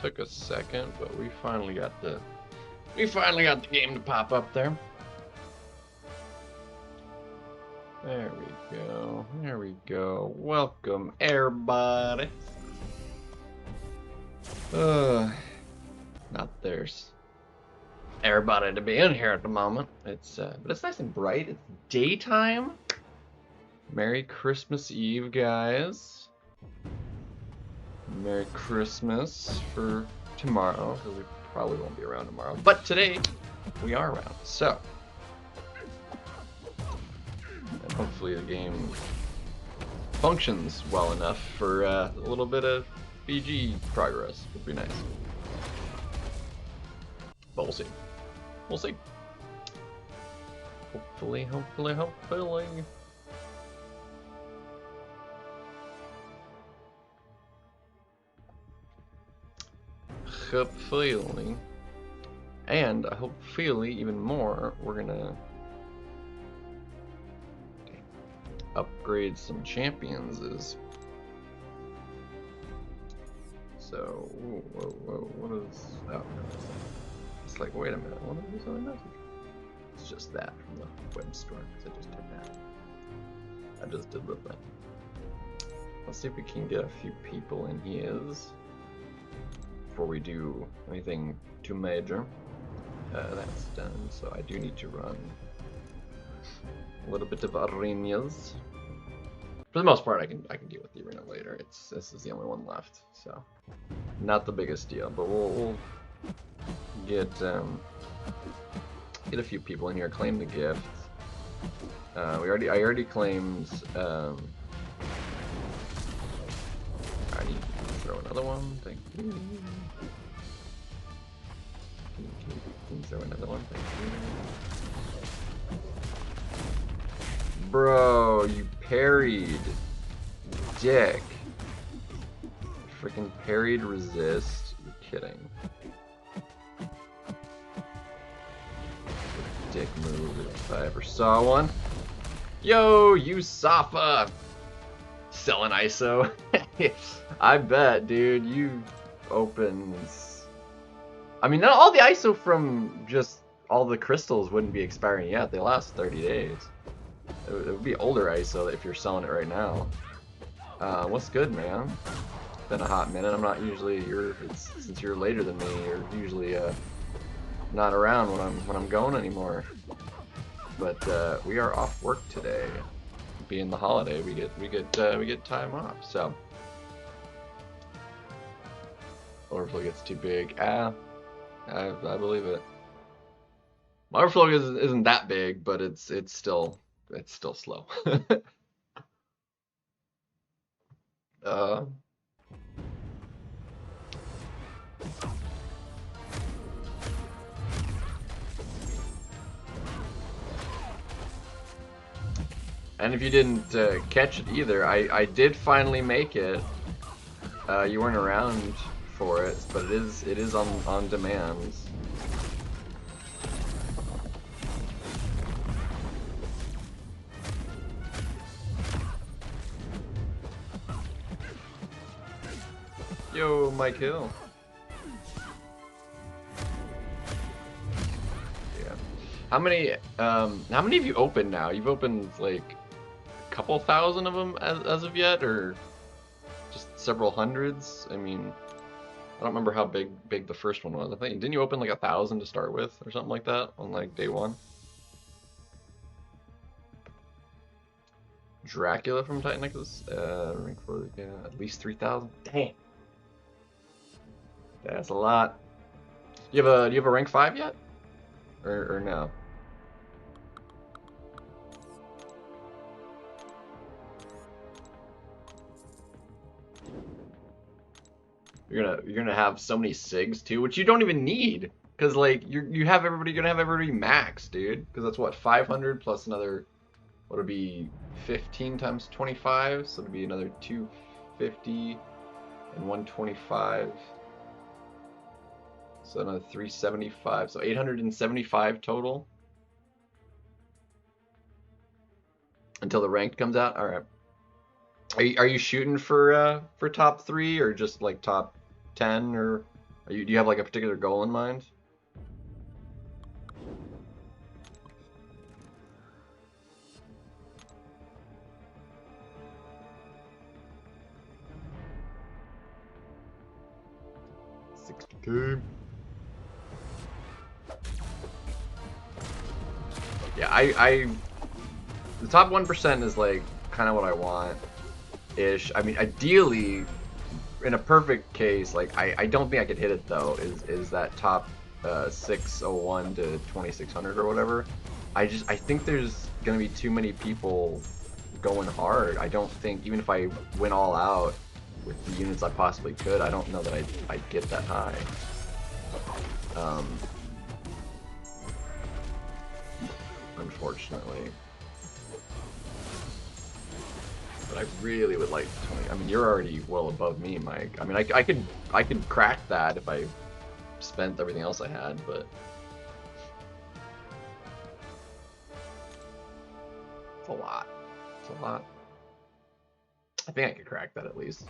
Took a second, but we finally got the game to pop up there. There we go. There we go. Welcome everybody. Not there's everybody to be in here at the moment. It's but it's nice and bright. It's daytime. Merry Christmas Eve, guys. Merry Christmas for tomorrow, because we probably won't be around tomorrow. But today, we are around, so. And hopefully the game functions well enough for a little bit of BG progress. Would be nice. But we'll see. We'll see. Hopefully, hopefully, hopefully. Hopefully, and hopefully even more, we're gonna upgrade some champions. So, whoa, what is? Oh, it's like, wait a minute, what is this other message? It's just that from the web store, because I just did that. I just did the thing. Let's see if we can get a few people in here before we do anything too major. That's done, so I do need to run a little bit of arenas. For the most part, I can deal with the arena later. This is the only one left, so not the biggest deal. But we'll get a few people in here. Claim the gift. I already claimed. I need to throw another one. Thank you. Can you throw another one? Thank you. Bro, you parried. Dick. Freaking parried resist. You're kidding. Dick move if I ever saw one. Yo, Yusafa! Selling ISO. I bet, dude, you opens. I mean, not all the ISO from just all the crystals wouldn't be expiring yet. They last 30 days. It would be older ISO if you're selling it right now. What's good, man? Been a hot minute. I'm not usually since you're later than me. You're usually not around when I'm going anymore. But we are off work today. Being the holiday, we get time off. So overflow gets too big. I believe it. My overflow isn't that big, but it's still slow. And if you didn't catch it either, I did finally make it. You weren't around for it, but it is on demand. Yo, Mike Hill. Yeah. How many have you opened now? You've opened like a couple thousand of them as of yet, or just several hundreds? I mean, I don't remember how big the first one was. I think didn't you open like 1,000 to start with, or something like that on like day one? Dracula from Titan Nexus, rank 4, yeah, at least 3,000. Damn. That's a lot. Do you have a rank 5 yet? Or no? You're gonna have so many SIGs too, which you don't even need, because like you're gonna have everybody max, dude. Because that's what, 500 plus another, what would be 15 times 25, so it'd be another 250 and 125. So another 375, so 875 total until the ranked comes out. All right. Are you shooting for top 3 or just like top 10 or Do you have like a particular goal in mind? Yeah, the top 1% is like kind of what I want ish. I mean, ideally, in a perfect case, like I don't think I could hit it though. Is that top 601 to 2600 or whatever? I think there's gonna be too many people going hard. I don't think, even if I went all out with the units I possibly could, I don't know that I'd get that high. Unfortunately. But I really would like 20. I mean, you're already well above me, Mike. I mean, I could crack that if I spent everything else I had, but it's a lot. It's a lot. I think I could crack that at least.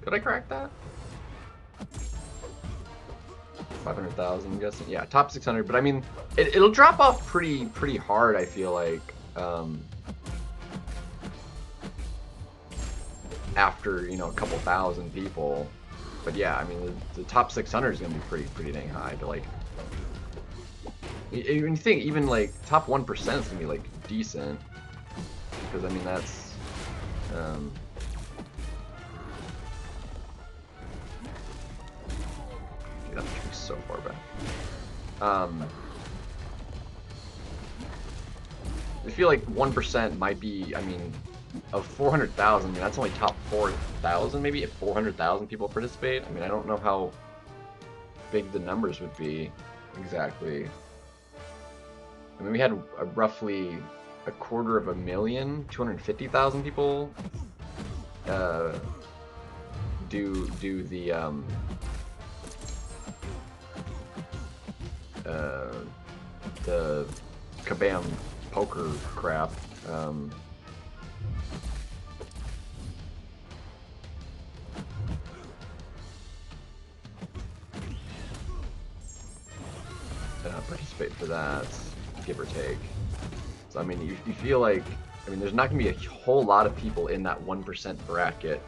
Could I crack that? 500,000, I'm guessing. Yeah, top 600. But I mean, it'll drop off pretty hard. I feel like after a couple thousand people. But yeah, I mean, the top 600 is gonna be pretty dang high. To like, when you think even like top 1% is gonna be like decent, because I mean that's. That should be so far back. I feel like 1% might be, I mean, of 400,000, I mean, that's only top 4,000 maybe, if 400,000 people participate. I mean, I don't know how big the numbers would be exactly. I mean, we had roughly 250,000, 250,000 people do the Kabam poker crap. Participate for that, give or take. So I mean, you feel like, I mean, there's not going to be a whole lot of people in that 1% bracket.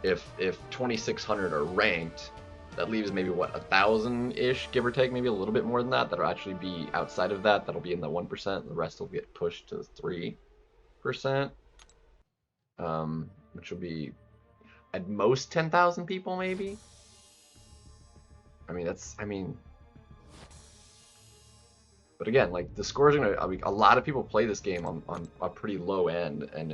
If 2,600 are ranked, that leaves maybe what, 1,000-ish, give or take, maybe a little bit more than that. That'll actually be outside of that. That'll be in the 1%. The rest will get pushed to 3%, which will be at most 10,000 people, maybe. I mean, but again, like the scores are gonna. I mean, a lot of people play this game on a pretty low end, and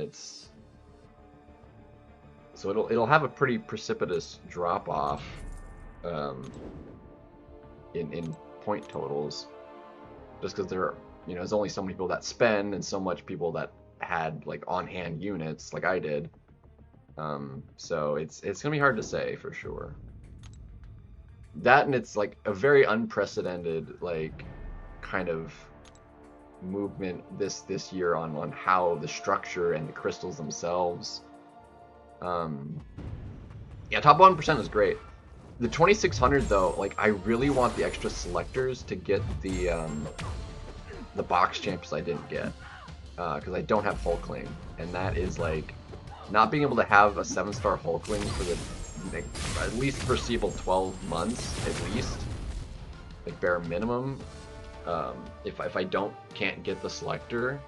so it'll have a pretty precipitous drop off in point totals, just because there's only so many people that spend and so much people that had like on hand units like I did. So it's gonna be hard to say for sure. That, and it's like a very unprecedented like kind of movement this year on how the structure and the crystals themselves. Yeah, top 1% is great. The 2,600 though, like I really want the extra selectors to get the box champs I didn't get, because I don't have Hulkling, and that is like not being able to have a 7-star Hulkling for the like, at least foreseeable 12 months at least, like bare minimum. If I can't get the selector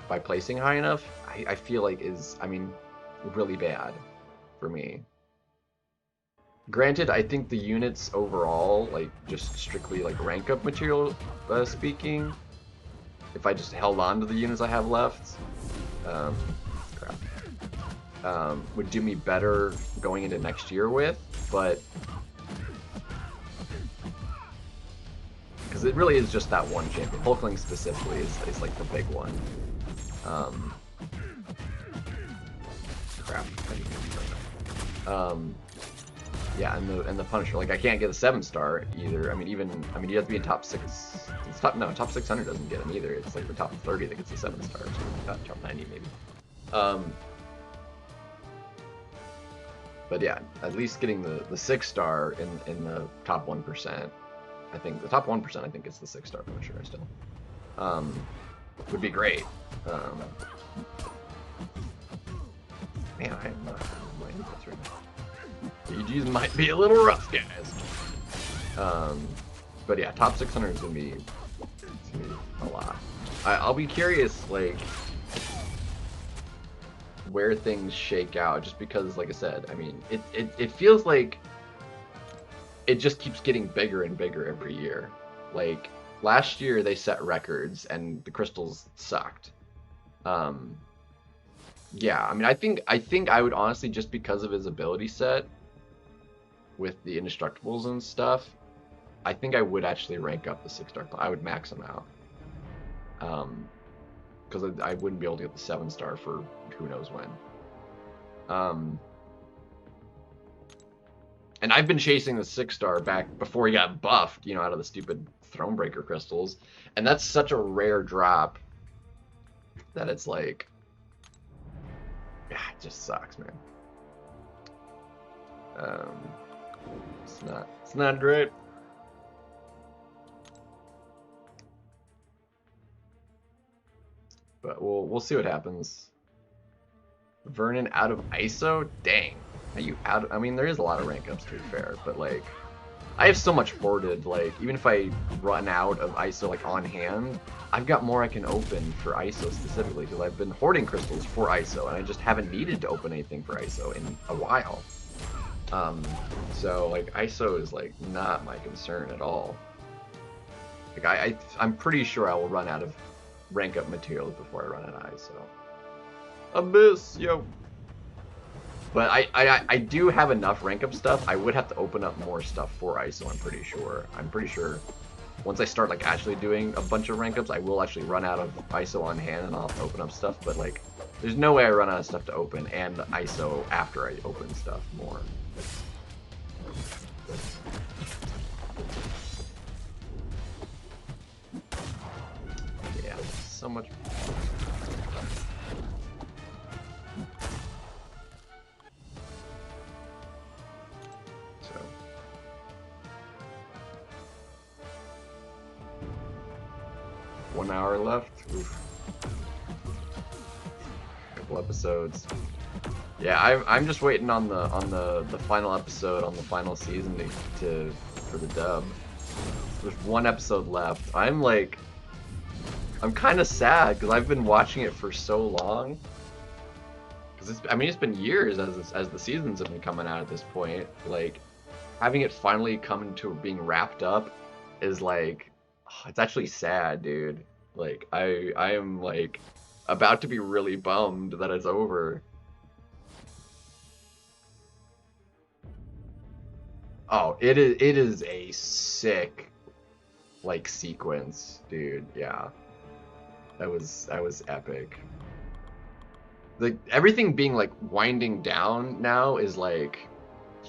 by placing high enough, I feel like is, I mean, really bad for me. Granted, I think the units overall, like just strictly like rank up material speaking, if I just held on to the units I have left, would do me better going into next year with, but because it really is just that one champion. Hulkling specifically is like the big one. Crap. Yeah, and the Punisher, like I can't get a 7-star either. I mean, you have to be in top 6. Top 600 doesn't get him either. It's like the top 30 that gets a 7-star. So top 90 maybe. But yeah, at least getting the 6-star in the top 1%. I think the top 1%. I think is the 6-star punisher still. Would be great. Man, I am not my inputs right now. GGs might be a little rough, guys. But yeah, top 600 is gonna be a lot. I'll be curious, like, where things shake out, just because, like I said, I mean, it feels like it just keeps getting bigger and bigger every year. Like, last year they set records and the crystals sucked. Yeah, I mean, I think I would honestly, just because of his ability set with the indestructibles and stuff, I think I would actually rank up the 6-star. I would max him out. Because I wouldn't be able to get the 7-star for who knows when. And I've been chasing the 6-star back before he got buffed, you know, out of the stupid Thronebreaker crystals. And that's such a rare drop that it's like, yeah, it just sucks, man. It's not great. But we'll see what happens. Vernon out of ISO? Dang. Are you out? I mean, there is a lot of rank ups, to be fair, but like, I have so much hoarded. Like, even if I run out of ISO like on hand, I've got more I can open for ISO specifically, because I've been hoarding crystals for ISO, and I just haven't needed to open anything for ISO in a while. So like, ISO is like not my concern at all. Like, I'm pretty sure I will run out of rank up materials before I run out of ISO. Abyss, yo. But I do have enough rank up stuff. I would have to open up more stuff for ISO, I'm pretty sure. I'm pretty sure once I start like actually doing a bunch of rank ups, I will actually run out of ISO on hand and I'll have to open up stuff. But like, there's no way I run out of stuff to open and ISO after I open stuff more. Yeah, so much. So 1 hour left. Oof. Couple episodes. Yeah, I'm just waiting on the final episode on the final season for the dub. There's 1 episode left. I'm kind of sad because I've been watching it for so long. Because I mean, it's been years as the seasons have been coming out at this point. Like, having it finally come to being wrapped up is like, oh, it's actually sad, dude. Like, I am like about to be really bummed that it's over. Oh, it is a sick like sequence, dude. Yeah. That was epic. Like, everything being like winding down now is like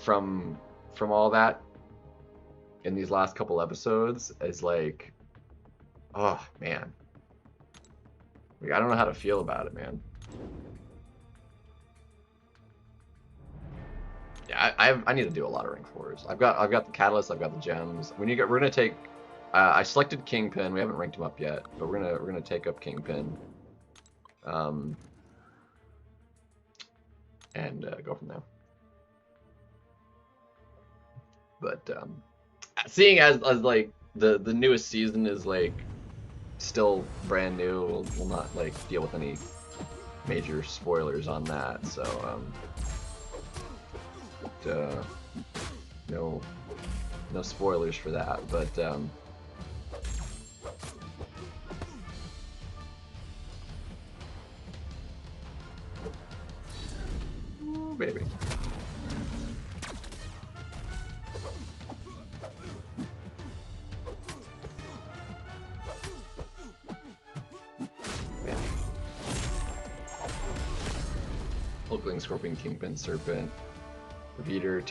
from all that in these last couple episodes is like, oh man. Like, I don't know how to feel about it, man. Yeah, I need to do a lot of rank 4s. I've got the catalyst, I've got the gems. We're gonna take. I selected Kingpin. We haven't ranked him up yet, but we're gonna take up Kingpin, and go from there. But seeing as like the newest season is like still brand new, we'll not like deal with any major spoilers on that. So no spoilers for that, but ooh, baby. Man. Hulkling, Scorpion, Kingpin, Serpent. Paviter,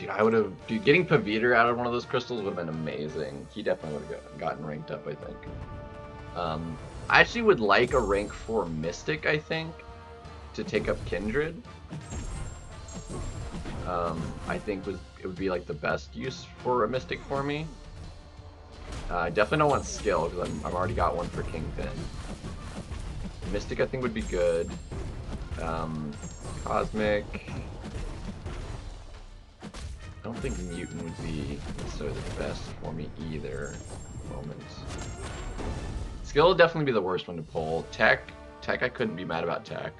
dude, getting Paviter out of one of those crystals would have been amazing. He definitely would have gotten ranked up, I think. I actually would like a rank 4 Mystic, I think, to take up Kindred. I think it would be like the best use for a Mystic for me. I definitely don't want skill because I've already got one for Kingpin. Mystic I think would be good. Cosmic. I don't think Mutant would be necessarily the best for me either at the moment. Skill would definitely be the worst one to pull. Tech I couldn't be mad about Tech.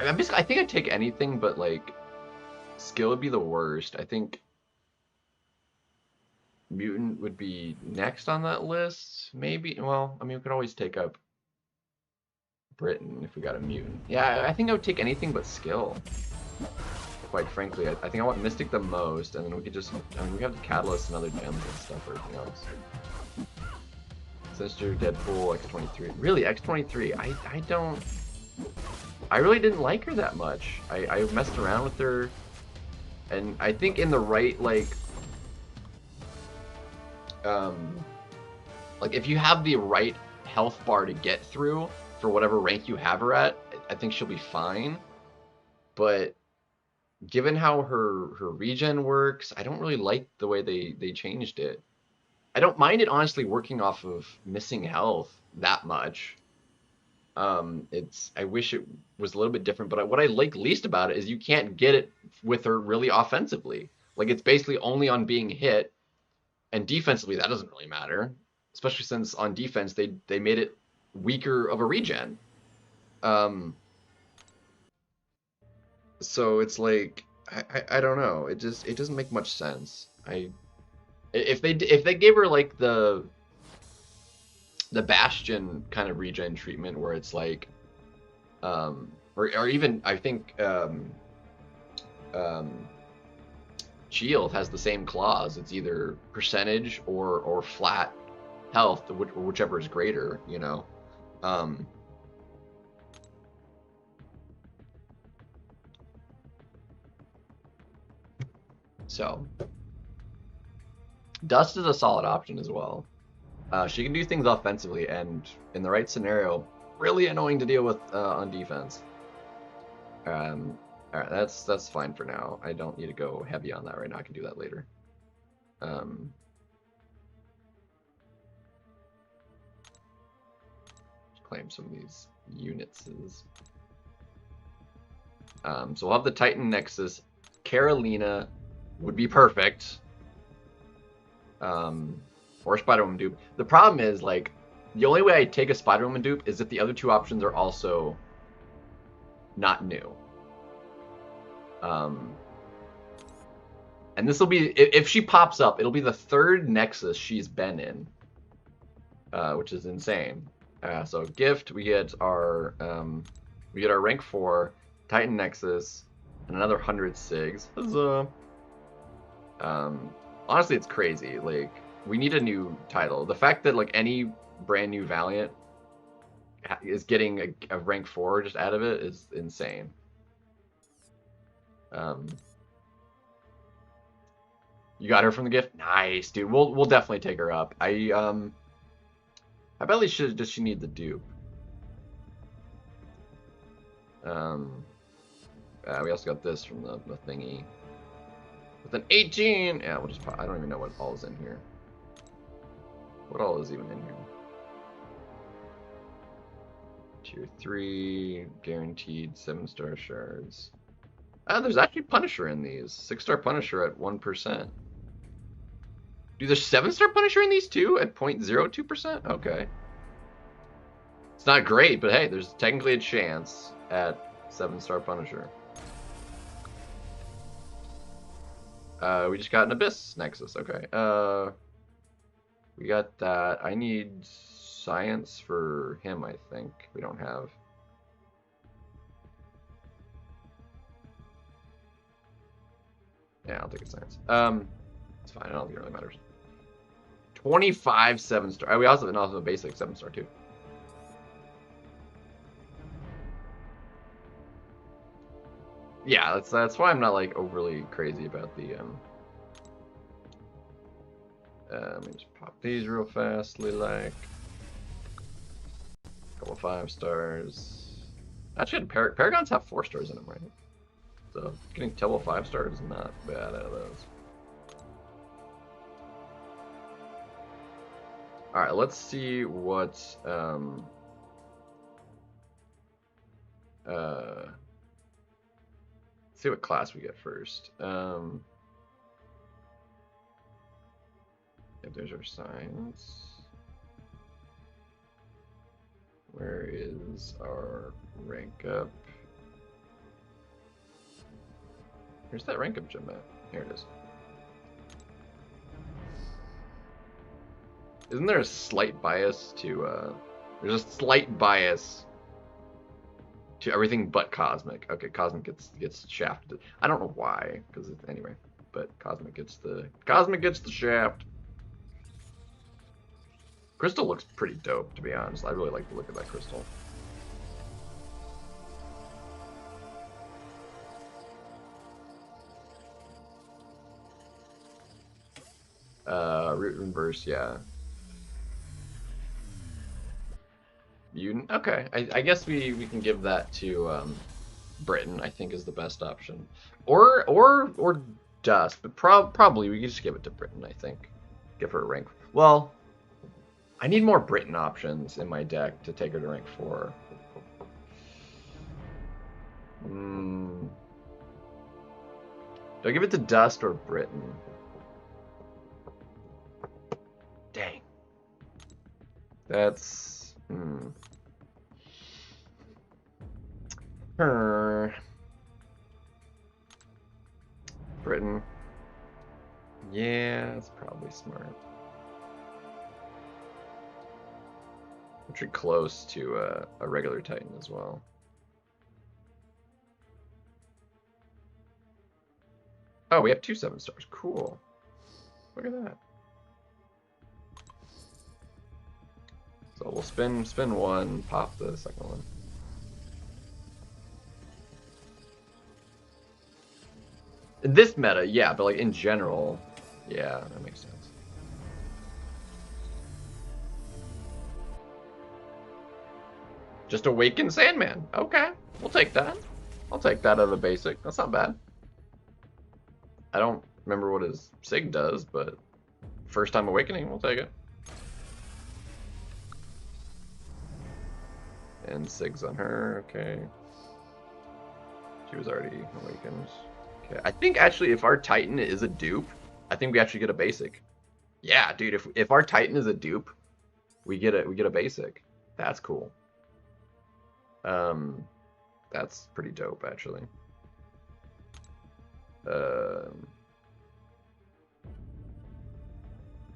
I think I'd take anything, but like skill would be the worst. I think Mutant would be next on that list, maybe. Well, I mean, we could always take up Britain if we got a Mutant. Yeah, I think I would take anything but skill. Quite frankly, I think I want Mystic the most, and then we could just, I mean, we have the Catalyst and other gems and stuff for everything else. Sinister, Deadpool, X-23. Really, X-23, I really didn't like her that much. I messed around with her, and I think in the right, like if you have the right health bar to get through for whatever rank you have her at, I think she'll be fine. But given how her regen works, I don't really like the way they changed it. I don't mind it honestly working off of missing health that much. I wish it was a little bit different, but what I like least about it is you can't get it with her really offensively. Like it's basically only on being hit, and defensively that doesn't really matter, especially since on defense they made it weaker of a regen. So it's like I don't know. It doesn't make much sense. If they gave her like the Bastion kind of regen treatment where it's like or even I think Shield has the same clause. It's either percentage or flat health, whichever is greater, you know. So Dust is a solid option as well. She can do things offensively, and in the right scenario, really annoying to deal with on defense. All right, that's fine for now. I don't need to go heavy on that right now. I can do that later. Claim some of these units. So we'll have the Titan Nexus. Carolina would be perfect. Or Spider-Woman dupe. The problem is, like, the only way I take a Spider-Woman dupe is if the other two options are also not new. And this will be, if she pops up, it'll be the third Nexus she's been in, which is insane. So gift, we get our rank 4 Titan Nexus and another 100 SIGs. Huzzah! Honestly, it's crazy. Like, we need a new title. The fact that like any brand new Valiant is getting a rank 4 just out of it is insane. You got her from the gift? Nice, dude. We'll definitely take her up. How badly does she need the dupe? We also got this from the thingy. With an 18! Yeah, we'll just I don't even know what all is in here. What all is even in here? Tier 3, guaranteed 7-star shards. There's actually Punisher in these. 6-star Punisher at 1%. Dude, there's 7-star Punisher in these too at 0.02%? Okay. It's not great, but hey, there's technically a chance at 7-star Punisher. We just got an Abyss Nexus. Okay. We got that. I need science for him, I think. We don't have. Yeah, I'll take a science. It's fine. I don't think it really matters. 25 7-star. We also have a basic 7-star too. Yeah, that's why I'm not like overly crazy about the let me just pop these real fast, like a couple 5-stars. Actually, Paragons have 4 stars in them, right? So getting Tubble 5 stars is not bad out of those. Alright, let's see what see what class we get first. If there's our science. Where is our rank up? Where's that rank up gem at? Here it is. Isn't there a slight bias to, there's a slight bias to everything but Cosmic. Okay, Cosmic gets shafted. I don't know why, because anyway, but Cosmic gets the shaft. Crystal looks pretty dope, to be honest. I really like the look of that crystal. Root inverse, yeah. Mutant? Okay, I guess we can give that to Britain. I think is the best option, or Dust, but probably we could just give it to Britain. I think, give her a rank. Well, I need more Britain options in my deck to take her to rank 4. Do I give it to Dust or Britain? Dang. That's... Britain. Yeah, that's probably smart. Which are close to a regular Titan as well. Oh, we have 2 7 stars. Cool. Look at that. So we'll spin one, pop the second one. In this meta, yeah, but like in general, yeah, that makes sense. Just Awaken Sandman. Okay, we'll take that. I'll take that as a basic. That's not bad. I don't remember what his Sig does, but first time awakening, we'll take it. And Sig's on her, okay. She was already awakened. Okay, I think actually if our Titan is a dupe, I think we actually get a basic. Yeah, dude, if our Titan is a dupe, we get a basic. That's cool. That's pretty dope actually.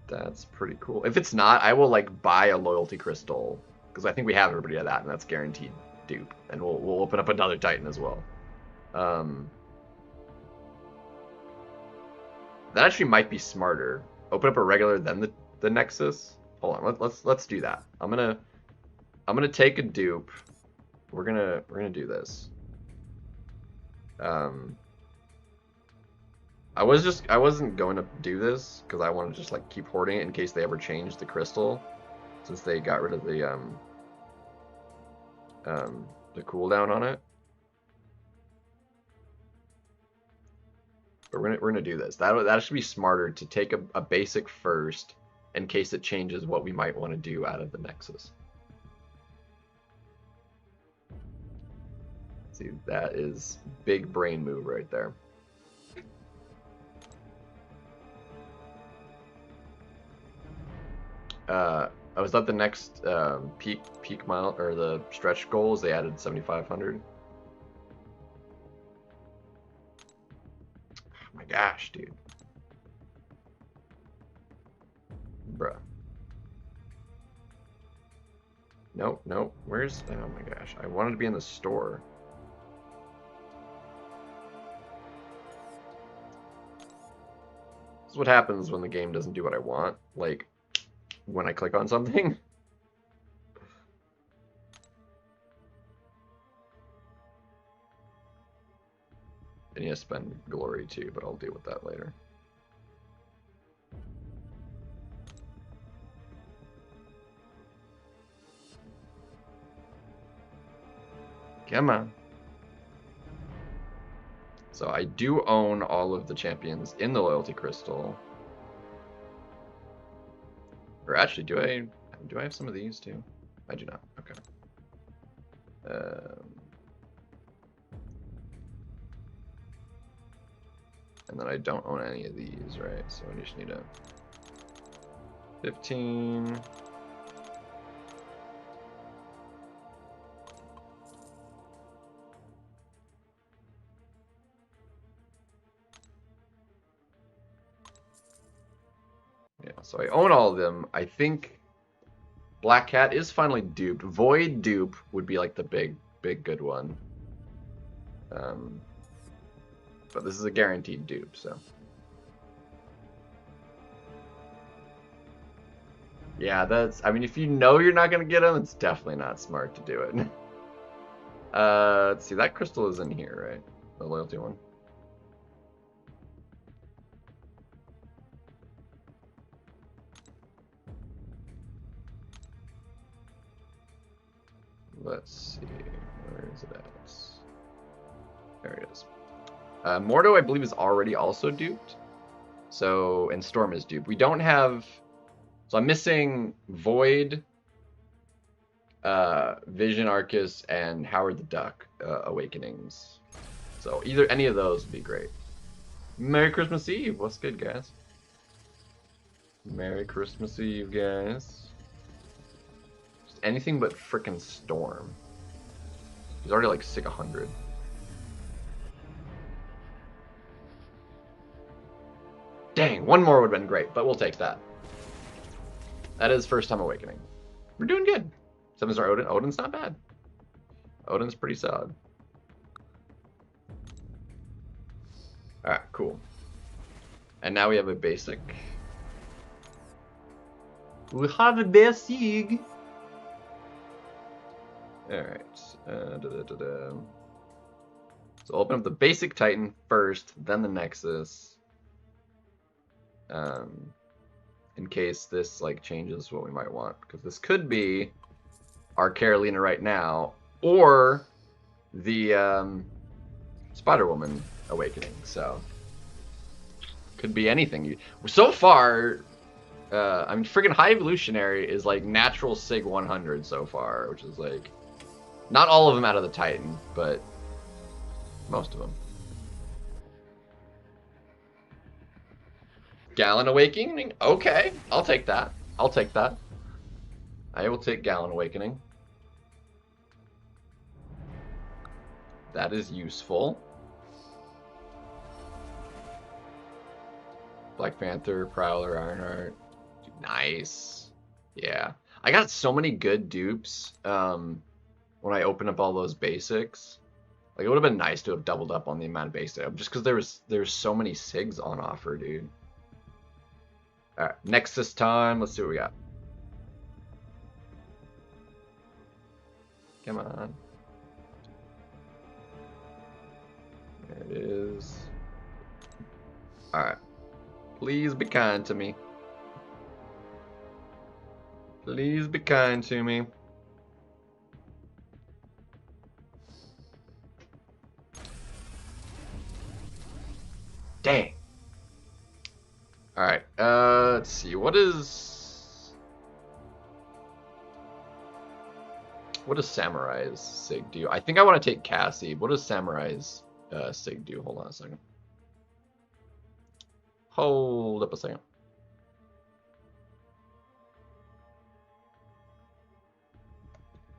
That's pretty cool. If it's not, I will like buy a loyalty crystal because I think we have everybody at that, and that's guaranteed dupe. And we'll open up another Titan as well. That actually might be smarter. Open up a regular, then the Nexus. Hold on, let's do that. I'm gonna take a dupe. We're gonna do this. I wasn't going to do this because I want to just like keep hoarding it in case they ever change the crystal, since they got rid of the cooldown on it. But we're gonna do this. That should be smarter to take a basic first in case it changes what we might want to do out of the Nexus. See, that is big brain move right there. Was that the next peak mile or the stretch goals? They added 7,500. Oh my gosh, dude. Bruh. Nope. Where's... Oh my gosh. I wanted to be in the store. This is what happens when the game doesn't do what I want. Like, when I click on something. I need to spend glory too, but I'll deal with that later. Come on. So I do own all of the champions in the loyalty crystal. Or actually, do I have some of these too? I do not. Okay. And then I don't own any of these, right? So I just need a 15. Yeah, so I own all of them. I think Black Cat is finally duped. Void dupe would be like the big good one. But this is a guaranteed dupe, so. Yeah, I mean, if you know you're not going to get them, it's definitely not smart to do it. Let's see, that crystal is in here, right? The loyalty one. Let's see, where is it at? There it is. Mordo, I believe, is already also duped. So, and Storm is duped. We don't have... So I'm missing Void, Vision Arcus, and Howard the Duck Awakenings. So either any of those would be great. Merry Christmas Eve. What's good, guys? Merry Christmas Eve, guys. Just anything but frickin' Storm. He's already like sick 100. Dang, one more would have been great, but we'll take that. That is first time awakening. We're doing good. 7-star Odin. Odin's not bad. Odin's pretty solid. Alright, cool. And now we have a basic. We have a basic. Alright. So open up the basic Titan first, then the Nexus. In case this like changes what we might want, because this could be our Carolina right now, or the Spider-Woman awakening. So could be anything. So far, I mean, friggin' High Evolutionary is like natural Sig 100 so far, which is like not all of them out of the Titan, but most of them. Gallon Awakening? Okay, I'll take that. I'll take that. I will take Gallon Awakening. That is useful. Black Panther, Prowler, Ironheart. Nice. Yeah. I got so many good dupes when I opened up all those basics. Like, it would have been nice to have doubled up on the amount of basics, just because there's so many SIGs on offer, dude. Alright, Nexus time. Let's see what we got. Come on. There it is. Alright. Please be kind to me. Please be kind to me. Dang. Alright, let's see. What does Samurai's Sig do? I think I want to take Cassie. What does Samurai's Sig do? Hold on a second. Hold up a second.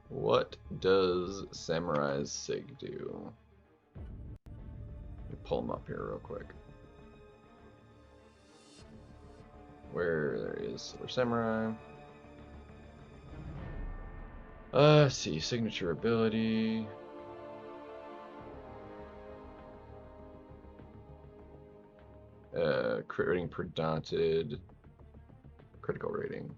What does Samurai's Sig do? Let me pull him up here real quick. Where there is Silver Samurai. Let's see, signature ability. Crit rating per daunted. Critical rating.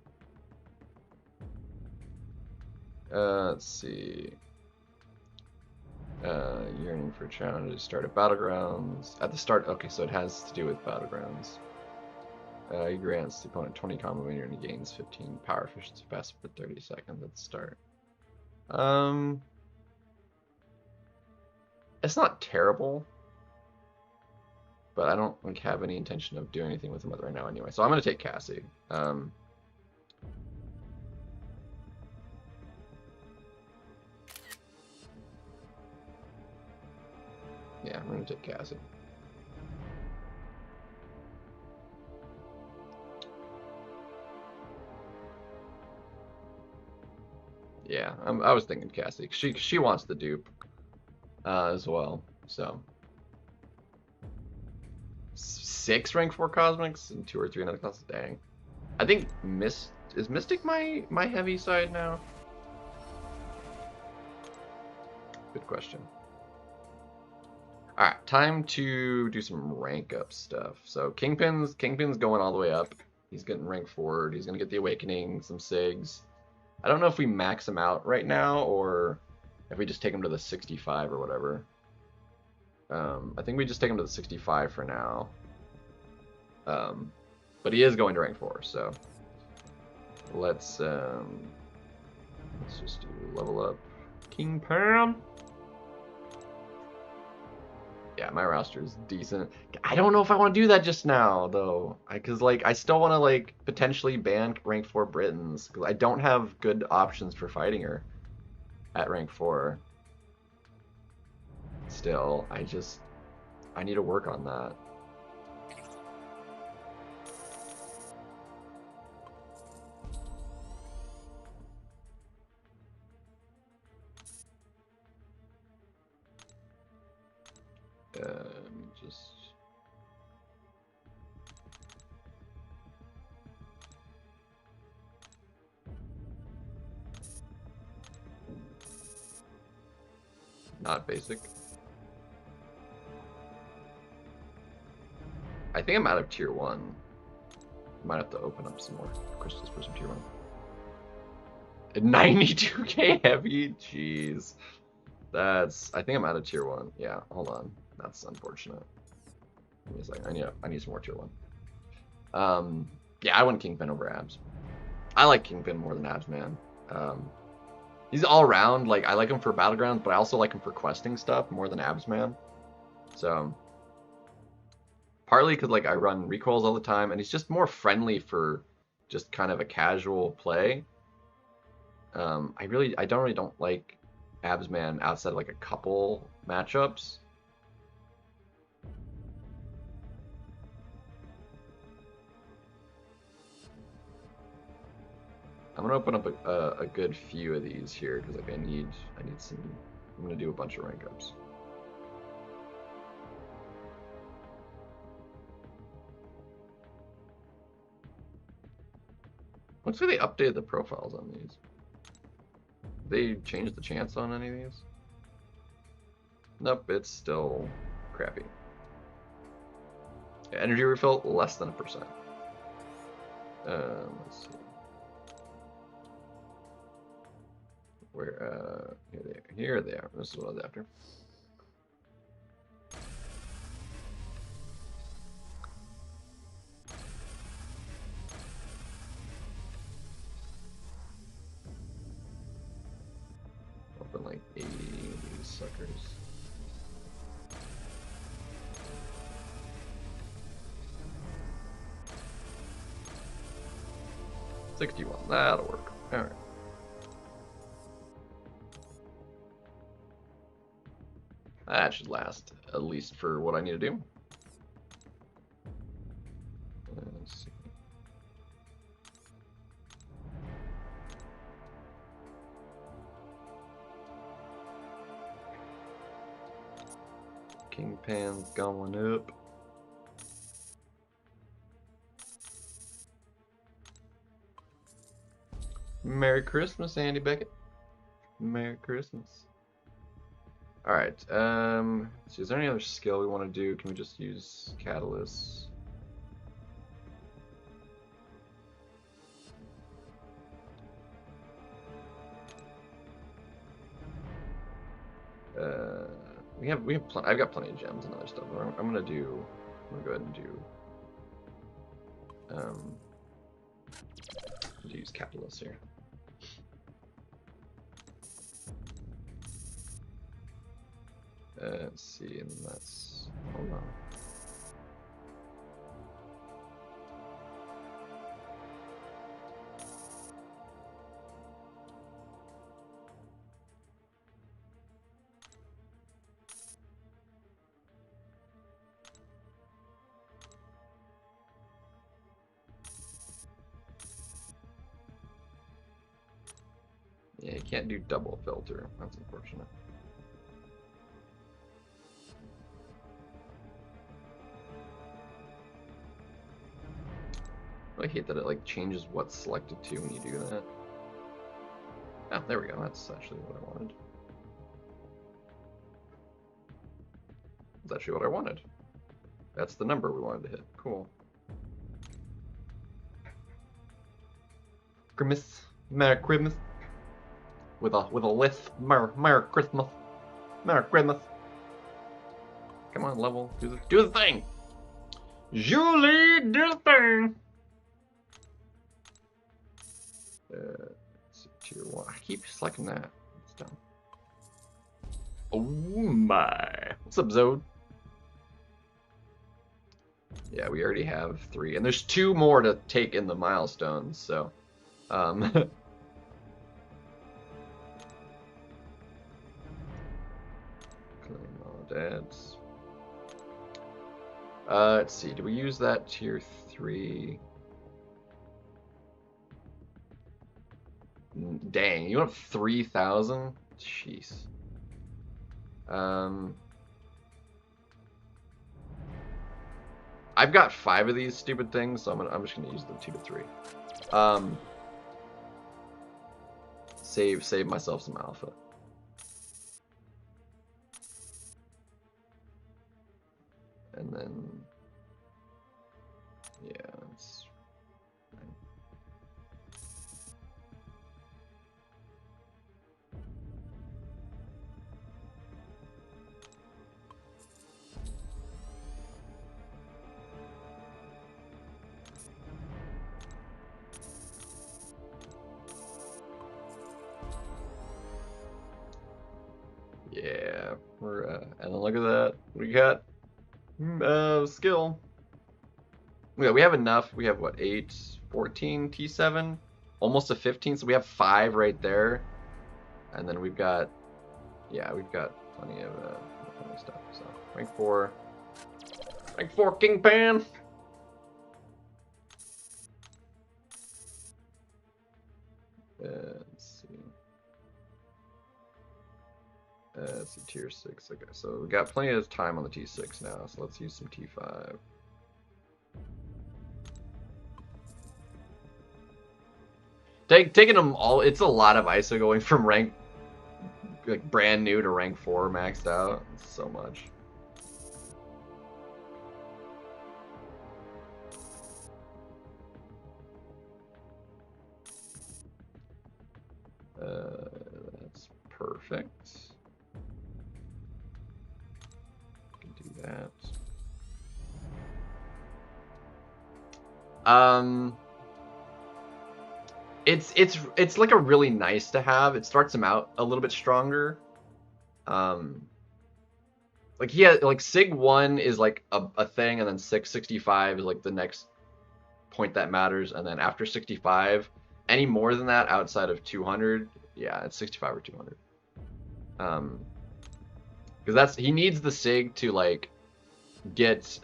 Let's see. Yearning for challenges. Start at Battlegrounds. At the start, okay, so it has to do with Battlegrounds. He grants the opponent 20 combo meter and he gains 15 power efficiency fast for 30 seconds at the start. It's not terrible, but I don't like have any intention of doing anything with him right now anyway. So I'm gonna take Cassie. Yeah, I'm gonna take Cassie. Yeah, I was thinking Cassie. She wants the dupe as well. So 6 rank 4 cosmics and 2 or 3 another class. Dang. I think is Mystic my heavy side now? Good question. All right, time to do some rank up stuff. So Kingpin's going all the way up. He's getting rank 4. He's gonna get the Awakening, some Sigs. I don't know if we max him out right now or if we just take him to the 65 or whatever. I think we just take him to the 65 for now. But he is going to rank 4, so let's just do level up Kingpin. Yeah, my roster is decent. I don't know if I want to do that just now though, because like I still want to like potentially ban rank 4 Britons because I don't have good options for fighting her at rank 4. Still, I need to work on that. Just not basic. I think I'm out of tier 1. Might have to open up some more crystals for some tier 1. 92k heavy? Jeez. I think I'm out of tier 1. Yeah, hold on. That's unfortunate. Give me a second. I need some more tier 1. Yeah, I want Kingpin over Abs. I like Kingpin more than Abs, man. He's all around. Like, I like him for Battlegrounds, but I also like him for questing stuff more than Abs, man. So, partly because, like, I run recoils all the time, and he's just more friendly for just kind of a casual play. I don't like Abs, man, outside of, like, a couple matchups. I'm gonna open up a good few of these here because like I need some. I'm gonna do a bunch of rank ups. Looks like they updated the profiles on these. They changed the chance on any of these? Nope, it's still crappy. Energy refill less than 1%. Let's see. Where here they are. This is what I was after. Open like 80 of these suckers. $61. That'll work. All right. That should last, at least for what I need to do. Let's see. Kingpin's going up. Merry Christmas, Andy Beckett. Merry Christmas. Alright, so is there any other skill we want to do? Can we just use Catalyst? I've got plenty of gems and other stuff. I'm gonna go ahead and use Catalyst here. Let's see, and that's, hold on. Yeah, you can't do double filter. That's unfortunate. I hate that it like changes what's selected to when you do that. Oh, there we go. That's actually what I wanted. That's actually what I wanted. That's the number we wanted to hit. Cool. Christmas. Merry Christmas. With a lisp. Merry Christmas. Merry Christmas. Come on, level. Do the thing. Julie, do the thing. Tier 1. I keep selecting that. It's dumb. Oh my. What's up, Zode? Yeah, we already have 3. And there's 2 more to take in the milestones, so. Claim all dads. Let's see. Do we use that tier 3? Dang, you want 3,000? Jeez. I've got 5 of these stupid things, so I'm just gonna use the 2 to 3. Save myself some alpha. And then, yeah, it's. Yeah, we're and then look at that. We got skill. Yeah, we have enough. We have what, 8, 14 T7, almost a 15. So we have 5 right there, and then we've got, yeah, we've got plenty of stuff. So rank 4, Kingpan. Let's see. It's a tier 6. Okay, so we got plenty of time on the T6 now, so let's use some T5. Taking them all, it's a lot of ISO going from rank, like brand new to rank 4 maxed out. It's so much. That's perfect. That. It's like a really nice to have. It starts him out a little bit stronger. Like like Sig 1 is like a thing, and then 65 is like the next point that matters, and then after 65, any more than that outside of 200, yeah, it's 65 or 200. Because he needs the Sig to like get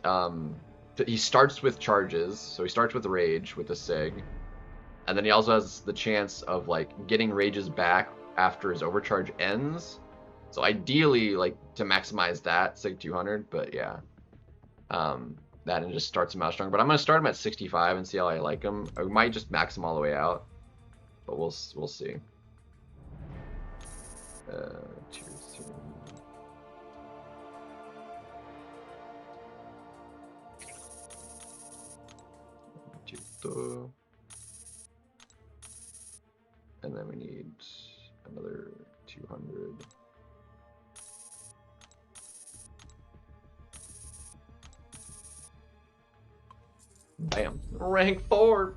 he starts with charges, so he starts with rage with the Sig, and then he also has the chance of like getting rages back after his overcharge ends. So ideally, like to maximize that Sig 200, but yeah, that and just starts him out strong. But I'm gonna start him at 65 and see how I like him. I might just max him all the way out, but we'll see. Tier 3. And then we need another 200. Bam. Rank 4.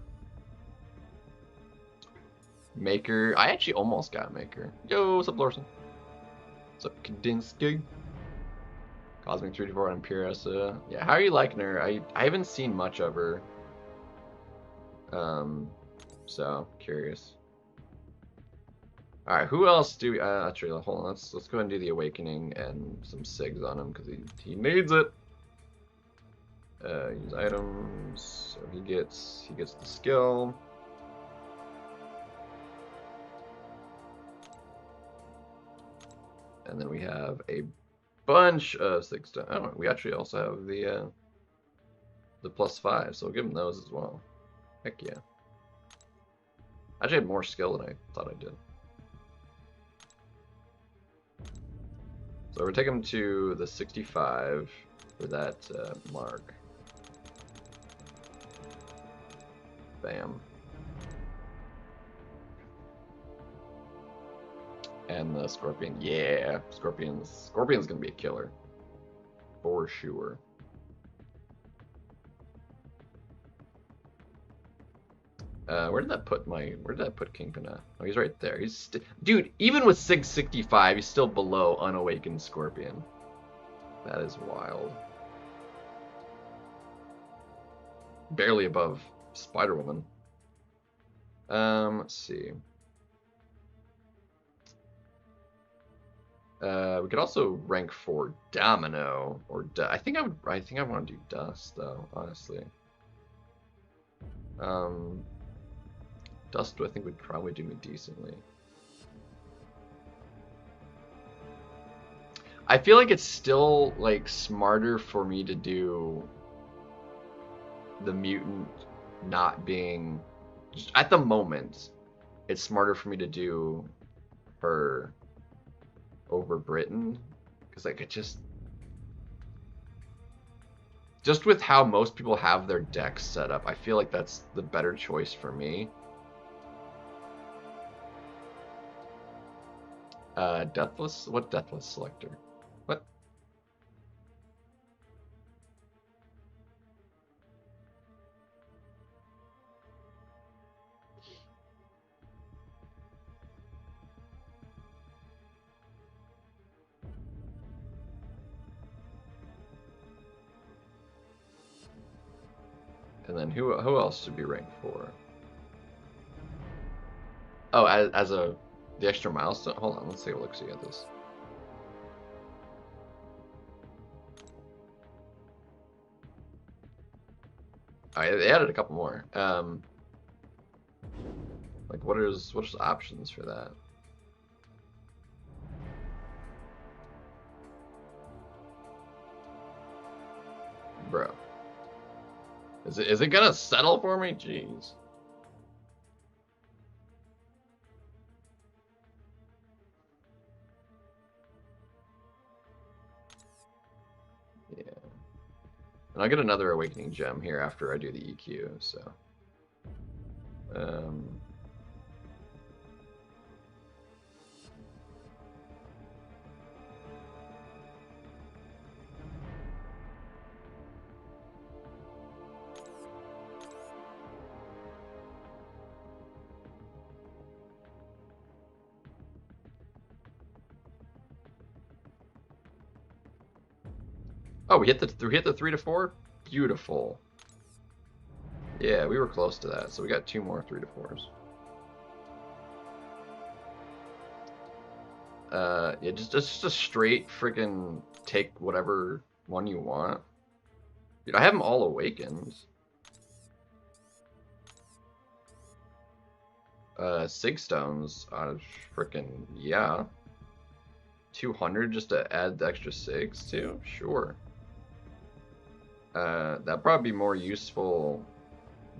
Maker. I actually almost got Maker. Yo, what's up, Lorson? What's up, Kadinsky? Cosmic 3D4 and Imperiusa. Yeah, how are you liking her? I haven't seen much of her. So curious. All right, who else do we? Actually, hold on. Let's go ahead and do the Awakening and some Sigs on him because he needs it. Use items. So he gets the skill. And then we have a bunch of 6 stone. Oh, we actually also have the +5, so we'll give him those as well. Heck yeah. I actually had more skill than I thought I did. So we're taking him to the 65 for that mark. Bam. And the Scorpion. Yeah, Scorpion's gonna be a killer. For sure. Where did that put Kingpin at? Oh, he's right there. Dude, even with 665, he's still below Unawakened Scorpion. That is wild. Barely above Spider-Woman. Let's see. We could also rank for Domino or I think I want to do Dust though, honestly. Dust I think would probably do me decently. I feel like it's still like smarter for me to do the mutant not being just at the moment. It's smarter for me to do her over Britain because like it just with how most people have their decks set up, I feel like that's the better choice for me. Deathless? What Deathless selector? What? And then who else should be ranked for? Oh, as the extra milestone. Hold on, let's take a look. See at this. Oh, yeah, they added a couple more. Like what is options for that? Bro. Is it gonna settle for me? Jeez. Yeah. And I'll get another Awakening Gem here after I do the EQ, so. Oh, we hit the 3 to 4? Beautiful. Yeah, we were close to that, so we got 2 more 3 to 4s. Yeah, just a straight freaking take whatever one you want. Dude, I have them all awakened. Sig Stones, freaking yeah. 200 just to add the extra Sigs too? Sure. That'd probably be more useful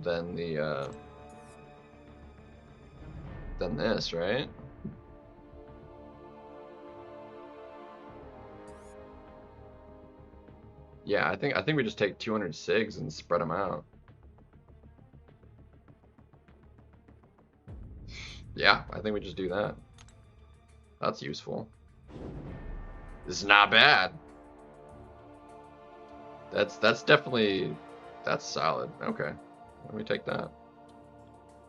than the than this, right? Yeah, I think we just take 200 Sigs and spread them out. Yeah, I think we just do that. That's useful. This is not bad. That's definitely, that's solid. Okay, let me take that.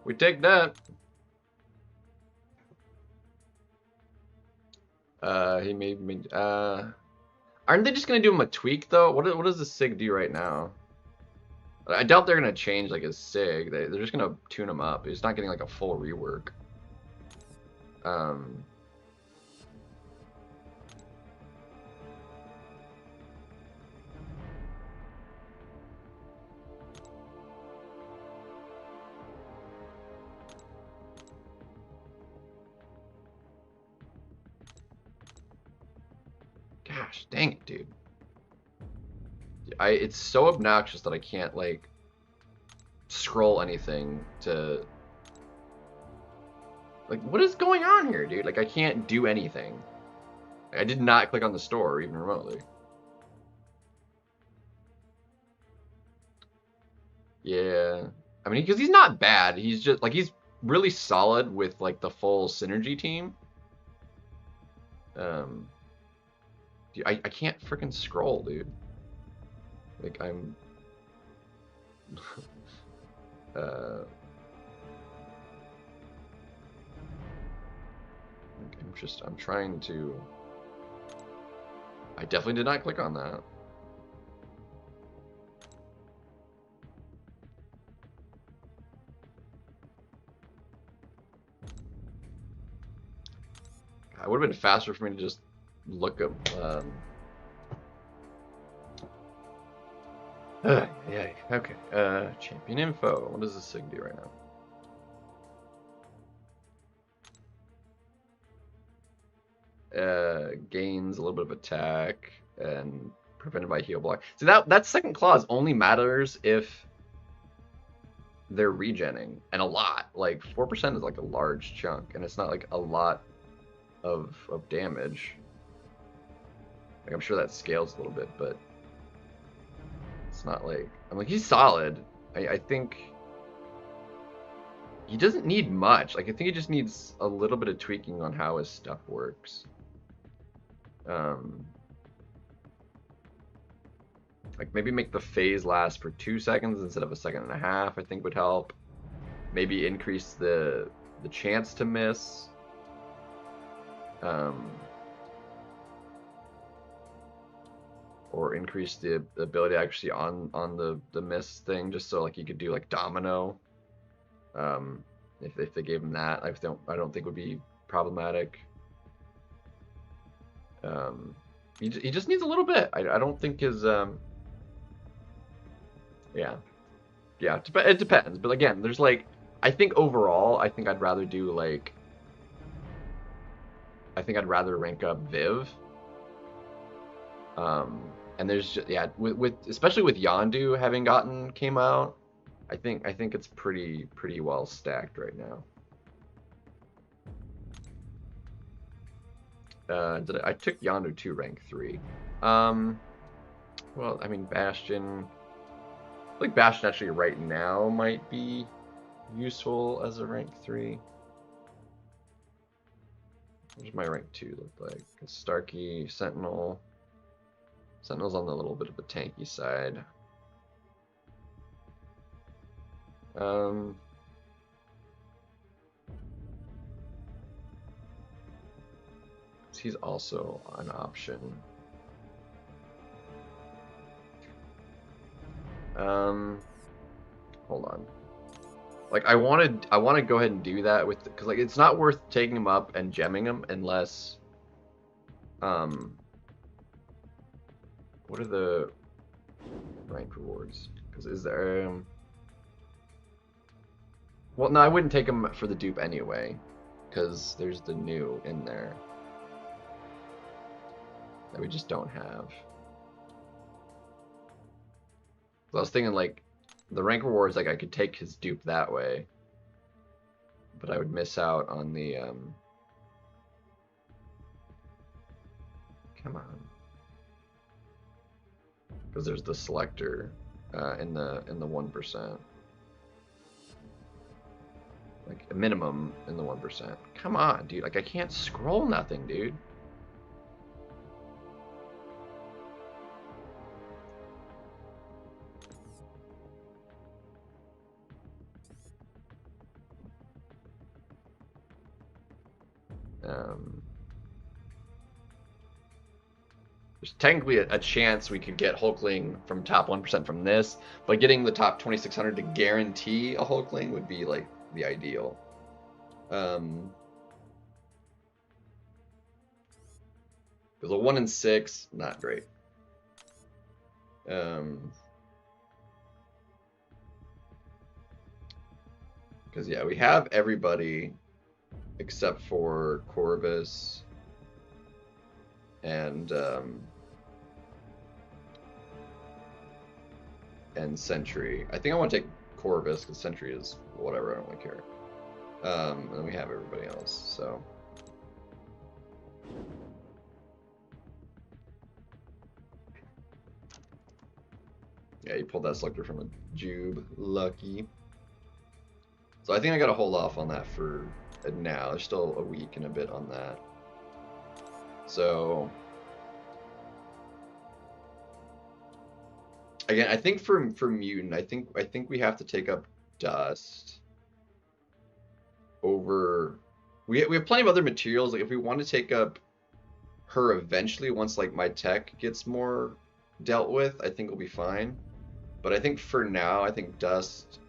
We take that. He made me. Aren't they just gonna do him a tweak though? What does the Sig do right now? I doubt they're gonna change like his Sig. They're just gonna tune him up. He's not getting like a full rework. Gosh, dang it, dude. It's so obnoxious that I can't like scroll anything to like what is going on here, dude? Like I can't do anything. I did not click on the store even remotely. Yeah. I mean, because he's not bad. He's just like he's really solid with like the full synergy team. Dude, I can't freaking scroll, dude. Like I'm I'm trying to. I definitely did not click on that. It would have been faster for me to just look up. Yeah. Okay. Champion info. What does this Sig do right now? Gains a little bit of attack and prevented by heal block. So that second clause only matters if they're regenning, and a lot. Like 4% is like a large chunk, and it's not like a lot of damage. Like I'm sure that scales a little bit, but it's not like I'm like he's solid. I think he doesn't need much. Like I think he just needs a little bit of tweaking on how his stuff works. Like maybe make the phase last for 2 seconds instead of a second and a half. I think would help. Maybe increase the chance to miss. Or increase the ability accuracy on the miss thing, just so like you could do like domino. If they gave him that, I don't think would be problematic. He just needs a little bit. I don't think his yeah, it depends. But again, there's like I think overall, I think I'd rather do like I'd rather rank up Viv. And there's just, yeah, with especially with Yondu having came out, I think it's pretty well stacked right now. I took Yondu to rank 3. Well, I mean Bastion. I think Bastion actually right now might be useful as a rank 3. What does my rank 2 look like? Starkey, Sentinel. Sentinel's on the little bit of the tanky side. He's also an option. Hold on. Like I want to go ahead and do that with because like it's not worth taking him up and gemming him unless what are the rank rewards? Because is there well, no, I wouldn't take him for the dupe anyway, because there's the new in there that we just don't have. So I was thinking like the rank rewards, like I could take his dupe that way, but I would miss out on the come on, because there's the selector in the 1%. Like a minimum in the 1%. Come on, dude. Like I can't scroll nothing, dude. There's technically a chance we could get Hulkling from top 1% from this, but getting the top 2600 to guarantee a Hulkling would be like the ideal. Because a 1 in 6, not great. Because yeah, we have everybody except for Corvus and Sentry. I think I want to take Corvus because Sentry is whatever. I don't really care. And then we have everybody else. So. Yeah, you pulled that selector from a Jube. Lucky. So I think I gotta hold off on that for now. There's still a week and a bit on that. So again, I think for Mutant, I think we have to take up Dust over. We have plenty of other materials. Like if we want to take up her eventually, once like my tech gets more dealt with, I think we'll be fine. But I think for now, I think Dust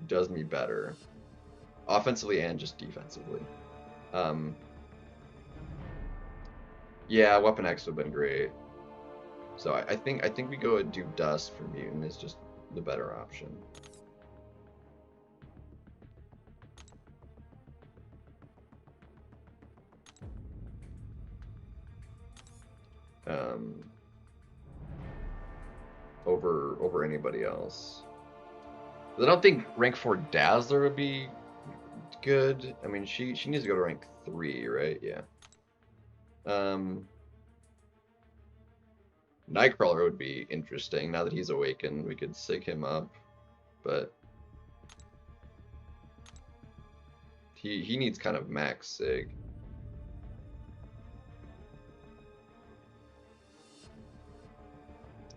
does me better, offensively and just defensively. Yeah, Weapon X would have been great. So I think we go and do Dust for Mutant is just the better option. Over anybody else. I don't think rank 4 Dazzler would be good. I mean, she needs to go to rank 3, right? Yeah. Nightcrawler would be interesting. Now that he's awakened, we could sig him up, but he needs kind of max sig.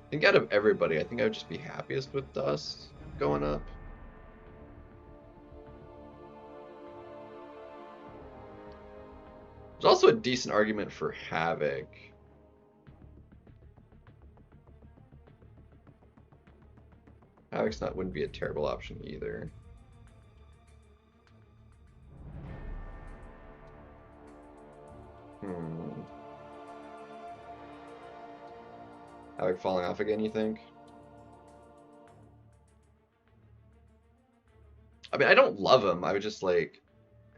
I think out of everybody, I think I would just be happiest with Dust going up. There's also a decent argument for Havoc. Havoc's wouldn't be a terrible option either. Havoc falling off again, you think? I mean, I don't love him. I would just like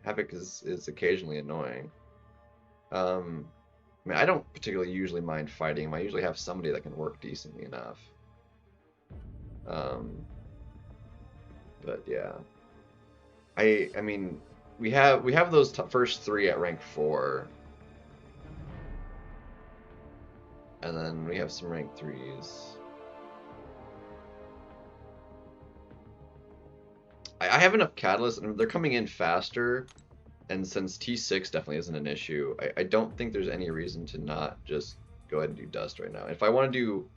Havoc is occasionally annoying. I mean, I don't particularly usually mind fighting him. I usually have somebody that can work decently enough. But yeah, I mean, we have those first 3 at rank 4, and then we have some rank 3s. I have enough catalysts, and they're coming in faster. And since T6 definitely isn't an issue, I don't think there's any reason to not just go ahead and do Dust right now. If I want to do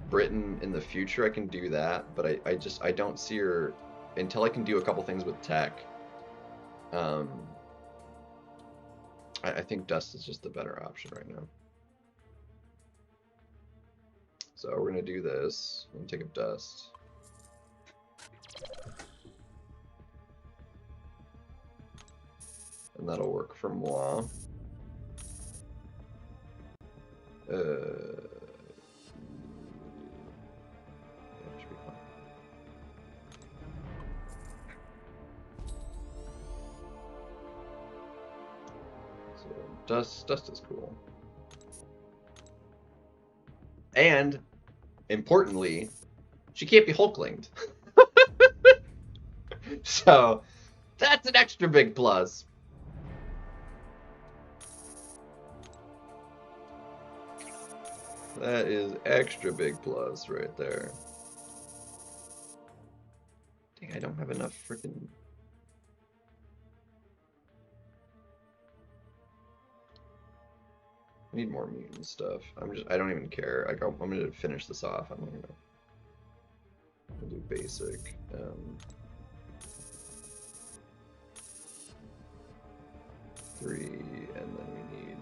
Britain in the future, I can do that, but I don't see her until I can do a couple things with tech. I think Dust is just the better option right now. So we're gonna do this. I'm gonna take up Dust. And that'll work for moi. Yeah, should be fine. So Dust is cool. And importantly, she can't be Hulklinged. So that's an extra big plus. That is extra big plus right there. Dang, I don't have enough freaking. I need more mutant stuff. I don't even care. I'm gonna finish this off. I'm gonna do basic. 3, and then we need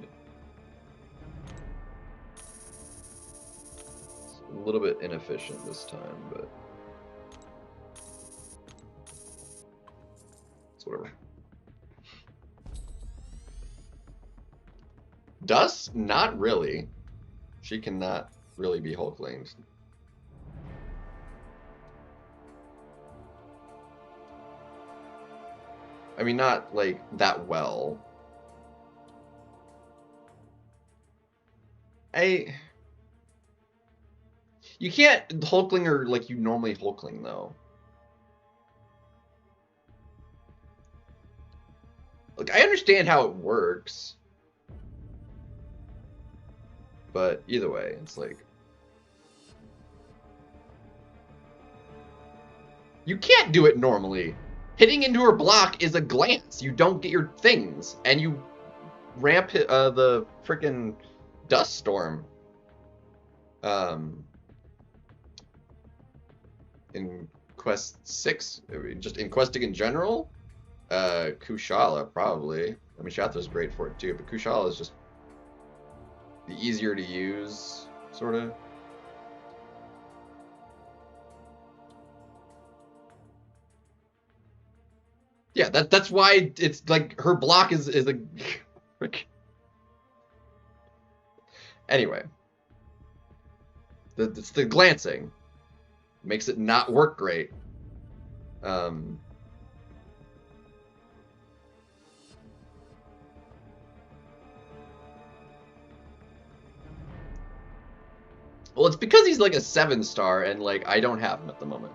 little bit inefficient this time, but it's whatever. Dust? Not really. She cannot really be Hulklinged. I mean, not, like, that well. You can't Hulkling her like you normally Hulkling, though. Like, I understand how it works. But either way, it's like... You can't do it normally. Hitting into her block is a glance. You don't get your things. And you ramp the freaking Dust Storm. In Quest 6, just in questing in general, Kushala probably. I mean, Shathra's great for it too, but Kushala is just the easier to use, sort of. Yeah, that's why it's like her block is a. Anyway, it's the glancing makes it not work great. Well, it's because he's like a 7-star, and like I don't have him at the moment.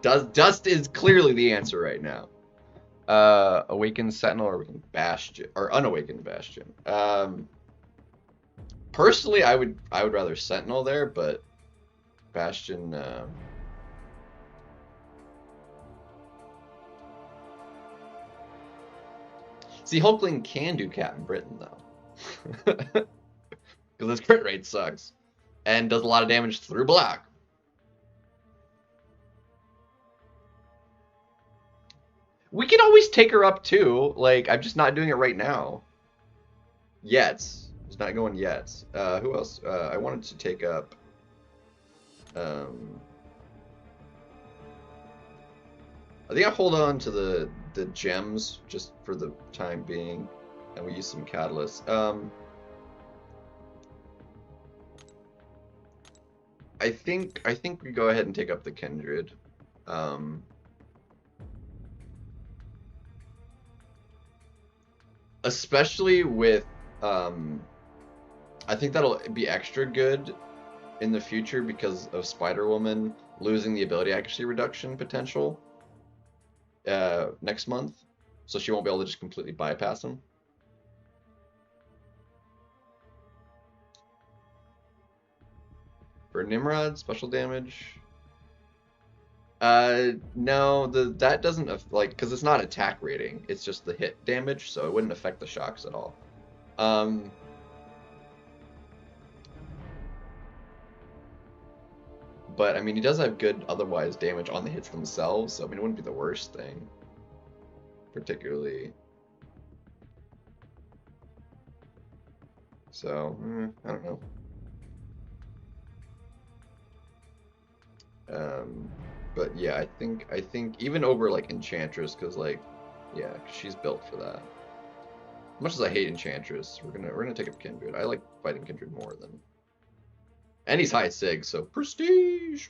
Dust is clearly the answer right now. Awakened Sentinel or Awakened Bastion or Unawakened Bastion. Personally, I would rather Sentinel there, but Bastion. See, Hulkling can do Captain Britain though, because his crit rate sucks, and does a lot of damage through block. We can always take her up too. Like, I'm just not doing it right now. Yet. It's not going yet. Who else? I wanted to take up. I think I'll hold on to the gems just for the time being, and we use some catalysts. I think we go ahead and take up the Kindred. Especially with, I think that'll be extra good in the future because of Spider-Woman losing the ability accuracy reduction potential next month, so she won't be able to just completely bypass him. For Nimrod, special damage. No, that doesn't like because it's not attack rating. It's just the hit damage, so it wouldn't affect the shocks at all. But I mean, he does have good otherwise damage on the hits themselves, so I mean, it wouldn't be the worst thing, particularly. So I don't know. But yeah, I think even over like Enchantress, because like, yeah, she's built for that. As much as I hate Enchantress, we're gonna take up Kindred. I like fighting Kindred more than. And he's high sig, so prestige.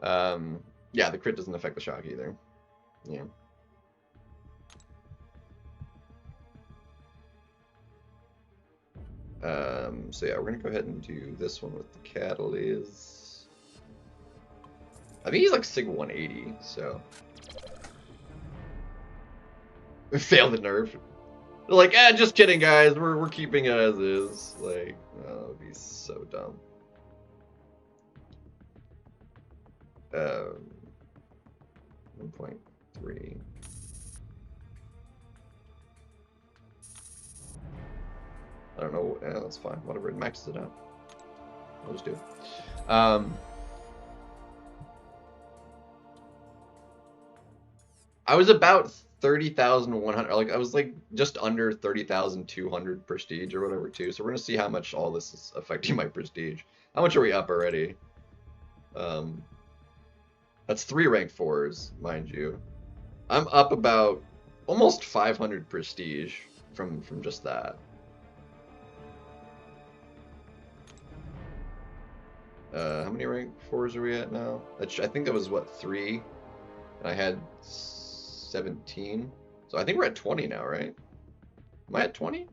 Yeah, the crit doesn't affect the shock either. Yeah. So yeah, we're gonna go ahead and do this one with the catalyst. I think he's like Sig 180, so. Fail the nerf. They're like, just kidding, guys. We're keeping it as is. Like, oh, that would be so dumb. 1.3. I don't know. Yeah, that's fine. Whatever. It maxes it out. I'll just do it. I was about 30,100, like I was like just under 30,200 prestige or whatever too. So we're gonna see how much all this is affecting my prestige. How much are we up already? That's 3 rank 4s, mind you. I'm up about almost 500 prestige from just that. How many rank 4s are we at now? I think that was, what, 3? And I had 17. So I think we're at 20 now, right? Am I at 20?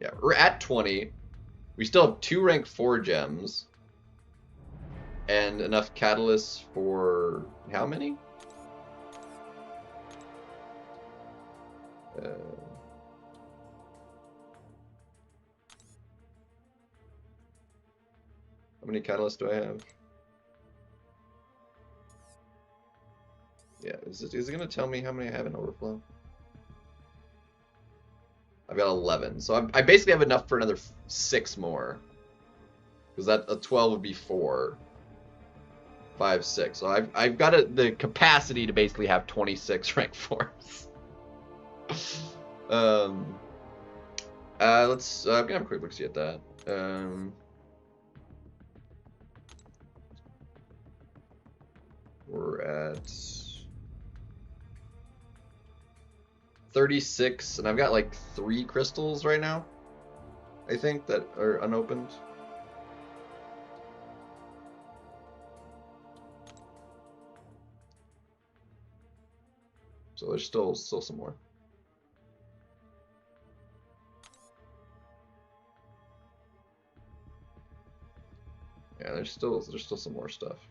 Yeah, we're at 20. We still have 2 rank 4 gems. And enough catalysts for how many? How many catalysts do I have? Yeah, is it gonna tell me how many I have in overflow? I've got 11, so I basically have enough for another 6 more. Because that a 12 would be 4. 5, 6. So I've got the capacity to basically have 26 rank 4s. Let's I'm gonna have a quick look see at that. We're at 36, and I've got like 3 crystals right now, I think, that are unopened. So there's still some more. Yeah, there's still some more stuff.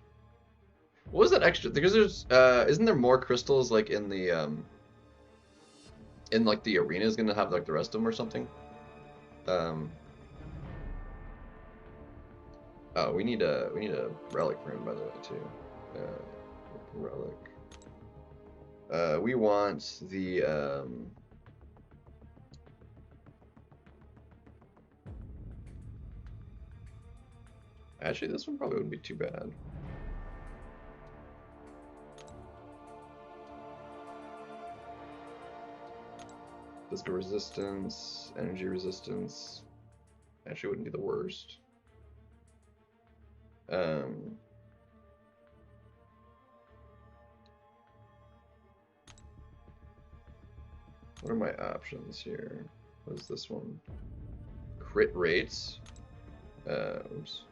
What was that extra? Because there's isn't there more crystals like in the like the arena is gonna have like the rest of them or something? Oh, we need a relic room, by the way, too. Relic. We want the actually, this one probably wouldn't be too bad. Physical resistance, energy resistance. Actually, wouldn't be the worst. What are my options here? What is this one? Crit rates. Oops.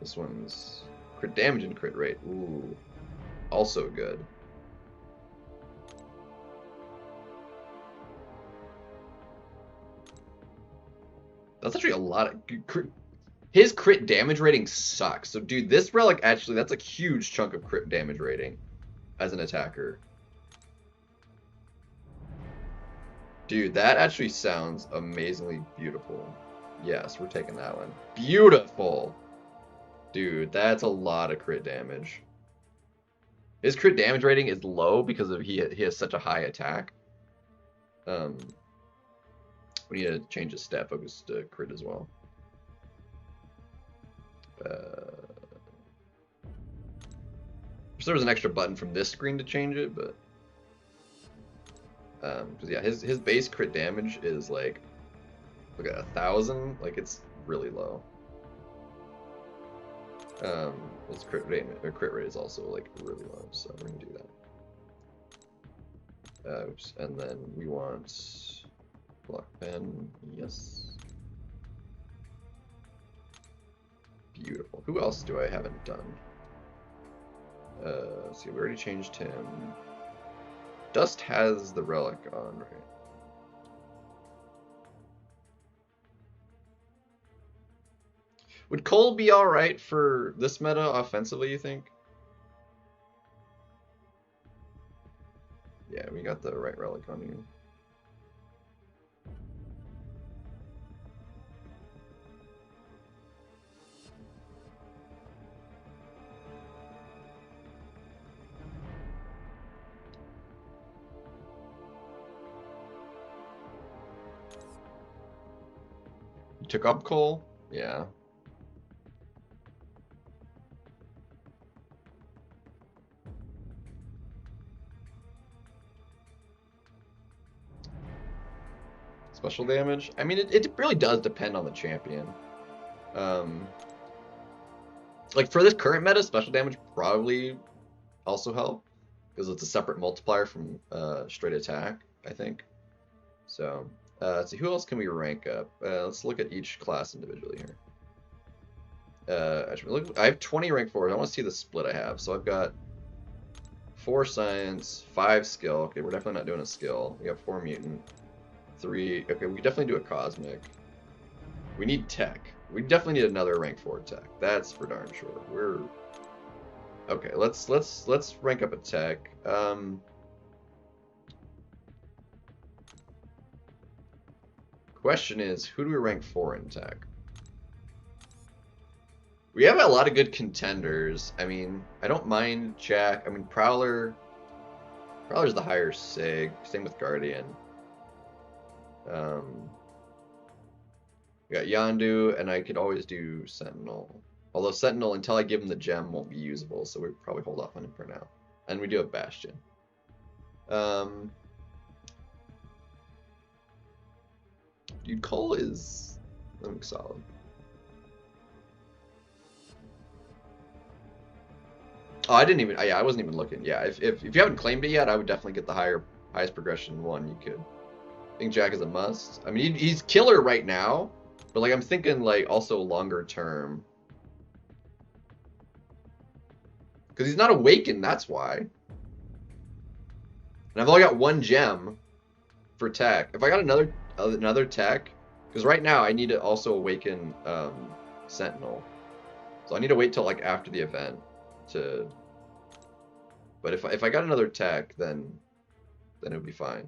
This one's crit damage and crit rate. Ooh, also good. That's actually a lot of his crit damage rating sucks. So dude, this relic actually, that's a huge chunk of crit damage rating as an attacker. Dude, that actually sounds amazingly beautiful. Yes, we're taking that one. Beautiful. Dude, that's a lot of crit damage. His crit damage rating is low because of he has such a high attack. We need to change his stat focus to crit as well. If there was an extra button from this screen to change it, but because yeah, his base crit damage is like, look at 1,000. Like, it's really low. His crit rate is also like really low, so we're gonna do that. Oops, and then we want block pen. Yes. Beautiful. Who else do I haven't done? Let's see, we already changed him. Dust has the relic on, right? Would Cole be alright for this meta offensively, you think? Yeah, we got the right relic on you. You took up Cole? Yeah. Special damage? I mean, it really does depend on the champion. Like for this current meta, special damage probably also help because it's a separate multiplier from straight attack, I think. So, let's see, who else can we rank up? Let's look at each class individually here. Actually, look, I have 20 rank 4s. I want to see the split I have. So I've got 4 science, 5 skill. Okay, we're definitely not doing a skill. We got 4 mutant, 3. Okay, we definitely do a cosmic. We need tech. We definitely need another rank 4 tech. That's for darn sure. We're okay. Let's rank up a tech. Question is, who do we rank 4 in tech? We have a lot of good contenders. I mean, I don't mind Jack. I mean, Prowler's the higher sig. Same with Guardian. We got Yondu, and I could always do Sentinel. Although Sentinel, until I give him the gem, won't be usable, so we probably hold off on him for now. And we do have Bastion. Dude, Cole is, I think, solid. Oh, I didn't even. Yeah, I wasn't even looking. Yeah, if you haven't claimed it yet, I would definitely get the highest progression one you could. I think Jack is a must. I mean, he's killer right now, but like I'm thinking like also longer term. Because he's not awakened, that's why. And I've only got 1 gem for tech. If I got another tech, because right now I need to also awaken Sentinel. So I need to wait till like after the event to. But if I got another tech, then it would be fine.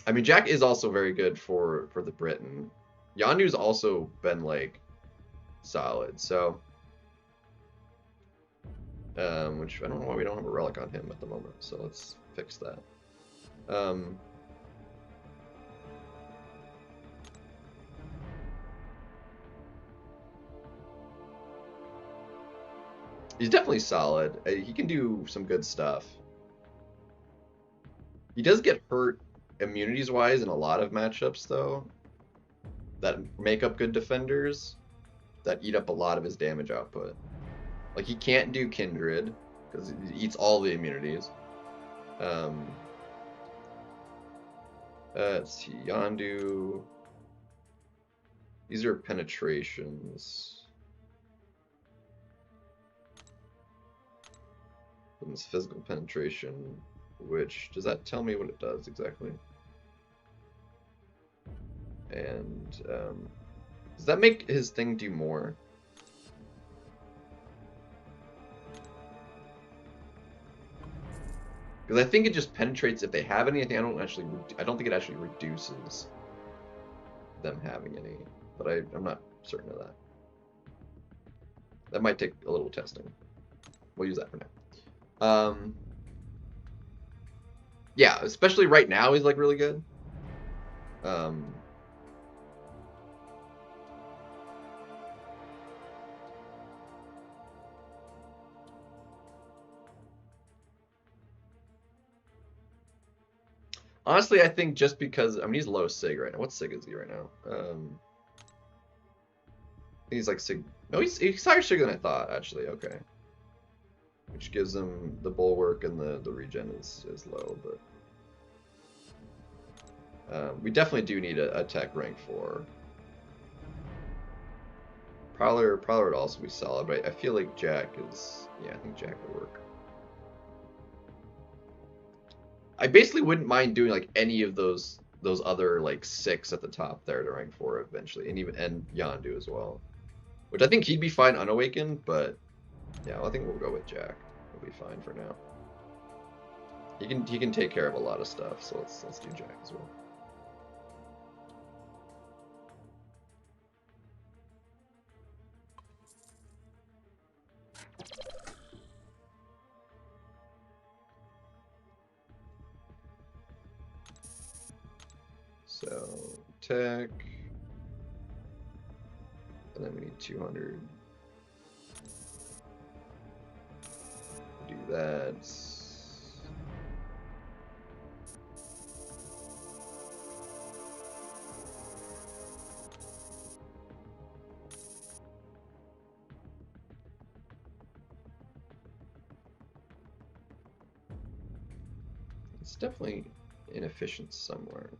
I mean, Jack is also very good for the Britain. Yondu's also been like solid, so which I don't know why we don't have a relic on him at the moment. So let's fix that. He's definitely solid. He can do some good stuff. He does get hurt immunities wise in a lot of matchups though that make up good defenders that eat up a lot of his damage output. Like he can't do Kindred because he eats all the immunities. Let's see, Yondu. These are penetrations. And this physical penetration, which does that tell me what it does exactly? And does that make his thing do more? Because I think it just penetrates if they have any. I don't think it actually reduces them having any, but I'm not certain of that. That might take a little testing. We'll use that for now. Yeah, especially right now he's like really good. Honestly, I think just because I mean he's low sig right now. What sig is he right now? He's like sig. No, he's higher sig than I thought actually. Okay. Which gives him the bulwark and the regen is low, but we definitely do need a tech rank 4. Prowler would also be solid, but I feel like Jack is, yeah, I think Jack would work. I basically wouldn't mind doing like any of those other like 6 at the top there to rank 4 eventually, and Yondu as well, which I think he'd be fine unawakened, but. Yeah, I think we'll go with Jack. We'll be fine for now. He can take care of a lot of stuff, so let's do Jack as well. So tech, and then we need 200. Do that. It's definitely inefficient somewhere.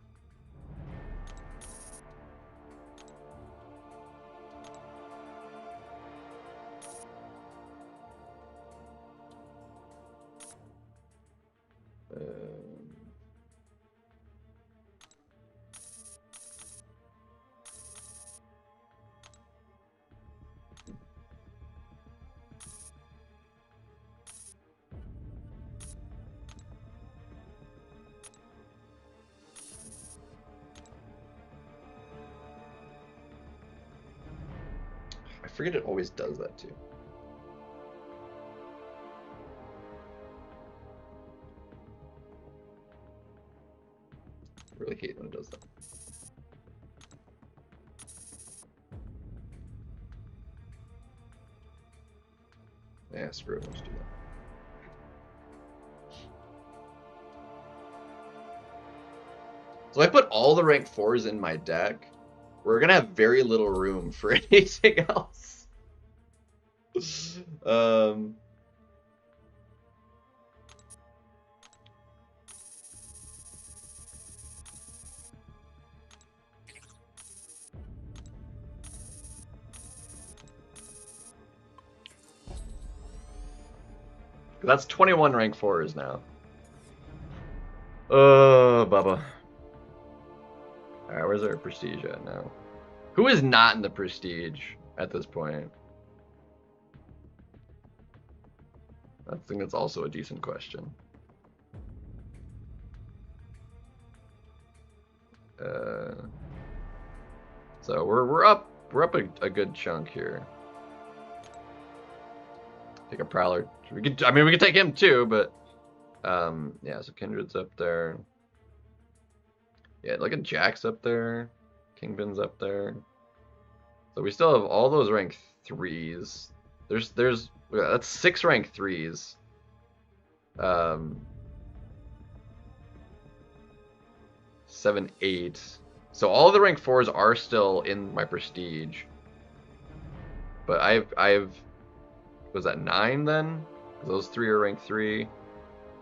I forget it always does that too. I really hate when it does that. Yeah, screw it, let's do that. So I put all the rank 4s in my deck. We're gonna have very little room for anything else. That's 21 rank 4s now. Bubba. Alright, where's our prestige at now? Who is not in the prestige at this point? I think that's also a decent question. So we're up a good chunk here. Take a Prowler. We could take him too, but yeah, so Kindred's up there. Yeah, look at Jack's up there. Kingbin's up there. So we still have all those rank 3s. That's 6 rank 3s. 7, 8. So all the rank 4s are still in my prestige. But I've was that 9 then? Those 3 are rank 3.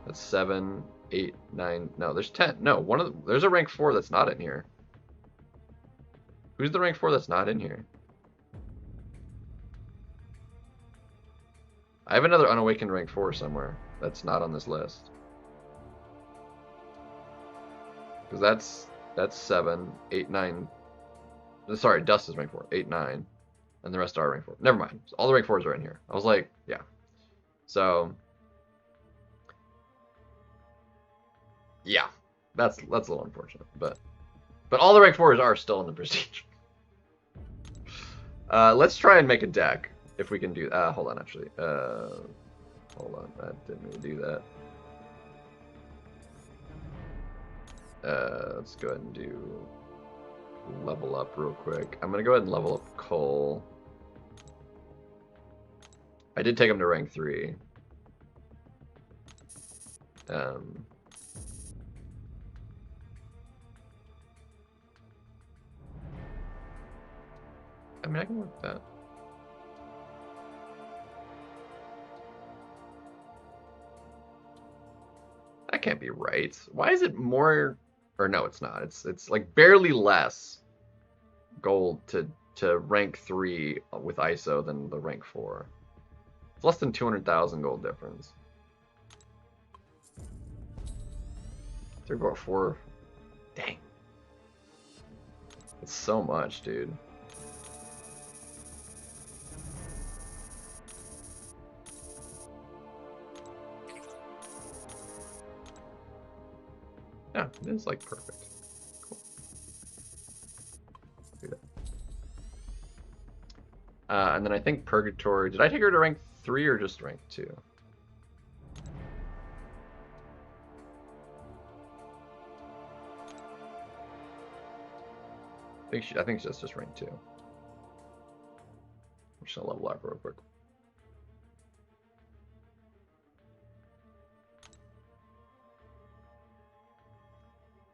That's 7, 8, 9. No, there's 10. No, there's a rank 4 that's not in here. Who's the rank 4 that's not in here? I have another unawakened rank 4 somewhere that's not on this list. Because that's 7, 8, 9. Sorry, Dust is rank 4. 8, 9. And the rest are rank 4. Never mind. So all the rank 4s are in here. I was like, yeah. So yeah. That's a little unfortunate. But all the rank 4s are still in the prestige. Let's try and make a deck. If we can do hold on actually. Hold on, I didn't mean to do that. Let's go ahead and do level up real quick. I'm gonna go ahead and level up Cole. I did take him to rank 3. I mean, I can work that. That can't be right. Why is it more? Or no, it's not. It's like barely less gold to rank 3 with ISO than the rank 4. It's less than 200,000 gold difference. 3.4. Dang. It's so much, dude. Yeah, it is like perfect. Cool. Do that. And then I think Purgatory. Did I take her to rank 3 or just rank 2? I think she's just rank 2. I'm just gonna level up real quick.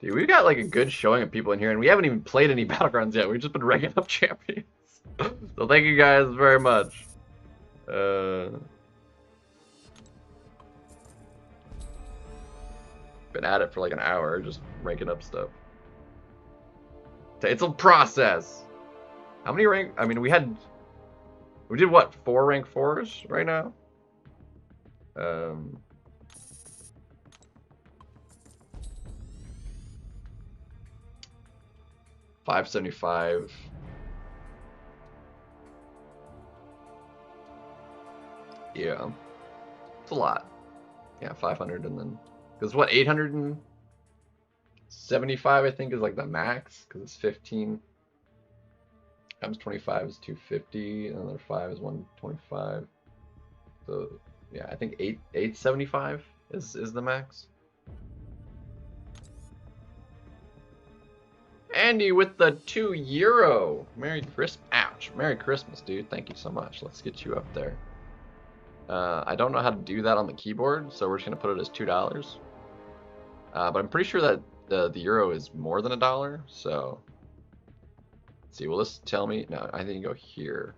Dude, we've got like a good showing of people in here, and we haven't even played any Battlegrounds yet. We've just been ranking up champions. So thank you guys very much. Been at it for like an hour, just ranking up stuff. It's a process. How many rank? I mean, we did what? 4 rank 4s right now. 575. Yeah, it's a lot. Yeah, 500 and then because what 875 I think is like the max because it's 15 times 25 is 250 and another 5 is 125. So yeah, I think 875 is the max. Andy with the €2. Merry Christmas. Ouch. Merry Christmas, dude. Thank you so much. Let's get you up there. I don't know how to do that on the keyboard, so we're just going to put it as $2. But I'm pretty sure that the euro is more than $1, so... Let's see, will this tell me? No, I think you go here.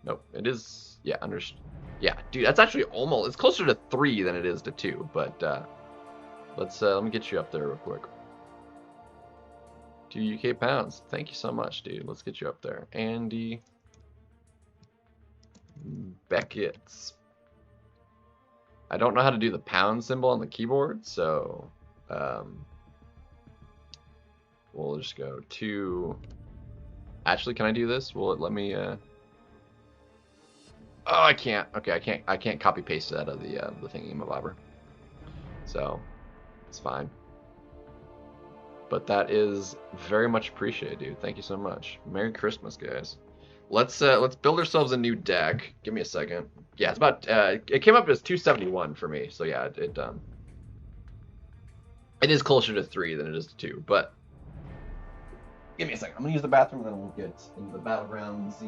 Nope, it is... Yeah, yeah, dude, that's actually almost... It's closer to 3 than it is to 2, but... let me get you up there real quick. 2 UK pounds. Thank you so much, dude. Let's get you up there. Andy Beckett's. I don't know how to do the pound symbol on the keyboard, so we'll just go to... Actually, can I do this? Will it let me... Oh, I can't. Okay, I can't copy paste that out of the thingy-mabobber. So, it's fine. But that is very much appreciated, dude. Thank you so much. Merry Christmas, guys. Let's build ourselves a new deck. Give me a second. Yeah, it's about it came up as 271 for me. So yeah, it is closer to 3 than it is to 2. But give me a second. I'm gonna use the bathroom, and then we'll get into the Battlegrounds.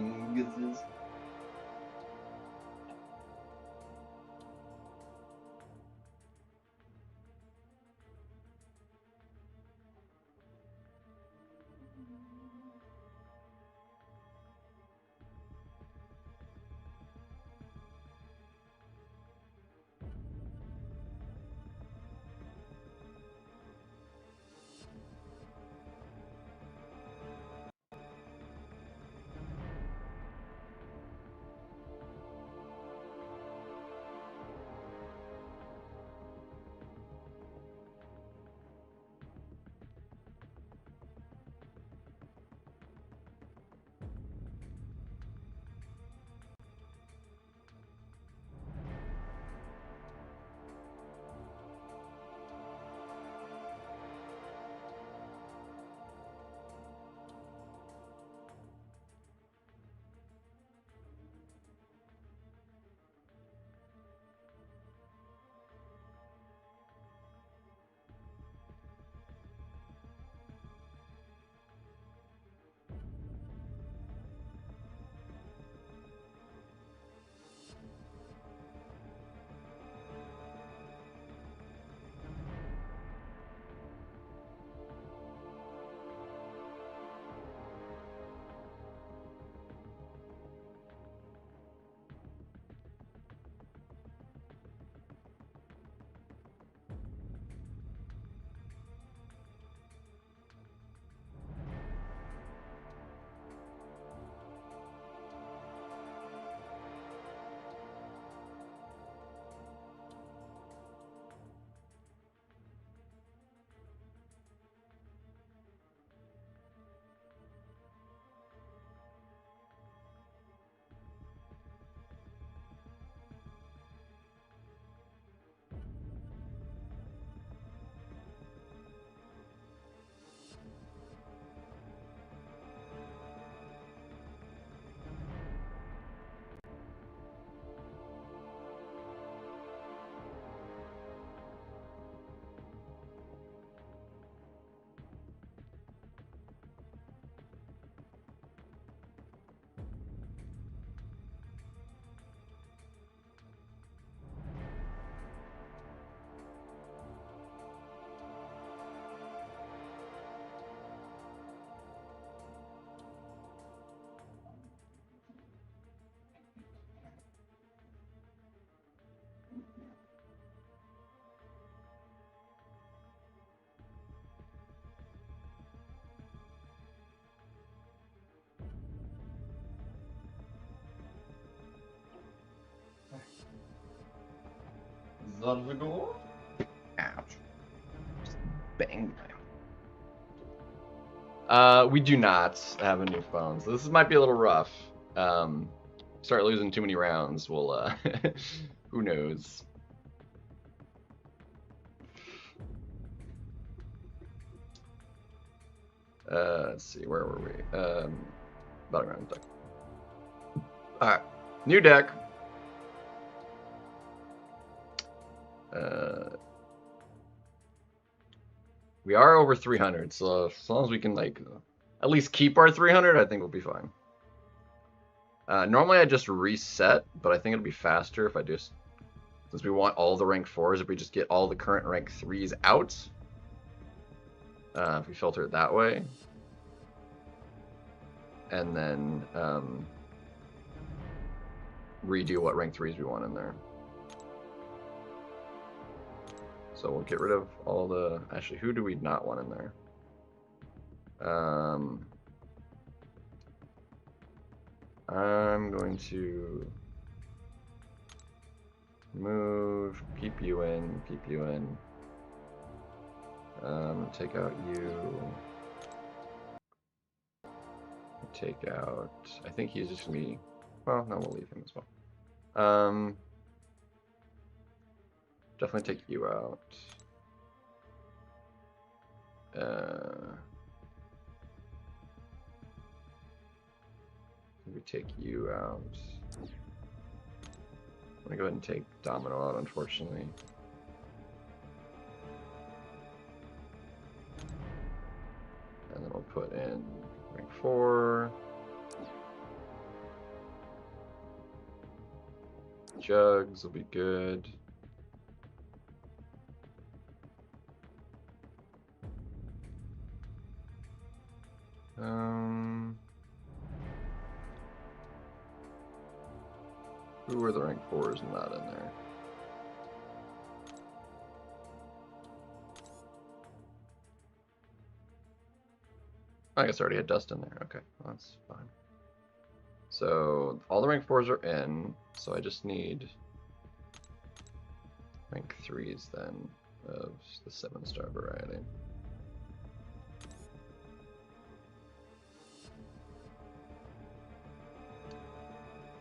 the door? Ouch. Just bang. We do not have a new phone, so this might be a little rough. Start losing too many rounds, we'll, who knows. Let's see, where were we? Battlegrounds deck. Alright, new deck. We are over 300, so as long as we can, like, at least keep our 300, I think we'll be fine. Normally I just reset, but I think it'll be faster if I just, since we want all the rank 4s, if we just get all the current rank 3s out. If we filter it that way. And then redo what rank 3s we want in there. So we'll get rid of all the... Actually, who do we not want in there? I'm going to move, keep you in, take out you, take out, I think he's just gonna be, well, no, we'll leave him as well. Definitely take you out. We take you out. I'm gonna go ahead and take Domino out, unfortunately. And then we'll put in rank 4. Jugs will be good. Who are the rank 4s not in there? I guess I already had Dust in there. Okay, well, that's fine. So all the rank 4s are in, so I just need rank 3s then of the 7-star variety.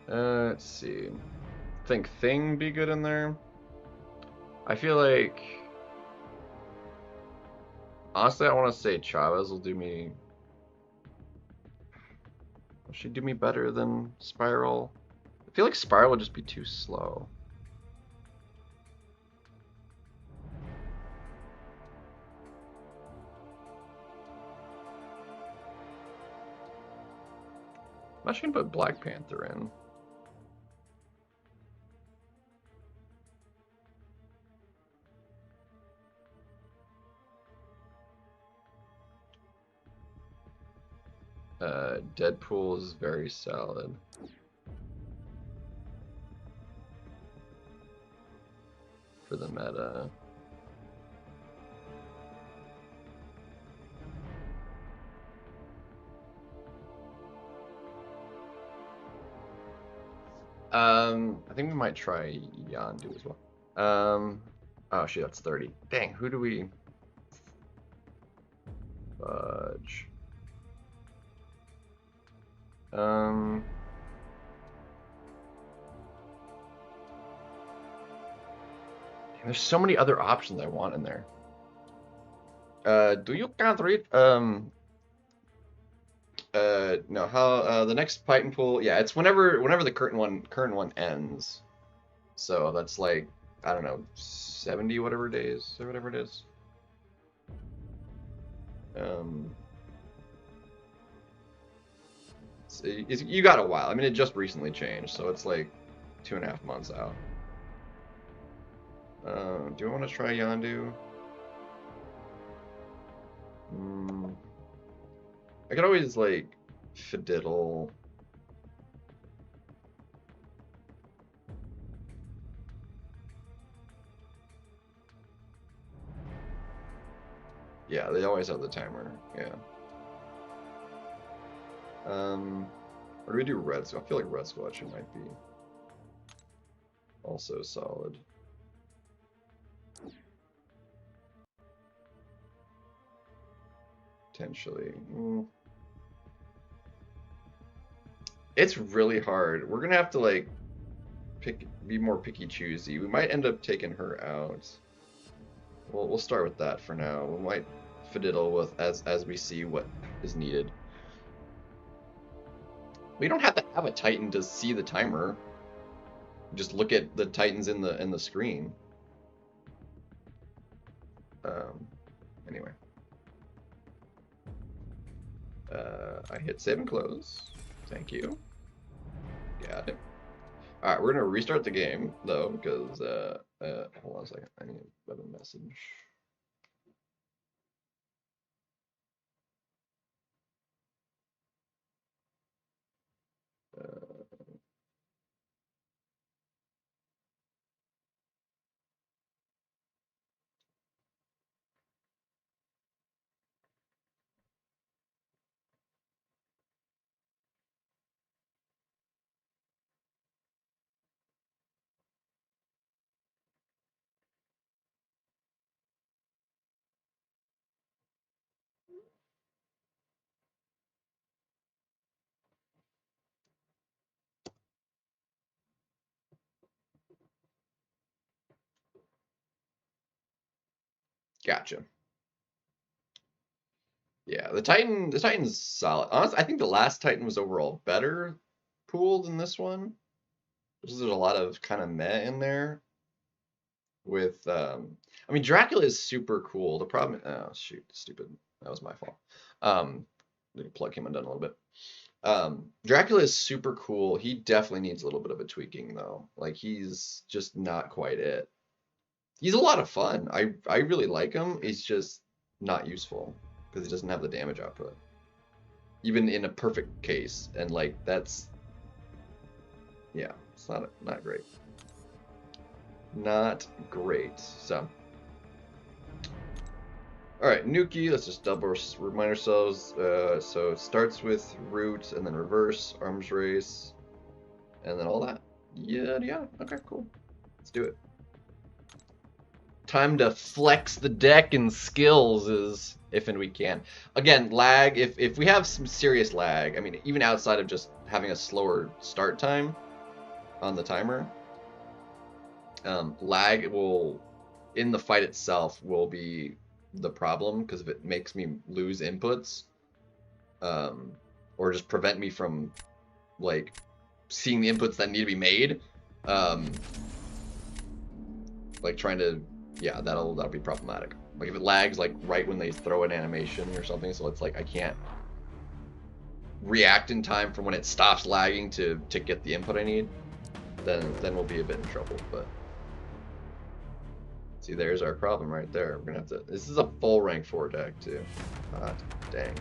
Let's see. Think Thing be good in there. I feel like, honestly, I want to say Chavez will do me. Will she do me better than Spiral? I feel like Spiral would just be too slow. I'm actually gonna put Black Panther in. Deadpool is very solid. For the meta. I think we might try Yondu as well. Oh shit, that's 30. Dang, who do we... Fudge. There's so many other options I want in there. Do you can't read? No, how the next Titan pool? Yeah, it's whenever the current one ends. So that's like, I don't know, 70 whatever days or whatever it is. So you got a while. I mean, it just recently changed, so it's like 2.5 months out. Do I want to try Yondu? I could always, like, fiddle. Yeah, they always have the timer, yeah. Or do we do Red Skull? I feel like Red Skull actually might be also solid. Potentially. It's really hard. We're gonna have to like be more picky choosy. We might end up taking her out. We'll start with that for now. We might fiddle with as we see what is needed. We don't have to have a Titan to see the timer. Just look at the Titans in the screen. Anyway. I hit save and close. Thank you. Got it. Alright, we're gonna restart the game though, because hold on a second. I need a message. Gotcha. Yeah, the Titan's solid. Honestly, I think the last Titan was overall better pooled than this one. There's a lot of kind of meh in there. With I mean, Dracula is super cool. The problem, oh shoot, stupid. That was my fault. The plug came undone a little bit. Dracula is super cool. He definitely needs a little bit of a tweaking though. Like he's just not quite it. He's a lot of fun. I really like him. He's just not useful because he doesn't have the damage output. Even in a perfect case, and like that's yeah, it's not great. Not great. So alright, Nuki, let's just double remind ourselves. So it starts with root and then reverse, arms race, and then all that. Yeah, okay, cool. Let's do it. Time to flex the deck and skills is if and we can. Again, lag, if we have some serious lag, I mean, even outside of just having a slower start time on the timer, lag will, in the fight itself, will be the problem, because if it makes me lose inputs, or just prevent me from, like, seeing the inputs that need to be made, like, trying to, yeah, that'll be problematic. Like, if it lags, like, right when they throw an animation or something, so it's like I can't react in time from when it stops lagging to get the input I need, then we'll be a bit in trouble, but... See, there's our problem right there. We're gonna have to... This is a full rank 4 deck, too. Hot dang.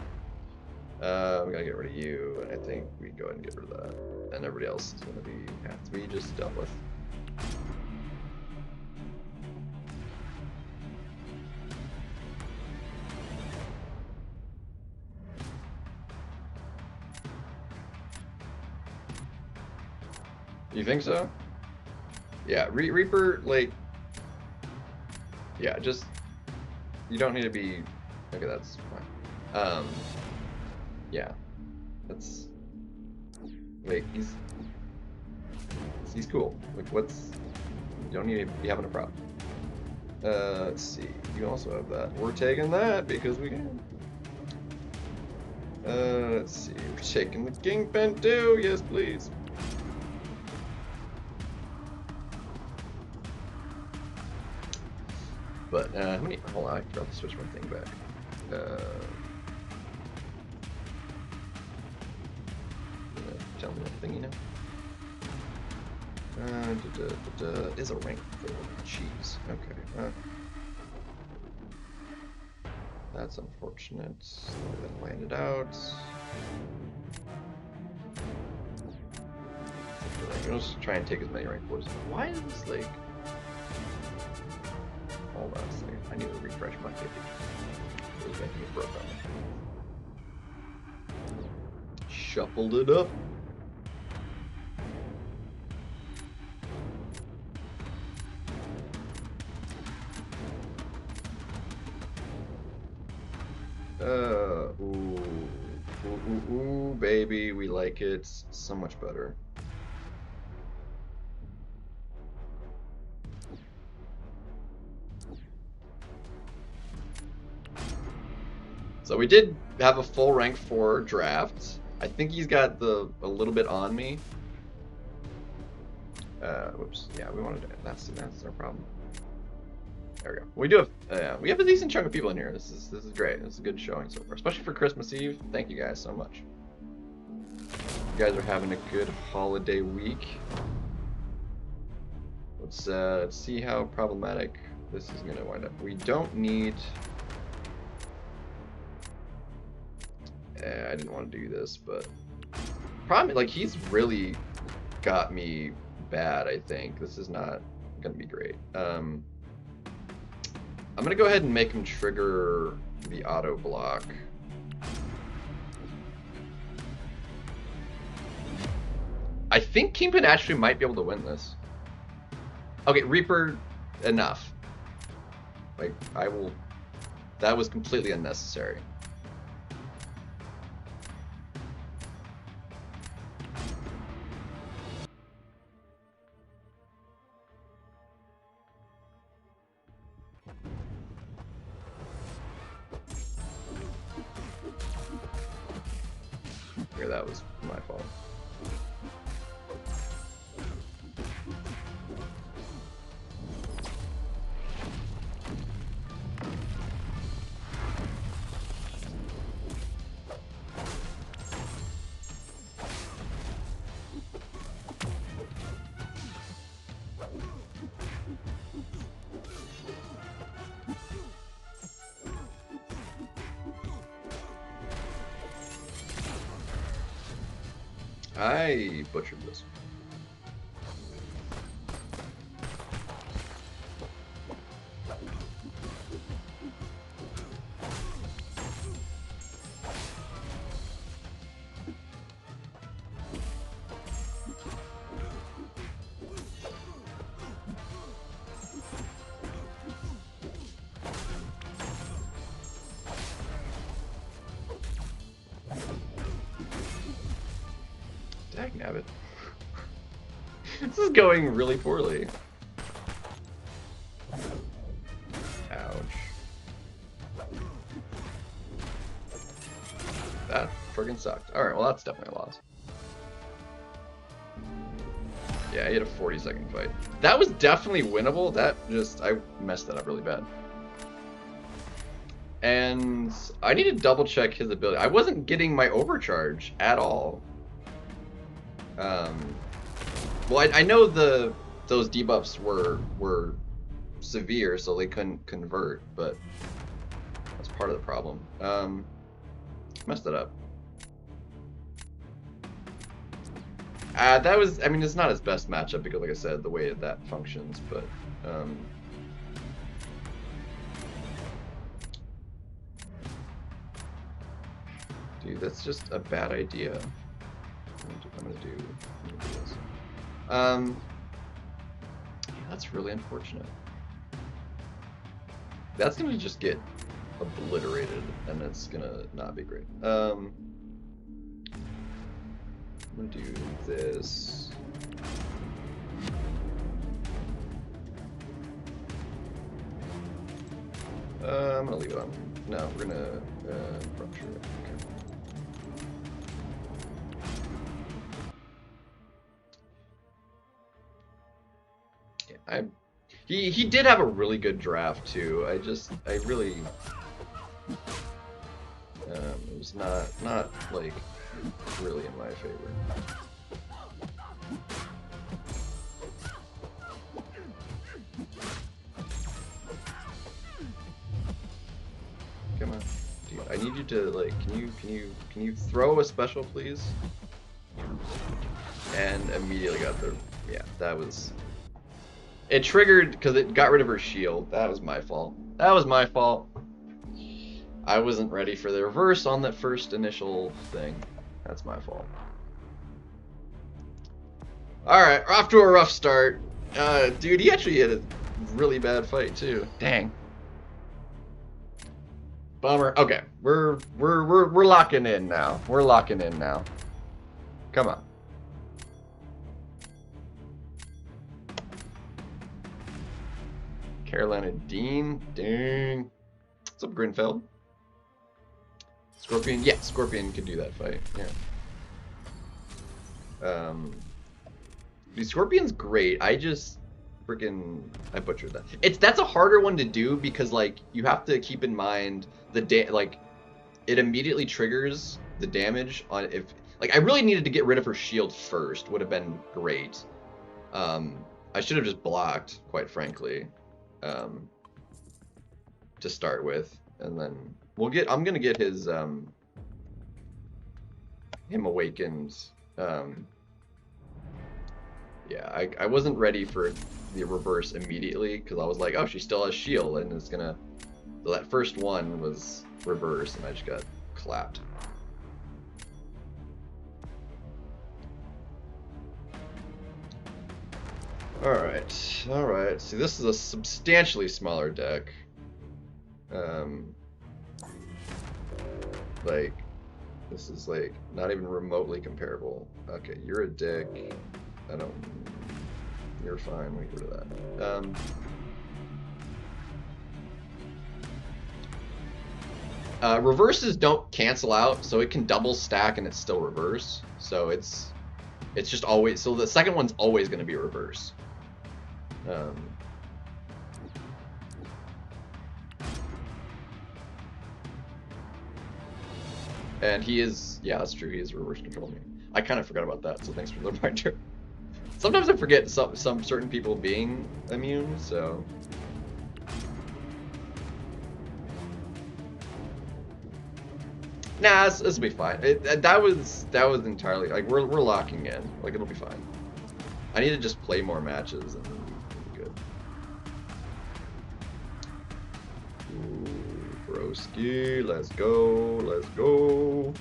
We gotta get rid of you, and I think we go ahead and get rid of that. And everybody else is gonna have to be just dealt with. You think so? Yeah, Reaper, like... Yeah, just... You don't need to be... Okay, that's fine. Yeah. That's... Like, he's cool. Like, what's... You don't need to be having a problem. Let's see. You also have that. We're taking that because we can. Let's see. We're taking the Kingpin too. Yes, please. But, how many... Hold on, I forgot to switch my thing back. Tell me what thingy now. Is a rank 4. Jeez. Okay. That's unfortunate. That landed out. I'll just try and take as many rank 4s. Why is this like... Hold on a second. I need to refresh my page. It was making me broke on me. Shuffled it up. Ooh. Ooh, baby, we like it so much better. So we did have a full rank 4 draft. I think he's got a little bit on me. Whoops. Yeah, we wanted to. That's our problem. There we go. We do have we have a decent chunk of people in here. This is great. This is a good showing so far, especially for Christmas Eve. Thank you guys so much. You guys are having a good holiday week. Let's see how problematic this is gonna wind up. We don't need. I didn't want to do this, but probably like he's really got me bad. I think this is not gonna be great. I'm gonna go ahead and make him trigger the auto block. I think Kingpin actually might be able to win this. Okay, Reaper, enough. Like, I will. That was completely unnecessary. Here, that was my fault. I butchered this. Dagnabbit. This is going really poorly. Ouch. That friggin' sucked. Alright, well that's definitely a loss. Yeah, he had a 40-second fight. That was definitely winnable. That just, I messed that up really bad. And I need to double check his ability. I wasn't getting my overcharge at all. Well, I know those debuffs were severe, so they couldn't convert, but that's part of the problem. Messed it up. That was, I mean, it's not his best matchup because, like I said, the way that functions, but dude, that's just a bad idea. I'm gonna do this. Yeah, that's really unfortunate. That's gonna just get obliterated, and it's gonna not be great. I'm gonna do this. I'm gonna leave it on. No, we're gonna rupture it. Okay. He did have a really good draft too. I really it was not like really in my favor. Come on, dude, I need you to like can you throw a special please? And immediately got the that was. It triggered because it got rid of her shield. That was my fault. That was my fault. I wasn't ready for the reverse on that first initial thing. That's my fault. Alright, off to a rough start. Dude, he actually had a really bad fight too. Dang. Bummer. Okay, we're locking in now. We're locking in now. Come on. Carolina Dean. Dang. What's up, Grinfeld? Scorpion. Yeah, Scorpion could do that fight. Yeah. The Scorpion's great. I just I butchered that. That's a harder one to do because like you have to keep in mind like it immediately triggers the damage on if like I really needed to get rid of her shield first. Would have been great. I should have just blocked, quite frankly, to start with, and then I'm gonna get his him awakened. Yeah, I wasn't ready for the reverse immediately because I was like, oh, she still has shield and it's gonna. So that first one was reverse and I just got clapped. Alright. See, this is a substantially smaller deck. Like, this is like not even remotely comparable. Okay, you're a dick. You're fine, we get rid of that. Reverses don't cancel out, so it can double stack and it's still reverse. So it's just always, so the second one's always going to be reverse. And he is, yeah, that's true, he is reverse controlling me. I kind of forgot about that, so thanks for the reminder. Sometimes I forget some certain people being immune, so. Nah, this will be fine. That was entirely like we're locking in. Like it'll be fine. I need to just play more matches and then we'll be good. Ooh, broski, let's go, let's go.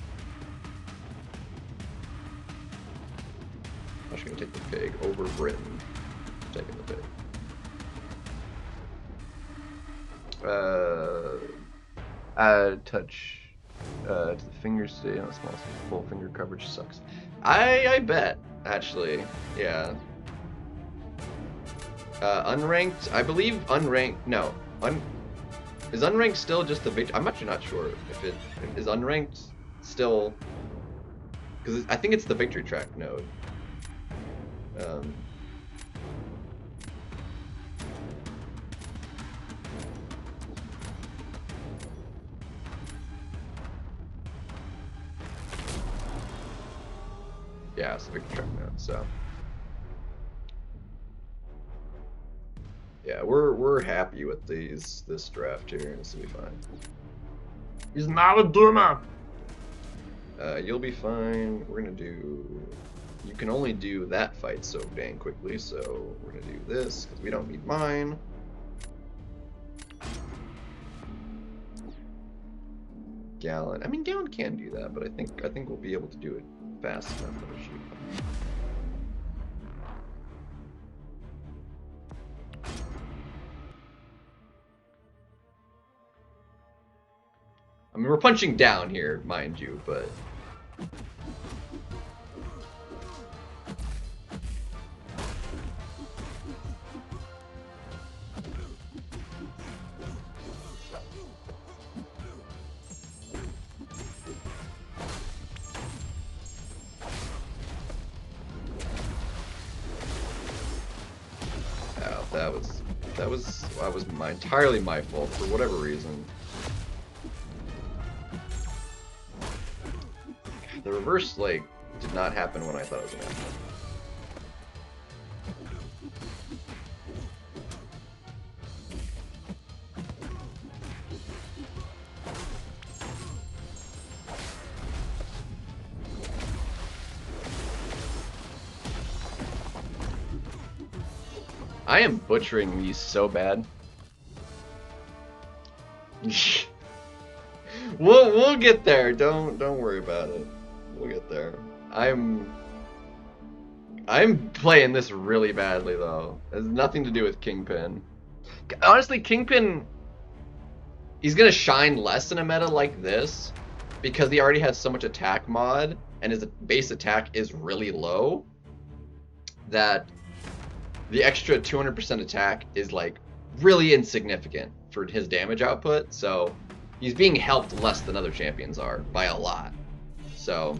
I'm just gonna take the pig over Britain. Taking the pig. Add touch to the fingers today on a small full finger coverage sucks. I bet, actually. Yeah. Unranked, I believe unranked, no. Is unranked still just the victory? I'm actually not sure if it is unranked still, because I think it's the victory track node. Yeah, it's the victory track node, so. Yeah, we're happy with this draft here. This will be fine. He's not a Duma! You'll be fine. We're gonna do. You can only do that fight so dang quickly, so we're gonna do this because we don't need mine. Gallon. I mean, Gallon can do that, but I think we'll be able to do it fast enough for the shoot. I mean, we're punching down here, mind you, but. That was entirely my fault for whatever reason. The reverse, like, did not happen when I thought it was gonna happen. I am butchering these so bad. We'll get there. Don't worry about it. We'll get there. I'm playing this really badly though. It has nothing to do with Kingpin. Honestly, Kingpin he's gonna shine less in a meta like this because he already has so much attack mod and his base attack is really low that the extra 200% attack is like really insignificant for his damage output. So he's being helped less than other champions are by a lot. So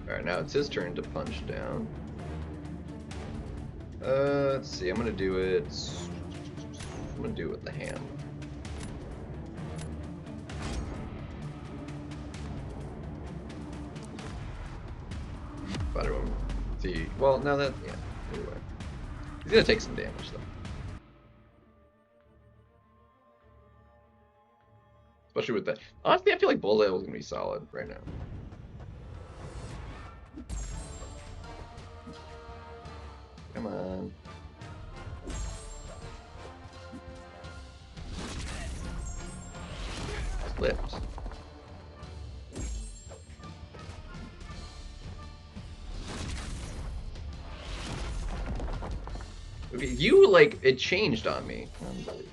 alright, now it's his turn to punch down. Let's see, I'm gonna do it with the ham. But well, now that, yeah, anyway. He's gonna take some damage though. Especially with that. Honestly, I feel like Bullseye is gonna be solid right now. Come on. Flipped. Okay, you, like, it changed on me. Unbelievable.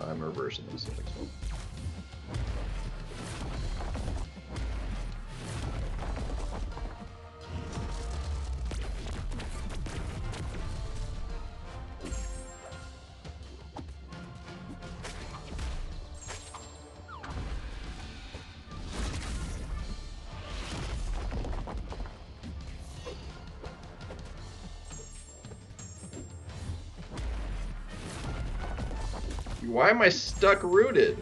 I'm reversing this next one. Why am I stuck rooted?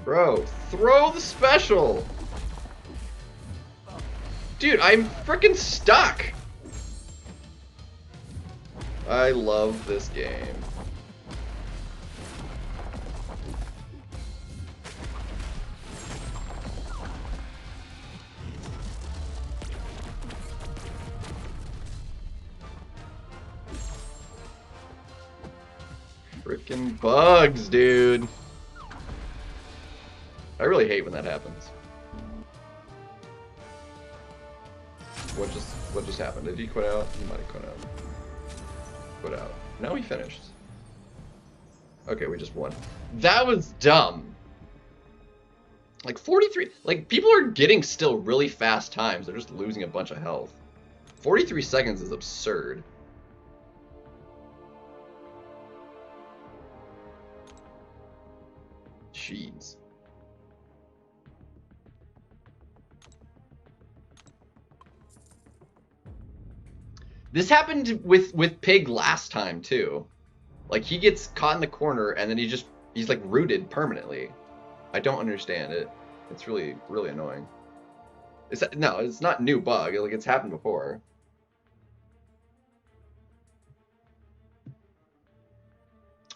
Bro, throw the special! Dude, I'm freaking stuck! I love this game. Freaking bugs, dude. I really hate when that happens. What just happened? Did he quit out? He might have quit out. Quit out. No, he finished. Okay, we just won. That was dumb. Like 43, like people are getting still really fast times. They're just losing a bunch of health. 43 seconds is absurd. Jeez. This happened with Pig last time too. Like he gets caught in the corner and then he's like rooted permanently. I don't understand it. It's really annoying. No, it's not a new bug. Like it's happened before.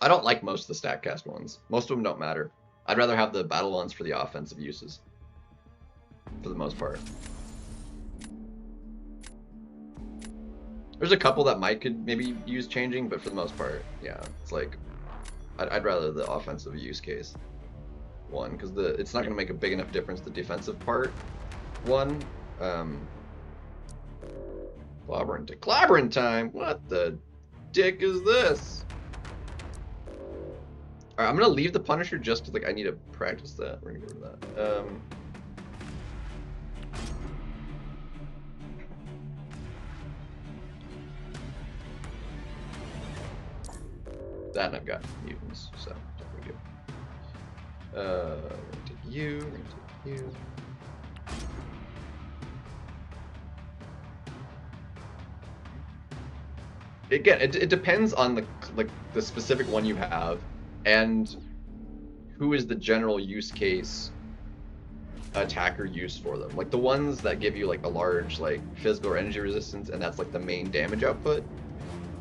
I don't like most of the StatCast ones. Most of them don't matter. I'd rather have the battle ones for the offensive uses. For the most part. There's a couple that could maybe use changing, but for the most part, yeah, it's like I'd rather the offensive use case one because it's not going to make a big enough difference. The defensive part one, clobbering time. What the dick is this? All right, I'm gonna leave the Punisher just because like I need to practice that. We're gonna get rid of that. That and I've got mutants, so we're good. We're gonna take you. We're gonna take you. again, it depends on the specific one you have, and who is the general use case attacker used for them. Like the ones that give you like a large like physical or energy resistance, and that's like the main damage output.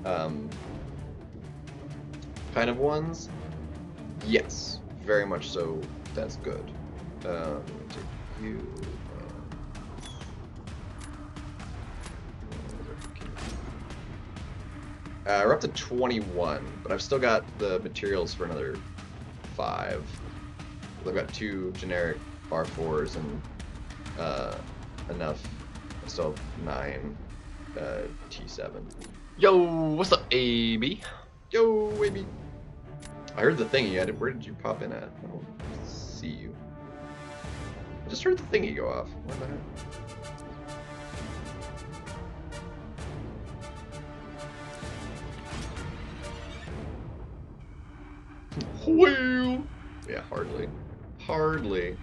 Kind of ones. Yes, very much so. That's good. Take you. We're up to 21, but I've still got the materials for another 5. I've got 2 generic R4s and enough. I still have 9 T7. Yo, what's up, AB? Yo, AB. I heard the thingy. Where did you pop in at? I don't see you. I just heard the thingy go off. What the heck? Well, yeah, hardly. Hardly.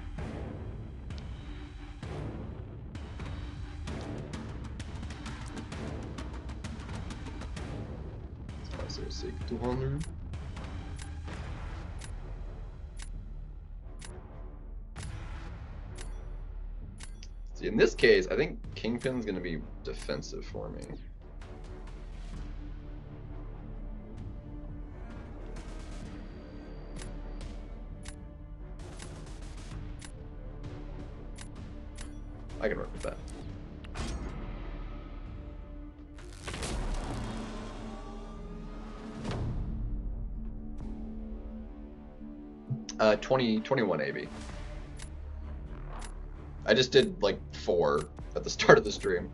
I say 200. See, in this case, I think Kingpin's gonna be defensive for me. I can work with that. Uh, 21 AB. I just did like 4 at the start of the stream.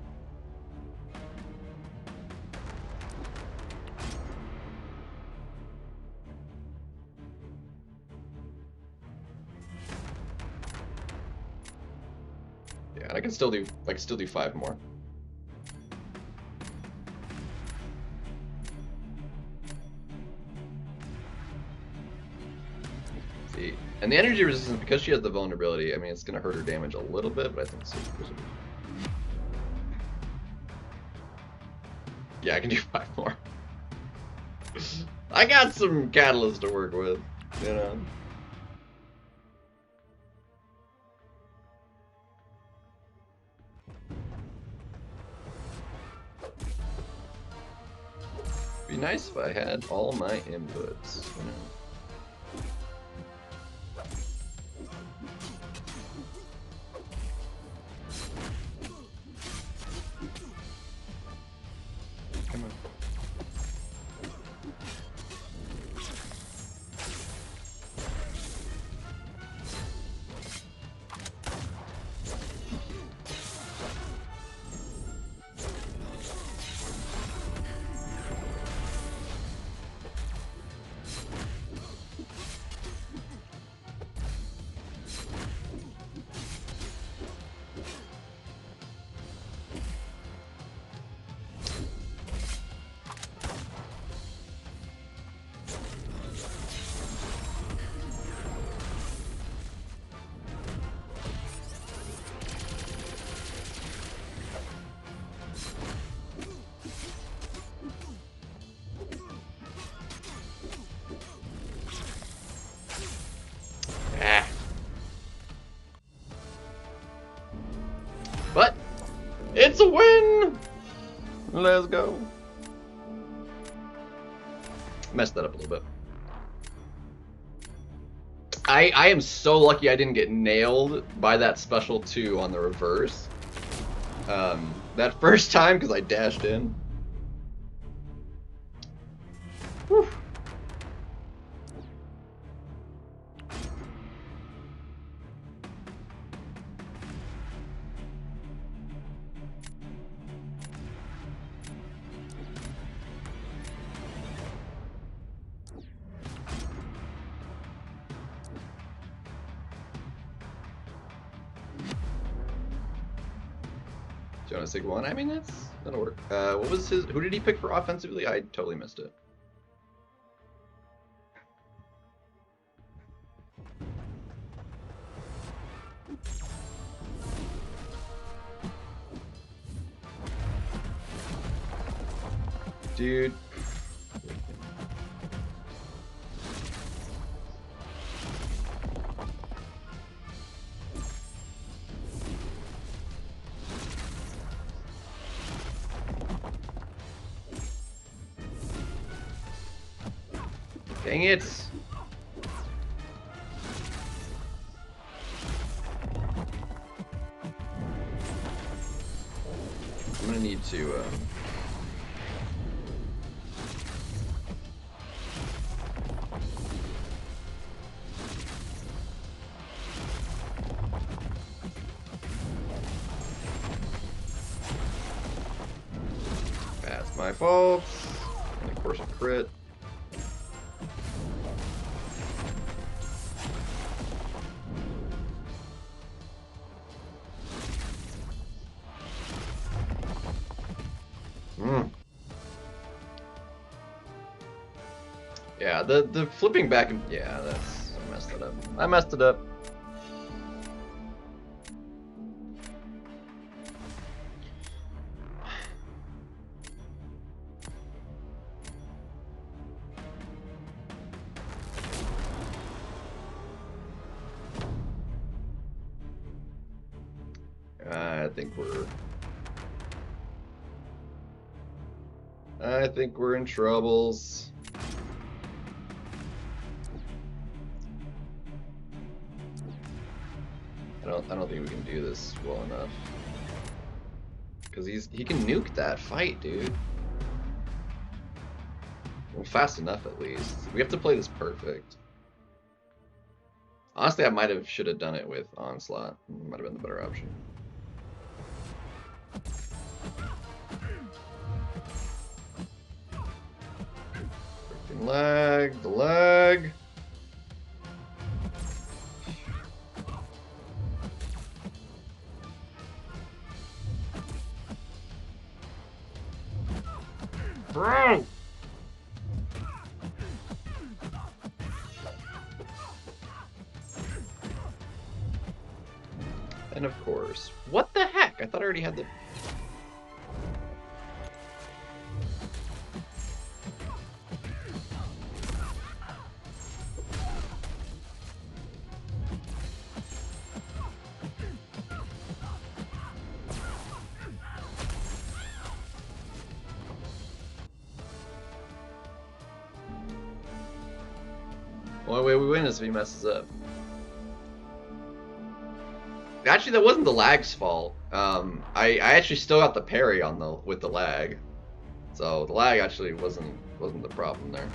Yeah, and I can still do 5 more. See, and the energy resistance, because she has the vulnerability, I mean, it's gonna hurt her damage a little bit, but I think it's yeah, I can do 5 more. I got some catalyst to work with, you know. Be nice if I had all my inputs, you know. Come on. But it's a win! Let's go. Messed that up a little bit. I am so lucky I didn't get nailed by that special 2 on the reverse. That first time, because I dashed in. Whew. Do you want to take 1? I mean, that'll work. What was his? Who did he pick for offensively? I totally missed it. dude. Dang it! I'm gonna need to that's my fault. And of course a crit. Yeah, the flipping back and yeah, I messed it up. I messed it up. I think we're in troubles. I don't think we can do this well enough. Cause he can nuke that fight, dude. Well, fast enough at least. We have to play this perfect. Honestly, I should have done it with Onslaught. Might have been the better option. Freaking lag, the lag. Bro! And of course, what the heck? I thought I already had the... The only way we win is if he messes up. Actually, that wasn't the lag's fault. I actually still got the parry on with the lag, so the lag actually wasn't the problem there.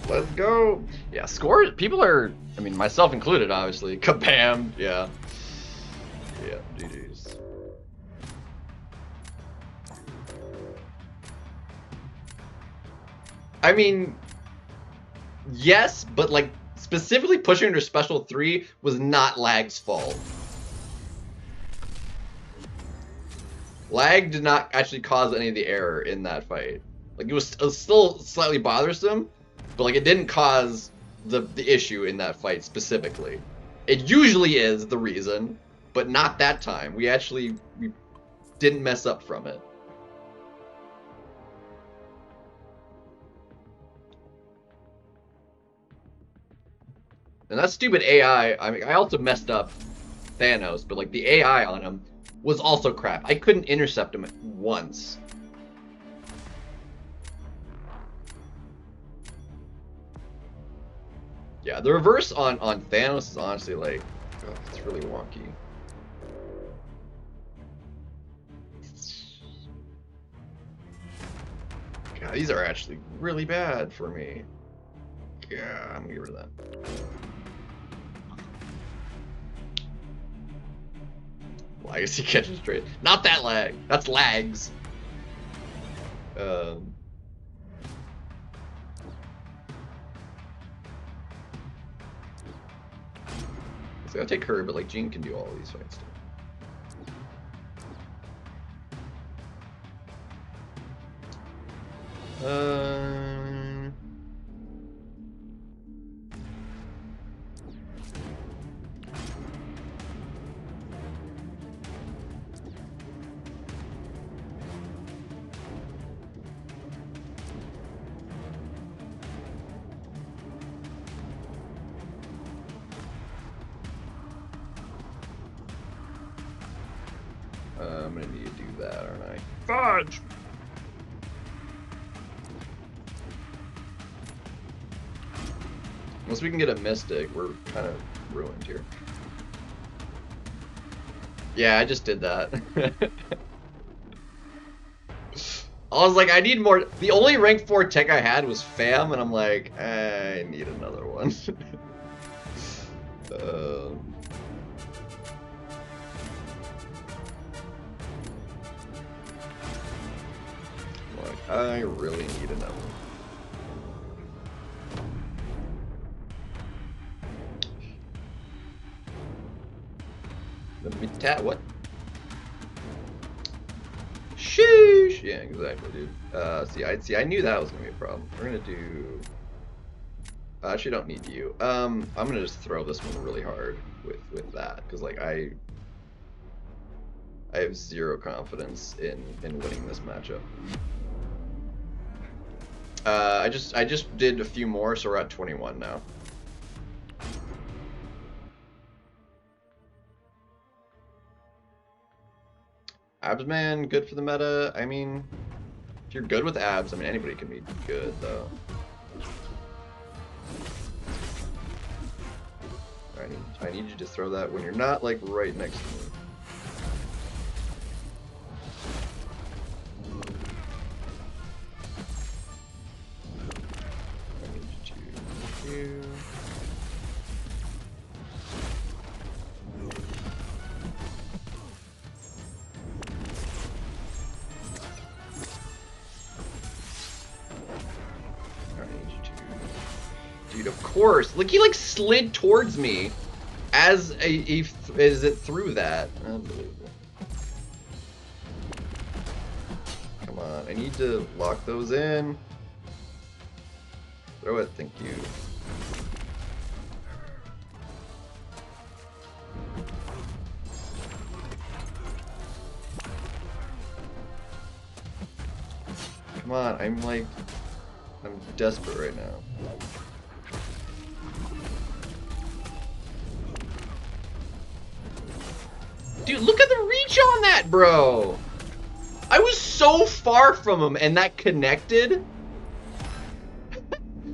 Let's go. Yeah, scores. People are, I mean, myself included, obviously. Kabam. Yeah. Yeah, GG's. I mean, yes, but like specifically pushing under special 3 was not lag's fault. Lag did not actually cause any of the error in that fight. Like it was still slightly bothersome, but like it didn't cause the issue in that fight specifically. It usually is the reason, but not that time. We didn't mess up from it. And that stupid AI, I mean, I also messed up Thanos, but like the AI on him was also crap. I couldn't intercept him once. Yeah, the reverse on Thanos is honestly like, oh, it's really wonky. God, these are actually really bad for me. Yeah, I'm gonna get rid of that. Well, I guess he catches straight. Not that lag. That's lags. So I'll take her, but like Jean can do all of these fights too. I'm gonna need to do that, aren't I? Fudge! Unless we can get a Mystic, we're kind of ruined here. Yeah, I just did that. I was like, I need more. The only rank 4 tech I had was Fam, and I'm like, I need another one. Like, I really need another one. What? Sheesh! Yeah, exactly, dude. I knew that was gonna be a problem. We're gonna do. I actually don't need you. I'm gonna just throw this one really hard with that, because like I have zero confidence in winning this matchup. I just did a few more, so we're at 21 now. Abs man, good for the meta. I mean, if you're good with abs, I mean anybody can be good though. I need you to throw that when you're not like right next to me. I need you to do. Dude, of course. Like he like slid towards me as it threw that. Unbelievable. Come on, I need to lock those in. Throw it, thank you. Come on, I'm desperate right now. Dude, look at the reach on that, bro! I was so far from him, and that connected?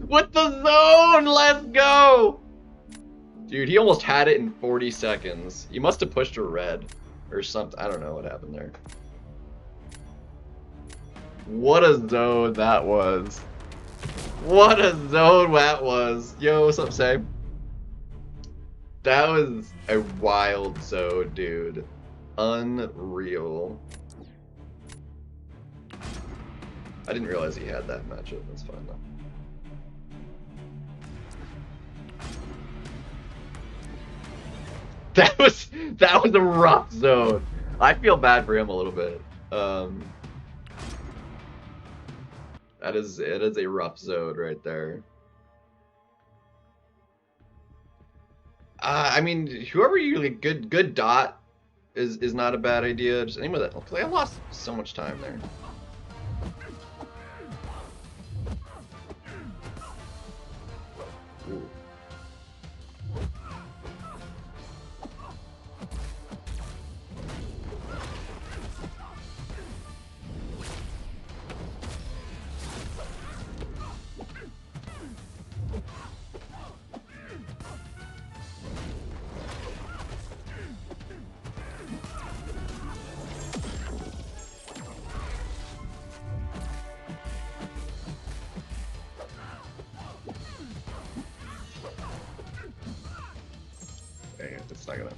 With the zone! Let's go! Dude, he almost had it in 40 seconds. You must have pushed a red or something. I don't know what happened there. What a zone that was. What a zone that was. Yo, what's up, Sam? That was a wild zone, dude. Unreal. I didn't realize he had that matchup. That's fine though. That was a rough zone. I feel bad for him a little bit. It is a rough zone right there. I mean, whoever you like, good dot is not a bad idea. Just anyone that I lost so much time there. Ooh. It's not gonna.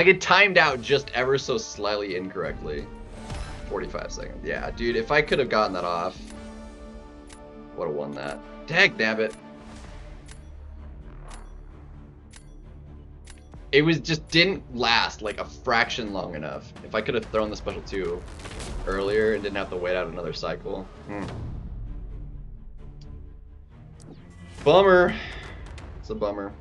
It timed out just ever so slightly incorrectly. 45 seconds. Yeah, dude, if I could have gotten that off, would have won that. Dang, damn it. It was just didn't last like a fraction long enough. If I could have thrown the special 2 earlier and didn't have to wait out another cycle. Bummer. It's a bummer.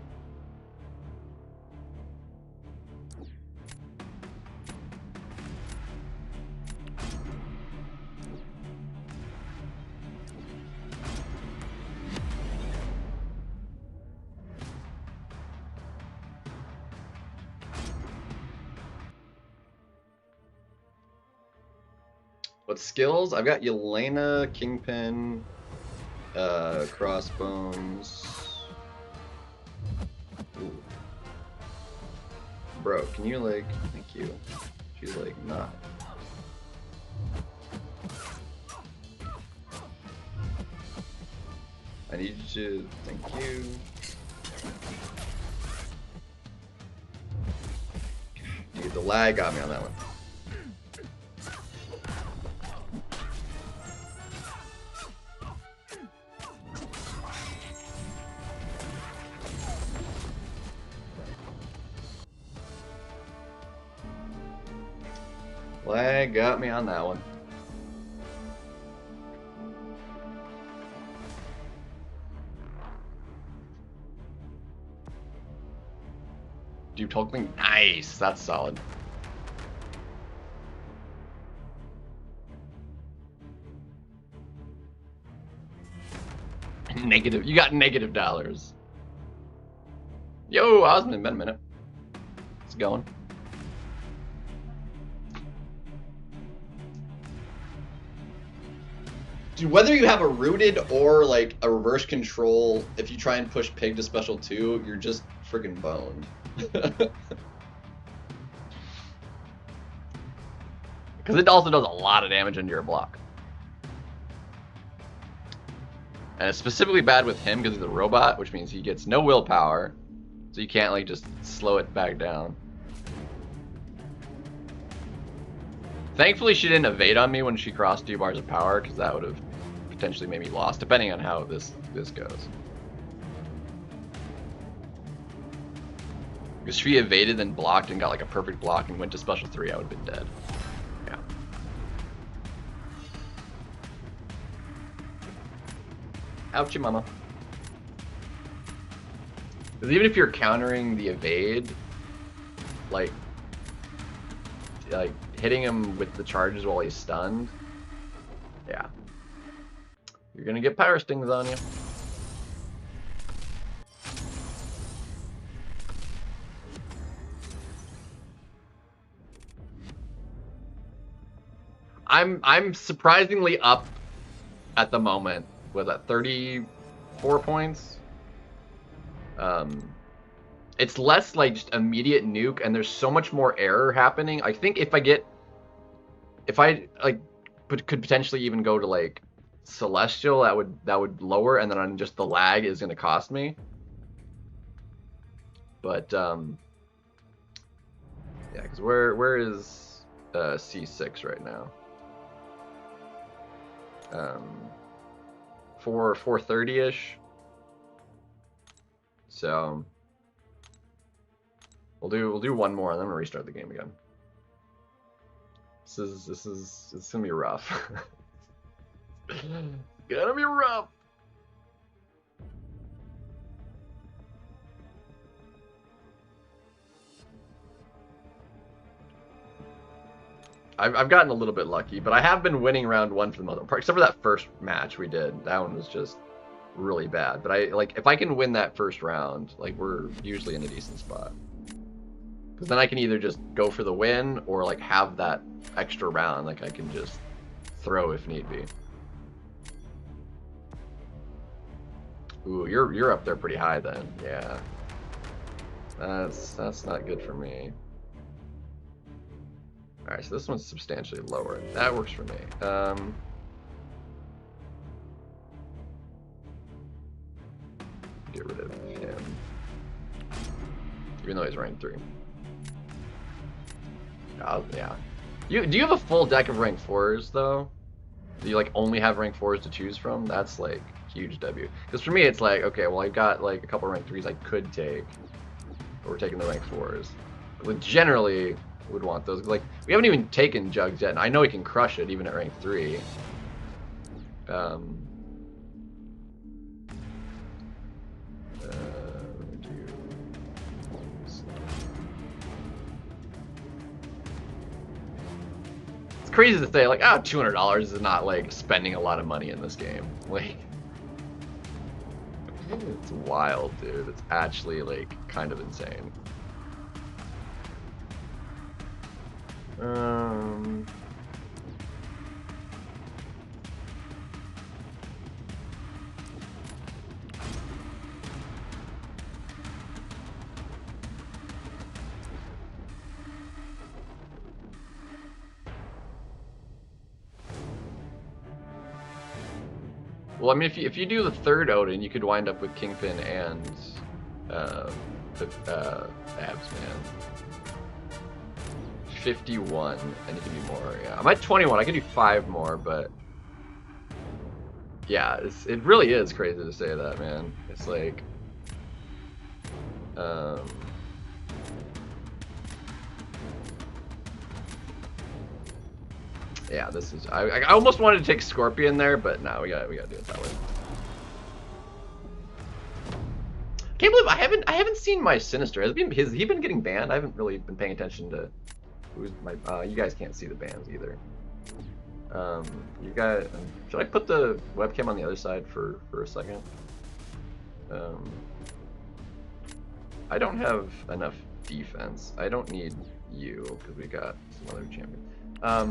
What skills? I've got Yelena, Kingpin, Crossbones. Ooh. Bro, can you like, thank you. She's like, not. I need you to, thank you. Dude, the lag got me on that one. Lag got me on that one. Dude, Hulkling, nice. That's solid. Negative. You got negative dollars. Yo, Osmond, been a minute. It's going. Dude, whether you have a rooted or like a reverse control, if you try and push Pig to special 2, you're just friggin' boned. Because it also does a lot of damage into your block. And it's specifically bad with him because he's a robot, which means he gets no willpower. So you can't like just slow it back down. Thankfully she didn't evade on me when she crossed 2 bars of power, because that would have potentially made me lost, depending on how this goes. Because if she evaded then blocked and got like a perfect block and went to special 3, I would have been dead. Yeah. Ouchie mama. Because even if you're countering the evade, like hitting him with the charges while he's stunned, yeah, you're gonna get power stings on you. I'm surprisingly up at the moment with that 34 points. It's less like just immediate nuke, and there's so much more error happening. I think if I like could potentially even go to like Celestial, that would lower, and then on just the lag is going to cost me. But yeah, because where is C6 right now? 430-ish. So we'll do one more, and then we'll restart the game again. It's gonna be rough. Gonna be rough. I've gotten a little bit lucky, but I have been winning round 1 for the most part, except for that first match we did. That one was just really bad. But if I can win that first round, like, we're usually in a decent spot. Because then I can either just go for the win or like have that extra round, like I can just throw if need be. Ooh, you're up there pretty high then. Yeah. That's not good for me. Alright, so this one's substantially lower. That works for me. Get rid of him. Even though he's rank 3. Yeah. Do you have a full deck of rank 4s though? Do you like only have rank 4s to choose from? That's like huge W. Because for me it's like, okay, well I've got like a couple rank 3s I could take. we're taking the rank 4s. We generally would want those. Like, we haven't even taken Jugs yet, and I know he can crush it even at rank 3. It's crazy to say, like, $200 is not, like, spending a lot of money in this game. Like, it's wild, dude. It's actually, like, kind of insane. Well, I mean, if you do the third Odin, you could wind up with Kingpin and Abs, man. 51, and you can do more. Yeah, I'm at 21. I can do 5 more, but yeah, it really is crazy to say that, man. It's like, yeah, this is. I almost wanted to take Scorpion there, but no, we gotta do it that way. Can't believe I haven't seen my Sinister. Has he been getting banned? I haven't really been paying attention to who's my. You guys can't see the bans either. You guys, should I put the webcam on the other side for a second? I don't have enough defense. I don't need you because we got some other champions. A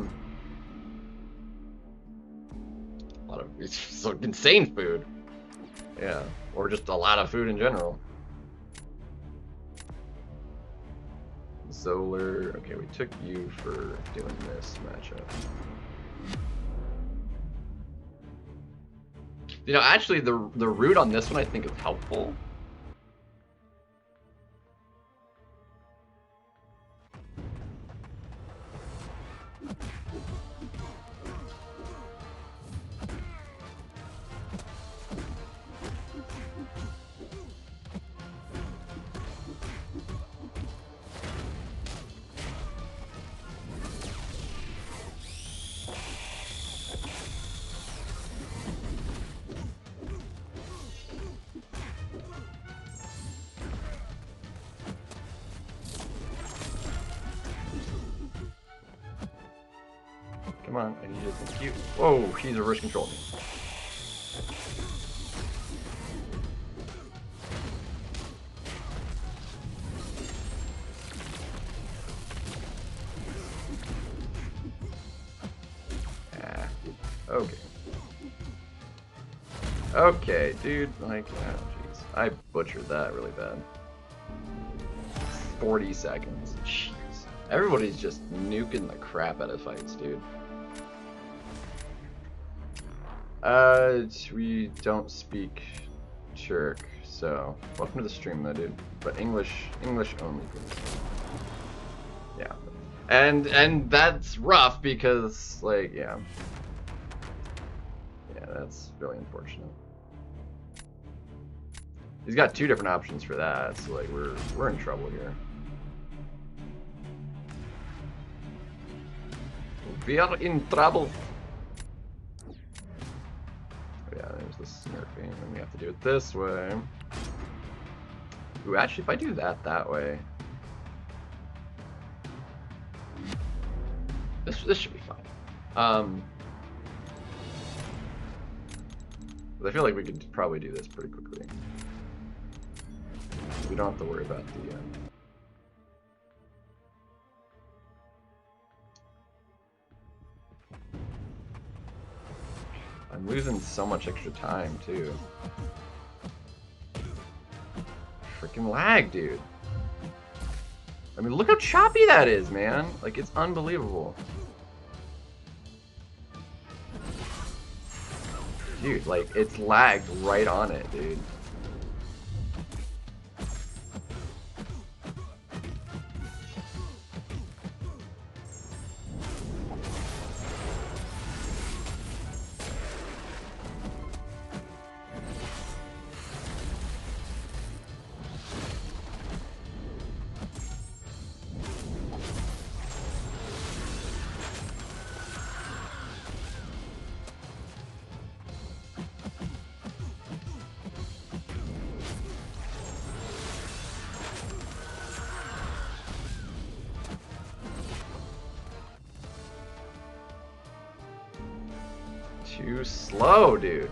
lot of it's so insane food. Yeah, or just a lot of food in general. Zolar. Okay, we took you for doing this matchup. You know, actually, the root on this one I think is helpful. Come on, I need to think you. Whoa, he's reverse controlling me. Okay. Okay, dude, like, jeez. I butchered that really bad. 40 seconds. Jeez. Everybody's just nuking the crap out of fights, dude. We don't speak Turk, so welcome to the stream though, dude. But English only, please. Yeah. And that's rough because, like, yeah. Yeah, that's really unfortunate. He's got 2 different options for that, so like we're in trouble here. We are in trouble. Yeah, there's the smurfing, and we have to do it this way. Ooh, actually, if I do that way, this should be fine. But I feel like we could probably do this pretty quickly. We don't have to worry about the. I'm losing so much extra time, too. Freaking lag, dude. I mean, look how choppy that is, man. Like, it's unbelievable. Dude, like, it's lagged right on it, dude. Too slow, dude.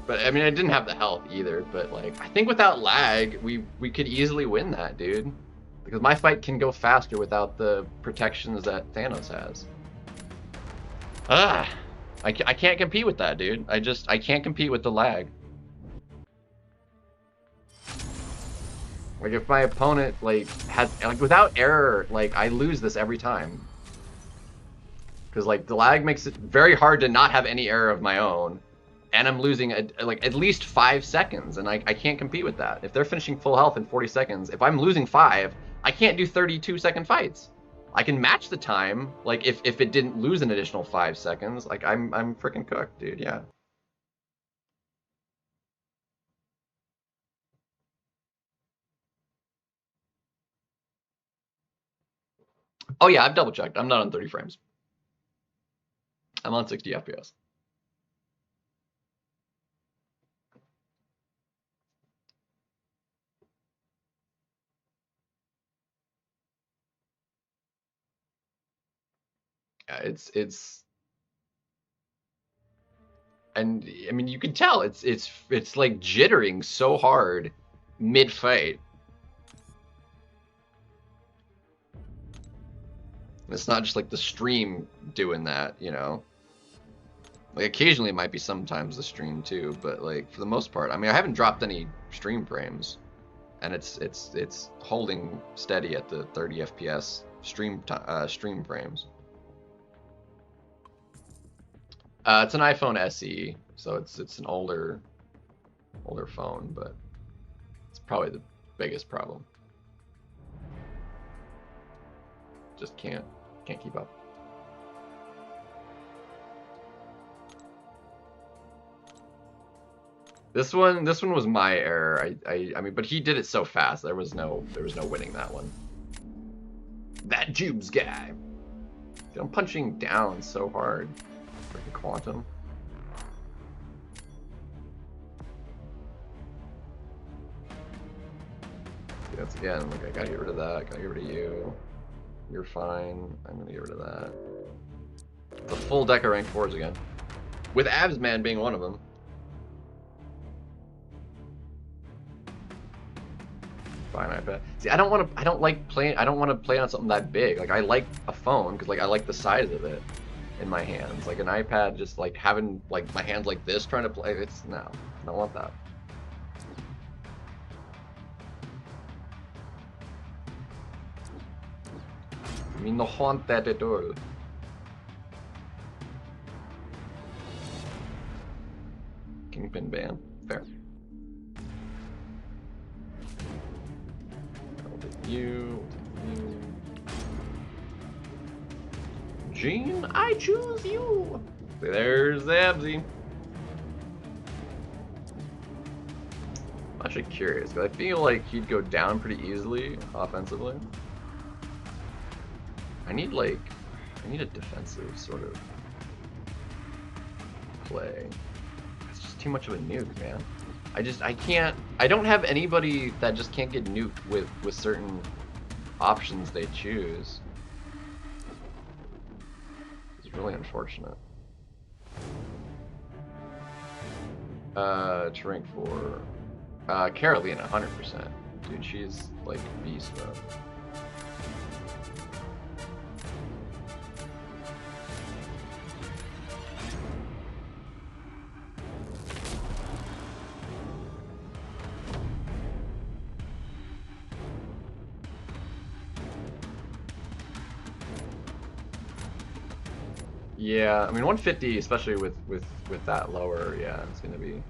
But I mean, I didn't have the health either. But like, I think without lag, we could easily win that, dude. Because my fight can go faster without the protections that Thanos has. I can't compete with that, dude. I can't compete with the lag. Like if my opponent like has like without error, like I lose this every time. Because like the lag makes it very hard to not have any error of my own, and I'm losing like at least 5 seconds, and I can't compete with that. If they're finishing full health in 40 seconds, if I'm losing 5, I can't do 32-second fights. I can match the time, like if it didn't lose an additional 5 seconds, like I'm freaking cooked, dude. Yeah. Oh yeah, I've double checked. I'm not on 30 frames. I'm on 60 FPS. Yeah, it's and I mean you can tell it's like jittering so hard mid-fight. It's not just like the stream doing that, you know. Like occasionally it might be sometimes the stream too, but like for the most part, I mean I haven't dropped any stream frames, and it's holding steady at the 30 FPS stream frames. It's an iPhone SE, so it's an older phone, but it's probably the biggest problem. Just can't keep up. This one was my error. I mean, but he did it so fast. There was no winning that one. That Jubes guy. Dude, I'm punching down so hard. Freaking Quantum. See, that's again, like I gotta get rid of that, gotta get rid of you. You're fine. I'm gonna get rid of that. The full deck of rank 4s again. With Abs Man being one of them. Fine iPad. See, I don't want to play on something that big. Like I like a phone because like I like the size of it in my hands. Like an iPad, just like having like my hands like this trying to play. It's no, I don't want that. I mean, no want that at all. Kingpin ban, fair. You. Gene, I choose you. There's Absy. I'm actually curious, because I feel like he'd go down pretty easily offensively. I need a defensive sort of play. It's just too much of a nuke, man. I don't have anybody that just can't get nuked with certain options they choose. It's really unfortunate. To rank 4. Carolina, 100%. Dude, she's like beast mode. Yeah, I mean 150, especially with that lower, yeah, it's gonna be.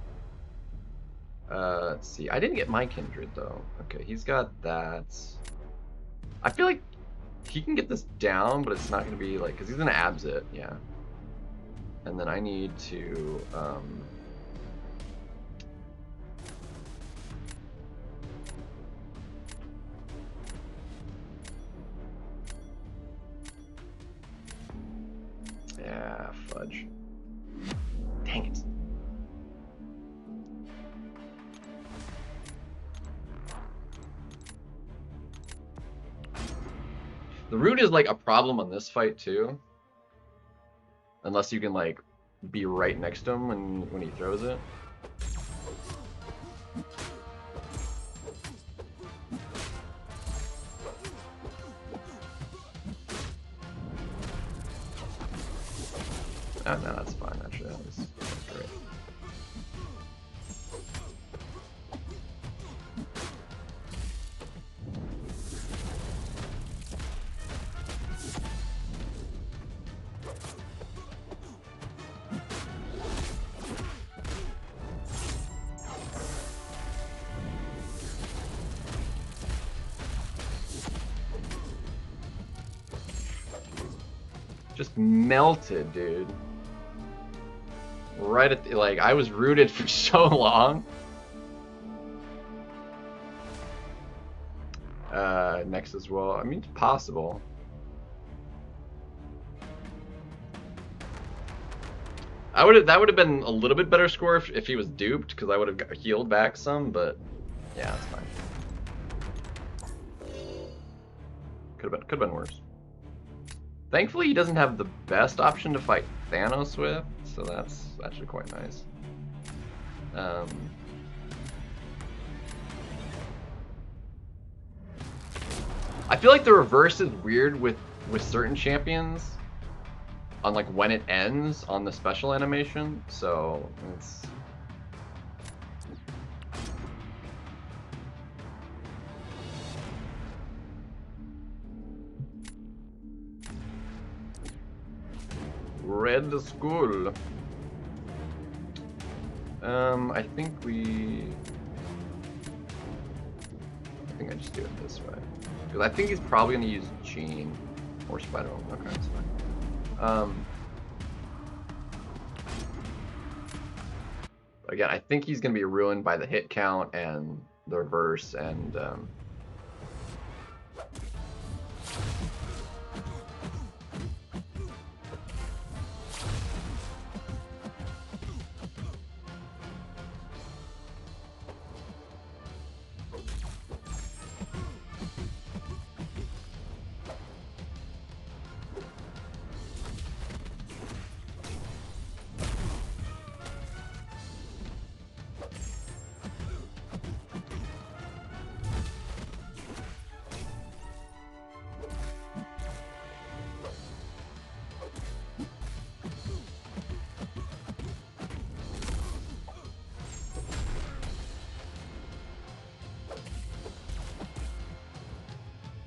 Let's see. I didn't get my Kindred though. Okay, he's got that. I feel like he can get this down, but it's not gonna be like, cause he's gonna abs it, yeah. And then I need to yeah, fudge. Dang it. The root is like a problem on this fight too. Unless you can like be right next to him when he throws it. Oh, no, that's fine, actually. That was great. Just melted, dude. Right at the, like, I was rooted for so long. Next as well. I mean, it's possible. That would have been a little bit better score if he was duped, because I would have healed back some, but yeah, that's fine. Could have been worse. Thankfully, he doesn't have the best option to fight Thanos with, so that's actually quite nice. I feel like the reverse is weird with certain champions on like when it ends on the special animation, so it's Red Skull. I think I just do it this way. Because I think he's probably going to use Gene or Spider-Man. Okay, that's fine. Again, I think he's going to be ruined by the hit count and the reverse and...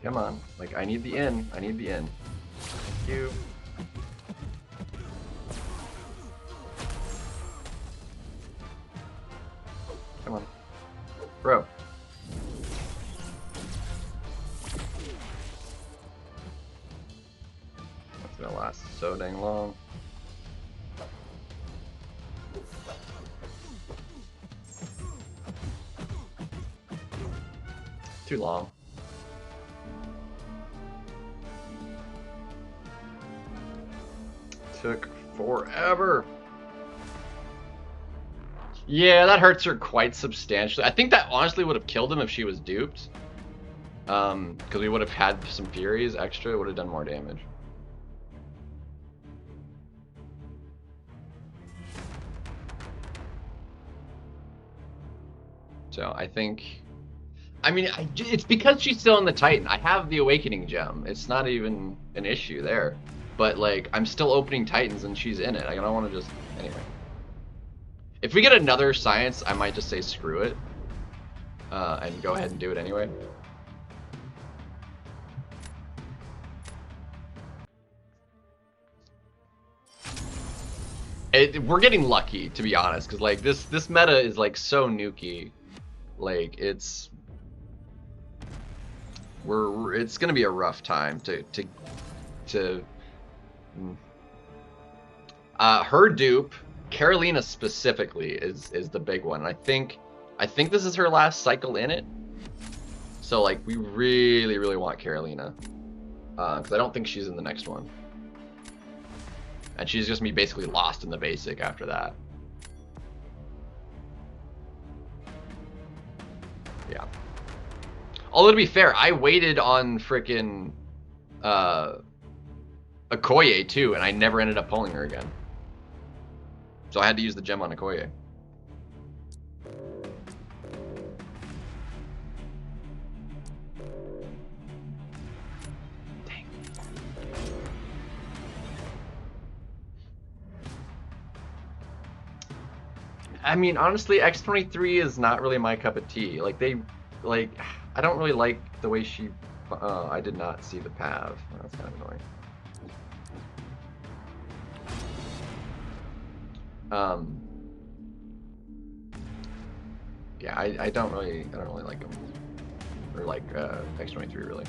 Come on, like, I need the in. I need the in. Thank you. Come on. Bro. That's gonna last so dang long. Too long. Took forever. Yeah, that hurts her quite substantially. I think that honestly would have killed him if she was duped. Because we would have had some Furies extra, it would have done more damage. So I think... I mean, it's because she's still in the Titan. I have the Awakening Gem. It's not even an issue there. But, like, I'm still opening Titans and she's in it. I don't want to just... Anyway. If we get another Science, I might just say screw it. And go ahead and do it anyway. We're getting lucky, to be honest. Because, like, this meta is, like, so nuky. Like, it's... It's going to be a rough time to her dupe, Carolina specifically, is the big one. I think this is her last cycle in it. So like we really want Carolina, because I don't think she's in the next one, and she's just gonna be basically lost in the basic after that. Yeah. Although to be fair, I waited on frickin' Okoye too, and I never ended up pulling her again. So I had to use the gem on Okoye. Dang. I mean, honestly, X23 is not really my cup of tea. Like, I don't really like the way she... I did not see the pav. That's kind of annoying. Yeah, I don't really like him, or like X23 really.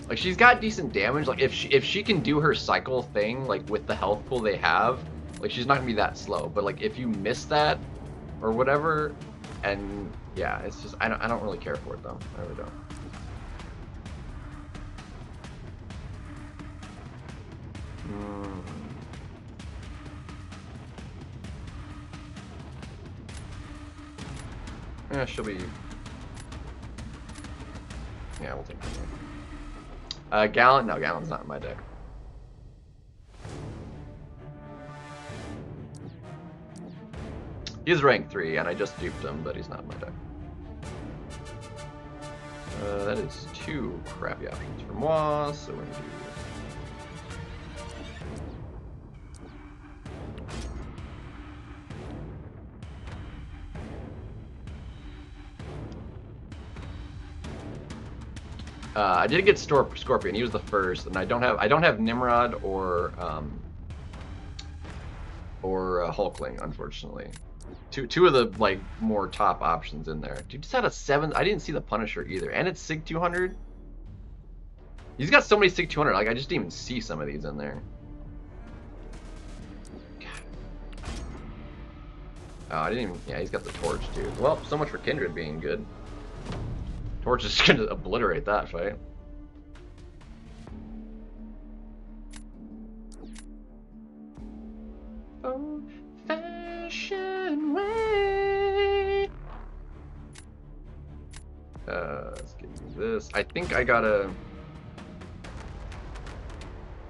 Like, she's got decent damage. Like, if she can do her cycle thing, like with the health pool they have, like she's not gonna be that slow. But like if you miss that or whatever, and yeah, it's just I don't really care for it though. I really don't. Yeah, she'll be... Yeah, we'll take that. Gallant? No, Gallant's not in my deck. He's rank 3, and I just duped him, but he's not in my deck. That is 2 crappy options for moi, so we're gonna do... I did get Scorpion. He was the first, and I don't have Nimrod or Hulkling, unfortunately. Two of the like more top options in there. Dude, just had a 7. I didn't see the Punisher either, and it's Sig 200. He's got so many Sig 200. Like I just didn't even see some of these in there. God. Oh, I didn't even. Yeah, he's got the Torch, dude. Well, so much for Kindred being good. Torch is gonna obliterate that fight. Old fashioned way. Let's get you this. I think I gotta.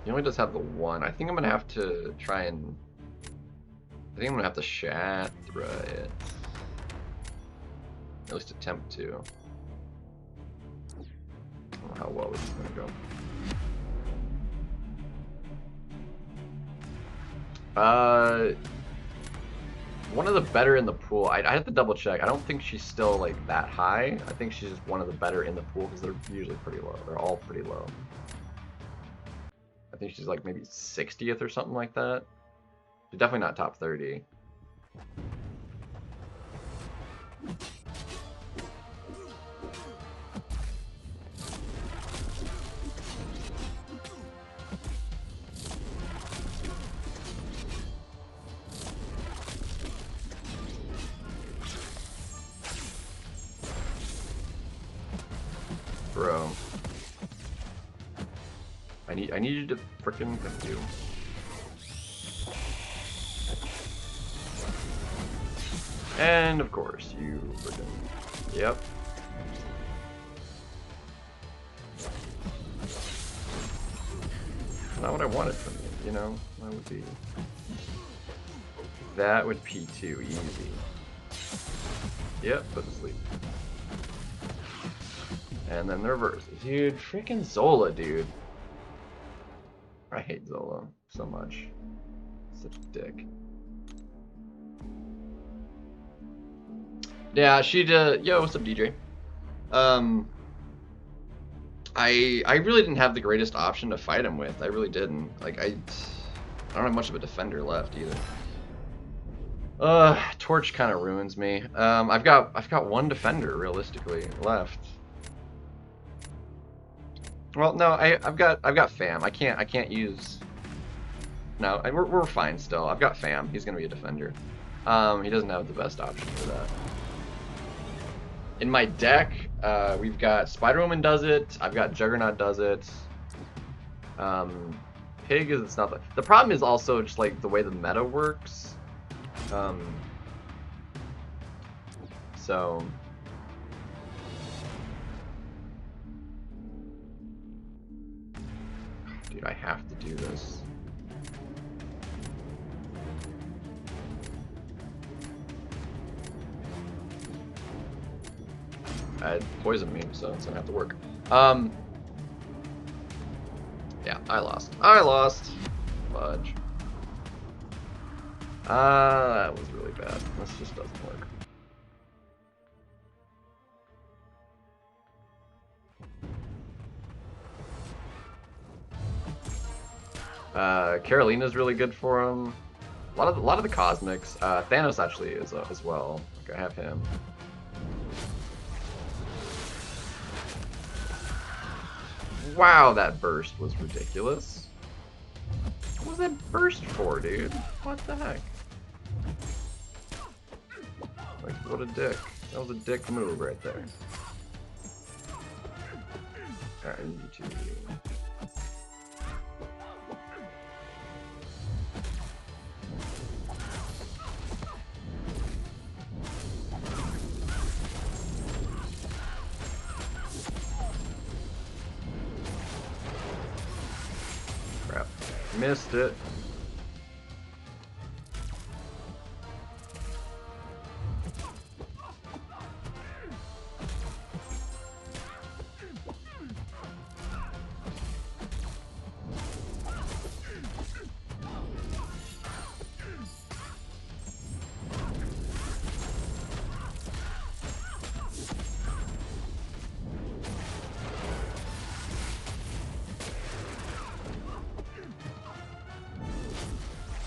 He only does have the 1. I think I'm gonna have to try and. I think I'm gonna have to Shatra it. At least attempt to. I don't know how well this is gonna go. One of the better in the pool. I have to double check. I don't think she's still like that high. I think she's just one of the better in the pool because they're usually pretty low. They're all pretty low. I think she's like maybe 60th or something like that. She's definitely not top 30. Bro. I need you to frickin' do. And of course, you frickin'. Yep. Not what I wanted from you, you know? That would P2 easy. Yep, put to sleep. And then the reverse. Dude, freaking Zola, dude. I hate Zola so much. Such a dick. Yeah, she did. Yo, what's up, DJ? I really didn't have the greatest option to fight him with. I really didn't. Like I don't have much of a defender left either. Torch kind of ruins me. I've got 1 defender realistically left. Well, no, I've got Fam. I can't use. No, we're fine still. I've got Fam. He's gonna be a defender. He doesn't have the best option for that. In my deck, we've got Spider-Woman does it. I've got Juggernaut does it. Pig is it's not the problem is also just like the way the meta works. So. Dude, I have to do this. it poisoned me, so it's gonna have to work. Yeah, I lost. I lost. Fudge. That was really bad. This just doesn't work. Carolina's really good for him. A lot of the cosmics. Thanos actually is as well. Like I have him. Wow, that burst was ridiculous. What was that burst for, dude? What the heck? Like, what a dick. That was a dick move right there. Alright, you two. Crap. Missed it.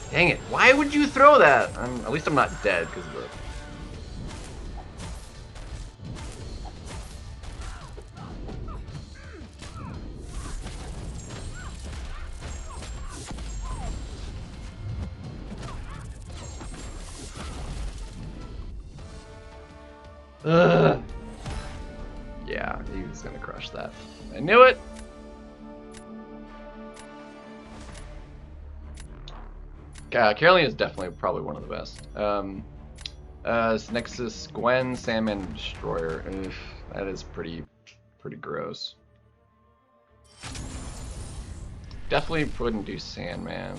Dang it, why would you throw that? At least I'm not dead because of the... Ugh. Yeah, he was gonna crush that. I knew it! Carolina is definitely probably one of the best. Nexus, Gwen, Sandman, Destroyer. Ugh, that is pretty gross. Definitely wouldn't do Sandman.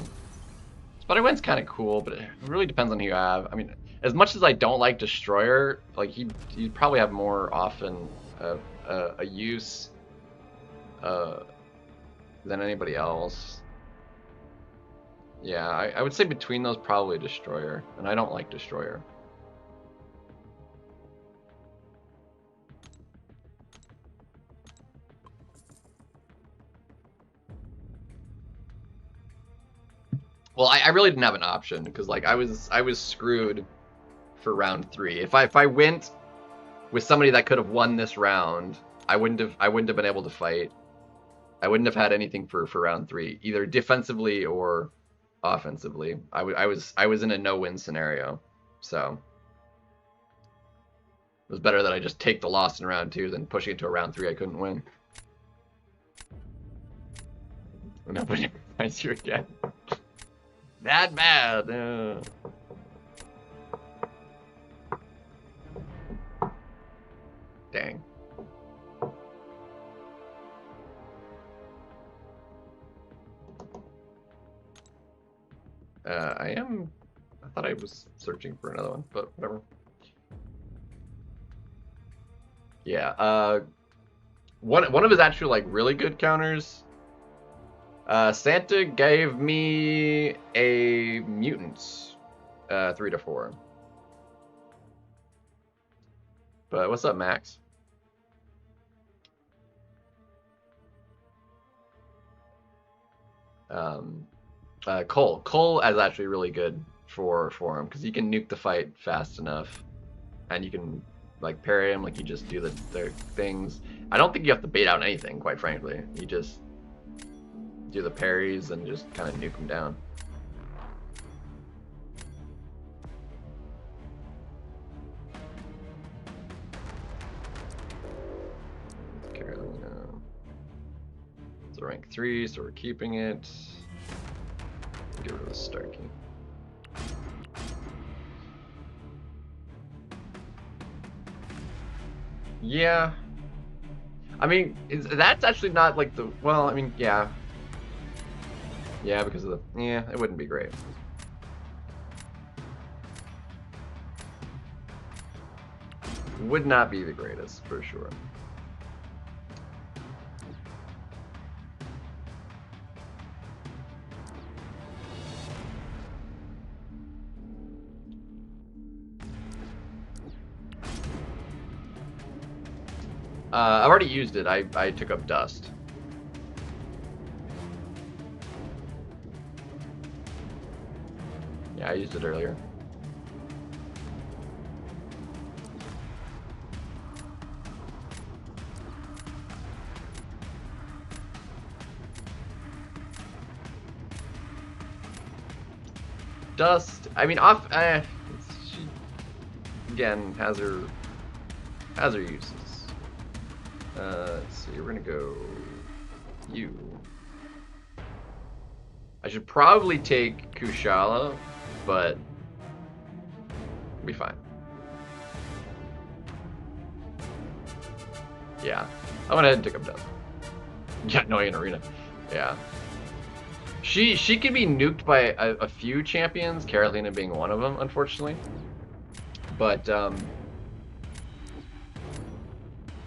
Spider-Gwen's kind of cool, but it really depends on who you have. I mean, as much as I don't like Destroyer, like you'd probably have more often a use than anybody else. Yeah, I would say between those, probably Destroyer, and I don't like Destroyer. Well, I really didn't have an option because like I was screwed for round 3. If I went with somebody that could have won this round, I wouldn't have been able to fight. I wouldn't have had anything for round 3, either defensively or offensively. I was in a no-win scenario, so it was better that I just take the loss in round 2 than pushing it to a round 3 I couldn't win. Nobody finds you again. That bad. Dang. I thought I was searching for another one, but whatever. Yeah, one of his actual like really good counters, Santa gave me a mutants, 3 to 4. But what's up, Max? Cole is actually really good for him because you can nuke the fight fast enough, and you can like parry him, like you just do the things. I don't think you have to bait out anything, quite frankly. You just do the parries and just kind of nuke him down. Carolina. It's a rank 3, so we're keeping it. Get rid of the Starkey. Yeah. I mean, that's actually not like the... Well, I mean, yeah. Yeah, because of the... Yeah, it wouldn't be great. Would not be the greatest, for sure. I've already used it. I took up Dust. Yeah, I used it earlier. Dust. I mean, off. She again has her uses. Let's see. We're gonna go you. I should probably take Kushala, but it'll be fine. Yeah, I went ahead and took up Dust. Yeah, no, in arena. Yeah. She can be nuked by a few champions, Carolina being one of them, unfortunately. But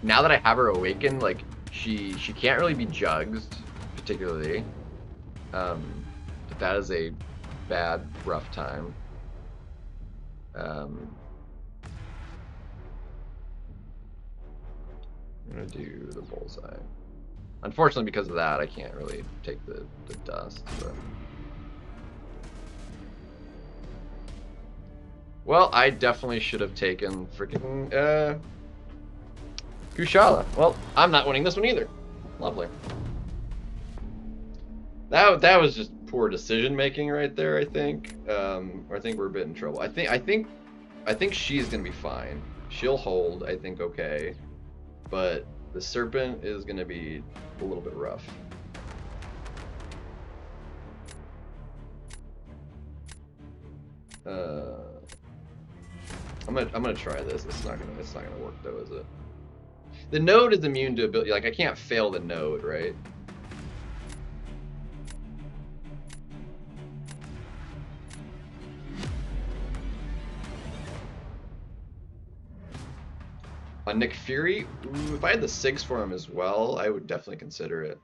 now that I have her awakened, like she can't really be jugged, particularly. But that is a bad, rough time. I'm gonna do the bullseye. Unfortunately, because of that, I can't really take the Dust. But... Well, I definitely should have taken freaking Kushala. Well, I'm not winning this one either. Lovely. That was just poor decision making right there. I think, or I think we're a bit in trouble. I think she's gonna be fine. She'll hold. I think okay, but the Serpent is gonna be a little bit rough. I'm gonna try this. It's not gonna work though, is it? The node is immune to ability. Like I can't fail the node, right? On Nick Fury, ooh, if I had the 6 for him as well, I would definitely consider it.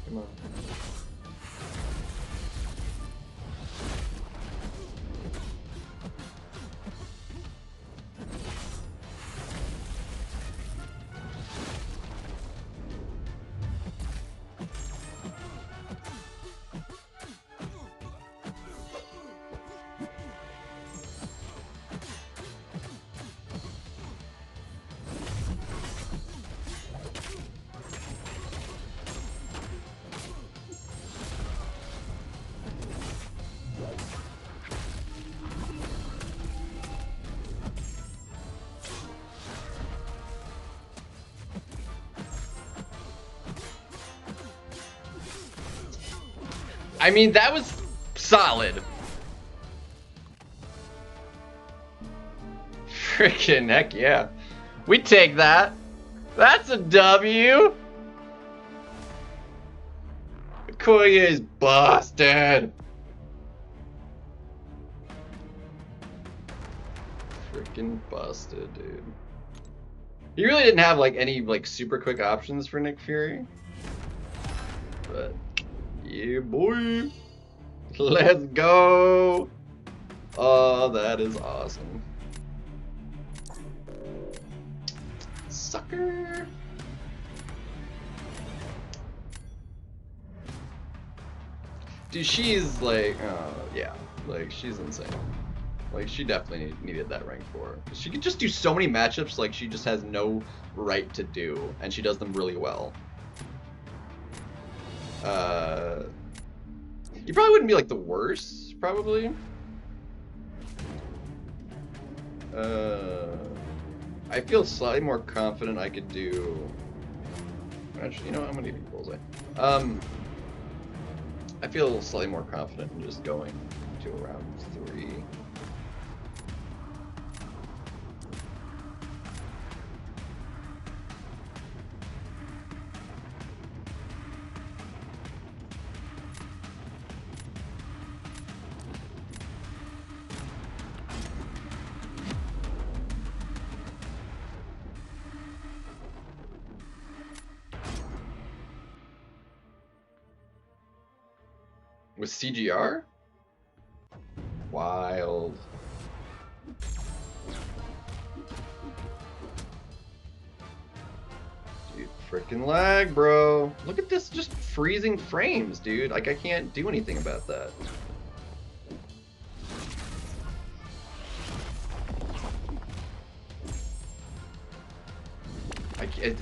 Come on. I mean, that was solid. Freaking heck yeah. We take that. That's a W. Okoye is busted. Freaking busted, dude. He really didn't have like any like super quick options for Nick Fury. But yeah, boy. Let's go. Oh, that is awesome. Sucker. Dude, she's like, yeah, like she's insane. Like she definitely needed that rank 4. She could just do so many matchups like she just has no right to do, and she does them really well. You probably wouldn't be like the worst, probably. I feel slightly more confident I could do. Actually, you know what? I'm gonna give you bullseye. I feel slightly more confident in just going to around 3. With CGR? Wild. Dude, freaking lag, bro. Look at this, just freezing frames, dude. Like, I can't do anything about that.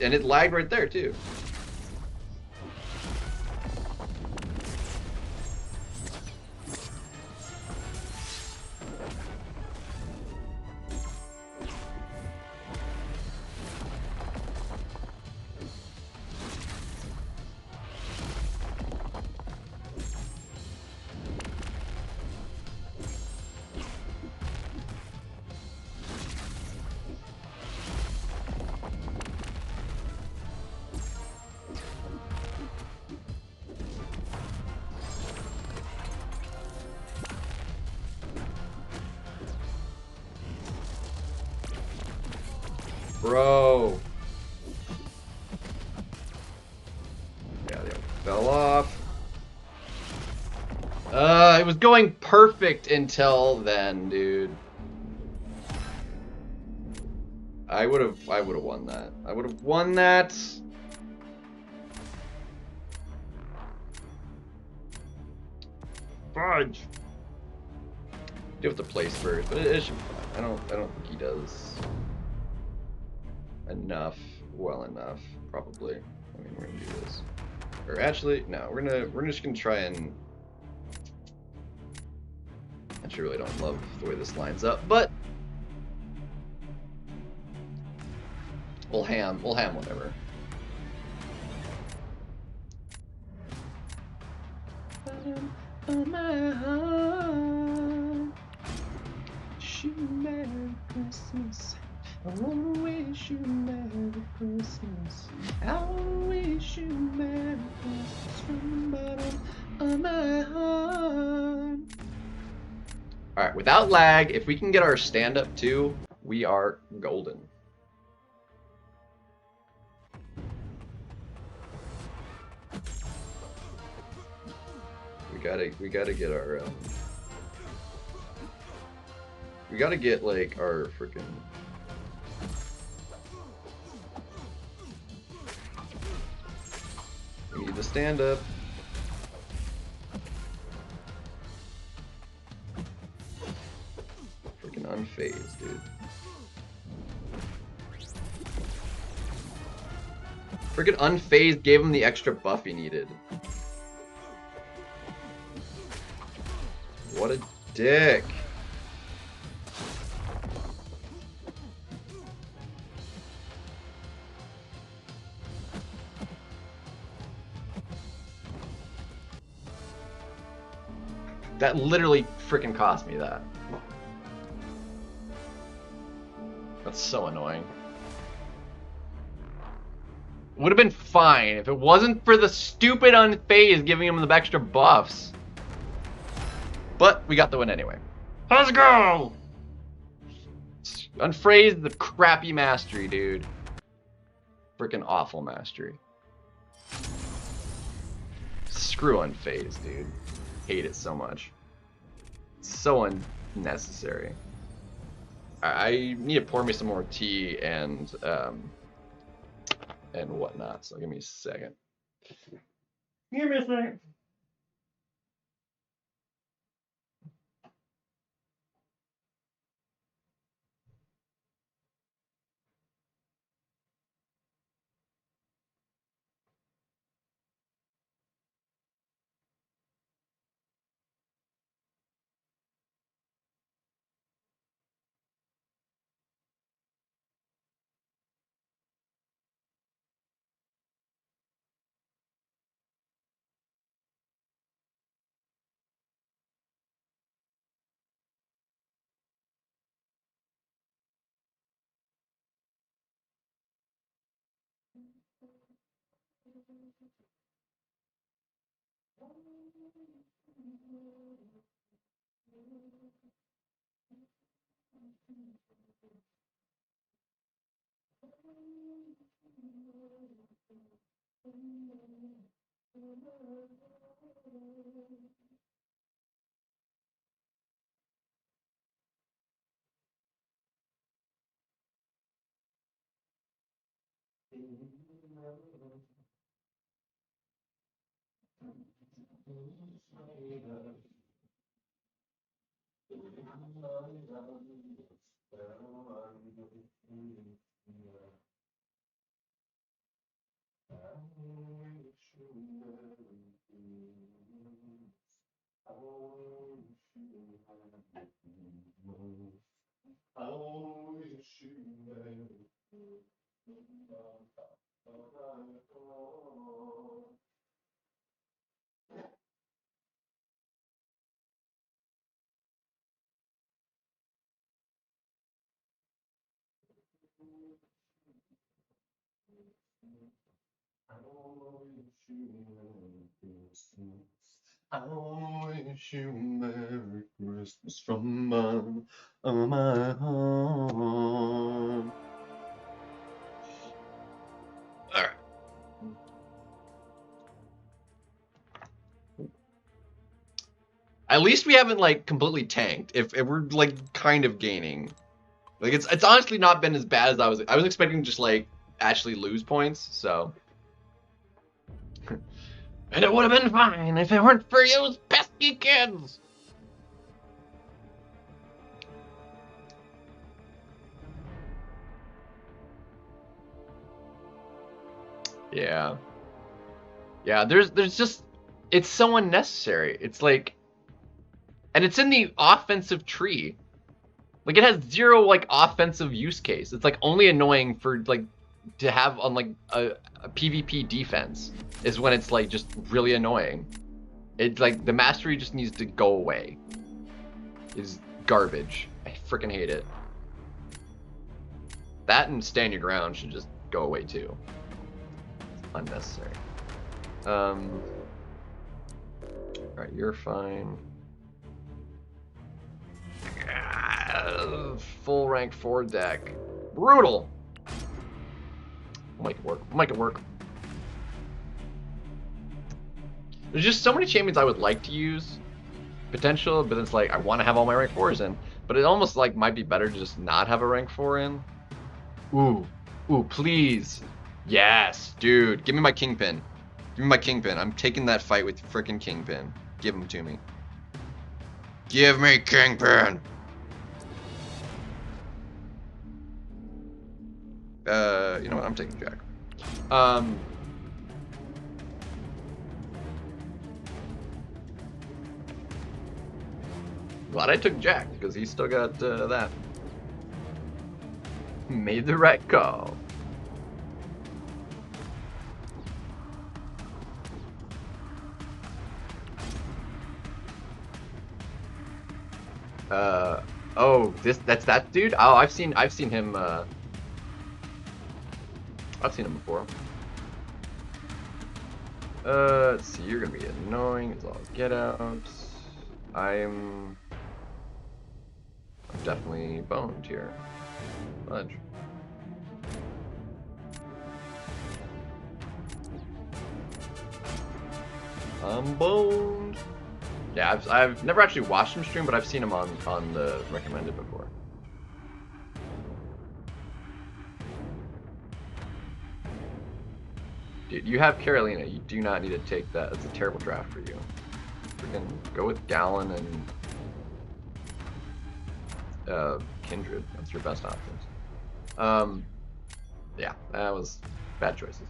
And it lagged right there, too. Bro. Yeah, they fell off. It was going perfect until then, dude. I would have won that. I would have won that. Fudge. Do have to place first, but it should be fine. I don't think he does enough. Well enough, probably. I mean, we're gonna do this. Or actually, no, we're just gonna try and. I actually really don't love the way this lines up, but we'll ham whatever. My heart, wish you Merry Christmas. I wanna wish you Merry Christmas. I wanna wish you Merry Christmas from the bottom of my heart. Alright, without lag, if we can get our stand-up too, we are golden. We gotta get our we gotta get like our freaking we need to stand up. Freaking unfazed, dude. Freaking unfazed gave him the extra buff he needed. What a dick. That literally freaking cost me that. That's so annoying. Would have been fine if it wasn't for the stupid unfazed giving him the extra buffs. But we got the win anyway. Let's go! Unphrased the crappy mastery, dude. Freaking awful mastery. Screw unfazed, dude. Hate it so much. It's so unnecessary. I need to pour me some more tea and whatnot. So give me a second. Give me a second. I wish you Merry Christmas from my home. All right. At least we haven't like completely tanked. If we're like kind of gaining, like it's honestly not been as bad as I was expecting to just like actually lose points. So, and it would have been fine if it weren't for you pesky kids. Yeah. Yeah, there's just it's so unnecessary. It's like and it's in the offensive tree. Like it has zero like offensive use case. It's like only annoying for like to have on like a PvP defense is when it's like just really annoying. It's like the mastery just needs to go away. It's garbage. I freaking hate it. That and stand your ground should just go away too. It's unnecessary. Alright, you're fine. Full rank 4 deck. Brutal! We'll make it work. We'll make it work. There's just so many champions I would like to use. Potential, but it's like, I want to have all my rank 4s in. But it almost like might be better to just not have a rank 4 in. Ooh. Ooh, please. Yes, dude. Give me my Kingpin. Give me my Kingpin. I'm taking that fight with frickin' Kingpin. Give him to me. Give me Kingpin! You know what? I'm taking Jack. Glad I took Jack, because he's still got that. Made the right call. Oh, that's that dude? Oh, I've seen him, I've seen him before. Let's see, you're gonna be annoying as all get out. I'm definitely boned here. Fudge. I'm boned. Yeah, I've never actually watched him stream, but I've seen him on the recommended before. Dude, you have Carolina. You do not need to take that. It's a terrible draft for you. Freaking go with Gallon and Kindred. That's your best options. Yeah, that was bad choices.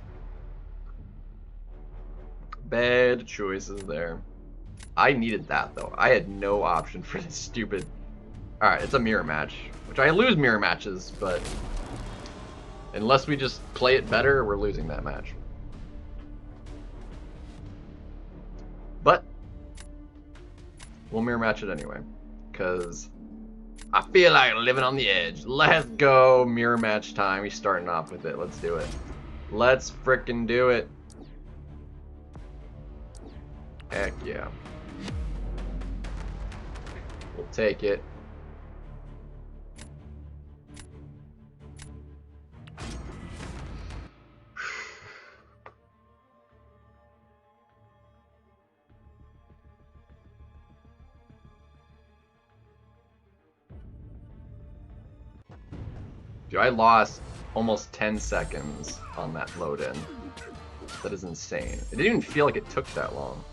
Bad choices there. I needed that though. I had no option for this stupid. All right, it's a mirror match, which I lose mirror matches, but unless we just play it better, we're losing that match. But we'll mirror match it anyway, because I feel like living on the edge. Let's go, mirror match time. We're starting off with it. Let's do it. Let's frickin' do it. Heck yeah. We'll take it. Dude, I lost almost 10 seconds on that load in. That is insane. It didn't even feel like it took that long.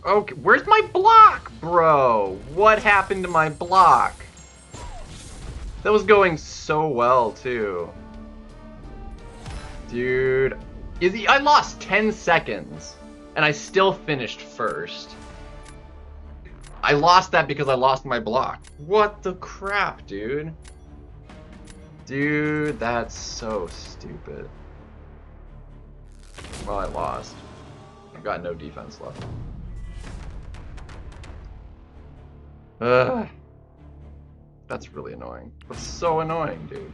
Okay, where's my block, bro? What happened to my block? That was going so well, too. Dude. I lost 10 seconds, and I still finished first. I lost that because I lost my block. What the crap, dude? Dude, that's so stupid. Well, I lost. I've got no defense left. Ugh. That's really annoying. That's so annoying, dude.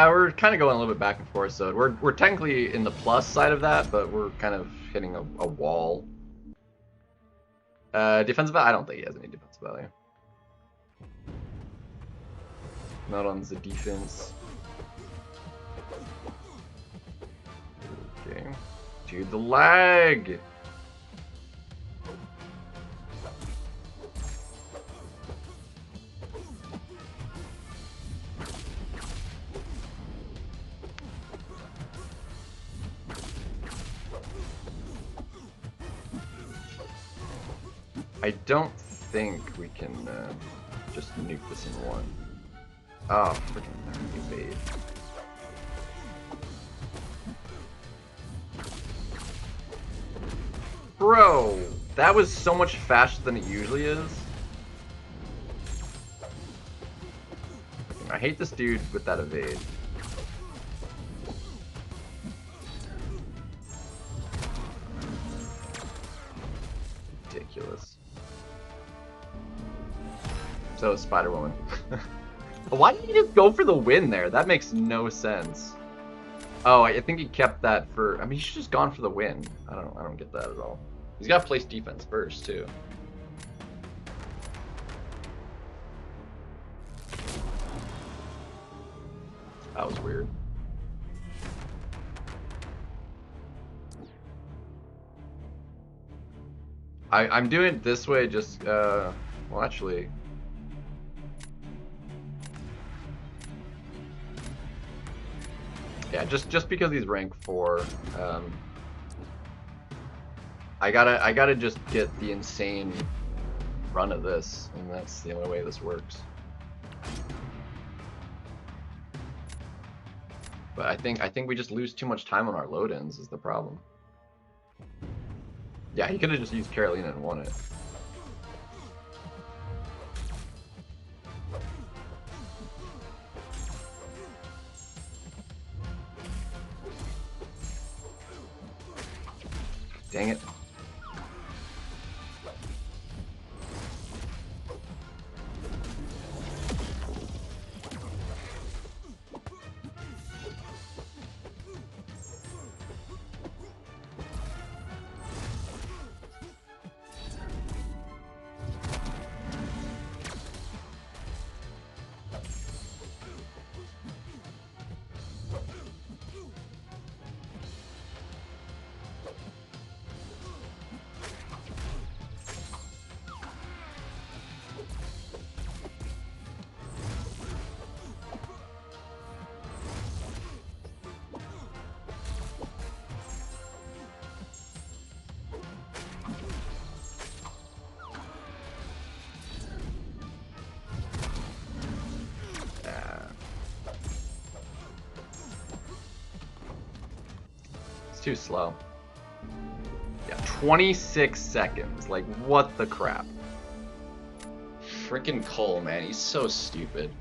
We're kind of going a little bit back and forth, so we're technically in the plus side of that, but we're kind of hitting a wall. Defensive value? I don't think he has any defensive value. Not on the defense. Okay. Dude, the lag! I don't think we can just nuke this in one. Oh, freaking evade. Bro, that was so much faster than it usually is. I hate this dude with that evade. Ridiculous. So is Spider-Woman. Why did he just go for the win there? That makes no sense. Oh, I think he kept that for... I mean, he should just gone for the win. I don't get that at all. He's got to place defense first, too. That was weird. I'm doing it this way just... well, actually... Yeah, just because he's rank 4, I gotta just get the insane run of this, and that's the only way this works. But I think we just lose too much time on our load-ins is the problem. Yeah, he could have just used Carolina and won it. Dang it. Too slow. Yeah, 26 seconds. Like, what the crap? Freaking Cole, man. He's so stupid.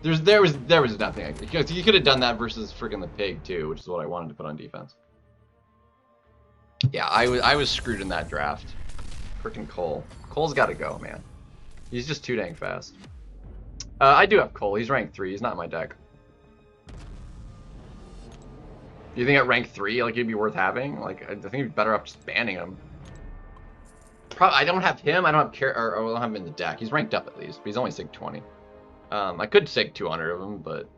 There was nothing. Because you could have done that versus freaking the pig too, which is what I wanted to put on defense. Yeah, I was screwed in that draft. Freaking Cole. Cole's got to go, man. He's just too dang fast. I do have Cole. He's rank 3. He's not in my deck. Do you think at rank 3, like, he'd be worth having? Like, I think he'd be better off just banning him. I don't have him. I don't have or I don't have him in the deck. He's ranked up at least, but he's only sig 20. I could sig 200 of him, but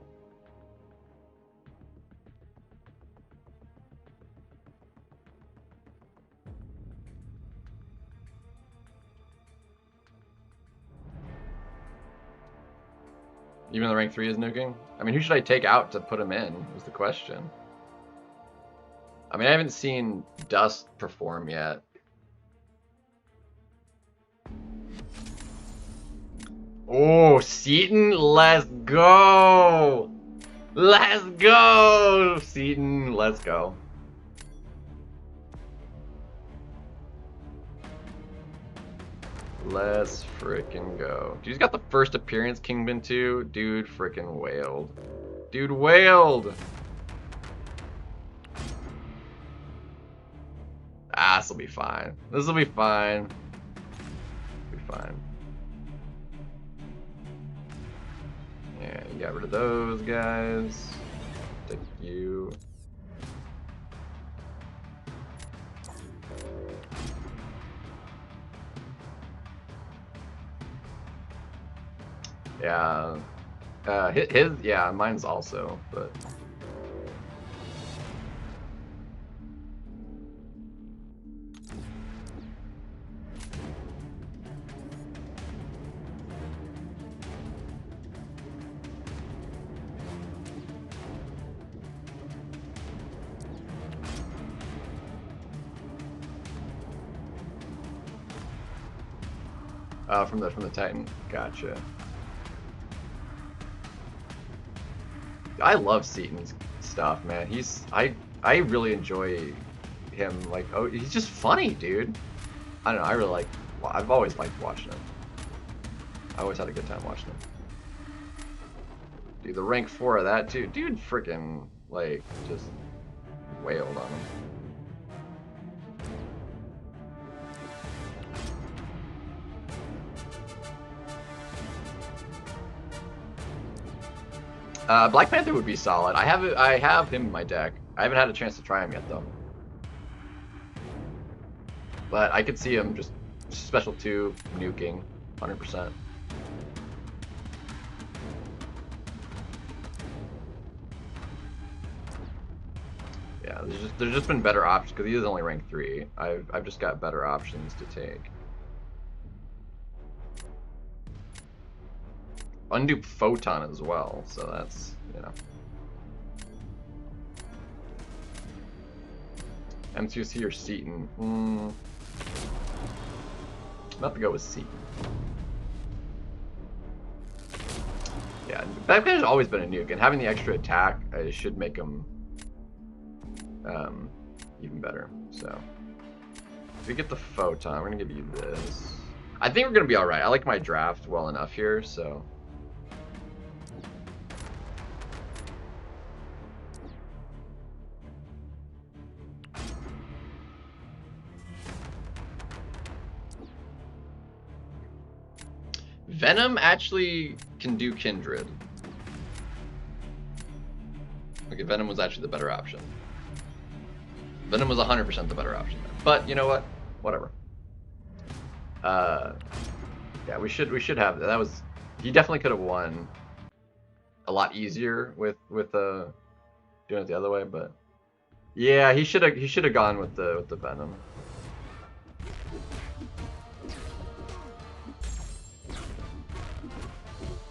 even the rank 3 is nuking? I mean, who should I take out to put him in, is the question. I mean, I haven't seen Dust perform yet. Oh, Seaton, let's go! Let's go! Seaton, let's go. Let's frickin' go. Dude, he's got the first appearance, Kingpin 2. Dude frickin' wailed. Dude wailed! Ah, this'll be fine. This'll be fine. Be fine. Yeah, you got rid of those guys. Take you. Yeah. His, yeah, mine's also, but. From the Titan. Gotcha. I love Seaton's stuff, man. I really enjoy him. Like, oh, he's just funny, dude. I don't know. I really like. Well, I've always liked watching him. I always had a good time watching him. Dude, the rank 4 of that too. Dude, freaking like just wailed on him. Black Panther would be solid. I have him in my deck. I haven't had a chance to try him yet though. But I could see him just special 2 nuking 100%. Yeah, there's just been better options because he is only rank 3. I've just got better options to take. Undupe Photon as well, so that's, you know. M2C or Seaton? I'm about to go with Seaton. Yeah, Batman's always been a nuke, and having the extra attack should make him even better. So, if we get the Photon, we're gonna give you this. I think we're gonna be all right. I like my draft well enough here, so. Venom actually can do Kindred. Okay, Venom was actually the better option. Venom was 100% the better option. But you know what? Whatever. Yeah, we should have that. Was he definitely could have won a lot easier with doing it the other way, but yeah, he should have gone with the Venom.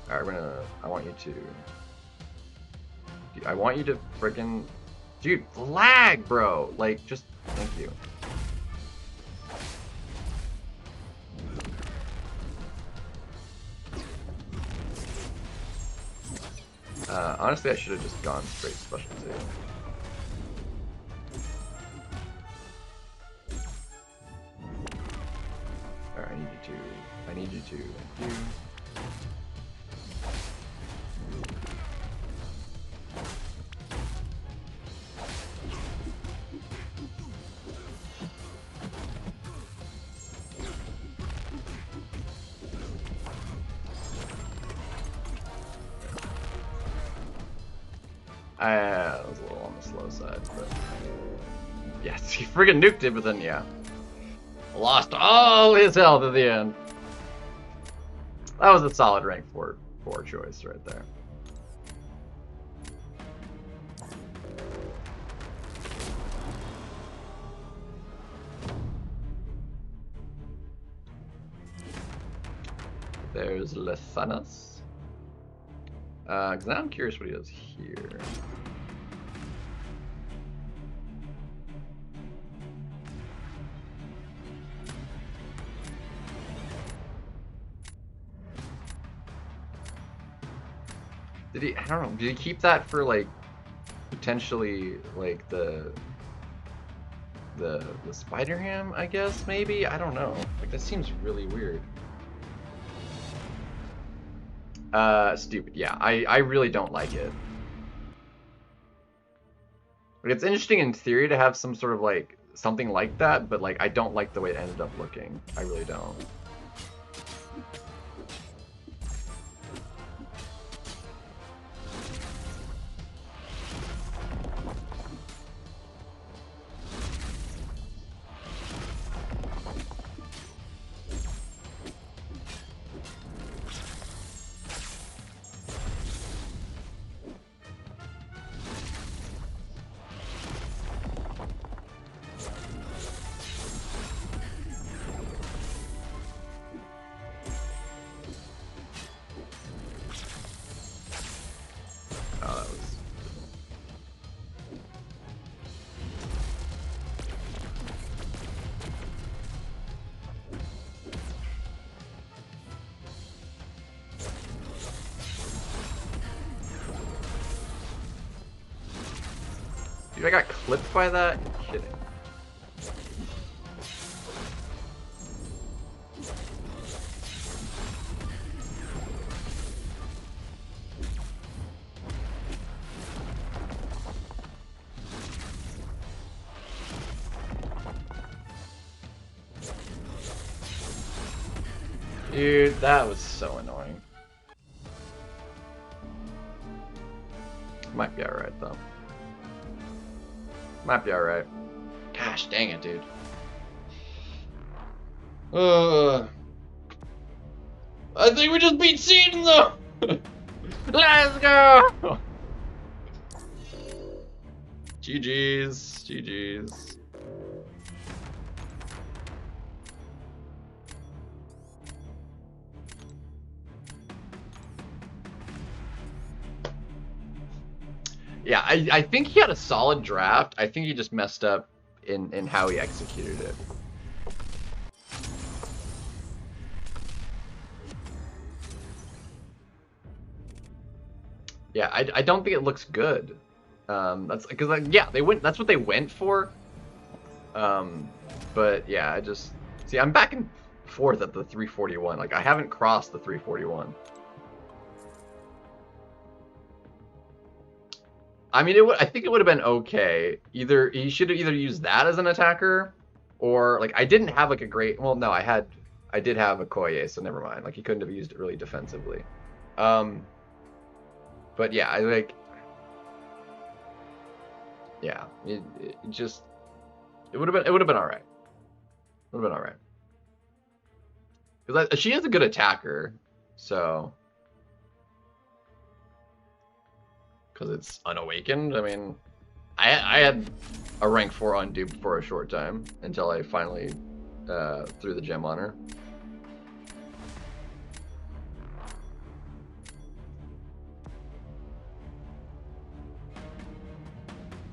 Alright, I want you to freaking, dude, lag, bro. Like, just, thank you. Honestly, I should have just gone straight specialty. Alright, I need you to, thank you. That was a little on the slow side, but yes, he friggin' nuked it, but then yeah, lost all his health at the end. That was a solid rank 4 choice right there. There's Lethanus. Because now I'm curious what he does here. Did he? I don't know. Did he keep that for like potentially like the spider ham? I guess maybe. I don't know. Like that seems really weird. Stupid. Yeah, I really don't like it. Like, it's interesting in theory to have some sort of like something like that, but like I don't like the way it ended up looking. I really don't. Dude, I got clipped by that? You're kidding. Dude, that was so annoying. Might be alright though. Might be alright. Gosh dang it, dude. I think we just beat Seaton though! Let's go! GG's. GG's. Yeah, I think he had a solid draft. I think he just messed up in how he executed it. Yeah, I don't think it looks good. That's because like, yeah, they went. That's what they went for. But yeah, I just see. I'm back and forth at the 341. Like I haven't crossed the 341. I mean, I think it would have been okay. Either he should have either used that as an attacker, or like I didn't have like a great. Well, no, I did have a Koye, so never mind. Like he couldn't have used it really defensively. But yeah, I like. Yeah, it just it would have been all right. Would have been all right. Because she is a good attacker, so. Because it's unawakened. I mean, I had a rank 4 undupe for a short time until I finally threw the gem on her.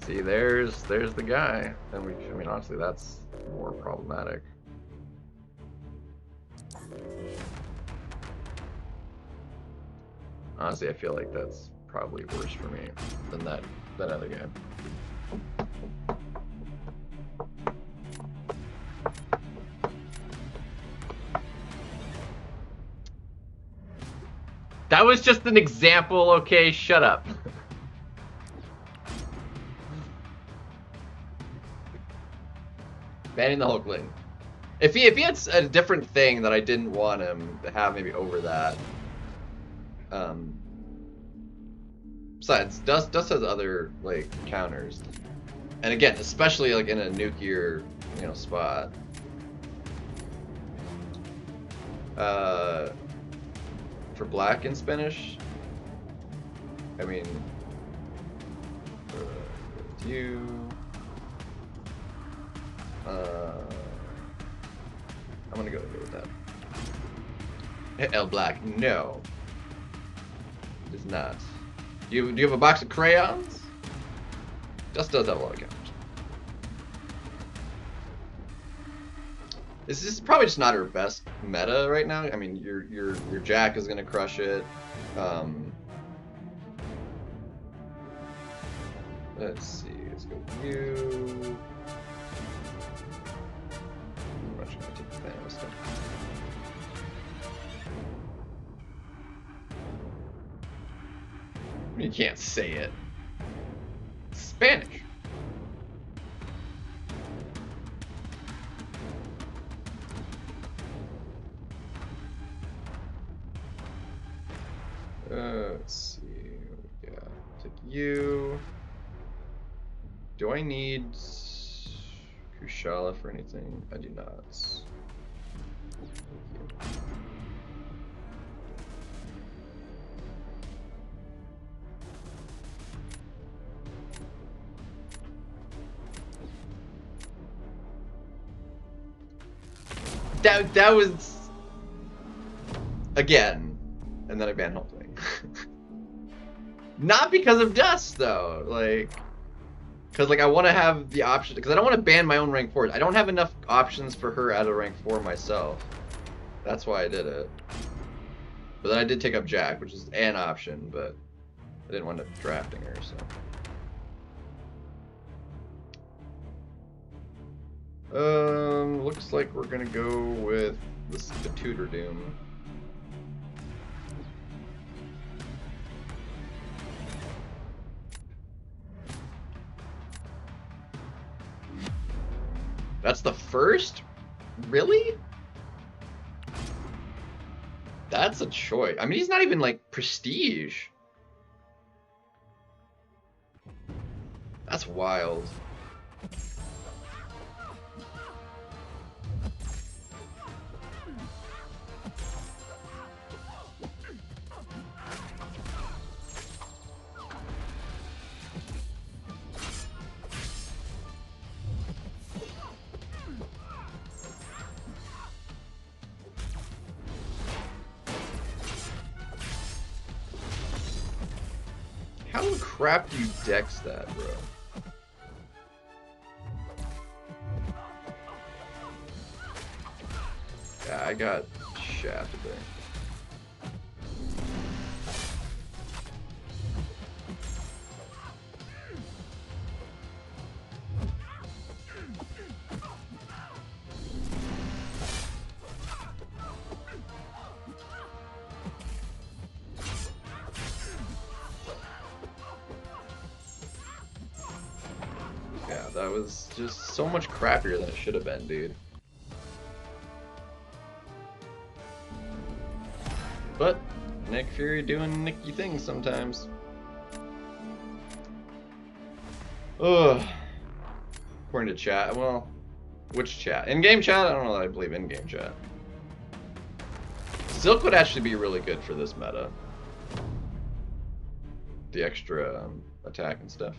See, there's the guy, and I mean, honestly, that's more problematic. Honestly, I feel like that's probably worse for me than that other guy. That was just an example, okay? Shut up. Banning the Hulkling. If he had a different thing that I didn't want him to have maybe over that. Besides, Dust has other like counters. And again, especially like in a nuclear, you know, spot. For black in Spanish, I mean, you. I'm gonna go with that. El Black, no. It is not. Do you have a box of crayons? Just does have a lot of counters. This is probably just not her best meta right now. I mean, your Jack is gonna crush it. Let's see. Let's go with you. I'm actually gonna take the Thanos stuff. You can't say it. It's Spanish. Let's see. Yeah, take you. Do I need Kushala for anything? I do not. That was again, and then I banned Hulkling. Not because of Dust though, like, because like I want to have the option, because I don't want to ban my own rank 4. I don't have enough options for her at a rank 4 myself. That's why I did it. But then I did take up Jack, which is an option, but I didn't want to drafting her, so. Looks like we're gonna go with the Tutor Doom. That's the first? Really? That's a choice. I mean, he's not even like prestige. That's wild. How the crap do you dex that, bro? Yeah, I got shafted there. Yeah, that was just so much crappier than it should have been, dude. But Nick Fury doing Nicky things sometimes. Ugh. According to chat, well, which chat? In-game chat? I don't know that I believe in-game chat. Silk would actually be really good for this meta. The extra attack and stuff.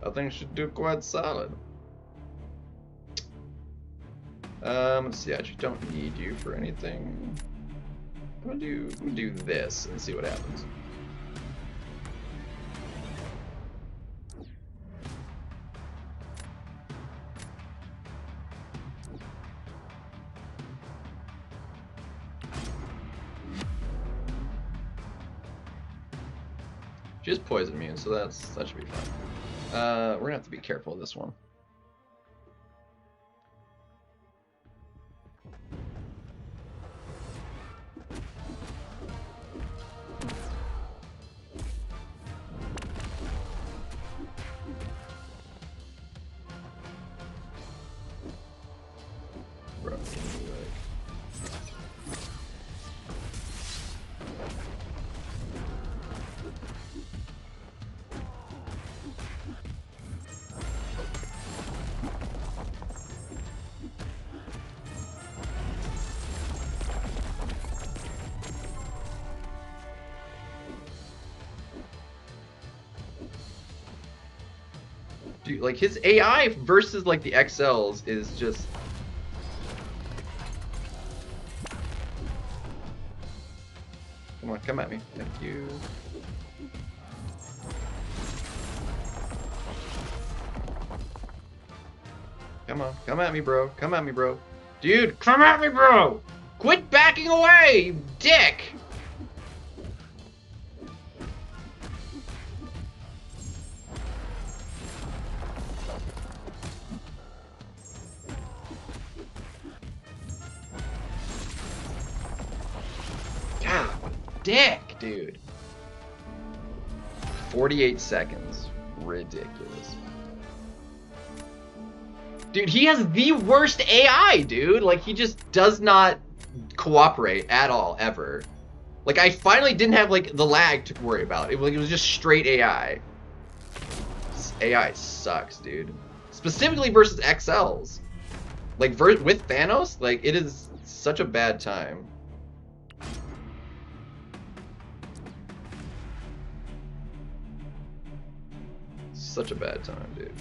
I think should do quite solid. Let's see, I actually don't need you for anything. I'm gonna do this and see what happens. She is poison immune, so that should be fine. We're gonna have to be careful of this one. Bro, dude, like his AI versus like the XLs is just. Come on, come at me. Thank you. Come on, come at me, bro. Come at me, bro. Dude, come at me, bro! Quit backing away, you dick! God, what a dick, dude. 48 seconds. Ridiculous. Dude, he has the worst AI, dude. Like, he just does not cooperate at all, ever. Like, I finally didn't have, like, the lag to worry about. It was just straight AI. This AI sucks, dude. Specifically versus XLs. Like, with Thanos, like, it is such a bad time. Such a bad time, dude.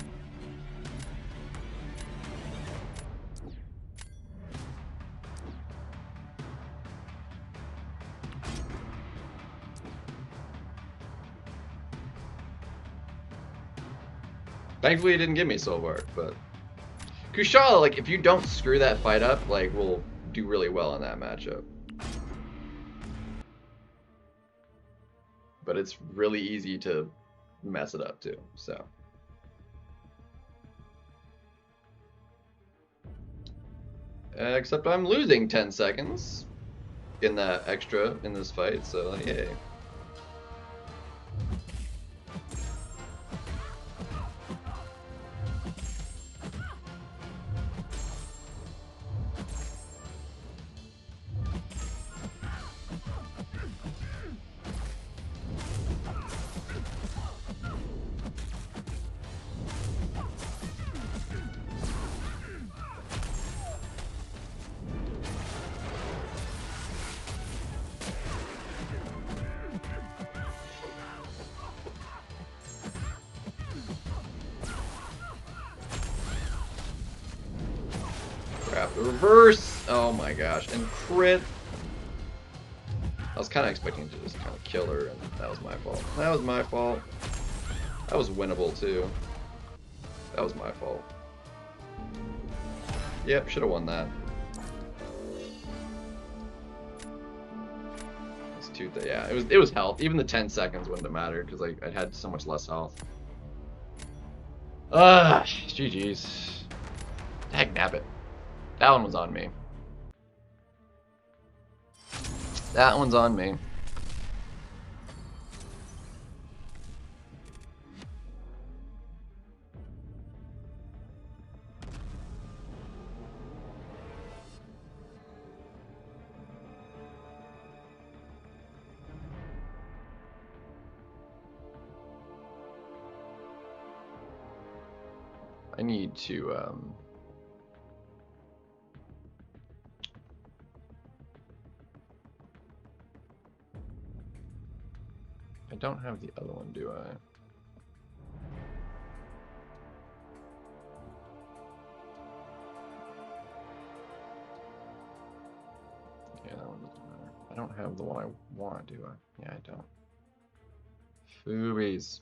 Thankfully, it didn't give me Soul Bark, but Kushala, like, if you don't screw that fight up, like, will do really well in that matchup. But it's really easy to mess it up too, so. Except I'm losing 10 seconds in that extra in this fight, so yay. Crap, the reverse! Oh my gosh, and crit! I was kind of expecting to just kind of kill her, and that was my fault. That was my fault. That was winnable too. That was my fault. Yep, should have won that. It's too yeah, it was health. Even the 10 seconds wouldn't have mattered because I had so much less health. GG's. Heck, nabbit. That one was on me. That one's on me. I need to I don't have the other one, do I? Yeah, that one doesn't matter. I don't have the one I want, do I? Yeah, I don't. Foobies.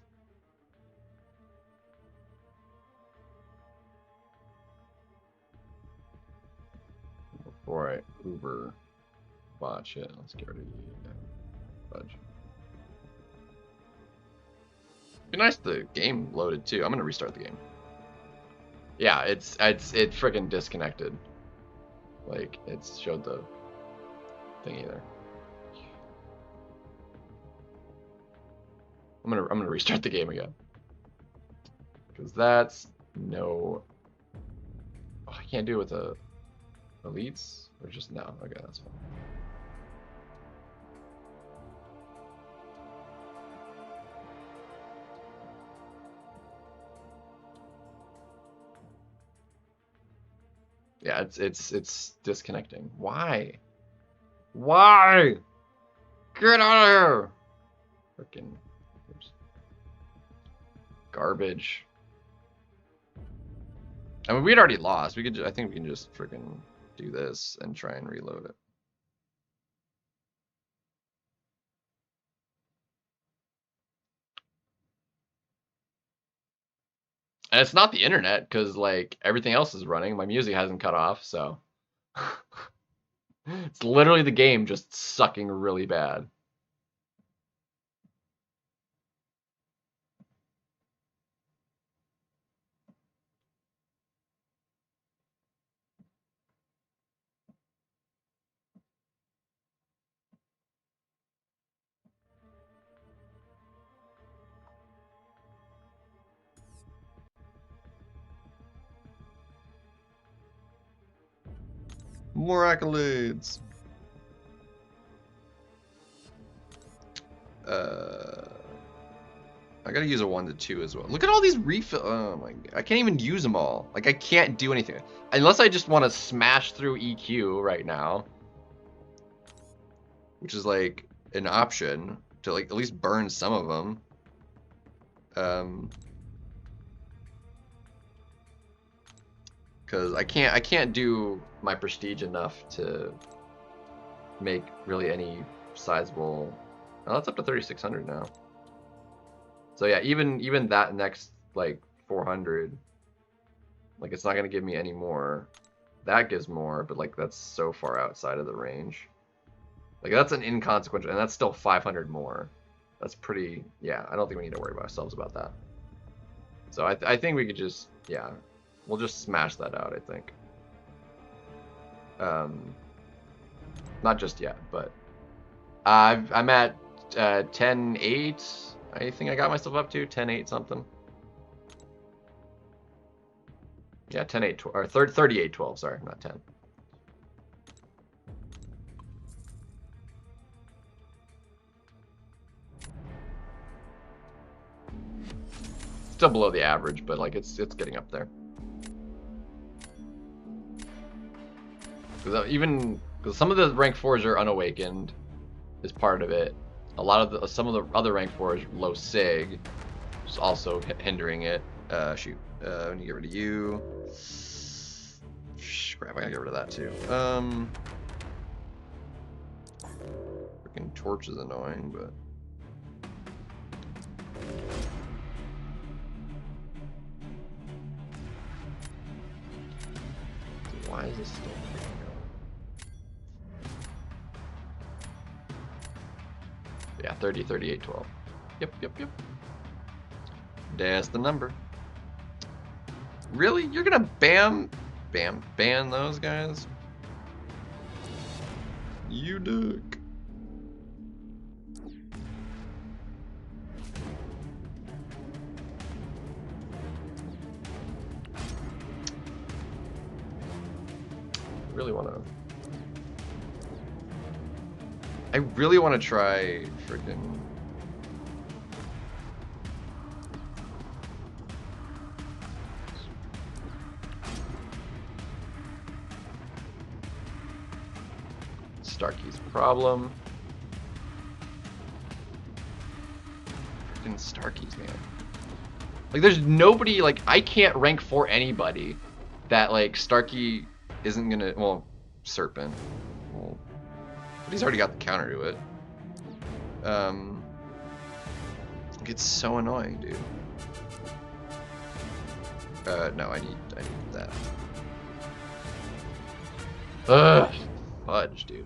Before I Uber botch it, let's get rid of you. Fudge. Be nice if the game loaded too. I'm gonna restart the game. Yeah, it freaking disconnected. Like it showed the thingy there. I'm gonna restart the game again. Because that's no. Oh, I can't do it with the elites or just no. Okay, that's fine. Yeah, it's disconnecting. Why? Why? Get out of here! Freaking garbage. I mean, we'd already lost. We could. I think we can just freaking do this and try and reload it. And it's not the internet, because like everything else is running. My music hasn't cut off, so it's literally the game just sucking really bad. More accolades. I gotta use a 1 to 2 as well. Look at all these refill. Oh my god. I can't even use them all. Like, I can't do anything. Unless I just want to smash through EQ right now. Which is like an option to like at least burn some of them. Because I can't do my prestige enough to make really any sizable. Oh, that's up to 3,600 now. So yeah, even that next like 400, like it's not gonna give me any more. That gives more, but like that's so far outside of the range. Like that's an inconsequential, and that's still 500 more. That's pretty. Yeah, I don't think we need to worry about ourselves about that. So I think we could just, yeah, we'll just smash that out, I think. Not just yet, but I'm at 10-8. I think I got myself up to 10-8 something. Yeah, 10-8 or 38-12. Sorry, not 10. Still below the average, but like it's getting up there. Because some of the rank 4s are unawakened, is part of it. A lot of some of the other rank 4s low sig, which is also hindering it. Shoot, I need to get rid of you. Crap, I gotta get rid of that too. Freaking torch is annoying, but. Why is this still going? Yeah, 30, 38, 12. Yep. That's the number. Really? You're gonna ban those guys? You dick. I really want to try freaking Starkey's problem. Freaking Starkey's, man. Like there's nobody, like I can't rank for anybody that like Starkey isn't gonna, well, Serpent. Well, but he's already got the counter to it. It's so annoying, dude. No, I need that. Ugh, fudge, dude.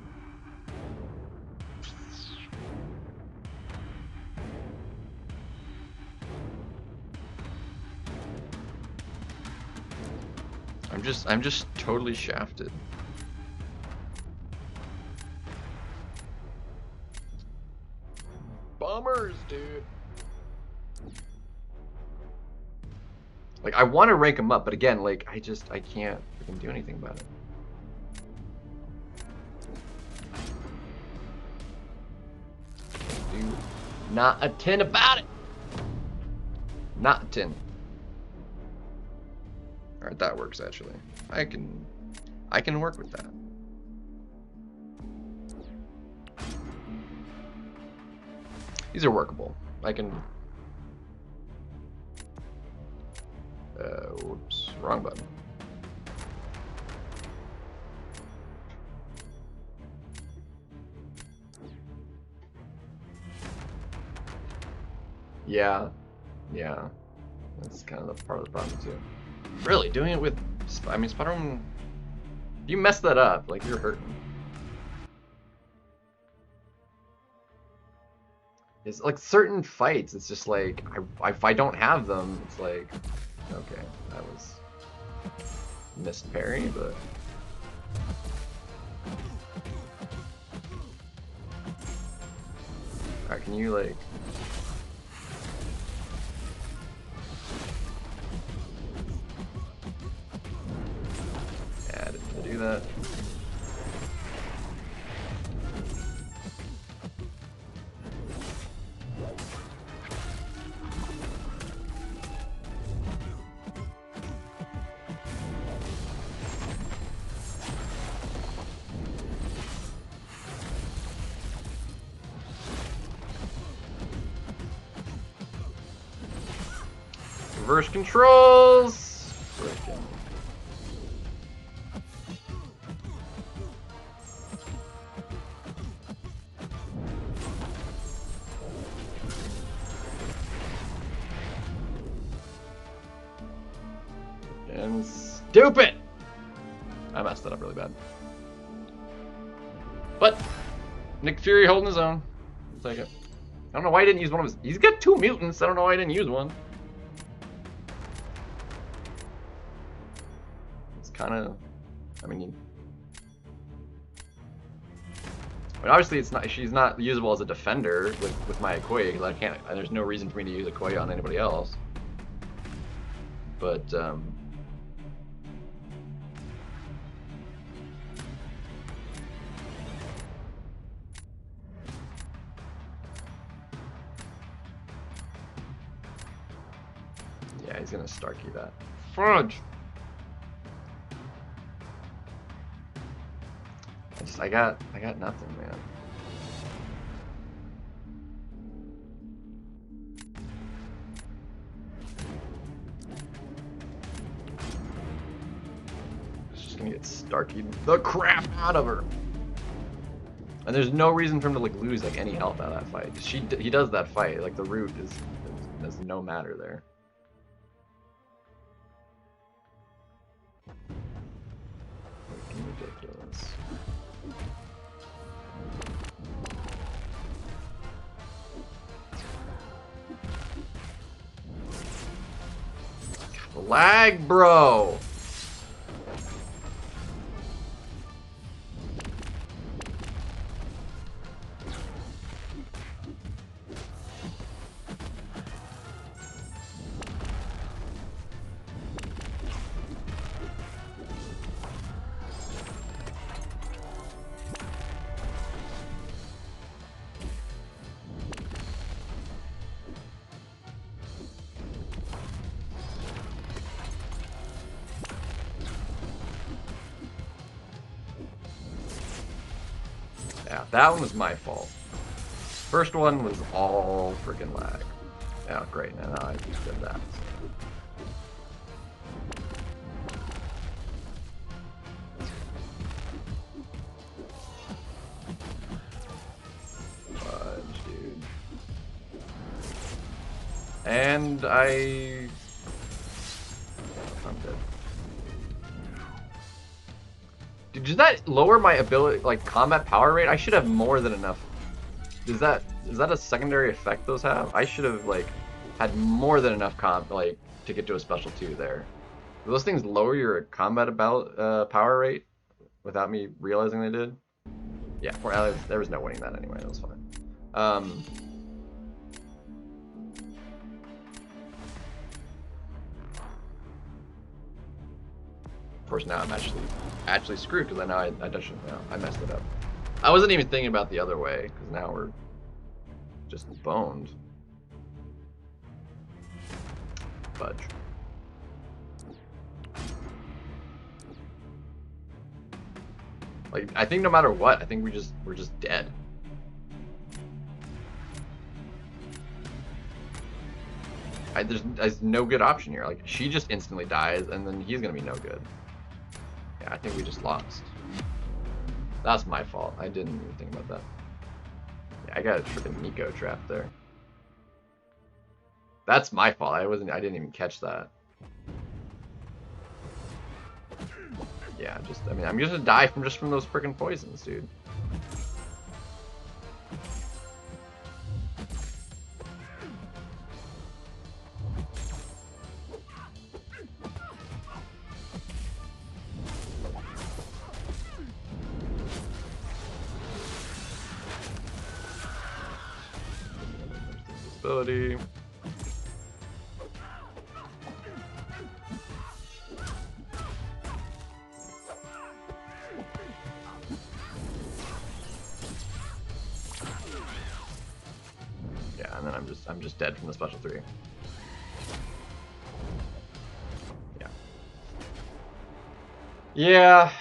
I'm just totally shafted. Bummers, dude. Like, I want to rank him up, but again, like, I can't freaking do anything about it. Do not a 10 about it. Not a 10. Alright, that works actually. I can work with that. These are workable. I can... whoops, wrong button. Yeah, that's kind of the part of the problem too. Really, doing it with, I mean, Spider-Man, you messed that up, like you're hurting. It's like certain fights, it's just like, if I don't have them, it's like, okay, that was missed parry, but... Alright, can you like... Yeah, I didn't do that. Reverse controls! Frickin'. And stupid! I messed that up really bad. But Nick Fury holding his own. I'll take it. I don't know why he didn't use one of his... He's got 2 mutants. I don't know why he didn't use one. Kind of, I mean, obviously it's not. She's not usable as a defender with my Okoye because I can't. There's no reason for me to use Okoye on anybody else. But yeah, he's gonna Starkey that. Fudge. I got nothing, man. It's just gonna get Starkey the crap out of her. And there's no reason for him to like lose like any health out of that fight. He does that fight. Like the root is there's no matter there. Ridiculous. Lag, bro. Yeah, that one was my fault. First one was all freaking lag. Yeah, great. Now I just did that. Fudge, dude. And I'm dead. Dude, does that lower my ability, like combat power rate? I should have more than enough. Is that a secondary effect those have? I should have like had more than enough comp like to get to a special 2 there. Do those things lower your combat about power rate without me realizing they did? Yeah, there was no winning that anyway. That was fine. Of course, now I'm actually screwed because I know I messed it up. I wasn't even thinking about the other way because now we're just boned. Fudge. Like, I think no matter what, I think we're just dead. There's no good option here. Like, she just instantly dies, and then he's gonna be no good. Yeah, I think we just lost. That's my fault. I didn't even think about that. Yeah, I got a freaking Nico trap there. That's my fault. I didn't even catch that. Yeah, I mean, I'm gonna die from those freaking poisons, dude. Ability. Yeah, and then I'm just dead from the special 3. Yeah. Yeah,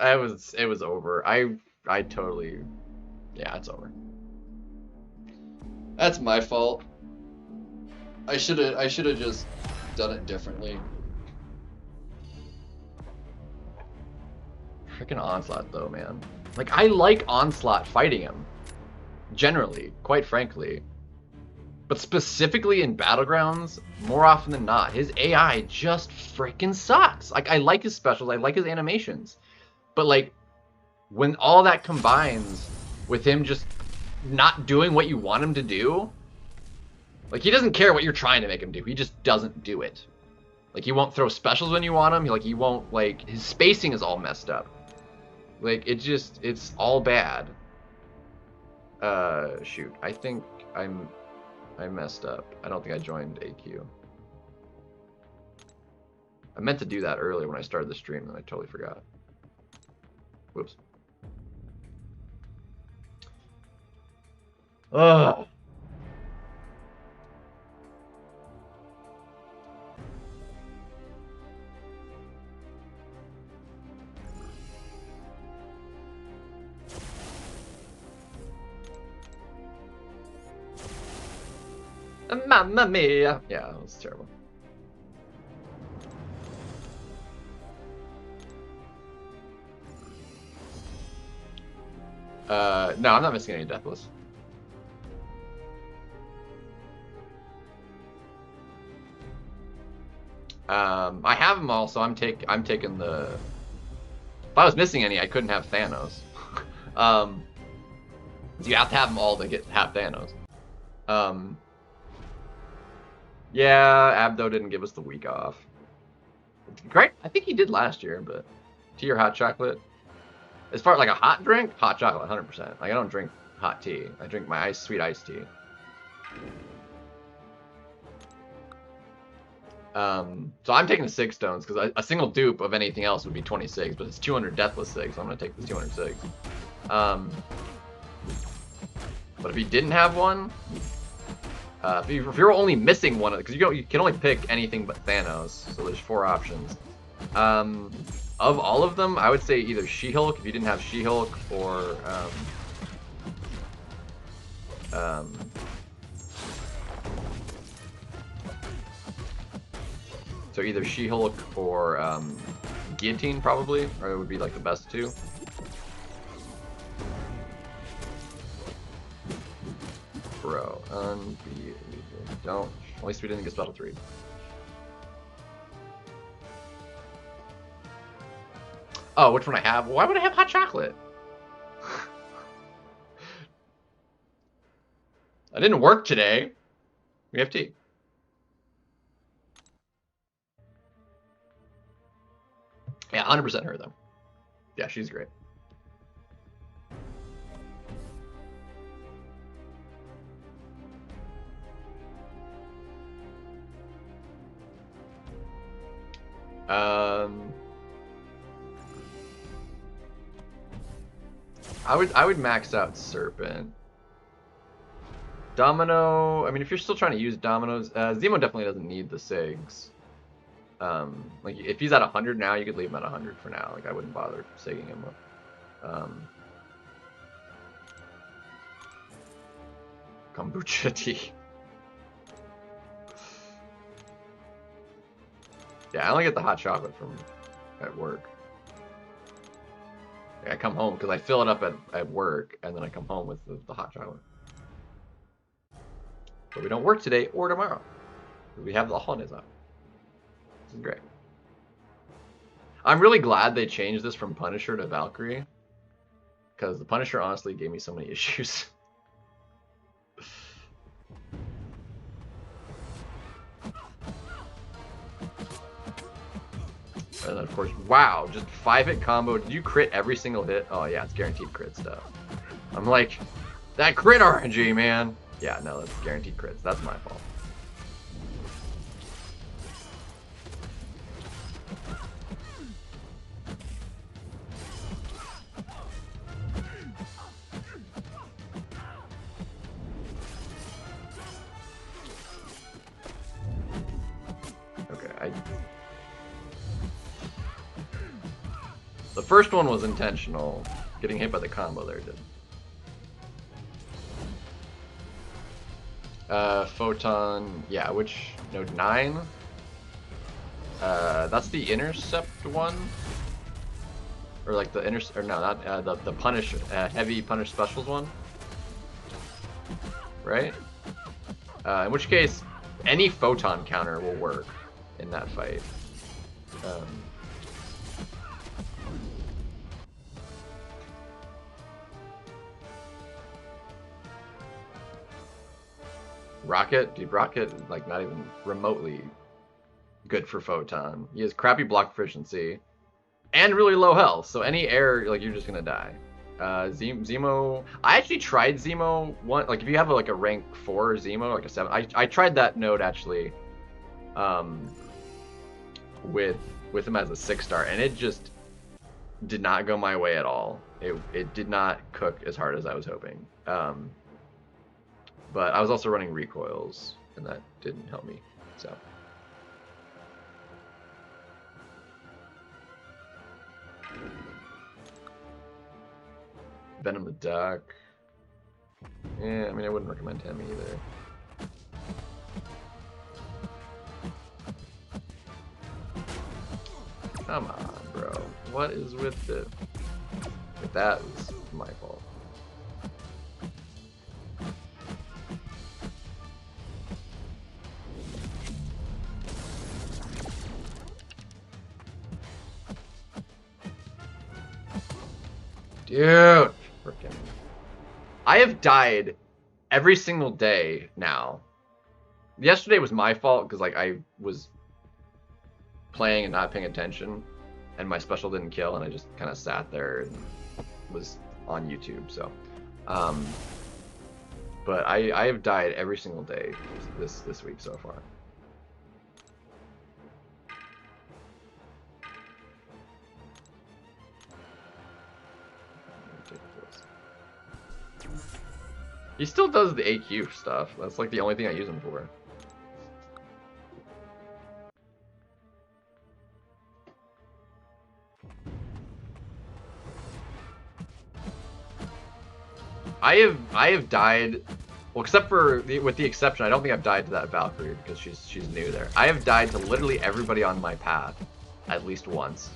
it was over. I totally, yeah, it's over. That's my fault. I should have just done it differently. Freaking Onslaught though, man. Like, I like Onslaught fighting him. Generally, quite frankly. But specifically in Battlegrounds, more often than not, his AI just freaking sucks. Like, I like his specials, I like his animations. But like, when all that combines with him just not doing what you want him to do, like, he doesn't care what you're trying to make him do. He just doesn't do it. Like, he won't throw specials when you want him. He won't, like, his spacing is all messed up. Like, it's all bad. Shoot. I think I messed up. I don't think I joined AQ. I meant to do that earlier when I started the stream, and I totally forgot. Whoops. Ugh. Mamma mia! Yeah, that was terrible. No, I'm not missing any Deathless. I have them all, so I'm taking the. If I was missing any, I couldn't have Thanos. So you have to have them all to have Thanos. Yeah, Abdo didn't give us the week off. Great, I think he did last year, but tea or hot chocolate. As far as like a hot drink, hot chocolate, 100%. Like, I don't drink hot tea. I drink my sweet iced tea. So I'm taking the 6 stones because a single dupe of anything else would be 26, but it's 200 Deathless 6, so I'm gonna take the 206. But if he didn't have one, if you're only missing one, because you can only pick anything but Thanos, so there's 4 options. Of all of them, I would say either She-Hulk if you didn't have She-Hulk, or so either She-Hulk or Guillotine probably, or it would be like the best 2. Bro, unbelievable. Don't. At least we didn't get Battle 3. Oh, which one I have? Why would I have hot chocolate? I didn't work today. We have tea. Yeah, 100% her though. Yeah, she's great. I would max out Serpent. Domino, I mean, if you're still trying to use Dominoes, Zemo definitely doesn't need the SIGs. Like, if he's at 100 now, you could leave him at 100 for now. Like, I wouldn't bother SIGing him up. Kombucha tea. Yeah, I only get the hot chocolate from at work. Like, I come home because I fill it up at work, and then I come home with the hot chocolate. But we don't work today or tomorrow. We have the holidays off. This is great. I'm really glad they changed this from Punisher to Valkyrie. Because the Punisher honestly gave me so many issues. And then of course, wow, just 5-hit combo. Did you crit every single hit? Oh yeah, it's guaranteed crit stuff. I'm like, that crit RNG, man. Yeah, no, that's guaranteed crits. That's my fault. Okay, the first one was intentional. Getting hit by the combo there did. Photon, yeah, which node 9? That's the intercept one, or like the or no, not the punish heavy punish specials one, right? In which case, any photon counter will work in that fight. Rocket? Dude, Rocket is like not even remotely good for Photon. He has crappy block efficiency and really low health, so any air, like, you're just gonna die. Zemo, I actually tried Zemo one, like if you have like a rank 4 Zemo, like a 7, I tried that node actually with him as a 6-star, and it just did not go my way at all. It did not cook as hard as I was hoping. But I was also running recoils, and that didn't help me, so. Venom the Duck. Yeah, I mean, I wouldn't recommend him either. Come on, bro. What is with it? If that was my fault. Dude, frickin'. I have died every single day now. Yesterday was my fault because like I was playing and not paying attention, and my special didn't kill, and I just kind of sat there and was on YouTube. So, but I have died every single day this week so far. He still does the AQ stuff. That's like the only thing I use him for. I have died, well, except for with the exception, I don't think I've died to that Valkyrie because she's new there. I have died to literally everybody on my path at least once.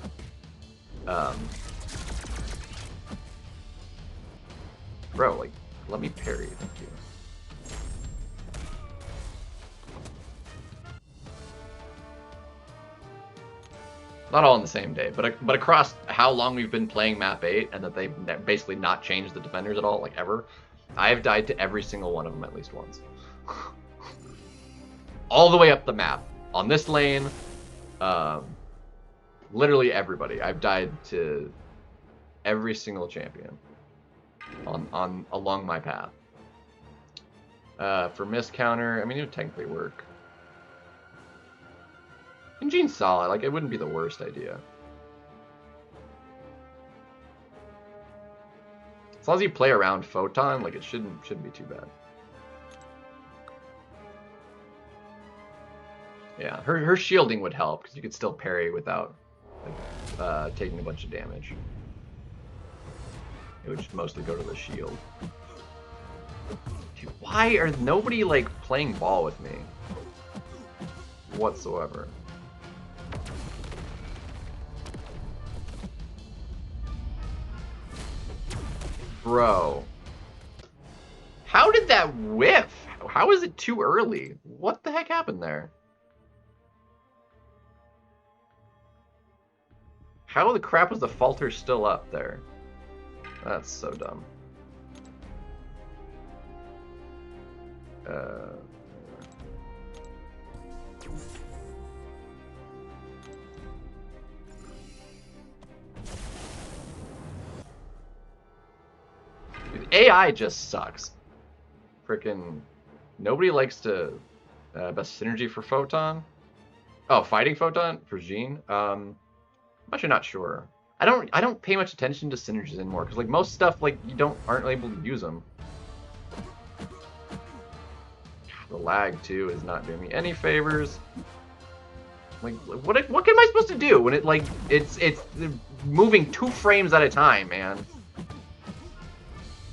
Bro, like, let me parry, thank you. Not all on the same day, but across how long we've been playing map 8 and that they've basically not changed the defenders at all, like ever, I have died to every single one of them at least once. All the way up the map. On this lane, Literally everybody. I've died to every single champion on along my path. For miss counter, I mean, it would technically work. And Jean's solid. Like, it wouldn't be the worst idea. As long as you play around Photon, like, it shouldn't be too bad. Yeah, her shielding would help, because you could still parry without taking a bunch of damage. It would just mostly go to the shield. Dude, why are nobody, like, playing ball with me? Whatsoever. Bro. How did that whiff? How is it too early? What the heck happened there? How the crap was the falter still up there? That's so dumb. Dude, AI just sucks. Frickin' nobody likes to best synergy for Photon. Oh, fighting Photon for Jean. I'm actually not sure. I don't pay much attention to synergies anymore because like most stuff like you aren't able to use them. The lag too is not doing me any favors. Like what am I supposed to do when it like it's moving 2 frames at a time, man?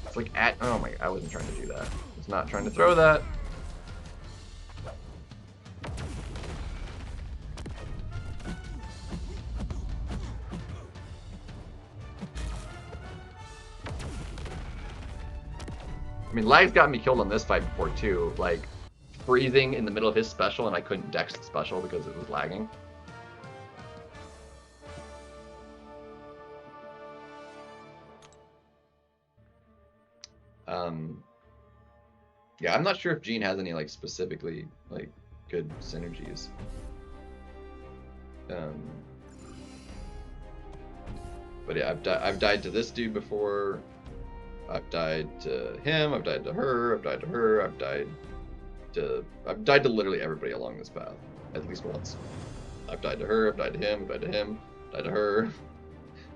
It's like oh my, I wasn't trying to do that. I was not trying to throw that. I mean, lag's got me killed on this fight before too, like freezing in the middle of his special and I couldn't dex the special because it was lagging. Yeah, I'm not sure if Jean has any like specifically like good synergies. But yeah, I've died to this dude before. I've died to him, I've died to her, I've died to her, I've died to literally everybody along this path, at least once. I've died to her, I've died to him, I've died to him, died to her.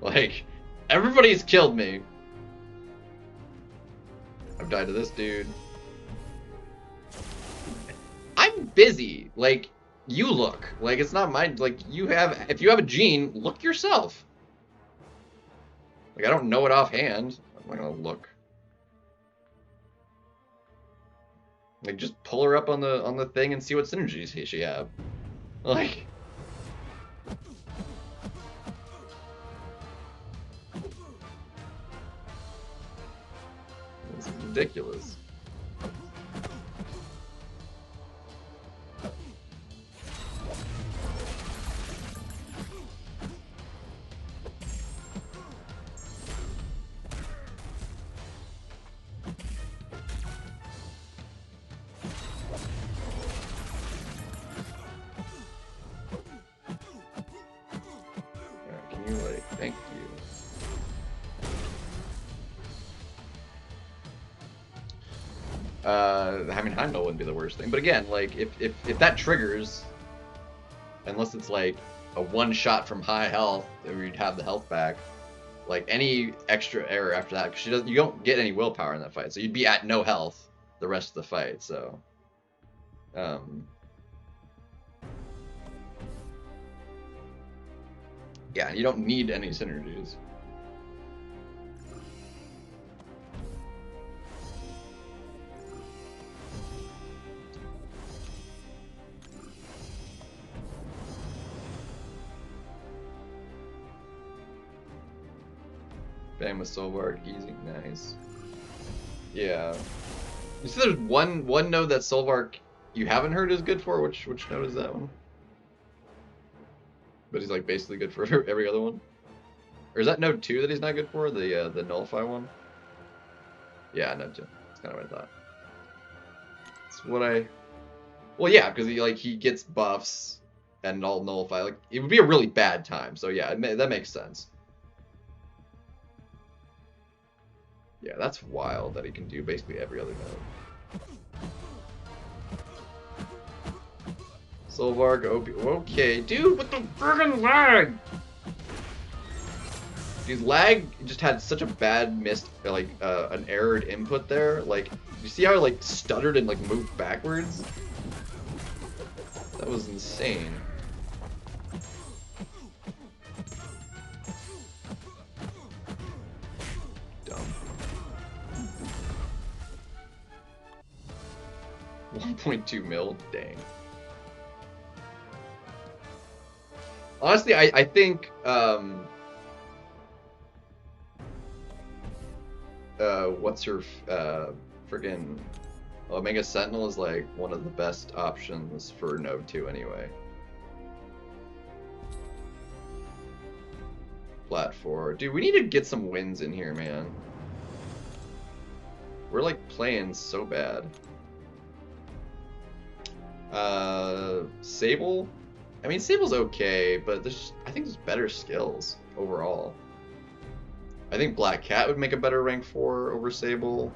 Like, everybody's killed me. I've died to this dude. I'm busy. Like, you look. Like, it's not my, like, if you have a Jean, look yourself. Like, I don't know it offhand. I'm not gonna look. Like, just pull her up on the thing and see what synergies she have. Like, it's ridiculous. Thank you. I mean, Heimdall wouldn't be the worst thing, but again, like if that triggers, unless it's like a one shot from high health, where you'd have the health back, like any extra error after that, because you don't get any willpower in that fight, so you'd be at no health the rest of the fight. So, yeah, you don't need any synergies. Bang with Solvark, easy, nice. Yeah. You see there's one node that Solvark you haven't heard is good for? Which node is that one? But he's like basically good for every other one? Or is that node 2 that he's not good for? The nullify one? Yeah, node 2. That's kind of what I thought. That's what I... Well, yeah, because he gets buffs and I'll nullify. Like, it would be a really bad time. So yeah, that makes sense. Yeah, that's wild that he can do basically every other node. Solvarg, okay, dude, what the friggin' lag? Dude, lag just had such a bad missed, like, an errored input there. Like, you see how it, like, stuttered and, like, moved backwards? That was insane. Dumb. 1.2 mil? Dang. Honestly, I think, what's her, friggin' Omega Sentinel is, like, one of the best options for Node 2 anyway. Plat 4. Dude, we need to get some wins in here, man. We're, like, playing so bad. Sable? I mean, Sable's okay, but I think there's better skills overall. I think Black Cat would make a better rank 4 over Sable.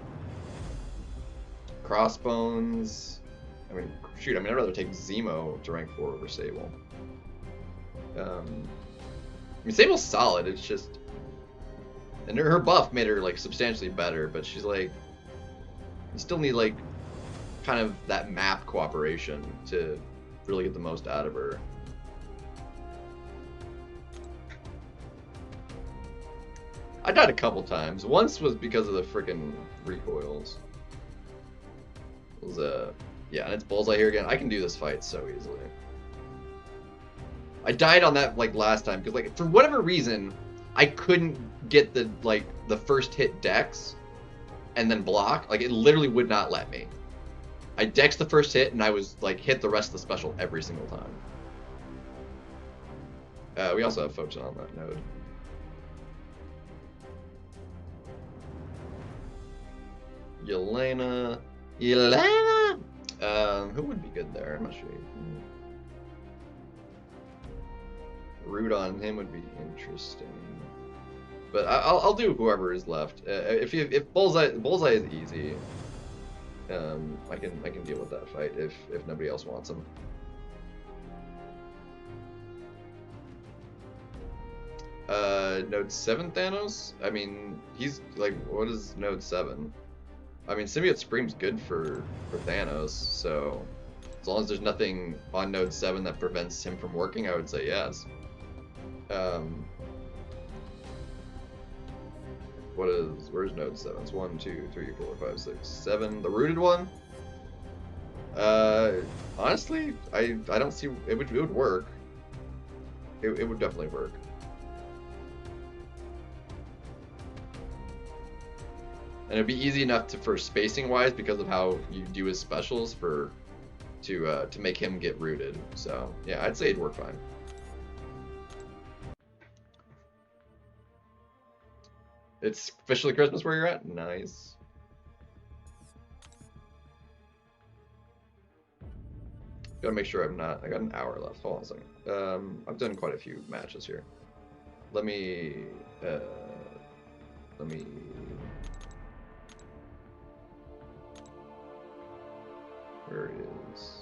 Crossbones. I mean, shoot, I'd rather take Zemo to rank 4 over Sable. I mean, Sable's solid, it's just... And her buff made her, like, substantially better, but she's, like... You still need, like, kind of that map cooperation to really get the most out of her. I died a couple times. Once was because of the freaking recoils. It was, yeah, and it's Bullseye here again. I can do this fight so easily. I died on that, like, last time, because, like, for whatever reason, I couldn't get the, like, the first hit dex and then block. Like, it literally would not let me. I dexed the first hit, and I was, like, hit the rest of the special every single time. We also have folks on that node. Yelena. Who would be good there? I'm not sure. Root on him would be interesting. But I'll do whoever is left. If Bullseye is easy, I can deal with that fight if nobody else wants him. Node 7 Thanos? I mean, he's like, what is Node 7? I mean, Symbiote Supreme's good for Thanos, so as long as there's nothing on Node 7 that prevents him from working, I would say yes. Where's Node 7? It's 1, 2, 3, 4, 5, 6, 7. The rooted one? Honestly, I don't see, it would work. It would definitely work. And it'd be easy enough for spacing wise because of how you do his specials to make him get rooted. So yeah, I'd say it'd work fine. It's officially Christmas where you're at? Nice. Gotta make sure I'm not, I got an hour left. Hold on a second. I've done quite a few matches here. Let me where is,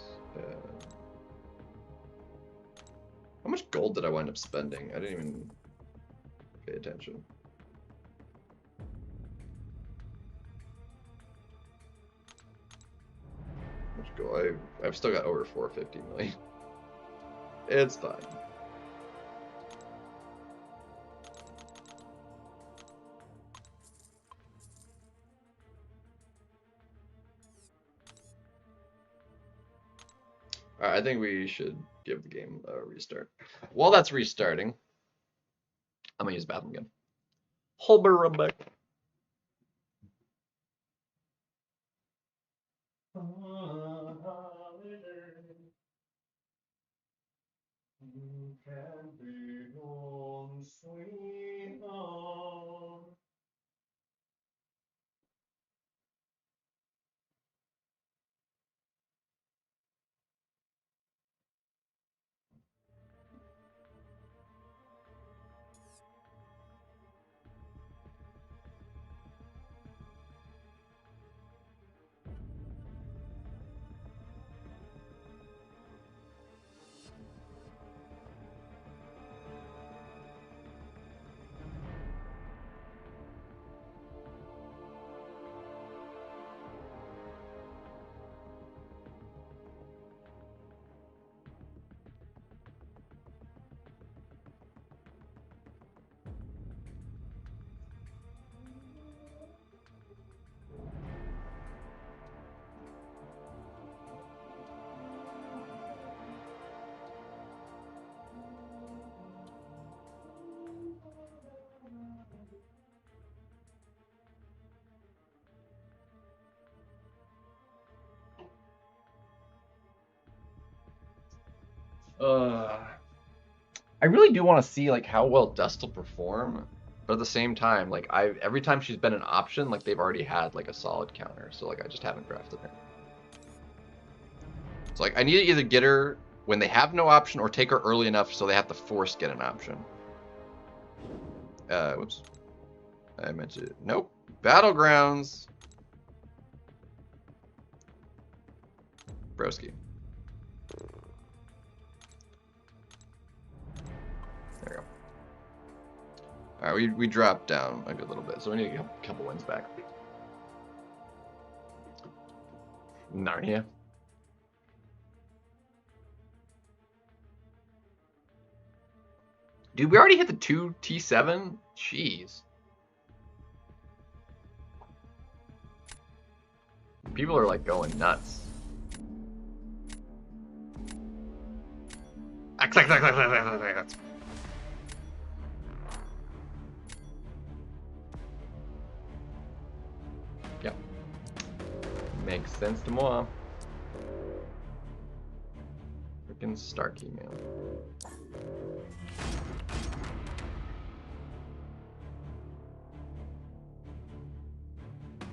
how much gold did I wind up spending? I didn't even pay attention. How much gold? I've still got over 450 million. It's fine. Alright, I think we should give the game a restart. While that's restarting, I'm gonna use the bathroom again. Hold my run back. You can be home, sweet home. I really do want to see like how well Dust will perform, but at the same time, like every time she's been an option, like they've already had like a solid counter, so like I just haven't drafted her. So like I need to either get her when they have no option or take her early enough so they have to force get an option. Whoops. I meant to. Nope. Battlegrounds. Broski. There we go. Alright, we dropped down a good little bit, so we need a couple wins back. Narnia. Dude, we already hit the 2 T7? Jeez. People are like going nuts. Yep. Makes sense to moi. Freaking Starkey, man.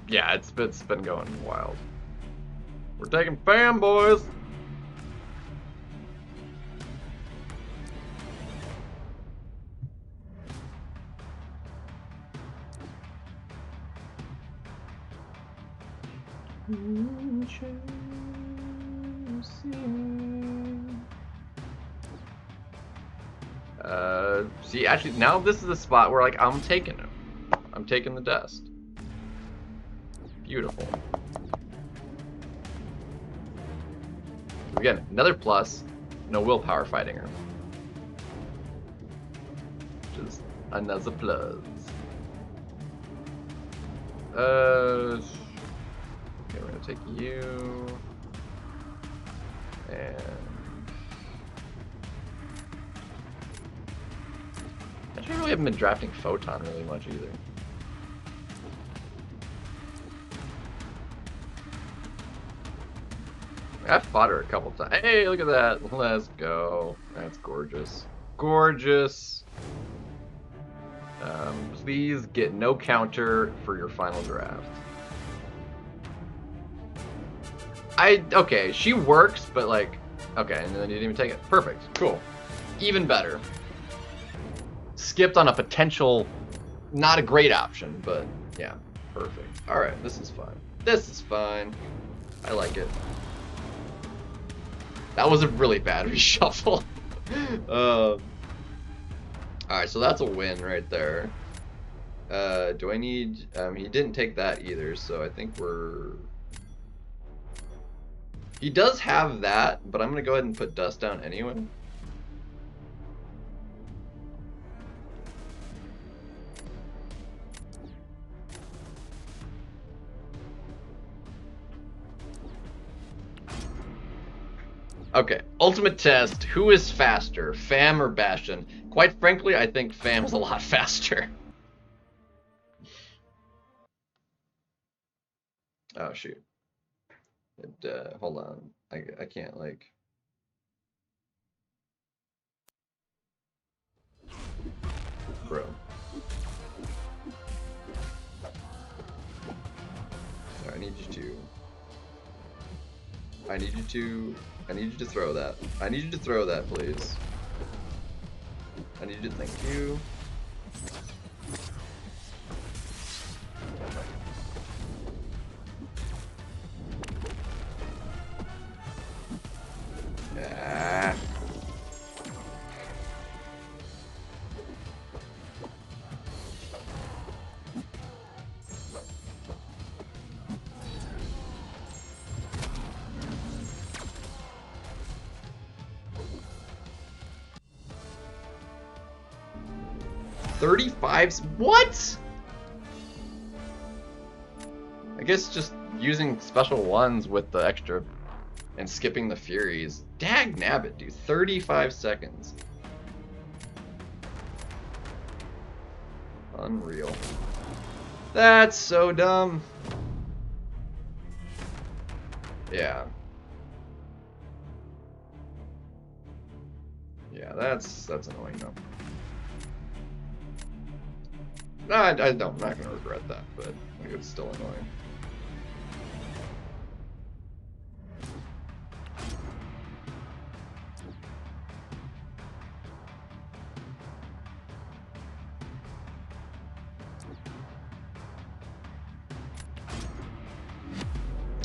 Yeah, it's been going wild. We're taking fam, boys. See, actually, now this is the spot where like I'm taking him. I'm taking the Dust. Beautiful. Again, another plus, no willpower fighting her. Which is another plus. Okay, we're gonna take you. And actually, I really haven't been drafting Photon really much either. I've fought her a couple times. Hey, look at that. Let's go. That's gorgeous. Gorgeous. Please get no counter for your final draft. Okay, she works, but like, okay, and then you didn't even take it. Perfect. Cool. Even better. Skipped on a potential, not a great option, but yeah, perfect. All right, this is fine. This is fine. I like it. That was a really bad reshuffle. Alright, so that's a win right there. Do I need... he didn't take that either, so I think we're... He does have that, but I'm going to go ahead and put Dust down anyway. Okay, ultimate test. Who is faster, Fam or Bastion? Quite frankly, I think Fam's a lot faster. Oh, shoot. Hold on. I can't, like... Bro. Sorry, I need you to throw that. I need you to throw that, please. I need you to thank you. Ah. What? I guess just using special ones with the extra and skipping the Furies. Dag nabbit, dude. 35 seconds. Unreal. That's so dumb. Yeah. Yeah, that's annoying though. No, I don't. I'm not gonna regret that, but it's still annoying.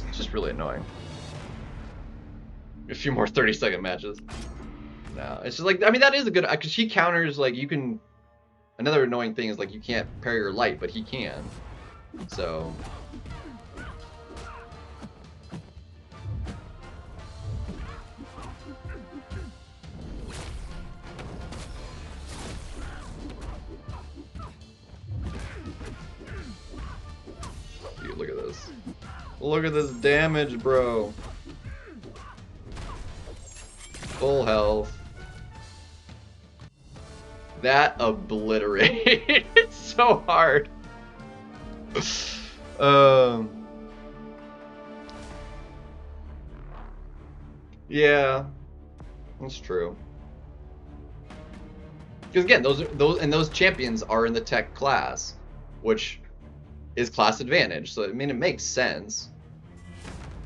It's just really annoying. A few more 30-second matches. No, it's just like, I mean, that is a good, because he counters, like, you can, another annoying thing is, like, you can't parry your light, but he can. So. Dude, look at this. Look at this damage, bro. Full health. That obliterated so hard. Yeah, that's true. Because again, those champions are in the tech class, which is class advantage. So I mean, it makes sense.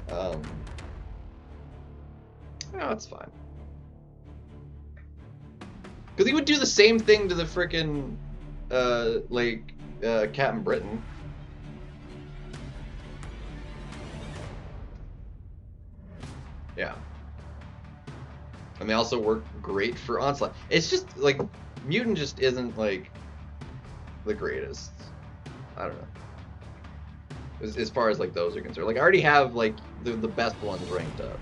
No, it's fine. Because he would do the same thing to the frickin' Captain Britain. Yeah. And they also work great for Onslaught. It's just, like, Mutant just isn't, like, the greatest. I don't know. As far as, like, those are concerned. Like, I already have, like, the best ones ranked up.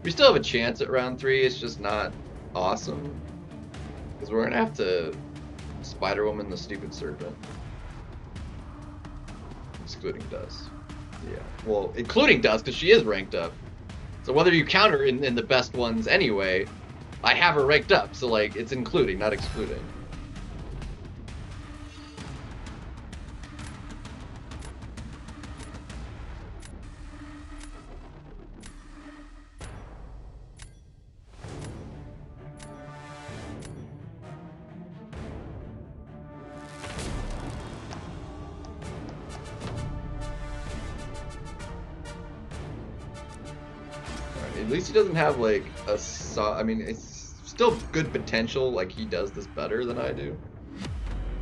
We still have a chance at round 3, it's just not awesome. Because we're gonna have to Spider-Woman the stupid serpent. Excluding Dust. Yeah. Well, including Dust, because she is ranked up. So whether you count her in the best ones anyway, I have her ranked up. So, like, it's including, not excluding. At least he doesn't have, like, I mean, it's still good potential, like, he does this better than I do.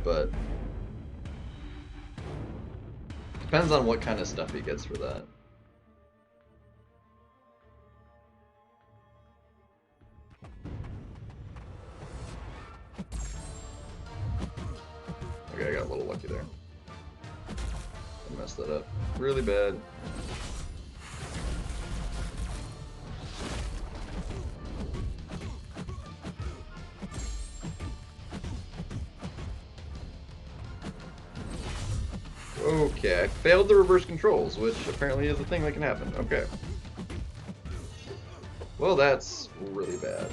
But depends on what kind of stuff he gets for that. Okay, I got a little lucky there. I messed that up really bad. Okay, I failed the reverse controls, which apparently is a thing that can happen. Okay. Well, that's really bad.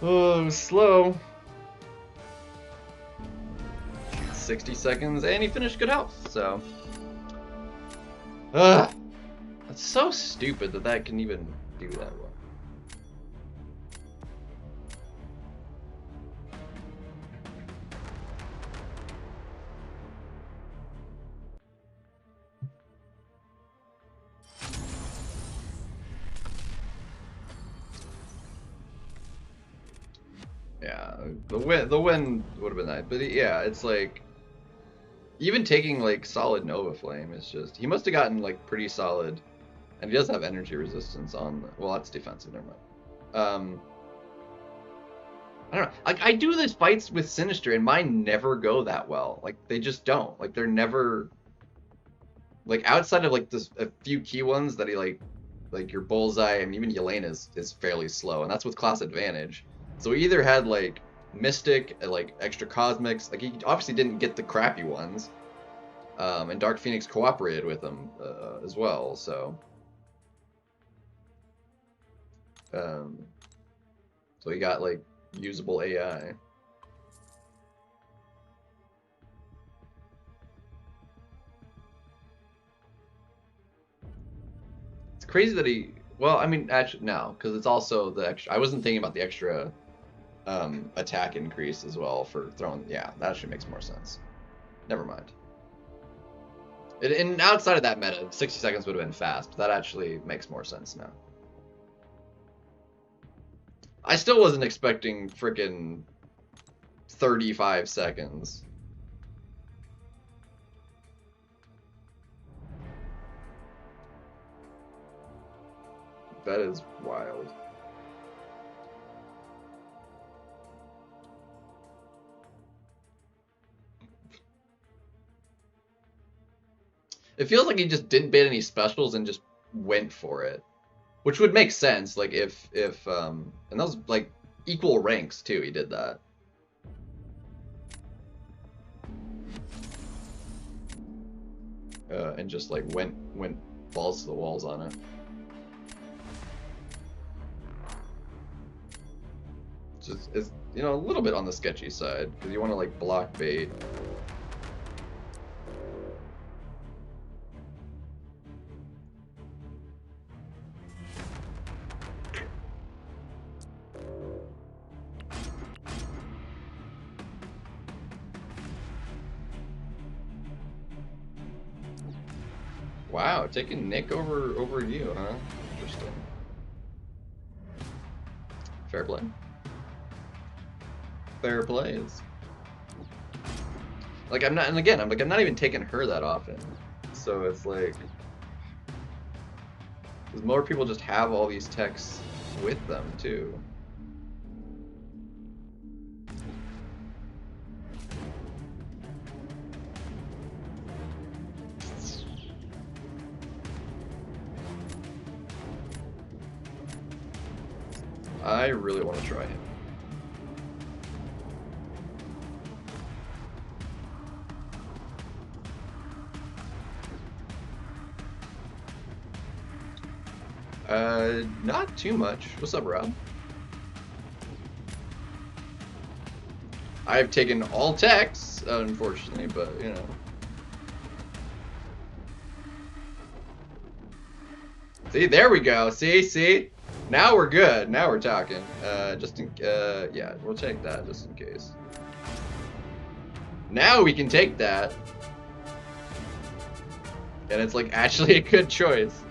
Oh, slow. 60 seconds, and he finished good health, so. Ugh. That's so stupid that that can even do that well. the win would have been nice, but yeah, it's like even taking like solid Nova Flame is just he must have gotten like pretty solid, and he does have energy resistance on. Well, that's defensive. Never mind. I don't know. Like I do these fights with Sinister, and mine never go that well. Like they just don't. Like they're never. Like outside of like this a few key ones that he like your Bullseye and even Yelena is fairly slow, and that's with class advantage. So he either had like Mystic, like extra Cosmics, like he obviously didn't get the crappy ones, and Dark Phoenix cooperated with him as well. So, so he got like usable AI. Crazy that he, well, I mean, actually, no, because it's also the extra, I wasn't thinking about the extra attack increase as well for throwing, yeah, that actually makes more sense. Never mind. And outside of that meta, 60 seconds would have been fast, but that actually makes more sense now. I still wasn't expecting freaking 35 seconds. That is wild. It feels like he just didn't bait any specials and just went for it, which would make sense. Like if and that was like equal ranks too. He did that. And just like went balls to the walls on it. It's you know, a little bit on the sketchy side because you want to like block bait. Wow, taking Nick over you, huh? Interesting. Fair play. Fair plays. Like I'm not, and again, I'm not even taking her that often, so it's like, because more people just have all these techs with them too. I really want to try him. Not too much. What's up, Rob? I've taken all techs, unfortunately, but you know. See, there we go. See? Now we're good. Now we're talking. Yeah, we'll take that just in case. Now we can take that. And it's like actually a good choice.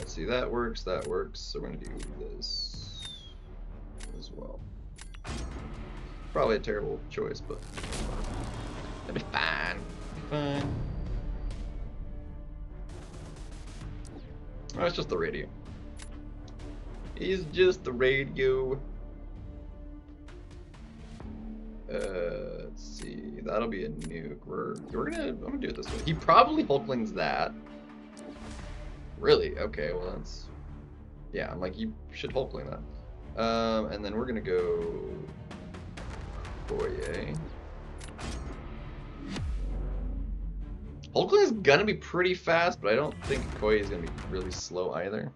See, that works, so we're gonna do this as well. Probably a terrible choice, but that'll be fine. Fine. Oh, it's just the radio. He's just the radio. Let's see. That'll be a nuke. I'm gonna do it this way. He probably Hulklings that. Really? Okay, well that's... Yeah, I'm like, you should Hulkling that. And then we're gonna go... Boye. Hulkling is gonna be pretty fast, but I don't think Koye is gonna be really slow either.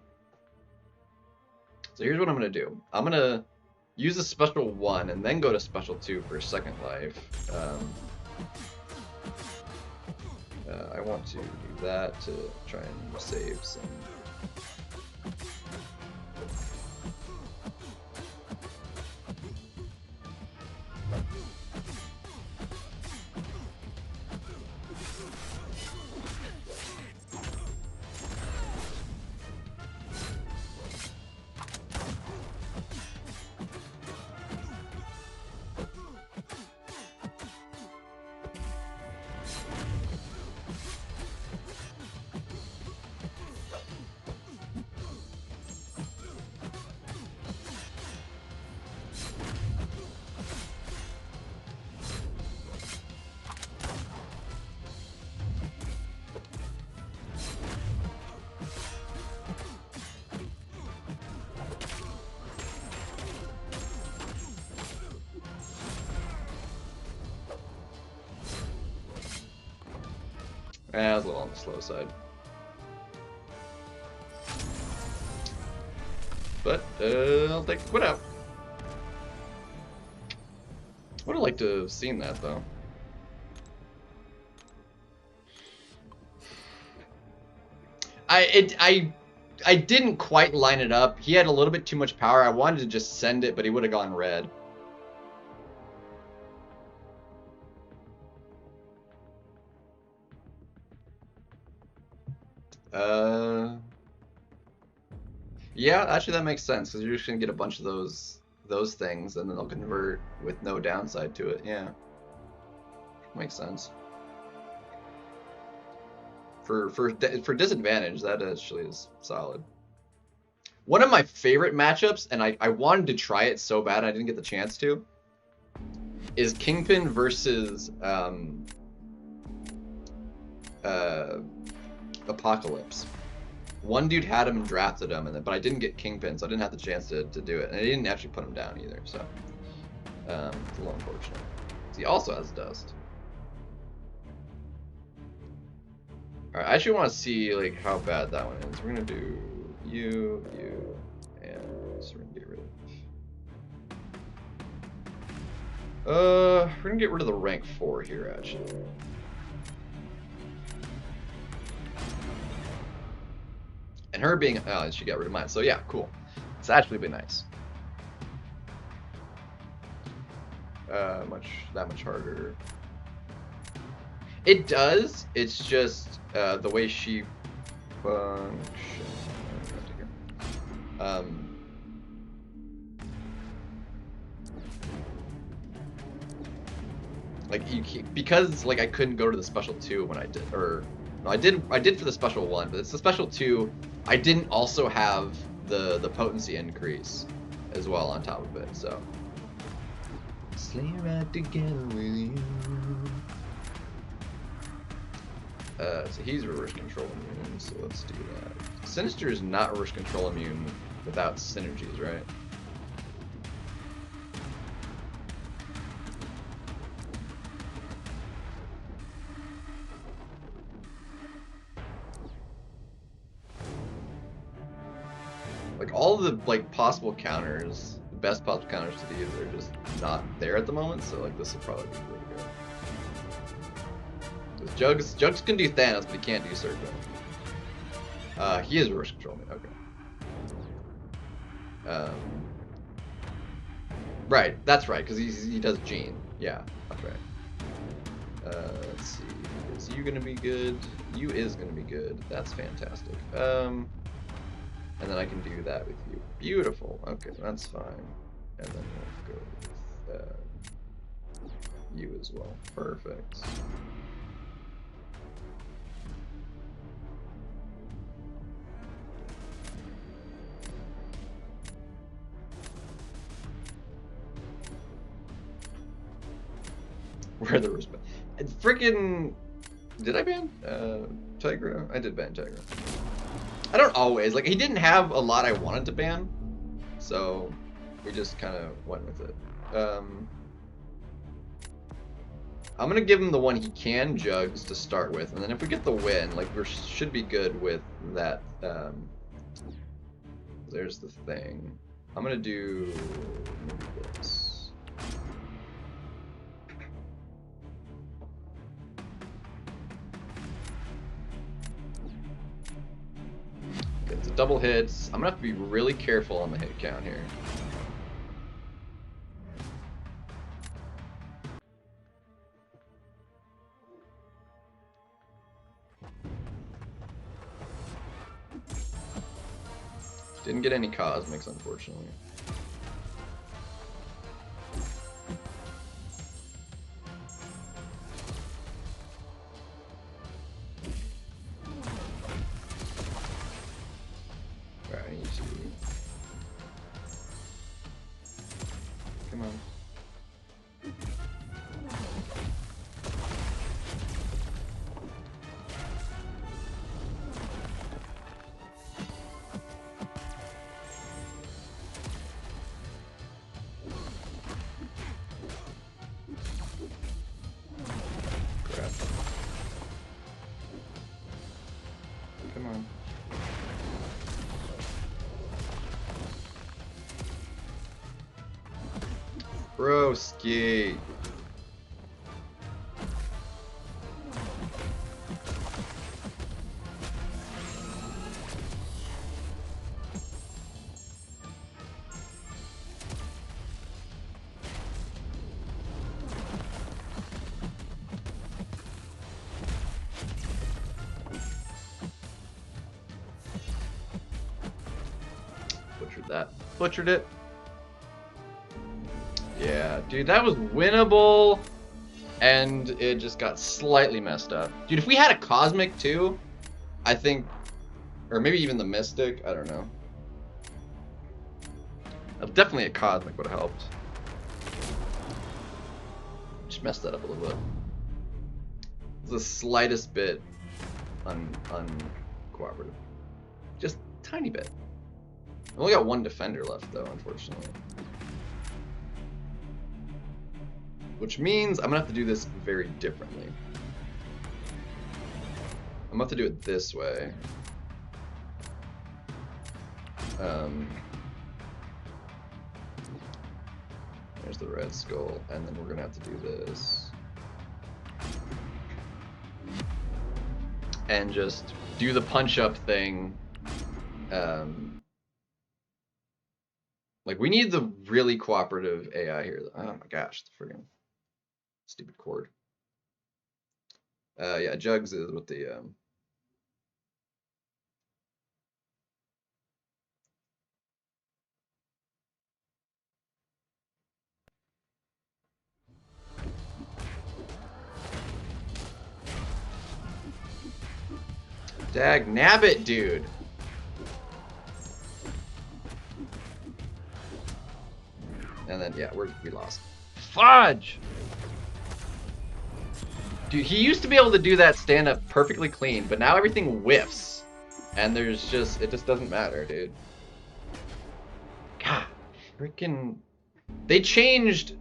So here's what I'm gonna do. I'm gonna use a special 1 and then go to special 2 for a second life. I want to do that to try and save some. I was a little on the slow side. But, I'll take the quit out. Would have liked to have seen that, though. I didn't quite line it up. He had a little bit too much power. I wanted to just send it, but he would have gone red. Yeah, actually that makes sense, because you're just gonna get a bunch of those things, and then they'll convert with no downside to it. Yeah, makes sense. For disadvantage, that actually is solid. One of my favorite matchups, and I wanted to try it so bad I didn't get the chance to, is Kingpin versus Apocalypse. One dude had him and drafted him, but I didn't get Kingpin, so I didn't have the chance to do it. And I didn't actually put him down either, so it's a little unfortunate. He also has Dust. Alright, I actually want to see like how bad that one is. We're gonna do you, and so we're gonna get rid of. We're gonna get rid of the rank 4 here, actually. And her being, oh, she got rid of mine. So yeah, cool. It's actually been nice. That much harder. It does. It's just the way she functions. Like because like I couldn't go to the special 2 when I did, or no, I did for the special 1, but it's the special 2. I didn't also have the potency increase as well on top of it, so. Stay right together with you. So he's reverse control immune, so let's do that. Sinister is not reverse control immune without synergies, right? Like all of the like possible counters, the best possible counters to these are just not there at the moment, so like this will probably be pretty good. Because Jugs can do Thanos, but he can't do Serpo. He is reverse control, okay. Right, that's right, because he does Gene. Yeah, that's right. Let's see, is you gonna be good? You is gonna be good. That's fantastic. And then I can do that with you. Beautiful. Okay, that's fine. And then we'll go with you as well. Perfect. Where the respect? Freaking. Did I ban Tigra? I did ban Tigra. I don't always. Like, he didn't have a lot I wanted to ban, so we just kind of went with it. I'm going to give him the one he can, Jugs, to start with, and then if we get the win, like, we should be good with that. There's the thing. I'm going to do this. double hits. I'm gonna have to be really careful on the hit count here. Didn't get any cosmics, unfortunately. Alright, I need to... Come on. Come on. Broski. Butchered that. Butchered it. Yeah, dude, that was winnable, and it just got slightly messed up. Dude, if we had a Cosmic too, I think, or maybe even the Mystic, I don't know. Definitely a Cosmic would have helped. Just messed that up a little bit. It's the slightest bit uncooperative. Just tiny bit. I only got one defender left though, unfortunately. Which means I'm gonna have to do this very differently. I'm gonna have to do it this way. There's the red skull, and then we're gonna have to do this. And just do the punch-up thing. Like, we need the really cooperative AI here. Oh my gosh, the friggin' stupid cord. Yeah, Jugs is with the Dag nabbit, dude. And then yeah, we lost. Fudge! Dude, he used to be able to do that stand up perfectly clean, but now everything whiffs. And there's just, it just doesn't matter, dude. God, freaking. They changed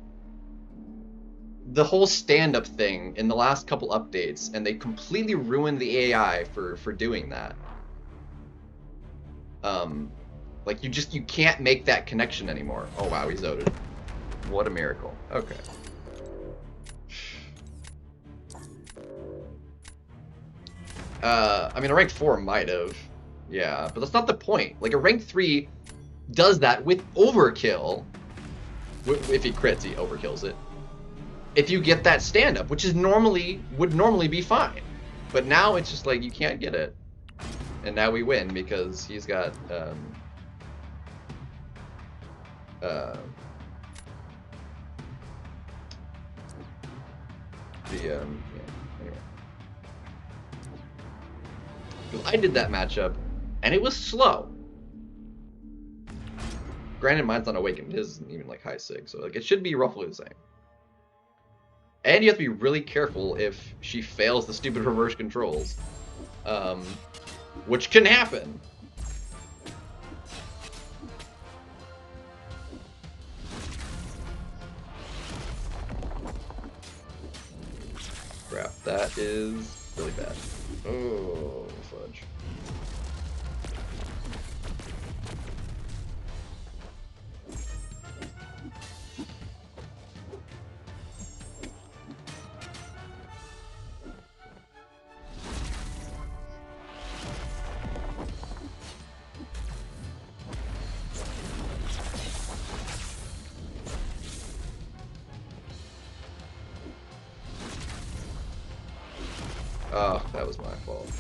the whole stand up thing in the last couple updates, and they completely ruined the AI for doing that. Like, you can't make that connection anymore. Oh wow, he's zoted. What a miracle. Okay. I mean, a rank 4 might have. Yeah, but that's not the point. Like, a rank 3 does that with overkill. If he crits, he overkills it. If you get that stand-up, which is would normally be fine. But now it's just like, you can't get it. And now we win because he's got, yeah, anyway. Because I did that matchup, and it was slow. Granted, mine's not awakened. His isn't even like high sig, so like it should be roughly the same. And you have to be really careful if she fails the stupid reverse controls, which can happen. Crap, that is really bad. Oh, fudge. Oh, that was my fault.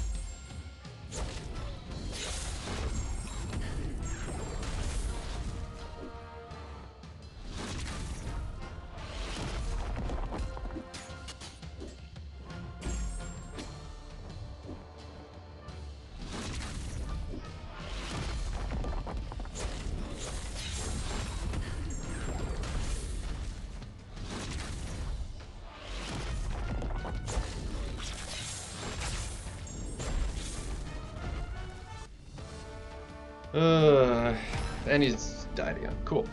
And he's died again. Cool.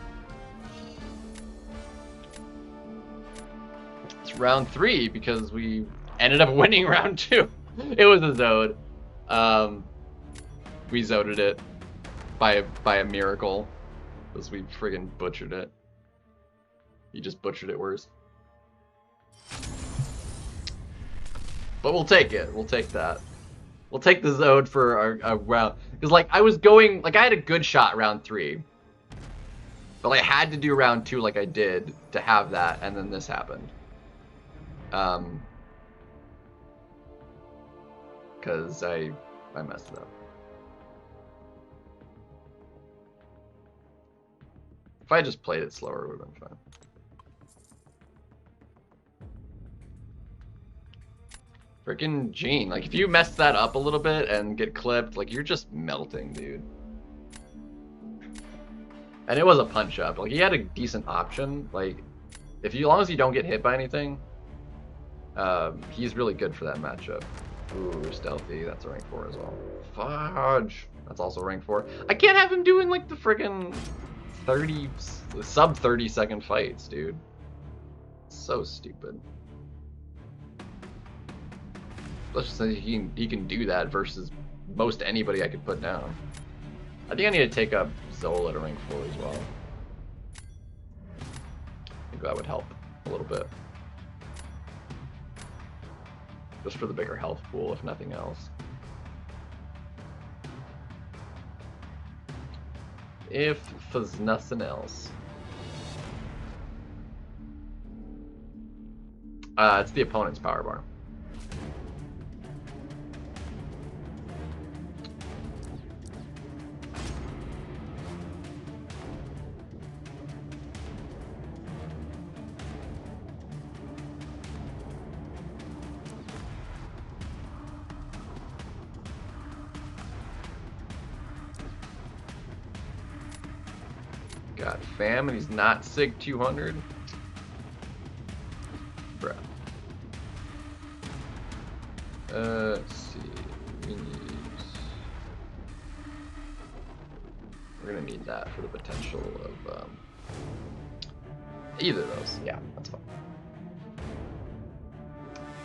It's round 3 because we ended up winning round 2. It was a Zode. We Zoded it by a miracle because we friggin' butchered it. He just butchered it worse. But we'll take it. We'll take that. We'll take the Zode for a round. Because, like, I was going... Like, I had a good shot round 3. But I had to do round 2 like I did to have that, and then this happened. Because I messed it up. If I just played it slower, it would have been fine. Freaking Gene. Like, if you mess that up a little bit and get clipped, like, you're just melting, dude. And it was a punch-up. Like, he had a decent option. Like, as long as you don't get hit by anything, he's really good for that matchup. Ooh, stealthy. That's a rank 4 as well. Fudge. That's also rank 4. I can't have him doing, like, the friggin' sub 30 second fights, dude. So stupid. Let's just say he can do that versus most anybody I could put down. I think I need to take up Zola to rank 4 as well. I think that would help a little bit. Just for the bigger health pool, if nothing else. If there's nothing else. It's the opponent's power bar. Got fam, and he's not SIG 200. Bruh. Let's see. We're gonna need that for the potential of either of those. Yeah, that's fine.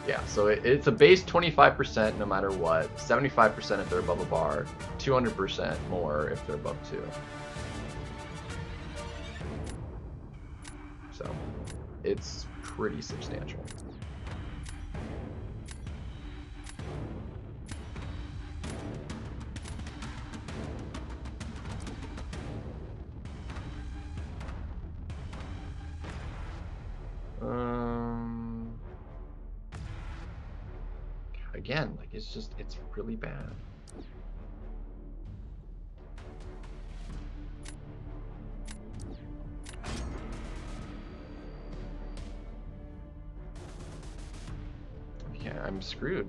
Yeah, so it's a base 25% no matter what, 75% if they're above a bar, 200% more if they're above 2. So, it's pretty substantial. Again, like, it's really bad. Yeah, I'm screwed.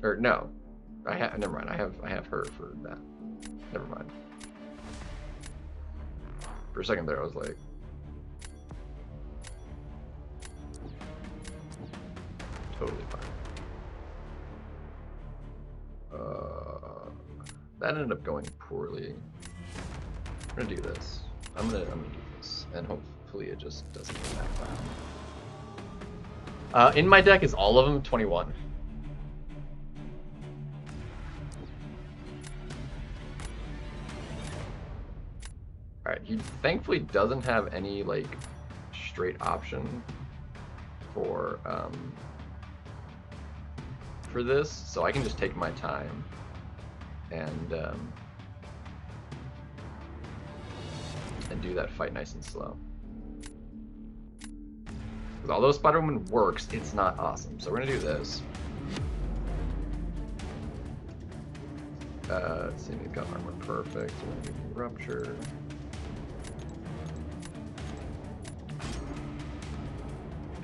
Or no, never mind. I have her for that. Never mind. For a second there, I was like, totally fine. That ended up going poorly. I'm gonna do this. I'm gonna do this, and hopefully it just doesn't backfire. In my deck is all of them 21. Alright, he thankfully doesn't have any, like, straight option for this, so I can just take my time and do that fight nice and slow. Because although Spider-Woman works, it's not awesome. So we're gonna do this. Let's see, we've got armor perfect. We're gonna do rupture.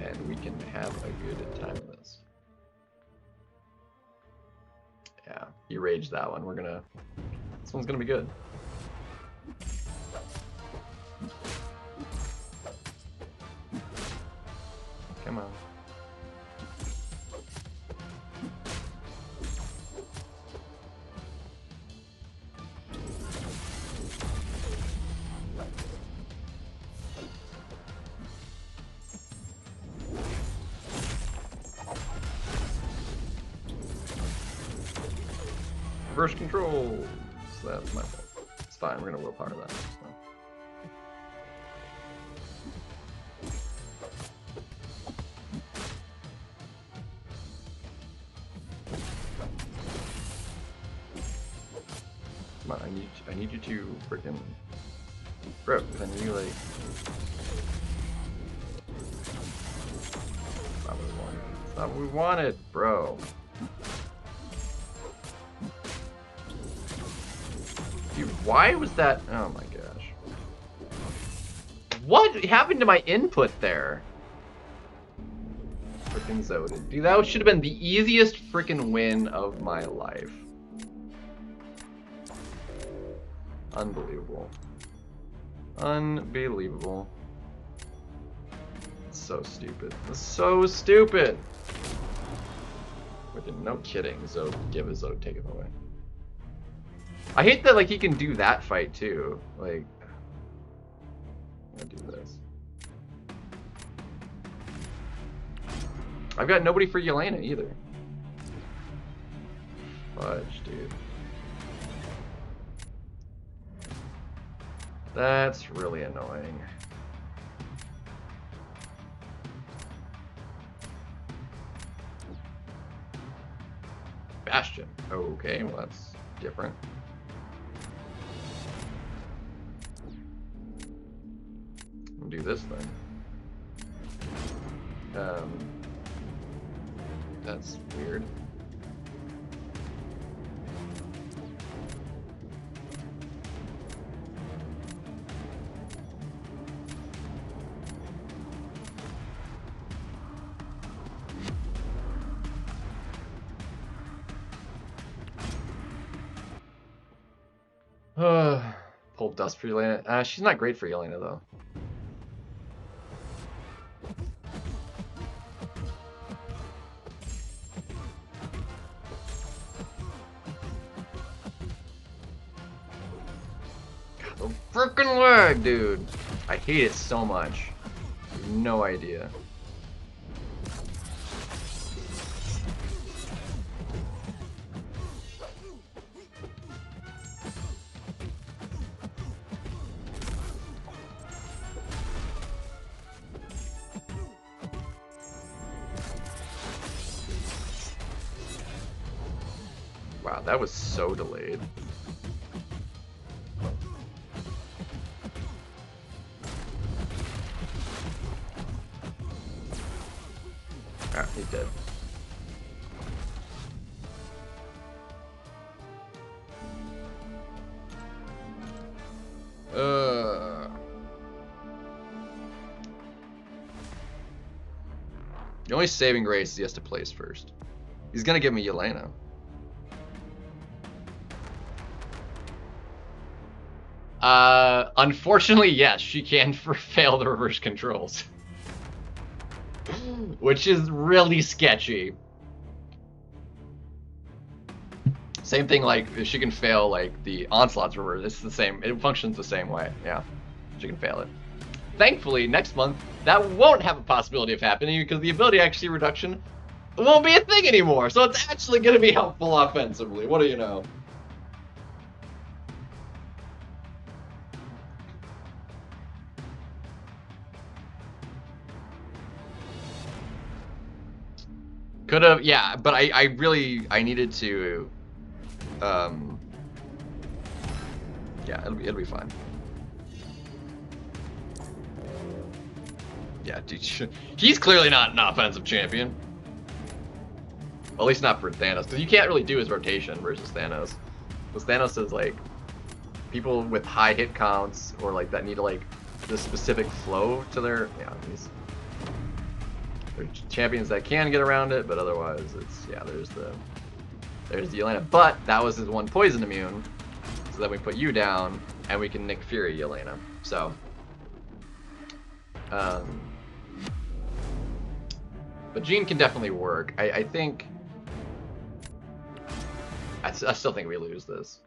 And we can have a good time with this. Yeah, he raged that one. This one's gonna be good. Come on. Reverse controls. That's my fault. It's fine. We're gonna willpower that. So. Come on, I need you to freaking, bro. Then you like. It's not what we wanted. It's not what we wanted, bro. Dude, why was that? Oh my gosh. What happened to my input there? Freaking Zoded. Dude, that should have been the easiest freaking win of my life. Unbelievable. Unbelievable. It's so stupid. It's so stupid. Freaking no kidding. Zod, give a Zod, take it away. I hate that, like, he can do that fight, too. Like, I'm gonna do this. I've got nobody for Yelena, either. Fudge, dude. That's really annoying. Bastion. Okay, well, that's different. Do this thing. That's weird. Pull dust for Yelena. She's not great for Yelena though. Freaking lag, dude! I hate it so much. You have no idea. Wow, that was so delayed. Ah, he's dead. The only saving grace is he has to place first. He's gonna give me Yelena. Unfortunately, yes, she can fail the reverse controls. Which is really sketchy. Same thing, like, she can fail, like, the Onslaught's reverse. It's the same, it functions the same way, yeah. She can fail it. Thankfully, next month, that won't have a possibility of happening because the ability accuracy reduction won't be a thing anymore. So it's actually going to be helpful offensively. What do you know? Could have, yeah, but I needed to, yeah, it'll be fine. Yeah, dude, he's clearly not an offensive champion. Well, at least not for Thanos, because you can't really do his rotation versus Thanos. Because Thanos is like people with high hit counts or like that need like the specific flow to their they're champions that can get around it, but otherwise it's there's the Yelena. But that was his one poison immune, so then we put you down and we can Nick Fury Yelena. So but Jean can definitely work. I think I still think we lose this.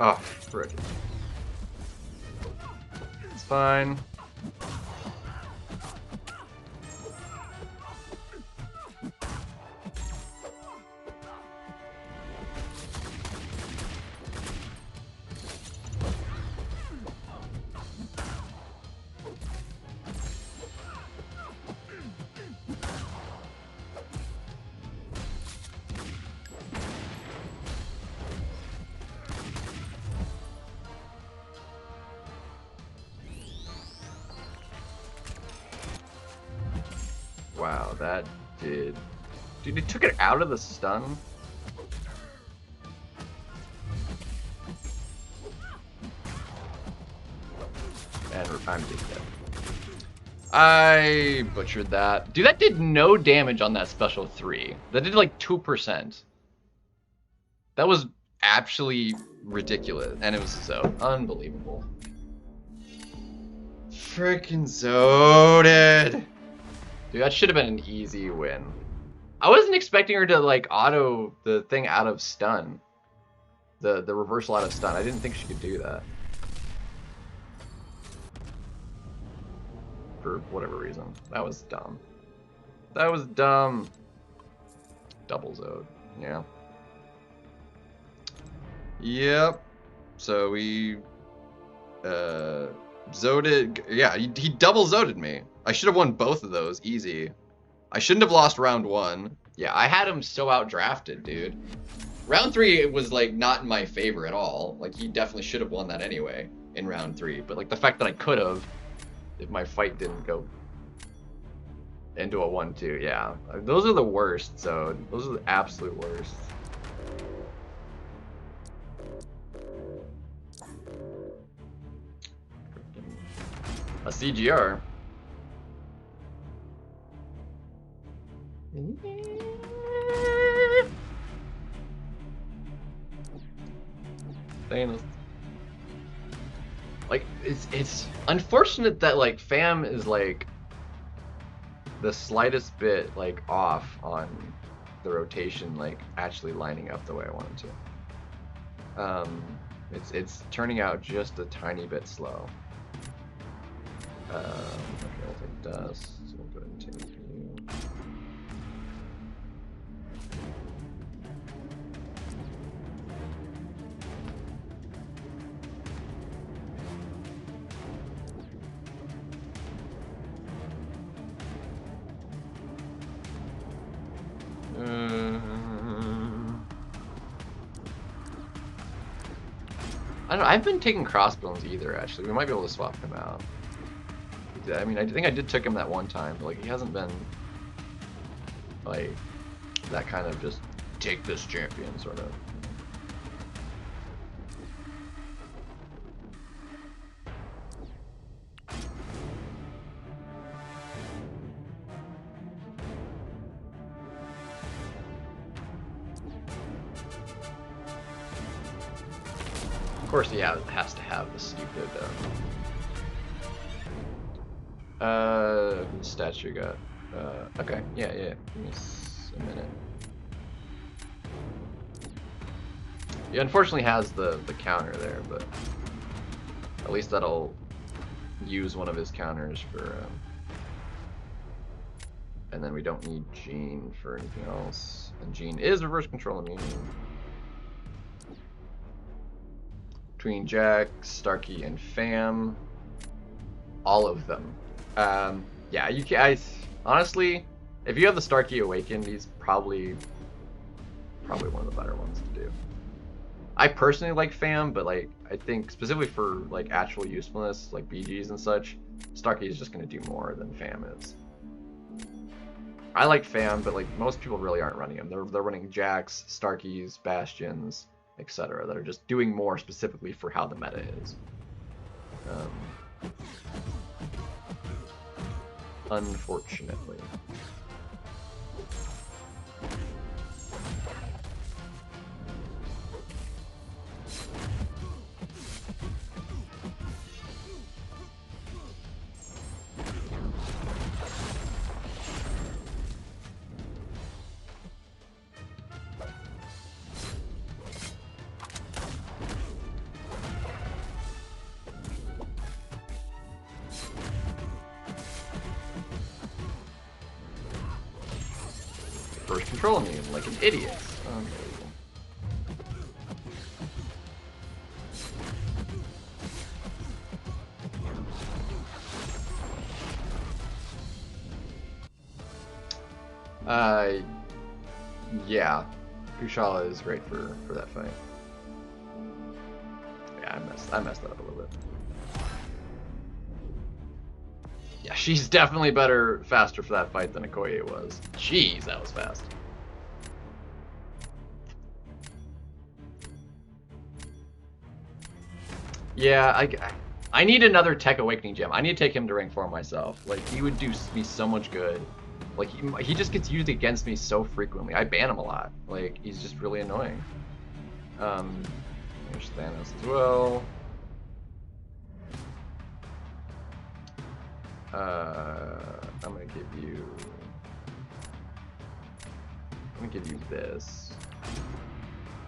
Oh, frick. It's fine. Wow, that did... Dude, it took it out of the stun? And I'm just dead. I butchered that. Dude, that did no damage on that special 3. That did like 2%. That was actually ridiculous. And it was so unbelievable. Freaking Zoded! Dude, that should have been an easy win. I wasn't expecting her to like auto the thing out of stun. The reversal out of stun. I didn't think she could do that. For whatever reason. That was dumb. That was dumb. Double Zode. Yeah. Yep. So we Zoded, yeah, he double Zoded me. I should have won both of those, easy. I shouldn't have lost round 1. Yeah, I had him so outdrafted, dude. Round 3 was like not in my favor at all. Like he definitely should have won that anyway in round 3. But like the fact that I could have, if my fight didn't go into a 1-2, yeah. Those are the worst, so those are the absolute worst. A CGR. Thanos. Like it's unfortunate that like Fam is like the slightest bit like off on the rotation, like actually lining up the way I want it to. It's turning out just a tiny bit slow. Okay, I'll take dust. So we'll go ahead and take you. I don't know, I haven't been taking crossbones either, actually. We might be able to swap him out. I mean, I think I did took him that one time, but like he hasn't been like that kind of just take this champion sort of. Of course, yeah, it has to have the stupid stats you got. Okay, yeah. Give me a minute. He unfortunately has the counter there, but at least that'll use one of his counters for And then we don't need Jean for anything else. And Jean is reverse control immune. Between Jack, Starkey, and Fam, all of them. Yeah, you can. Honestly, if you have the Starkey awakened, he's probably one of the better ones to do. I personally like Fam, but like I think specifically for like actual usefulness, like BGs and such, Starkey is just gonna do more than Fam is. I like Fam, but like most people really aren't running him. They're running Jacks, Starkeys, Bastions, etc. that are just doing more specifically for how the meta is. Unfortunately. First control me like an idiot. Unbelievable. Yeah, Kushala is great for that fight. Yeah, I messed that up a little bit. Yeah, she's definitely faster for that fight than Okoye was. Jeez, that was fast. Yeah, I need another Tech Awakening gem. I need to take him to rank 4 myself. Like, he would do me so much good. Like, he just gets used against me so frequently. I ban him a lot. Like, he's just really annoying. There's Thanos as well. I'm gonna give you this.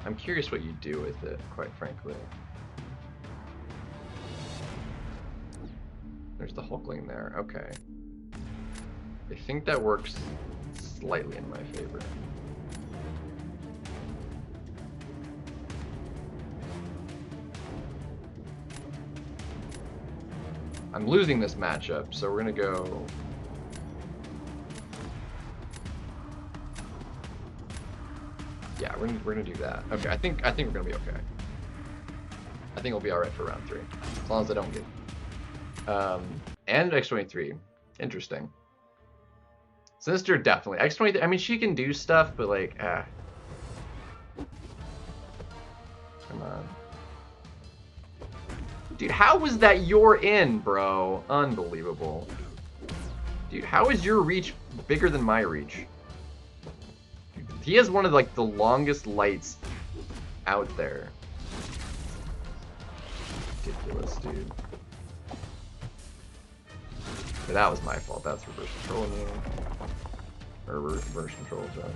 I'm curious what you do with it, quite frankly. There's the Hulkling there. Okay. I think that works slightly in my favor. I'm losing this matchup, so we're gonna go. Yeah, we're gonna do that. Okay, I think we're gonna be okay. I think we'll be all right for round 3, as long as I don't get. And X-23, interesting. Sinister definitely. X-23. I mean, she can do stuff, but like, come on. Dude, how was that your in, bro? Unbelievable. Dude, how is your reach bigger than my reach? He has one of like the longest lights out there. Ridiculous, dude. Okay, that was my fault. That's reverse control me. Or reverse control, sorry.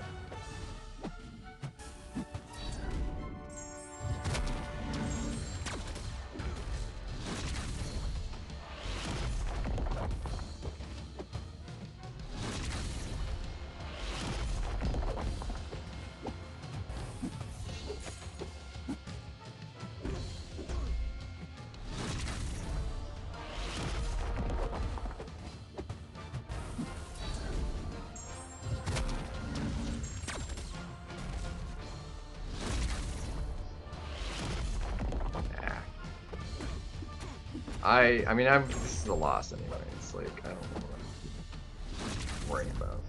I mean, this is a loss anyway. It's like, I don't know what I'm worrying about.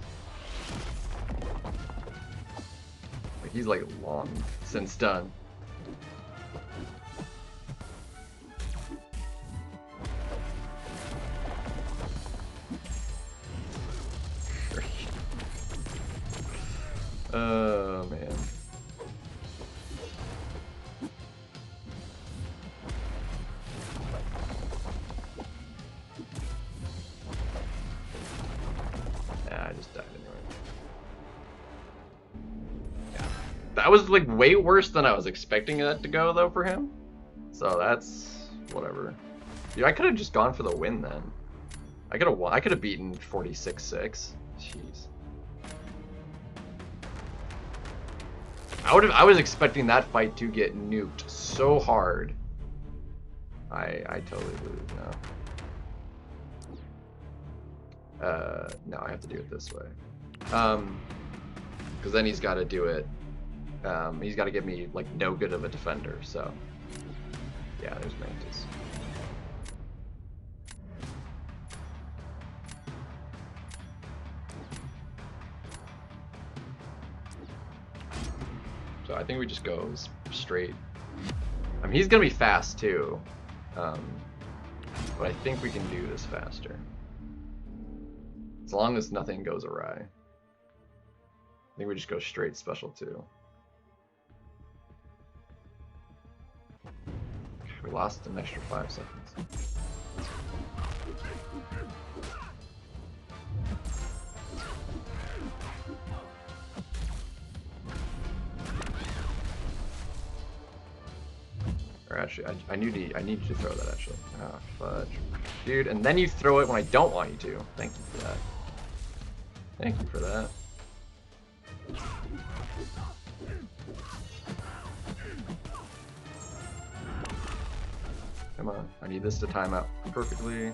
Like, he's like long since done. Oh, man. That was like way worse than I was expecting that to go though for him. So that's whatever. Dude, I could have just gone for the win then. I could have beaten 46-6. Jeez. I was expecting that fight to get nuked so hard. I totally lose now. No, I have to do it this way. Because then he's got to do it. He's got to give me like no good of a defender. So yeah, there's Mantis. So I think we just go straight. I mean, he's gonna be fast too, but I think we can do this faster. As long as nothing goes awry. I think we just go straight special 2. We lost an extra 5 seconds. Or actually, I need you to throw that actually. Ah, fudge. Dude, and then you throw it when I don't want you to. Thank you for that. Thank you for that. Come on, I need this to time out perfectly.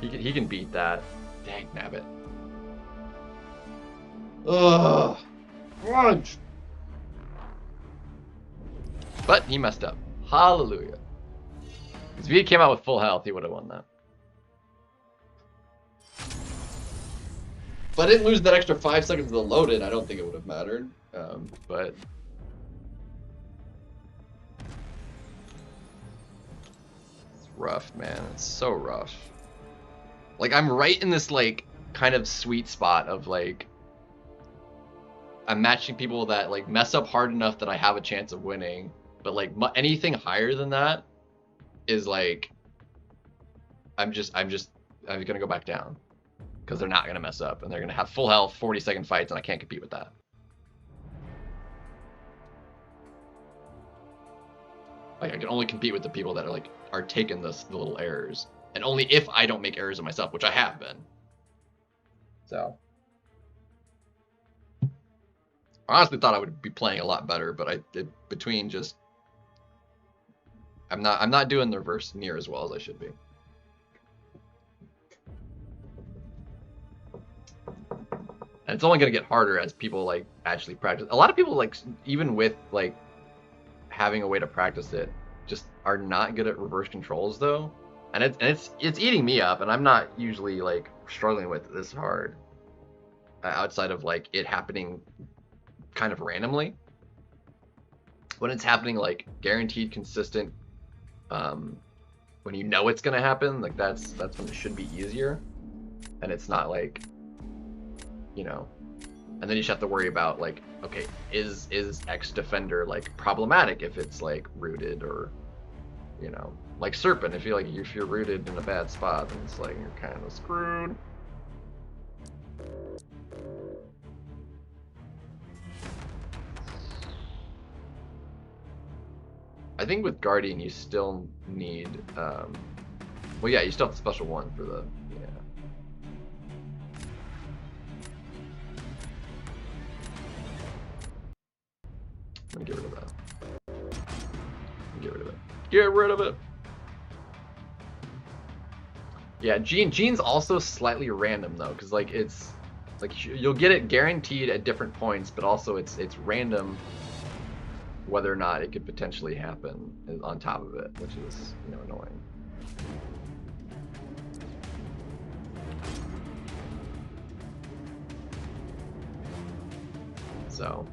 He can beat that. Dang nabbit. Ugh. Crunch. But he messed up. Hallelujah. If he came out with full health, he would have won that. If I didn't lose that extra 5 seconds of the load-in, I don't think it would have mattered. But it's rough, man. It's so rough. Like, I'm right in this, like, kind of sweet spot of, like, I'm matching people that, like, mess up hard enough that I have a chance of winning. But, like, anything higher than that is, like, I'm gonna go back down. Because they're not gonna mess up, and they're gonna have full health, 40-second fights, and I can't compete with that. Like, I can only compete with the people that are taking the little errors. And only if I don't make errors of myself, which I have been. So I honestly thought I would be playing a lot better, but between just I'm not doing the reverse near as well as I should be. And it's only gonna get harder as people like actually practice. A lot of people, like, even with like having a way to practice it, just are not good at reverse controls though. And it's eating me up, and I'm not usually like struggling with it this hard. Outside of like it happening kind of randomly. When it's happening like guaranteed, consistent, when you know it's gonna happen, like that's when it should be easier. And it's not like, you know, and then you just have to worry about like, okay, is X defender like problematic if it's like rooted, or, you know, like Serpent, if you're rooted in a bad spot, then it's like you're kind of screwed. I think with Guardian you still need, well, yeah, you still have the special one for the, yeah. Let me get rid of that. Get rid of it. Get rid of it. Yeah, Gene's also slightly random though, because like it's like you'll get it guaranteed at different points, but also it's random whether or not it could potentially happen on top of it, which is, you know, annoying. So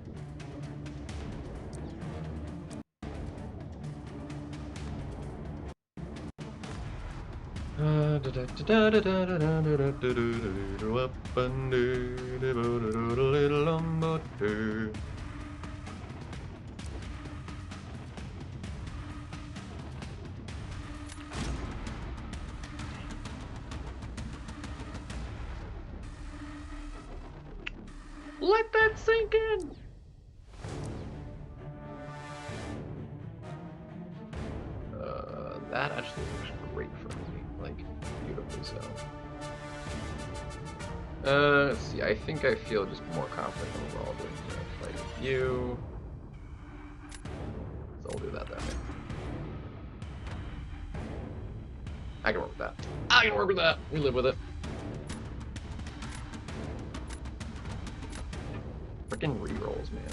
let that sink in. So, let's see. I think I feel just more confident overall doing a fight with you. So we'll do that way. I can work with that. I can work with that. We live with it. Freaking rerolls, man.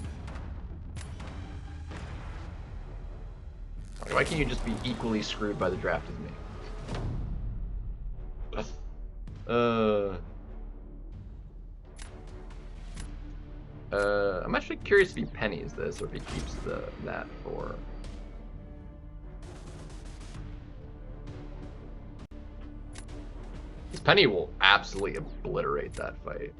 Why can't you just be equally screwed by the draft as me? I'm actually curious if he pennies this or if he keeps that for. His penny will absolutely obliterate that fight.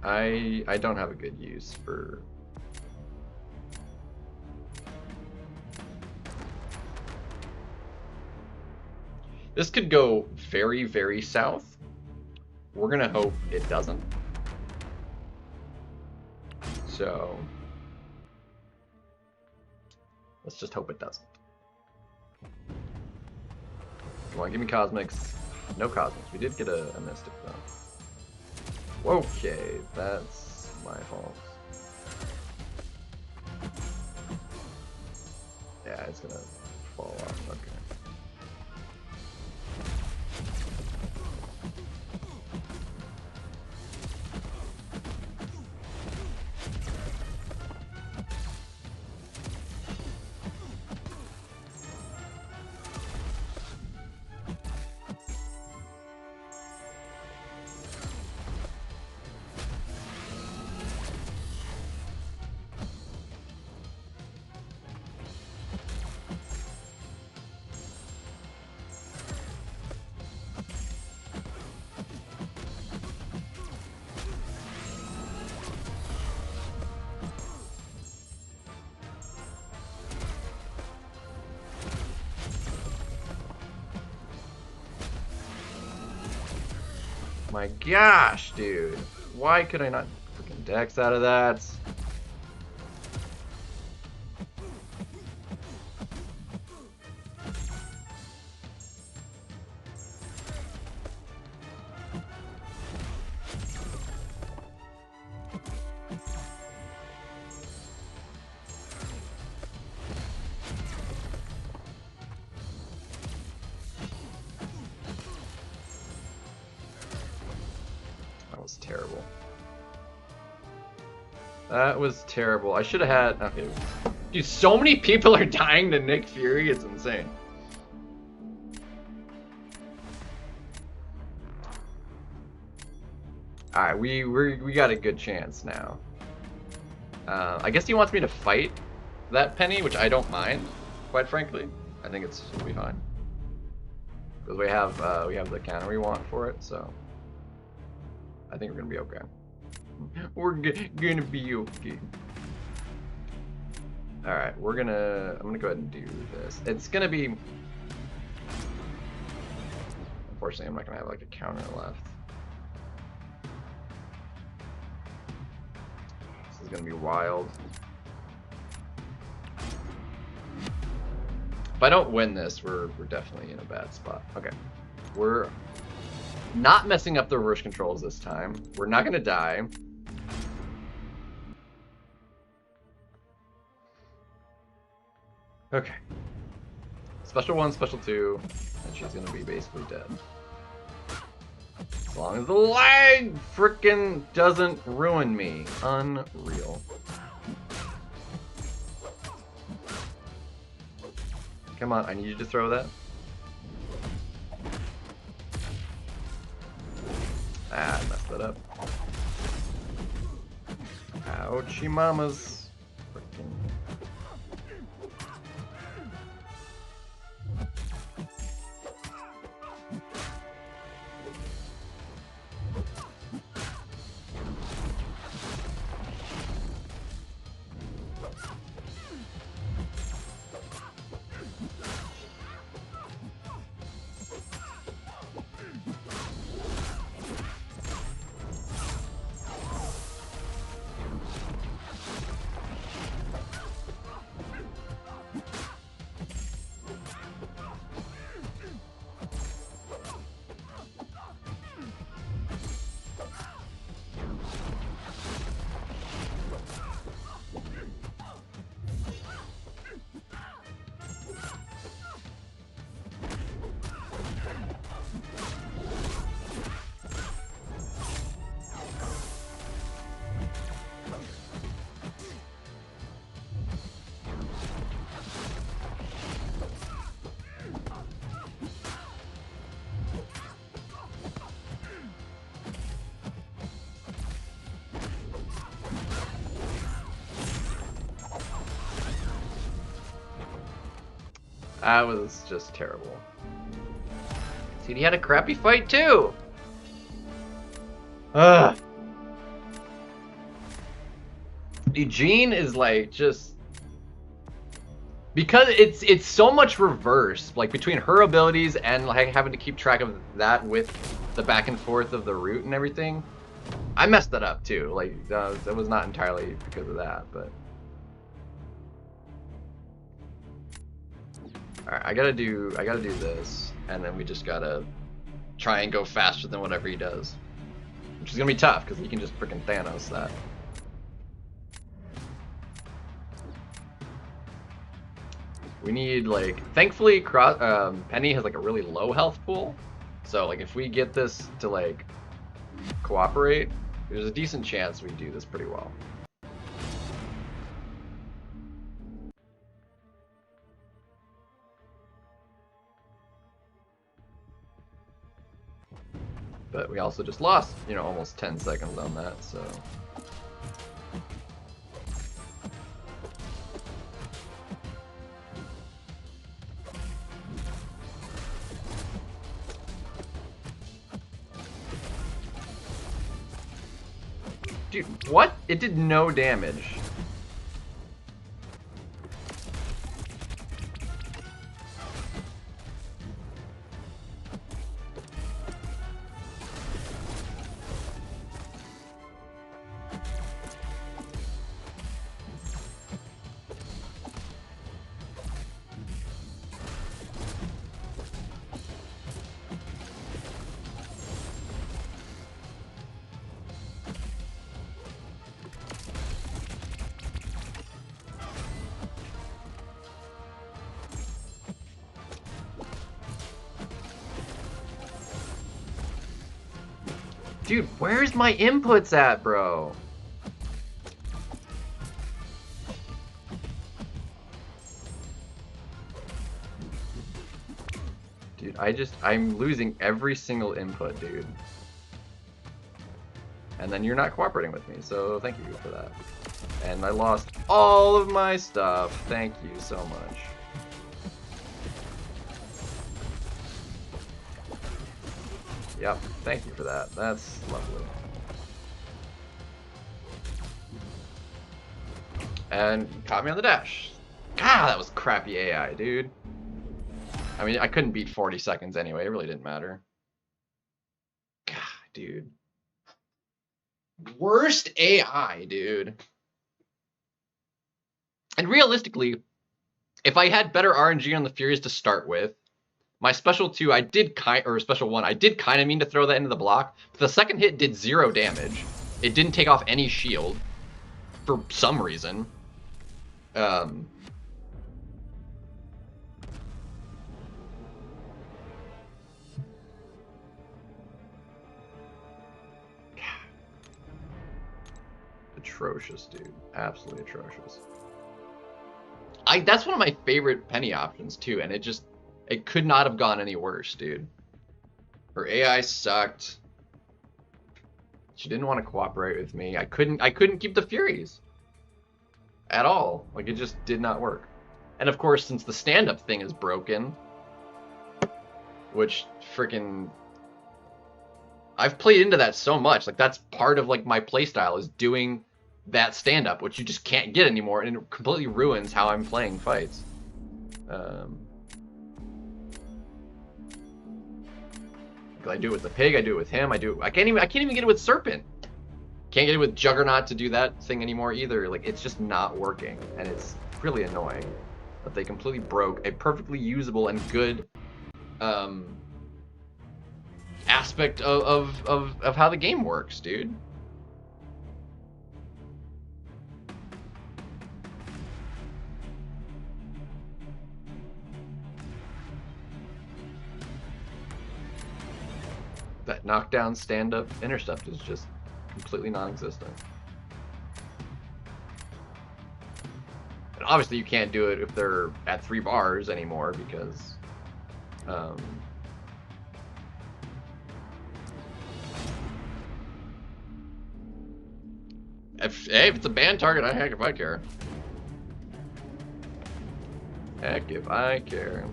I don't have a good use for. This could go very, very south. We're gonna hope it doesn't. So let's just hope it doesn't. Come on, give me cosmics. No cosmics. We did get a mystic though. Okay, that's my fault. Yeah, it's gonna fall off. Okay. My gosh, dude. Why could I not freaking dex out of that? Terrible. That was terrible. I should have had. Okay. Dude, so many people are dying to Nick Fury. It's insane. All right, we got a good chance now. I guess he wants me to fight that penny, which I don't mind, quite frankly. I think it'll be fine because we have the counter we want for it, so. I think we're gonna be okay. We're gonna be okay. All right, I'm gonna go ahead and do this. It's gonna be. Unfortunately, I'm not gonna have like a counter left. This is gonna be wild. If I don't win this, we're definitely in a bad spot. Okay, we're not messing up the reverse controls this time. We're not gonna die. Okay. Special 1, special 2, and she's gonna be basically dead. As long as the lag frickin' doesn't ruin me. Unreal. Come on, I need you to throw that. Ah, I messed that up. Ouchie mamas. Frickin'. That was just terrible. See, he had a crappy fight too. Ugh. Eugene is like just because it's so much reverse, like between her abilities and like having to keep track of that with the back and forth of the route and everything. I messed that up too. Like that was not entirely because of that, but all right, I gotta do this, and then we just gotta try and go faster than whatever he does, which is gonna be tough because he can just freaking Thanos that. We need like, thankfully, Penny has like a really low health pool, so like if we get this to like cooperate, there's a decent chance we do this pretty well. But we also just lost, you know, almost 10 seconds on that, so. Dude, what? It did no damage. Dude, where's my inputs at, bro? Dude, I'm losing every single input, dude. And then you're not cooperating with me, so thank you for that. And I lost all of my stuff. Thank you so much. Yep, thank you for that. That's lovely. And caught me on the dash. God, that was crappy AI, dude. I mean, I couldn't beat 40 seconds anyway. It really didn't matter. God, dude. Worst AI, dude. And realistically, if I had better RNG on the Furies to start with, my special 2, or special 1, I did kind of mean to throw that into the block, but the second hit did 0 damage. It didn't take off any shield, for some reason. The atrocious, dude. Absolutely atrocious. That's one of my favorite Penny options, too, and it could not have gone any worse, dude. Her AI sucked. She didn't want to cooperate with me. I couldn't keep the Furies at all. Like, it just did not work. And of course, since the stand-up thing is broken, which freaking I've played into that so much. Like, that's part of like my playstyle is doing that stand-up, which you just can't get anymore, and it completely ruins how I'm playing fights. I do it with the pig, I do it with him, I can't even get it with Serpent. Can't get it with Juggernaut to do that thing anymore either. Like, it's just not working, and it's really annoying that they completely broke a perfectly usable and good aspect of how the game works, dude. That knockdown, stand-up, intercept is just completely non-existent. And obviously you can't do it if they're at 3 bars anymore because if it's a ban target, heck if I care. Heck if I care.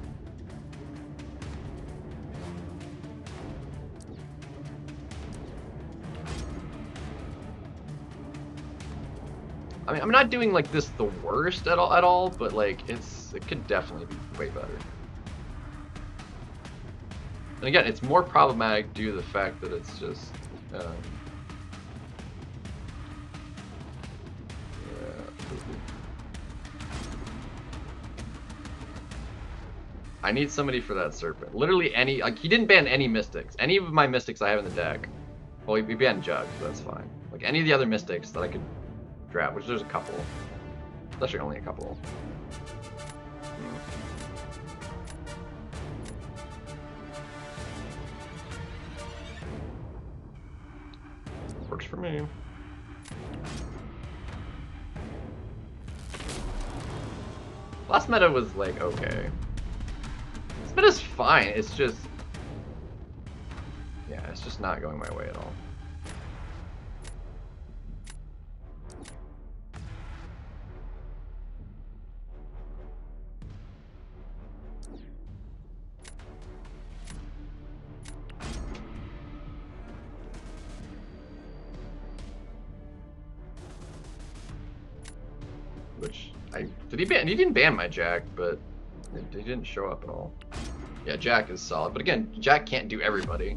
I mean, I'm not doing like this the worst at all, but like it could definitely be way better. And again, it's more problematic due to the fact that it's just I need somebody for that serpent. Literally any, like, he didn't ban any mystics. Any of my mystics I have in the deck. Well, he banned Jug, so that's fine. Like, any of the other mystics that I could grab, which there's a couple. It's actually only a couple. Works for me. Last meta was, like, okay. This meta's fine, it's just... yeah, it's just not going my way at all. Which, did he ban? He didn't ban my Jack, but he didn't show up at all. Yeah, Jack is solid, but again, Jack can't do everybody,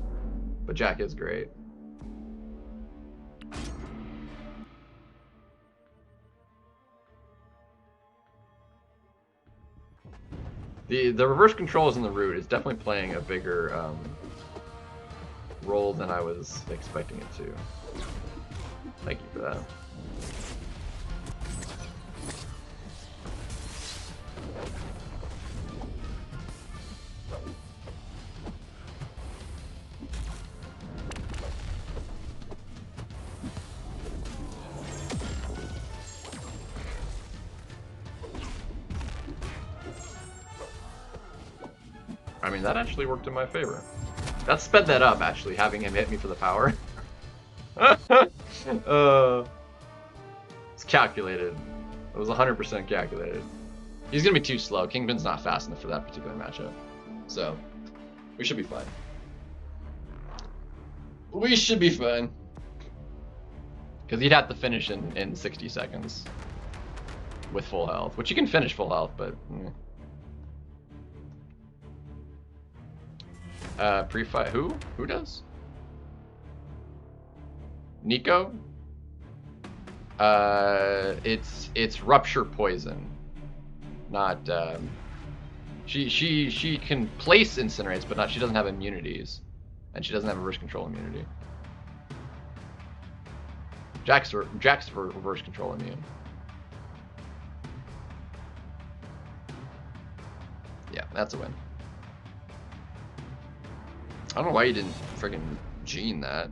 but Jack is great. The reverse controls in the root is definitely playing a bigger role than I was expecting it to. Thank you for that. I mean, that actually worked in my favor. That sped that up, actually, having him hit me for the power. It's calculated. It was 100% calculated. He's gonna be too slow. Kingpin's not fast enough for that particular matchup. So, we should be fine. We should be fine. Because he'd have to finish in 60 seconds. With full health. Which you can finish full health, but... pre-fight, who? Who does? Nico? It's rupture poison. Not, she can place incinerates, but not, she doesn't have immunities. And she doesn't have reverse control immunity. Jack's for reverse control immune. Yeah, that's a win. I don't know why you didn't friggin' Gene that.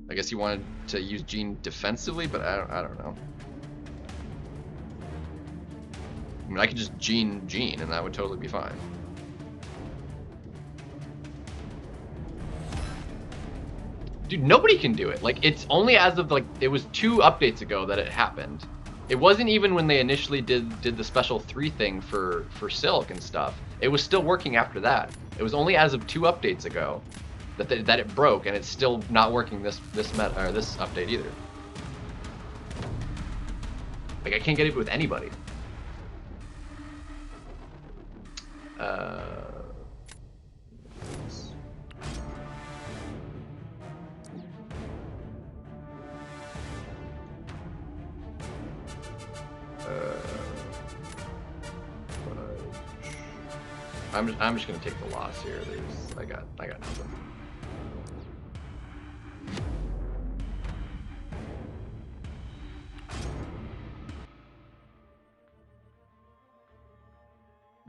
I guess you wanted to use Gene defensively, but I don't know. I mean, I could just Gene and that would totally be fine. Dude, nobody can do it. Like, it's only as of, like, it was 2 updates ago that it happened. It wasn't even when they initially did the special 3 thing for Silk and stuff. It was still working after that. It was only as of 2 updates ago that it broke, and it's still not working this update either. Like, I can't get it with anybody. I'm just gonna take the loss here. I got nothing.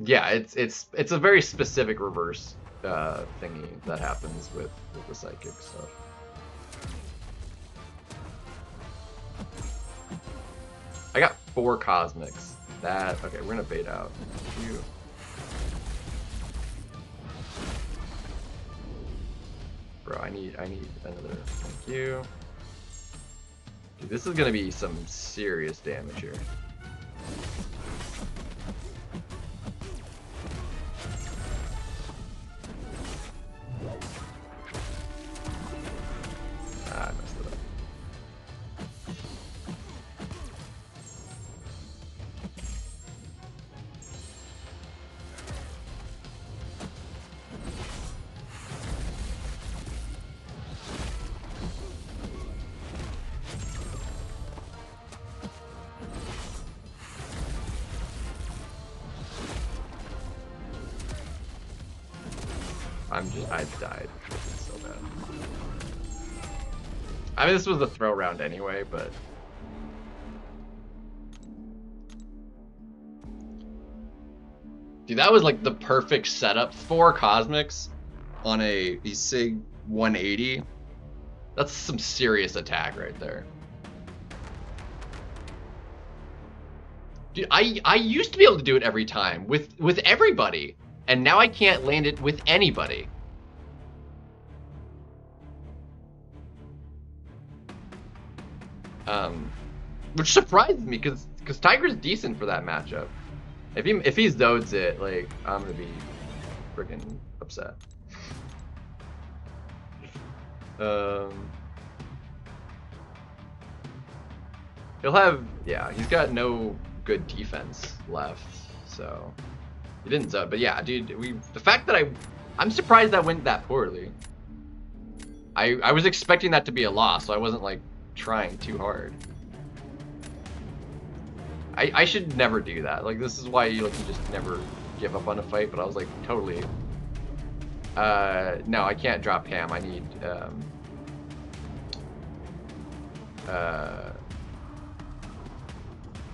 Yeah, it's a very specific reverse thingy that happens with the psychic stuff. I got 4 cosmics. Okay, we're gonna bait out. Phew. Bro, I need another. Thank you. Dude, this is gonna be some serious damage here. I've died. It's so bad. I mean, this was a throw round anyway, but. Dude, that was like the perfect setup for Cosmics on a SIG 180. That's some serious attack right there. Dude, I used to be able to do it every time with everybody, and now I can't land it with anybody. Which surprises me because Tiger's decent for that matchup. If he zodes it, like, I'm gonna be freaking upset. He'll have, yeah, he's got no good defense left, so he didn't zode. But yeah, dude, the fact that I'm surprised that went that poorly. I was expecting that to be a loss, so I wasn't like trying too hard. I should never do that. Like, this is why you just never give up on a fight, but I was like totally no, I can't drop Ham. I need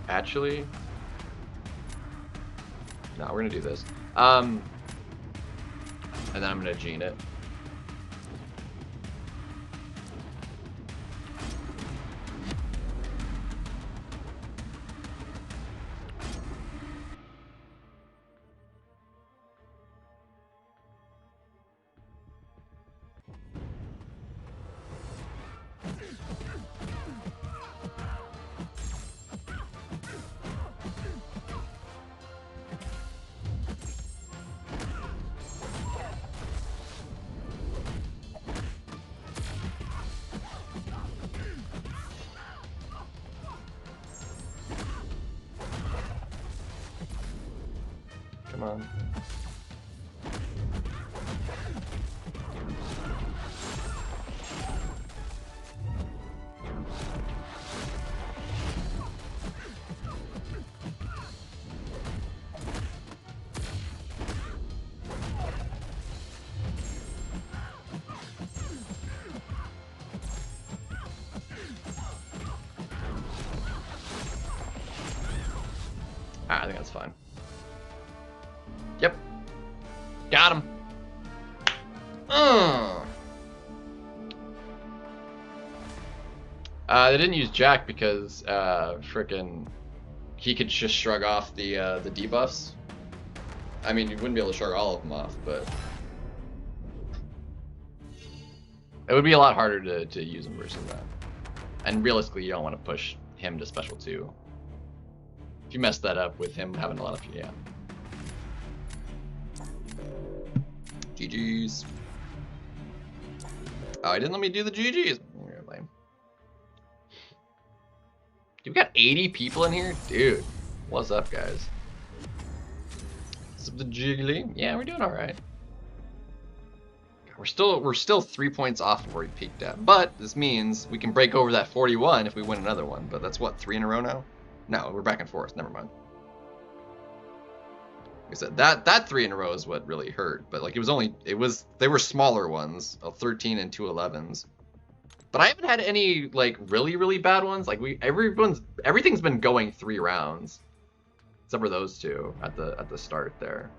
actually no, we're gonna do this. And then I'm gonna gene it. Come on. I think that's fine. Yep. Got him. They didn't use Jack because frickin' he could just shrug off the debuffs. I mean, you wouldn't be able to shrug all of them off, but it would be a lot harder to use him versus that. And realistically, you don't want to push him to special 2. If you mess that up with him having a lot of, yeah. GG's. Oh, he didn't let me do the GG's. Lame. Dude, we got 80 people in here? Dude, what's up, guys? What's up, the jiggly? Yeah, we're doing alright. We're still 3 points off of where we peaked at. But this means we can break over that 41 if we win another one. But that's what, 3 in a row now? No, we're back and forth. Never mind. Like I said, that 3 in a row is what really hurt. But like they were smaller ones, a 13 and 2 11s. But I haven't had any like really bad ones. Like everything's been going 3 rounds, except for those 2 at the start there.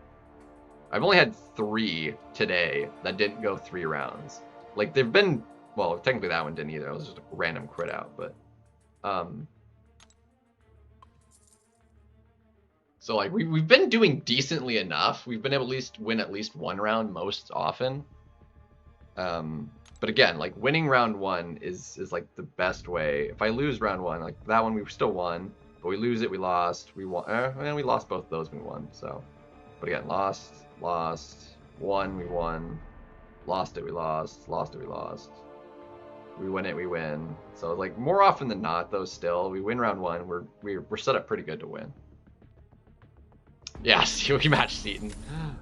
I've only had 3 today that didn't go 3 rounds. Like they've been, well, technically that one didn't either. It was just a random crit out, but so like we've been doing decently enough. We've been able to win at least 1 round most often. But again, like winning round 1 is like the best way. If I lose round 1, like that one we still won, but we lose it, we lost. We won, and we lost both those, we won. So, but again, lost, won, we won, lost it, we lost, lost it, we lost. We win it, we win. So like more often than not, though, still we win round 1. We're set up pretty good to win. Yeah, we matched Seaton.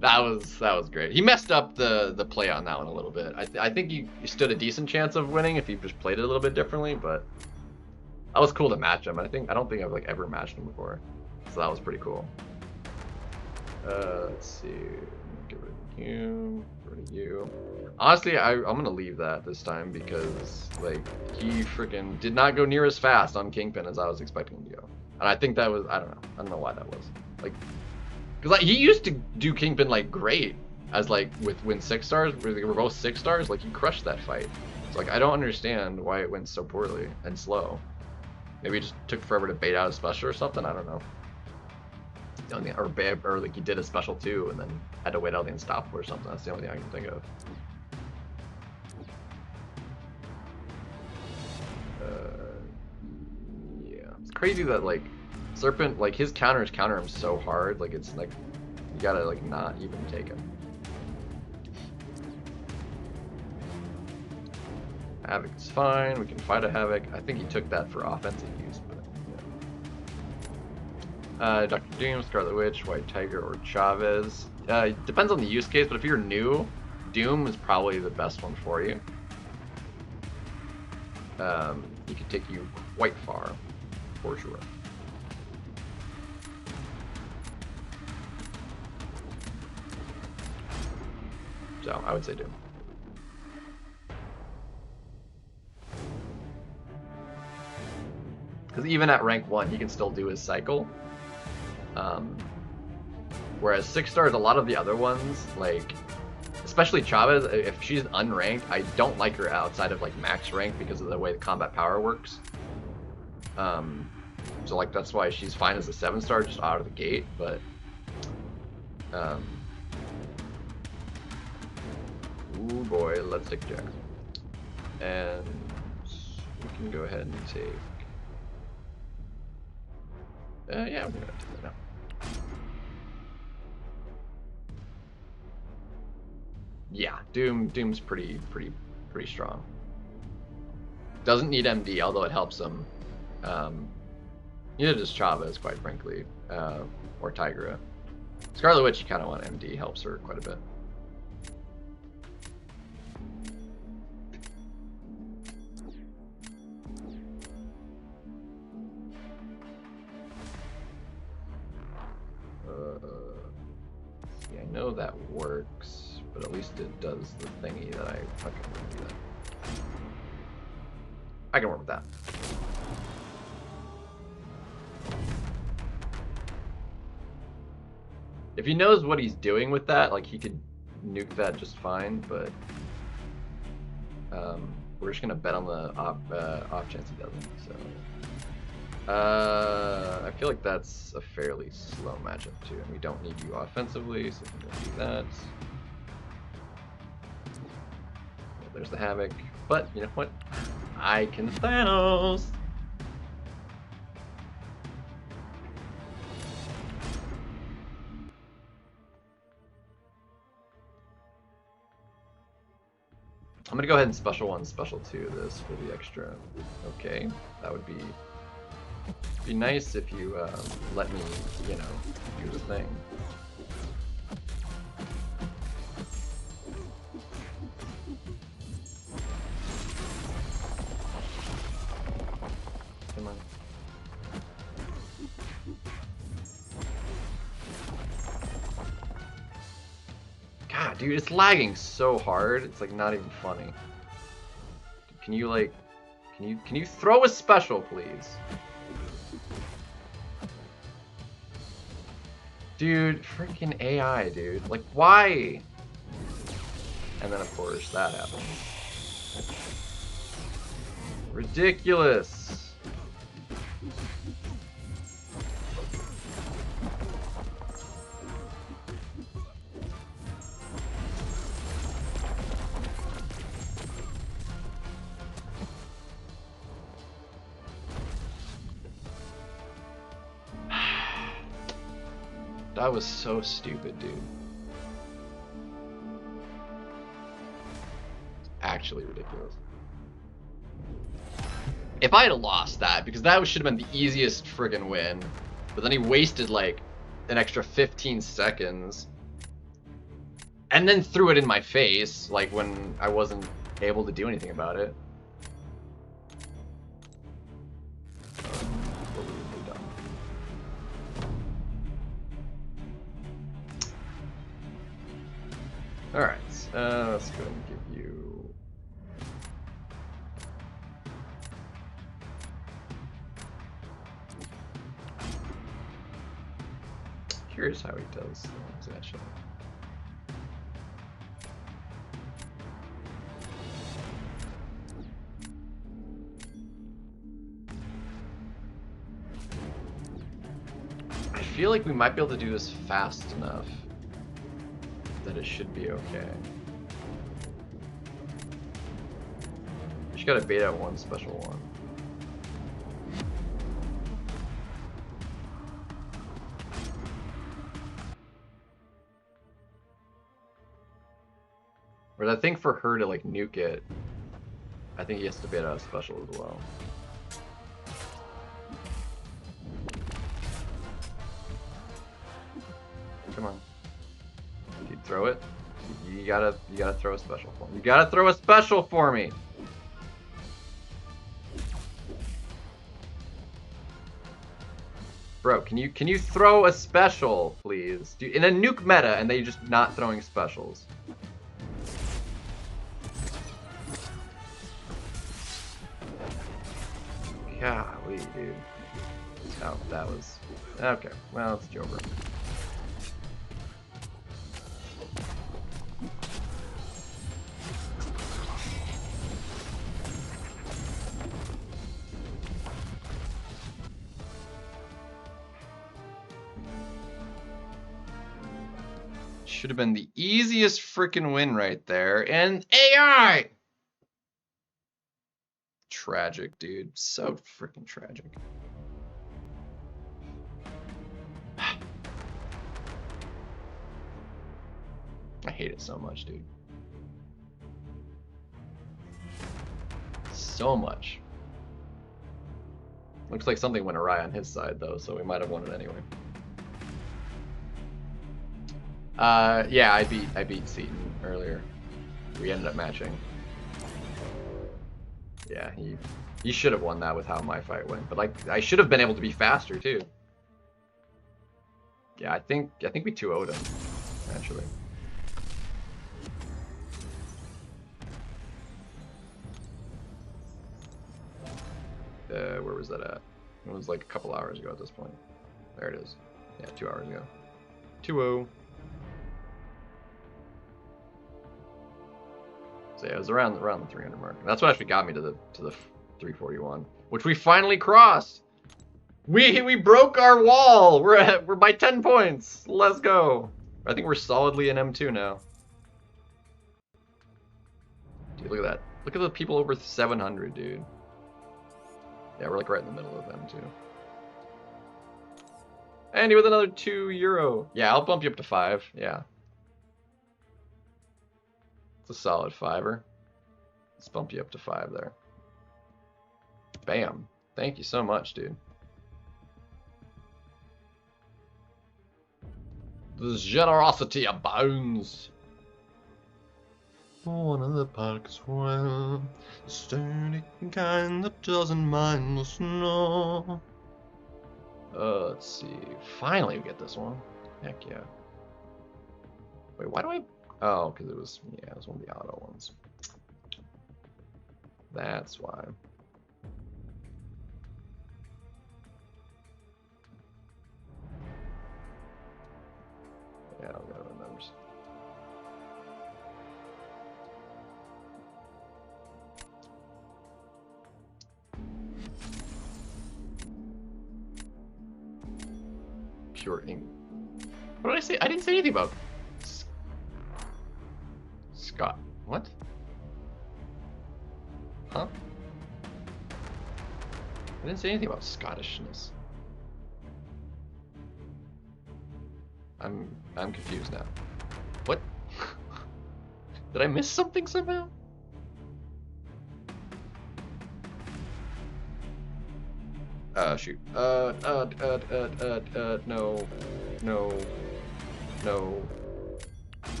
That was great. He messed up the play on that one a little bit. I think you stood a decent chance of winning if you just played it a little bit differently, but that was cool to match him. I don't think I've like ever matched him before, so that was pretty cool. Let's see. Get rid of you. Get rid of you. Honestly, I'm gonna leave that this time because like he freaking did not go near as fast on Kingpin as I was expecting him to go, and I think that was I don't know why that was like because like he used to do Kingpin like great as like when 6 stars where they were both 6 stars like he crushed that fight. So like I don't understand why it went so poorly and slow. Maybe it just took forever to bait out a special or something. I don't know. Or like he did a special too and then had to wait out the unstoppable or something. That's the only thing I can think of. Yeah, it's crazy that like Serpent, like his counters counter him so hard, like it's like you gotta like not even take him. Havoc is fine. We can fight a Havoc. I think he took that for offensive use, but yeah. Dr. Doom, Scarlet Witch, White Tiger, or Chavez. Depends on the use case, but if you're new, Doom is probably the best one for you. He could take you quite far, for sure. So I would say Doom. Because even at rank 1, he can still do his cycle. Whereas 6 stars, a lot of the other ones, like, especially Chavez, if she's unranked, I don't like her outside of like max rank because of the way the combat power works. So like that's why she's fine as a 7 star just out of the gate, but ooh boy, let's take Jack. And we can go ahead and take yeah, we're gonna do that now. Yeah, Doom's pretty strong. Doesn't need MD, although it helps him. Neither does Chavez, quite frankly, or Tigra. Scarlet Witch, you kind of want MD, helps her quite a bit. See, I know that works, but at least it does the thingy that I fucking do that. I can work with that. If he knows what he's doing with that, like he could nuke that just fine, but we're just gonna bet on the off chance he doesn't. So I feel like that's a fairly slow matchup too, and we don't need you offensively, so we can do that. Well, there's the Havoc, but you know what? I can Thanos. I'm gonna go ahead and special 1, special 2 this for the extra. Okay, that would be nice if you let me, you know, do the thing. Come on. God, dude, it's lagging so hard. It's like not even funny. Can you like, can you throw a special, please? Dude, freaking AI, dude. Like, why? And then, of course, that happens. Ridiculous. That was so stupid, dude. Actually ridiculous. If I had lost that, because that should have been the easiest friggin' win, but then he wasted like an extra 15 seconds and then threw it in my face, like when I wasn't able to do anything about it. Alright, let's go ahead and give you... Curious how he does things, actually. I feel like we might be able to do this fast enough that it should be okay. Just gotta beta one special one. But I think for her to like nuke it, I think he has to beta a special as well. Come on. You throw it. You gotta throw a special for me. You gotta throw a special for me. Bro, can you throw a special, please? In a nuke meta, and they just not throwing specials. Golly, dude. Oh, that was... Okay, well, it's Jover. Should have been the easiest freaking win right there. And AI! Tragic, dude. So freaking tragic. I hate it so much, dude. So much. Looks like something went awry on his side, though, so we might have won it anyway. Yeah, I beat Seaton earlier. We ended up matching. Yeah, he should have won that with how my fight went, but like I should have been able to be faster too. Yeah, I think we 2-0'd him actually. Where was that at? It was like a couple hours ago at this point. There it is. Yeah, 2 hours ago. 2-0. So yeah, it was around the 300 mark. And that's what actually got me to the 341, which we finally crossed. We broke our wall. We're by 10 points. Let's go. I think we're solidly in M2 now. Dude, look at that. Look at the people over 700, dude. Yeah, we're like right in the middle of M2. Andy with another €2. Yeah, I'll bump you up to 5. Yeah. It's a solid 5er. Let's bump you up to 5 there. Bam. Thank you so much, dude. This generosity abounds. One of the parks well, the sturdy kind that doesn't mind the snow. Let's see. Finally, we get this one. Heck yeah. Wait, why do I? Oh, because it was one of the auto ones. That's why. Yeah, I'll go to the numbers. Pure ink. What did I say? I didn't say anything about Scott. What? Huh? I didn't say anything about Scottishness. I'm confused now. What? Did I miss something somehow? Shoot. No.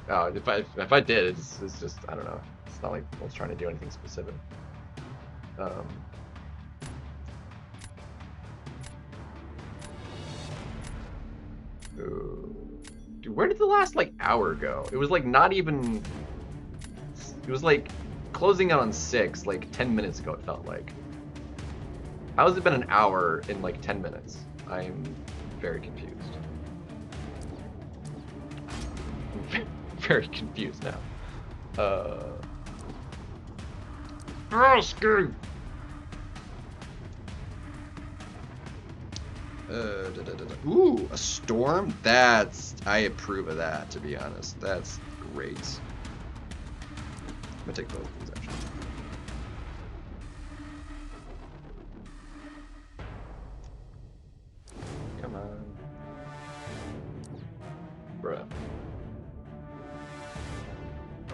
Oh, if I did, it's just, I don't know. It's not like I was trying to do anything specific. Ooh. Dude, where did the last like hour go? It was like not even. It was like closing out on 6 like 10 minutes ago. It felt like. How has it been an hour in like 10 minutes? I'm very confused. Very confused now. Screw. Ooh, a storm? I approve of that, to be honest. That's great. I'm gonna take both of these, actually. Come on. Bruh.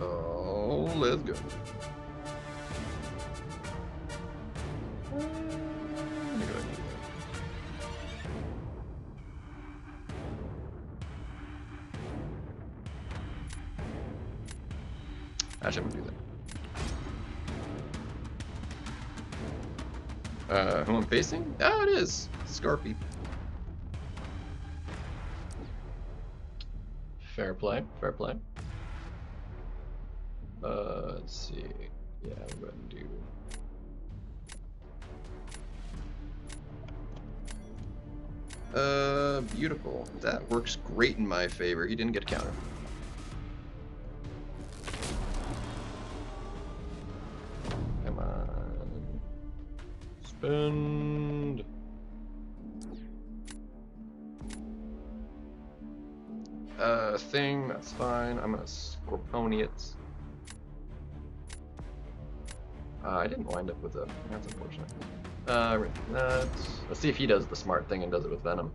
Oh, let's go. Actually, I'm gonna do that. Who I'm facing? Oh, it is Scarpy. Fair play, fair play. Let's see. Yeah, we'll go ahead and do. Beautiful. That works great in my favor. He didn't get a counter. Come on. Spend. Thing, that's fine. I'm gonna Scorponi it. I didn't wind up with a. That's unfortunate. Let's see if he does the smart thing and does it with Venom.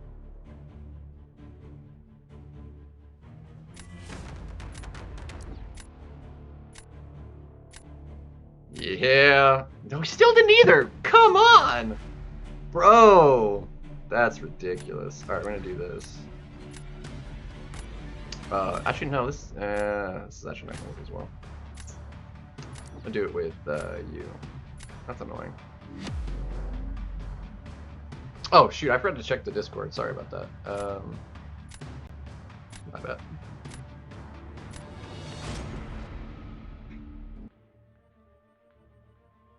Yeah. No, he still didn't either. Come on, bro. That's ridiculous. All right, we're gonna do this. Actually, no. This is actually not gonna work as well. I'll do it with you. That's annoying. Oh shoot! I forgot to check the Discord. Sorry about that. My bad.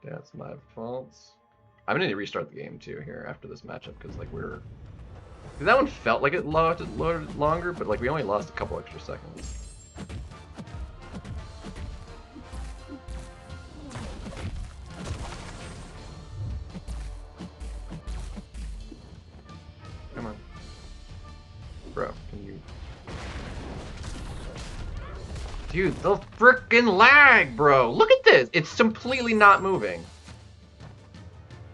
That's my fault. I'm gonna need to restart the game too here after this matchup because like we're. Cause that one felt like it loaded longer, but like we only lost a couple extra seconds. Come on, bro. Can you? Dude, the frickin' lag, bro. Look at this. It's completely not moving.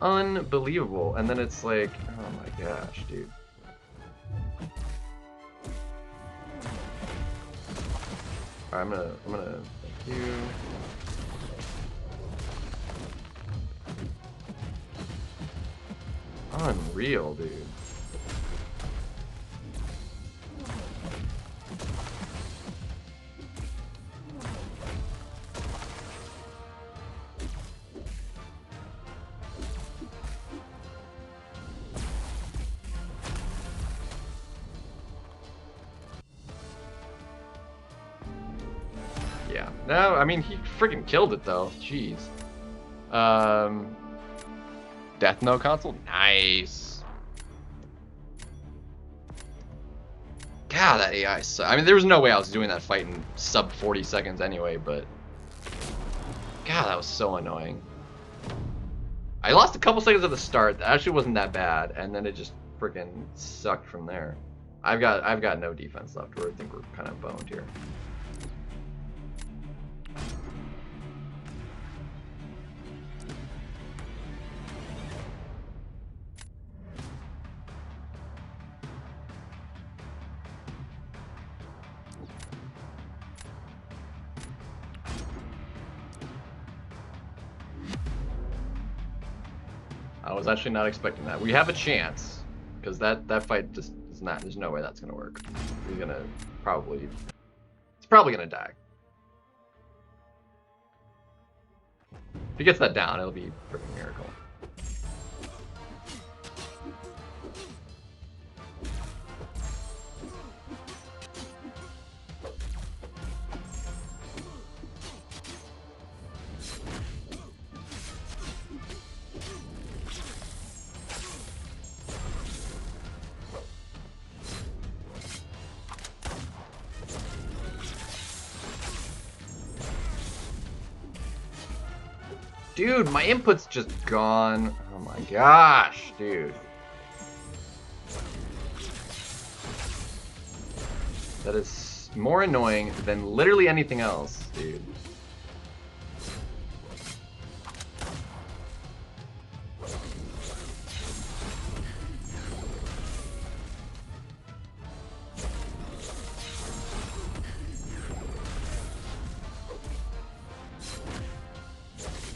Unbelievable. And then it's like, oh my gosh, dude. Alright, I'm gonna thank you. Unreal, dude. Yeah. No, I mean, he freaking killed it, though. Jeez. Death Note console? Nice. God, that AI I mean, there was no way I was doing that fight in sub 40 seconds anyway, but... God, that was so annoying. I lost a couple seconds at the start. That actually wasn't that bad, and then it just freaking sucked from there. I've got no defense left, where I think we're kind of boned here. I was actually not expecting that. We have a chance, because that fight just is not. There's no way that's gonna work. He's gonna probably. He's probably gonna die. If he gets that down, it'll be a freaking miracle. Dude, my input's just gone. Oh my gosh, dude. That is more annoying than literally anything else, dude.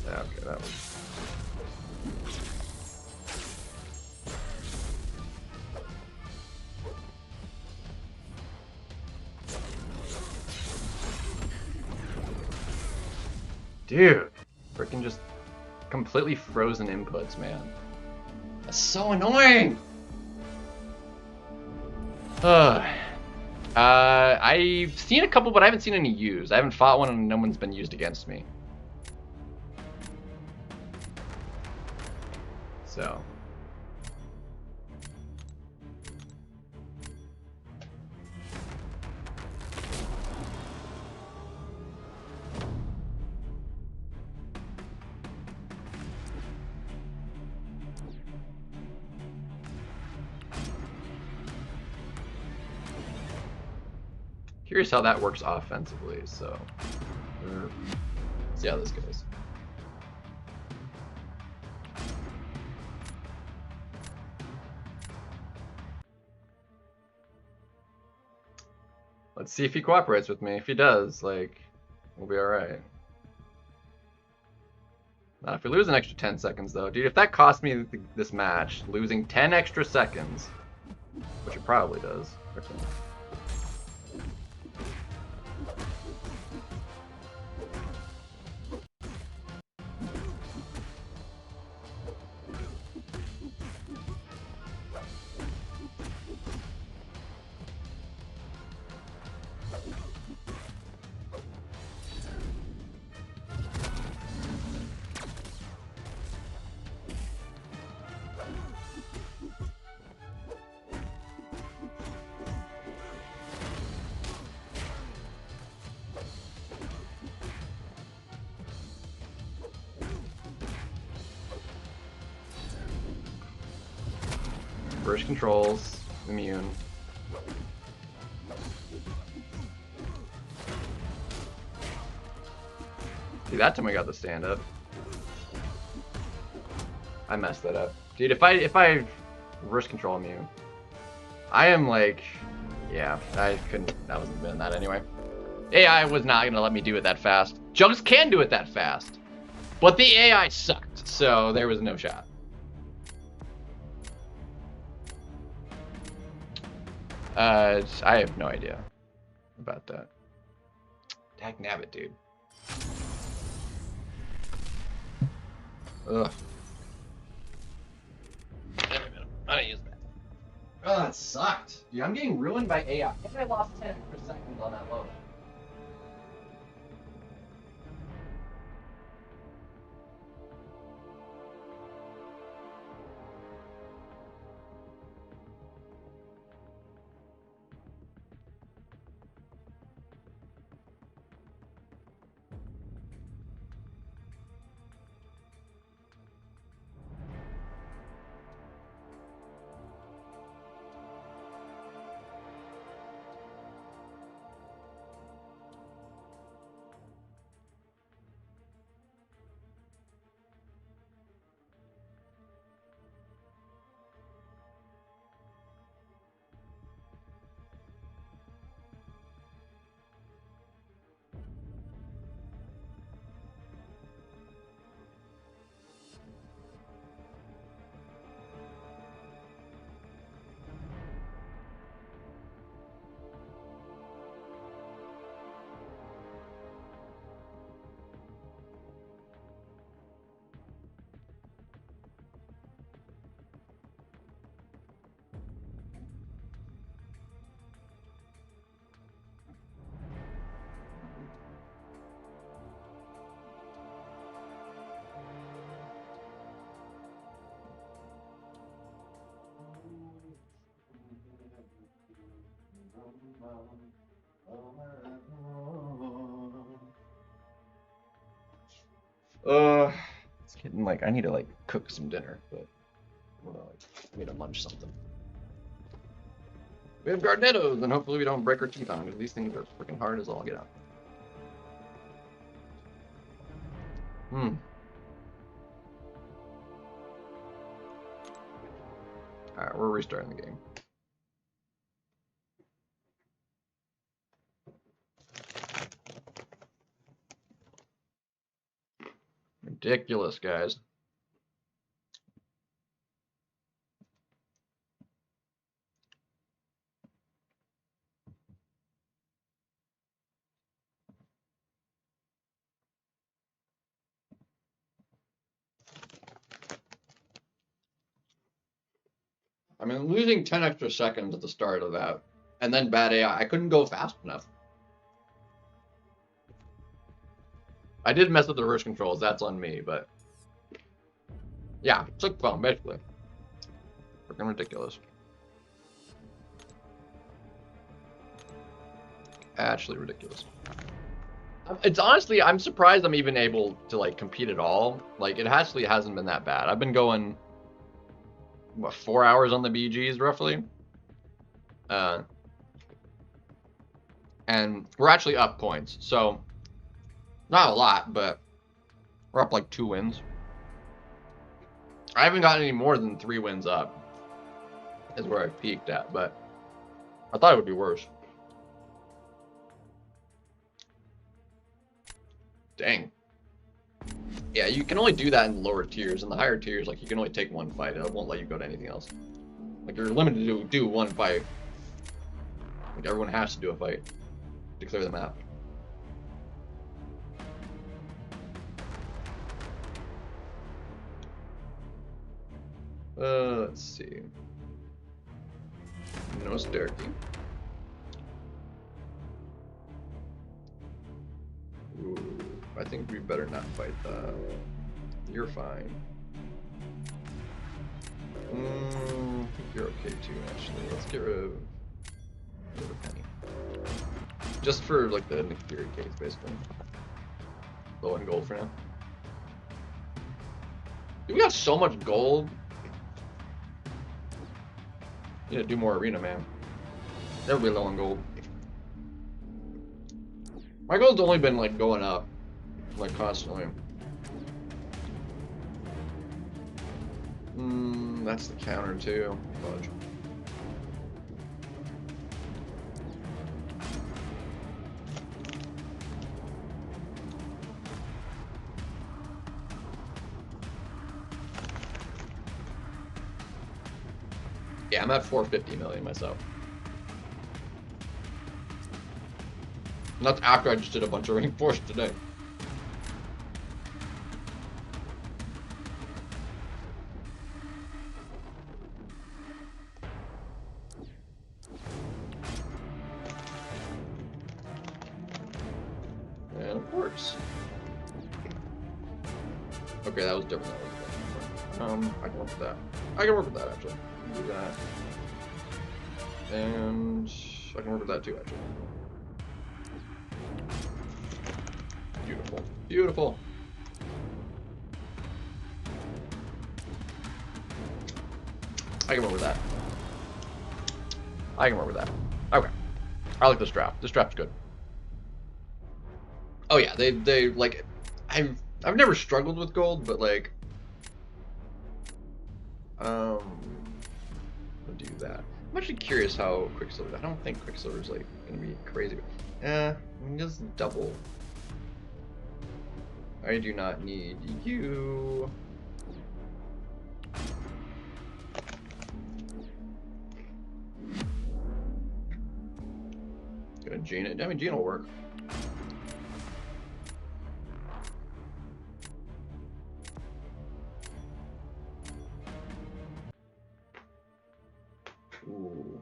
Okay, that was... Dude, freaking just completely frozen inputs, man. That's so annoying! I've seen a couple, but I haven't seen any used. I haven't fought one and no one's been used against me. So... Curious how that works offensively, so see how this goes. Let's see if he cooperates with me. If he does, like, we'll be alright. Now, if we lose an extra 10 seconds, though, dude, if that cost me this match, losing 10 extra seconds, which it probably does. Burst controls, immune. See, that time I got the stand up. I messed that up. Dude, if I reverse control immune, I am like, yeah, I couldn't, that wasn't doing that anyway. AI was not gonna let me do it that fast. Jugs can do it that fast, but the AI sucked, so there was no shot. I have no idea about that. Dagnabbit, dude. Ugh. Wait a minute. I didn't use that. Oh, that sucked. Dude, I'm getting ruined by AI. I think I lost 10 per second on that load. It's getting like I need to like cook some dinner, but I need to munch something. We have Gardettos, and hopefully we don't break our teeth on them, because these things are freaking hard as all get out. Alright, we're restarting the game. Ridiculous, guys. I mean, losing 10 extra seconds at the start of that, and then bad AI, I couldn't go fast enough. I did mess with the reverse controls, that's on me, but... yeah, took phone, basically. Freaking ridiculous. Actually ridiculous. It's honestly, I'm surprised I'm even able to, like, compete at all. Like, it actually hasn't been that bad. I've been going... what, 4 hours on the BGs, roughly? And we're actually up points, so... not a lot, but... we're up, like, 2 wins. I haven't gotten any more than 3 wins up. Is where I peaked at, but... I thought it would be worse. Dang. Yeah, you can only do that in lower tiers. In the higher tiers, like, you can only take 1 fight. It won't let you go to anything else. Like, you're limited to do 1 fight. Like, everyone has to do a fight to clear the map. Let's see. No Sterky. Ooh, I think we better not fight that. You're fine. I think you're okay too, actually. Let's get rid of Penny. Just for, like, the Nick Fury case, basically. Low in gold for now. Dude, we got so much gold. Need to do more arena, man. Never be low on gold. My gold's only been, like, going up, like, constantly. That's the counter too. Fudge. Yeah, I'm at 450 million myself. And that's after I just did a bunch of rank 4s today. And of course. Okay, that was different. I can work with that. I can work with that, actually. Do that. And I can work with that too, actually. Beautiful. Beautiful. I can work with that. I can work with that. Okay. I like this draft. This draft's good. Oh yeah, they like I've never struggled with gold, but like I'll do that. I'm actually curious how Quicksilver. I don't think Quicksilver's like gonna be crazy. Just double. I do not need you. Gonna Gene it. I mean, Gene will work. Ooh.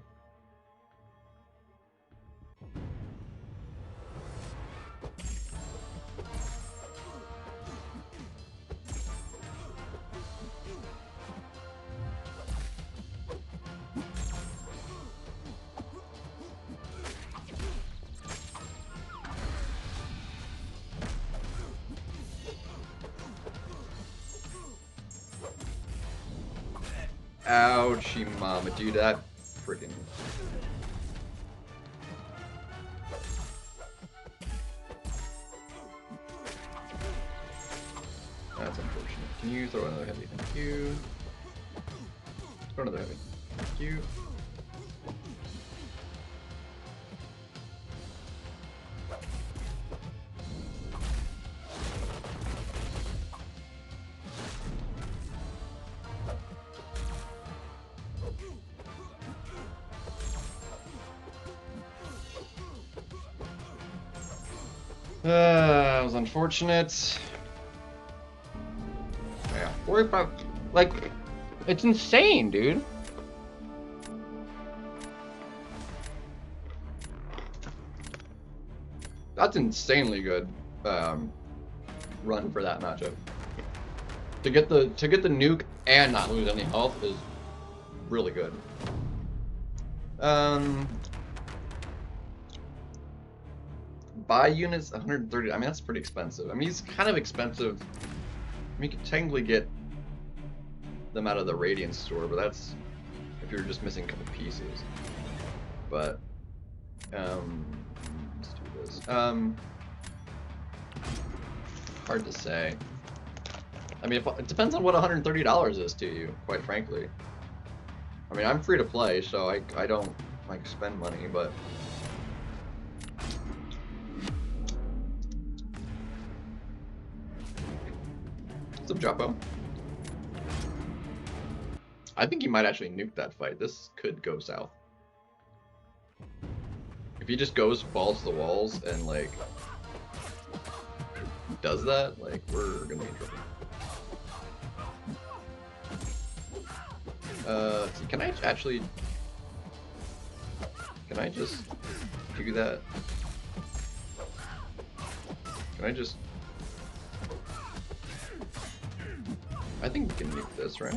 Ouchie mama, dude, that freaking... That's unfortunate. Can you throw another heavy? Thank you. Throw another heavy. Thank you. That was unfortunate. Yeah, 45. Like, it's insane, dude. That's insanely good run for that matchup. To get the nuke and not lose any health is really good. Buy units 130. I mean, that's pretty expensive. I mean, he's kind of expensive. I mean, you could technically get them out of the Radiant store, but that's if you're just missing a couple pieces. But let's do this. Hard to say. I mean, it depends on what $130 is to you, quite frankly. I mean, I'm free to play, so I don't like spend money, but. What's up, Joppo? I think he might actually nuke that fight. This could go south. If he just goes balls to the walls and, like, does that, like, we're gonna be in trouble. Let's see, can I actually... Can I just do that? Can I just... I think we can nuke this, right?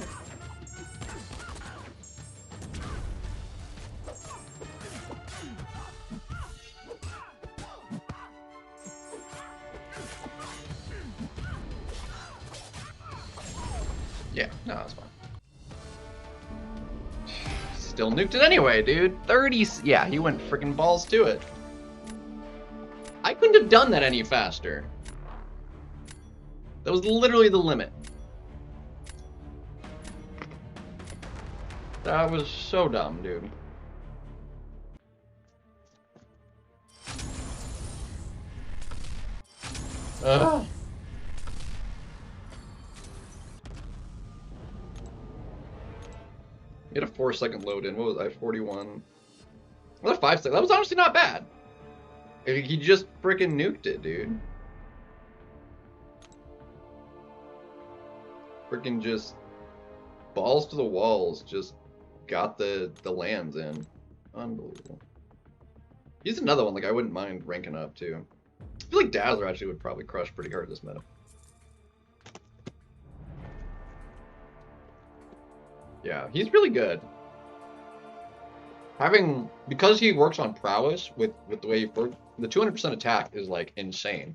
Yeah, no, that's fine. Still nuked it anyway, dude. 30. Yeah, he went freaking balls to it. I couldn't have done that any faster. That was literally the limit. That was so dumb, dude. He had a 4-second load in. What was I? 41. Well, a 5 second. That was honestly not bad. He just freaking nuked it, dude. Freaking just balls to the walls. Just got the lands in. Unbelievable. He's another one like I wouldn't mind ranking up too. I feel like Dazzler actually would probably crush pretty hard this meta. Yeah, he's really good. Because he works on prowess with the way he works, the 200% attack is like insane.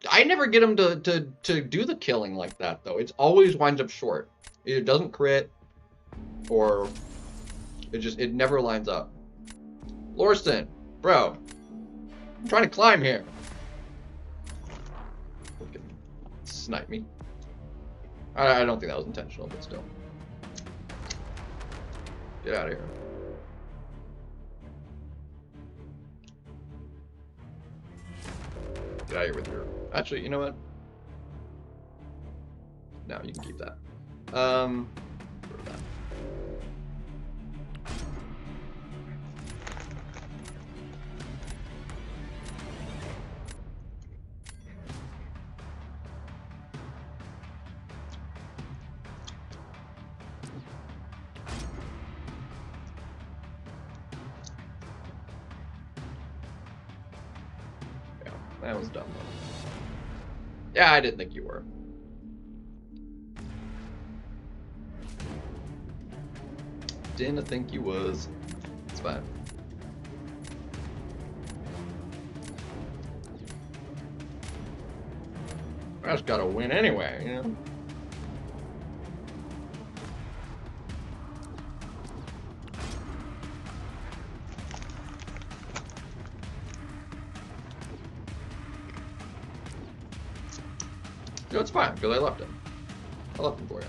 I never get him to do the killing like that though. It always winds up short. Either doesn't crit or it never lines up. Lorston, bro, I'm trying to climb here. Snipe me. I don't think that was intentional, but still. Get out of here. Get out of here with your... Actually, you know what? No, you can keep that. Throw that. That was dumb. Yeah, I didn't think you were. Didn't think you was. It's fine. I just gotta win anyway, you know? No, it's fine, because I left him. I left him for you.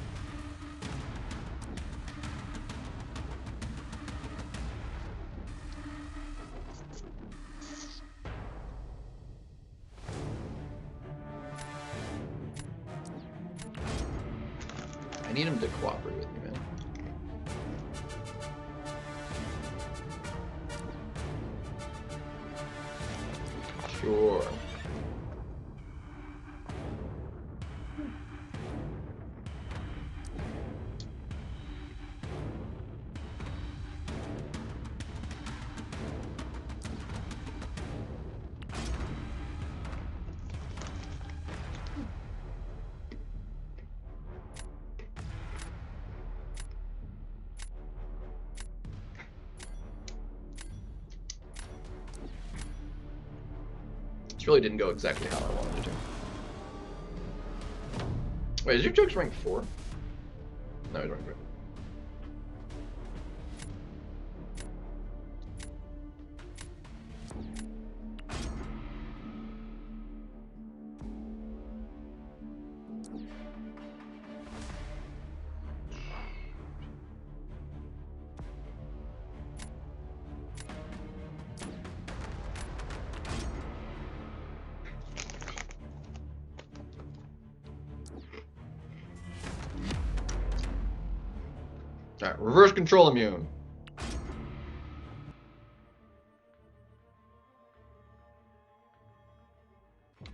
I need him to cooperate with me, man. Sure. Really didn't go exactly how I wanted it to. Wait, is your joke's rank 4? No, he's rank 3. Alright, reverse control immune.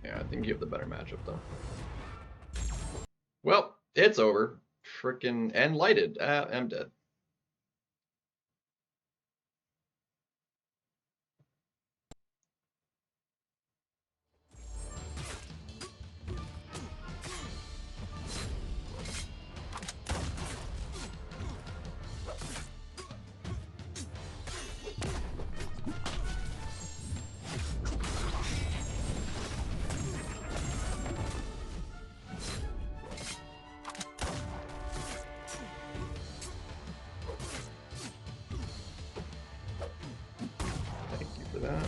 Yeah, I think you have the better matchup though. Well, it's over. Frickin' and lighted. I'm dead. That.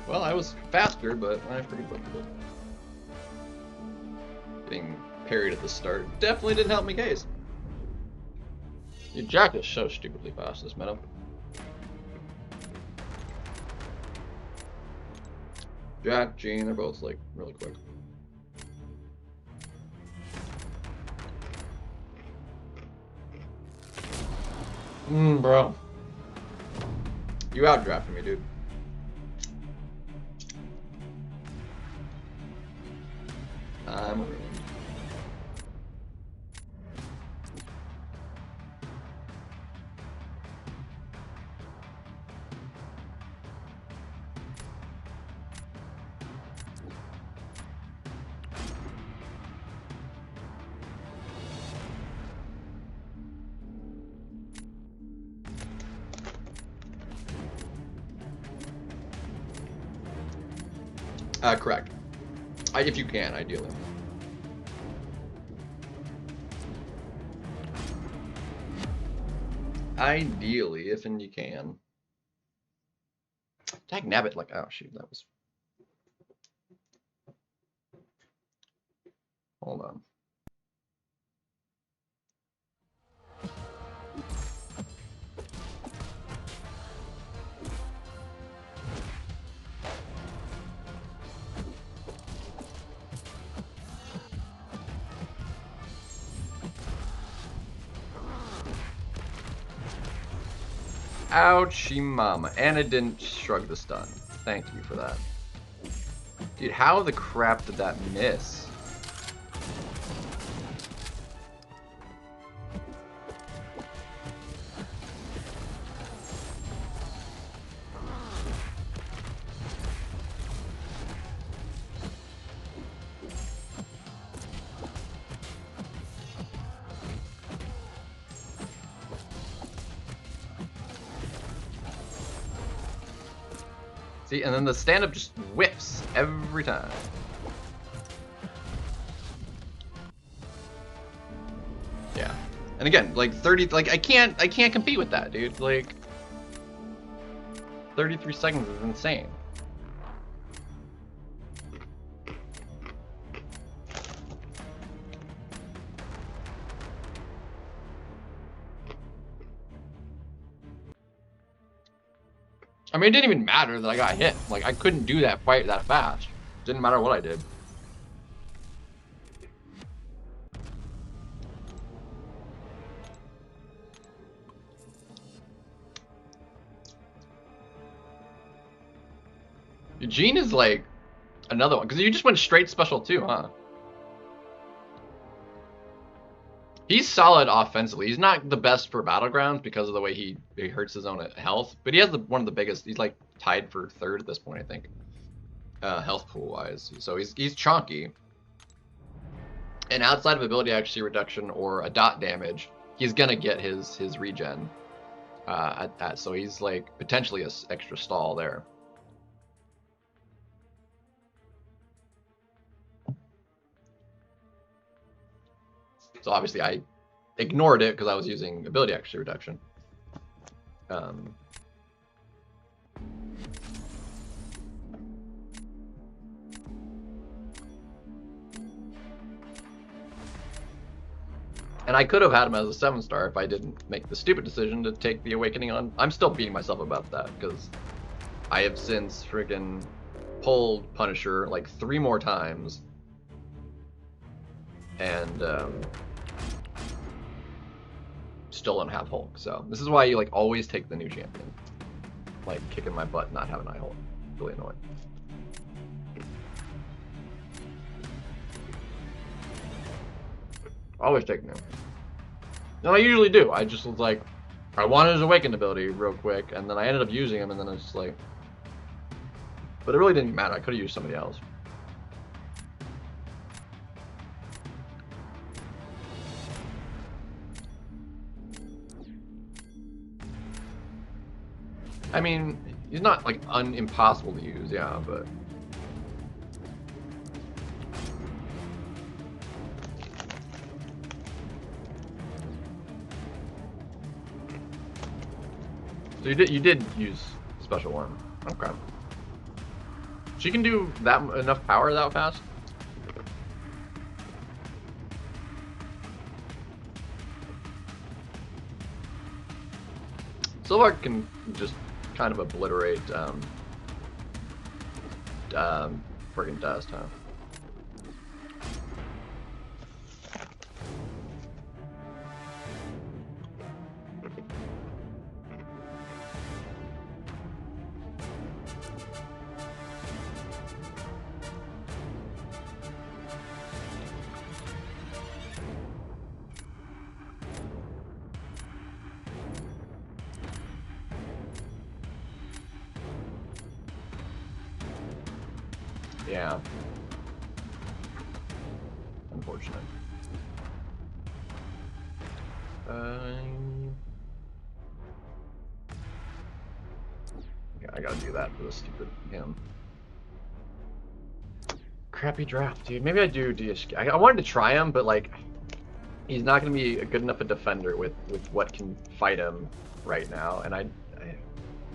Well, I was faster, but I was pretty quick. Getting parried at the start definitely didn't help me case. Dude, Jack is so stupidly fast this meta. Jack, Jean, they're both like really quick. Bro. You outdrafted me, dude. I'm ruined. Correct. If you can, ideally. Ideally, if and you can. Dag nabbit, like, oh shoot, that was... Hold on. Ouchie mama. And it didn't shrug the stun. Thank you for that. Dude, how the crap did that miss? See, and then the stand-up just whiffs every time. And again, like 30, like I can't compete with that, dude. Like 33 seconds is insane. I mean, it didn't even matter that I got hit. Like, I couldn't do that fight that fast. Didn't matter what I did. Eugene is like another one, because you just went straight special too, huh? He's solid offensively. He's not the best for Battlegrounds because of the way he hurts his own health, but he has one of the biggest. He's like tied for third at this point, I think, health pool wise. So he's chonky. And outside of ability accuracy reduction or a dot damage, he's gonna get his regen. So he's like potentially a extra stall there. So obviously I ignored it because I was using ability accuracy reduction. And I could have had him as a 7-star if I didn't make the stupid decision to take the Awakening on. I'm still beating myself about that because I have since freaking pulled Punisher like 3 more times. And still don't have Hulk. So this is why you like always take the new champion. Like kicking my butt not having Hulk. Really annoying. Always take new. And I usually do. I just was like, I wanted his Awakened ability real quick, and then I ended up using him, and then it's just like, but it really didn't matter. I could have used somebody else. I mean, he's not like impossible to use, yeah, but. So you did use special one. Okay. She can do that enough power that fast? Silvark can just kind of obliterate friggin' dust, huh? Yeah. Unfortunate. Yeah, I gotta do that for the stupid him. Crappy draft, dude. Maybe I do DSK. I wanted to try him, but like, he's not gonna be a good enough a defender with what can fight him right now, and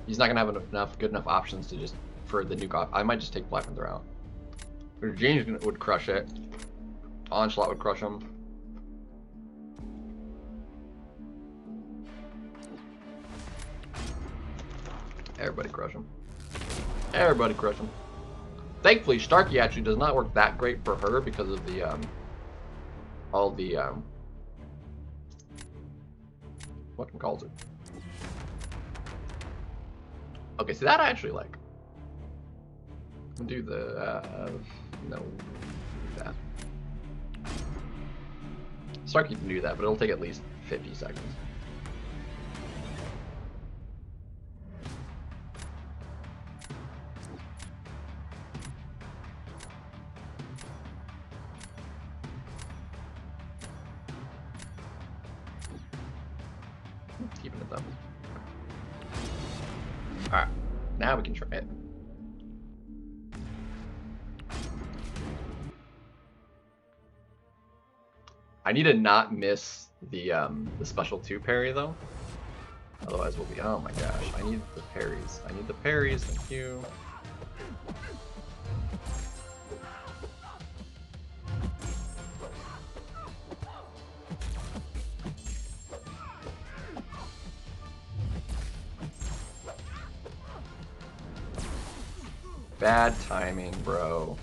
he's not gonna have good enough options to just for the nuke off. I might just take Black Panther out. James would crush it. Onslaught would crush him. Everybody crush him. Everybody crush him. Thankfully, Starkey actually does not work that great for her because of the all the what calls it. Okay, so that I actually like. Do the no, do that. Starkey can do that, but it'll take at least 50 seconds. Keeping it though. All right, now we can try it. I need to not miss the special 2 parry though. Otherwise we'll be, oh my gosh, I need the parries. I need the parries, thank you. Bad timing, bro.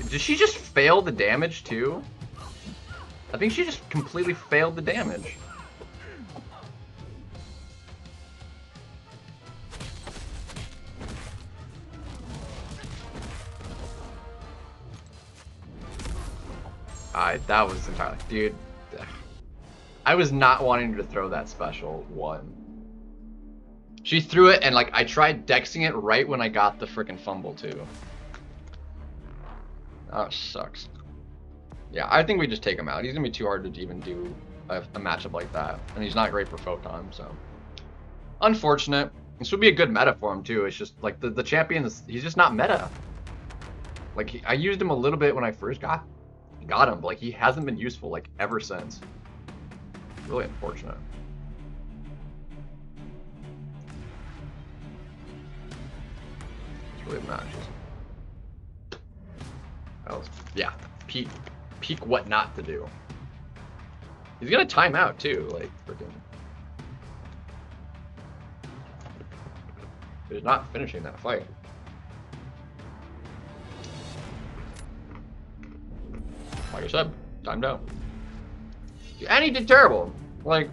Did she just fail the damage too? I think she just completely failed the damage. That was entirely... Dude, I was not wanting her to throw that special one. She threw it and like I tried dexing it right when I got the freaking fumble too. Oh, sucks. Yeah, I think we just take him out. He's gonna be too hard to even do a matchup like that. And he's not great for Photon, so. Unfortunate. This would be a good meta for him too. It's just like the champion is, he's just not meta. Like I used him a little bit when I first got him, but like he hasn't been useful like ever since. Really unfortunate. It's really obnoxious. That was, yeah, peak what not to do. He's gonna time out too, like freaking. He's not finishing that fight. Like I said, timed out. And he did terrible. Like,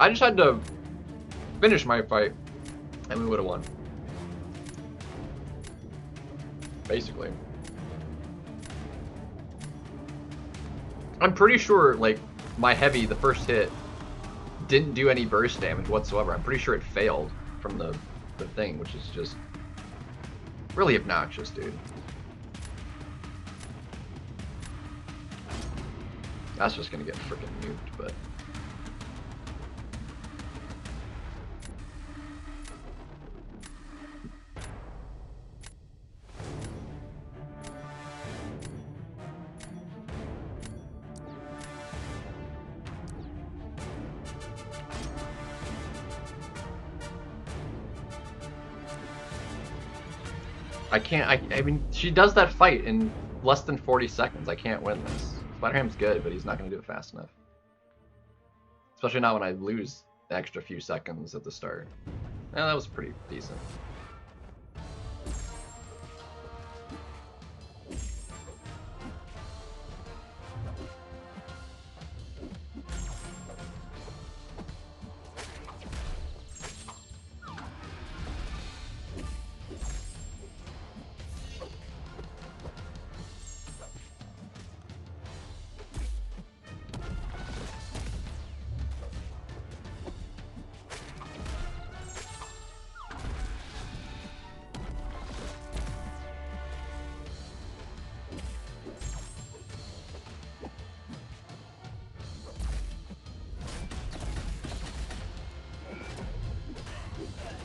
I just had to finish my fight, and we would have won. Basically. I'm pretty sure, like, my heavy, the first hit, didn't do any burst damage whatsoever. I'm pretty sure it failed from the thing, which is just really obnoxious, dude. That's just gonna get freaking nuked, but... I can't, I mean, she does that fight in less than 40 seconds. I can't win this. Spider-Ham's good, but he's not going to do it fast enough. Especially not when I lose the extra few seconds at the start. Yeah, that was pretty decent.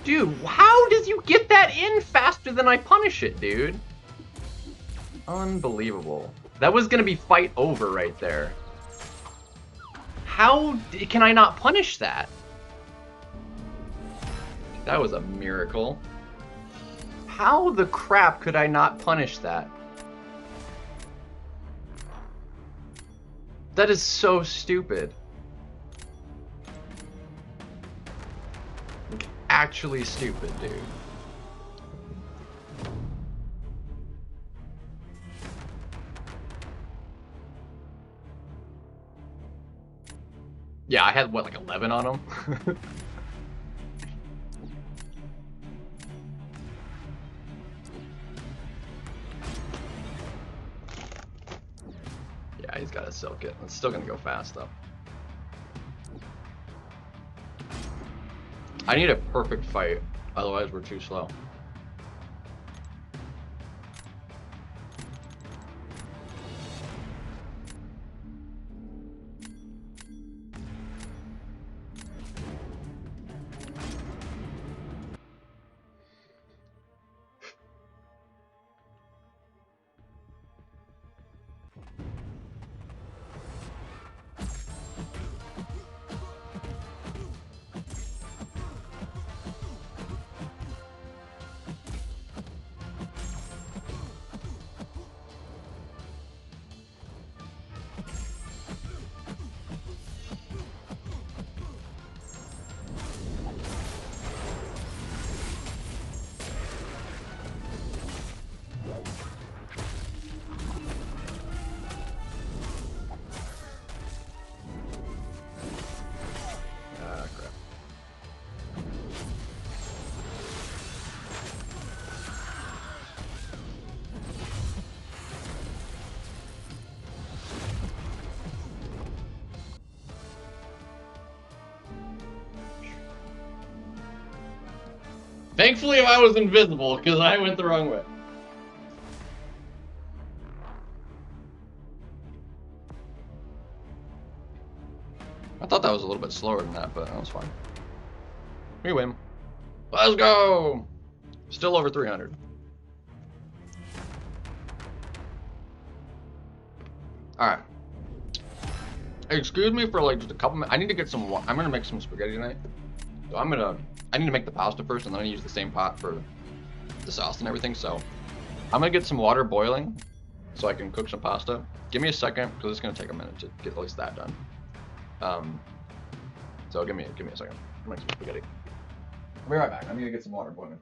Dude, how does you get that in faster than I punish it, dude? Unbelievable. That was gonna be fight over right there. How can I not punish that? That was a miracle. How the crap could I not punish that? That is so stupid. Actually stupid, dude. Yeah, I had, what, like 11 on him? Yeah, he's got to silk it. It's still gonna go fast, though. I need a perfect fight, otherwise we're too slow. Thankfully, I was invisible because I went the wrong way. I thought that was a little bit slower than that, but that was fine. We win. Let's go! Still over 300. Alright. Excuse me for like just a couple minutes. I need to get some. I'm gonna make some spaghetti tonight. So I need to make the pasta first, and then I use the same pot for the sauce and everything. So I'm gonna get some water boiling so I can cook some pasta. Give me a second because it's gonna take a minute to get at least that done. So give me a second. I'm making some spaghetti. I'll be right back. I need to get some water boiling.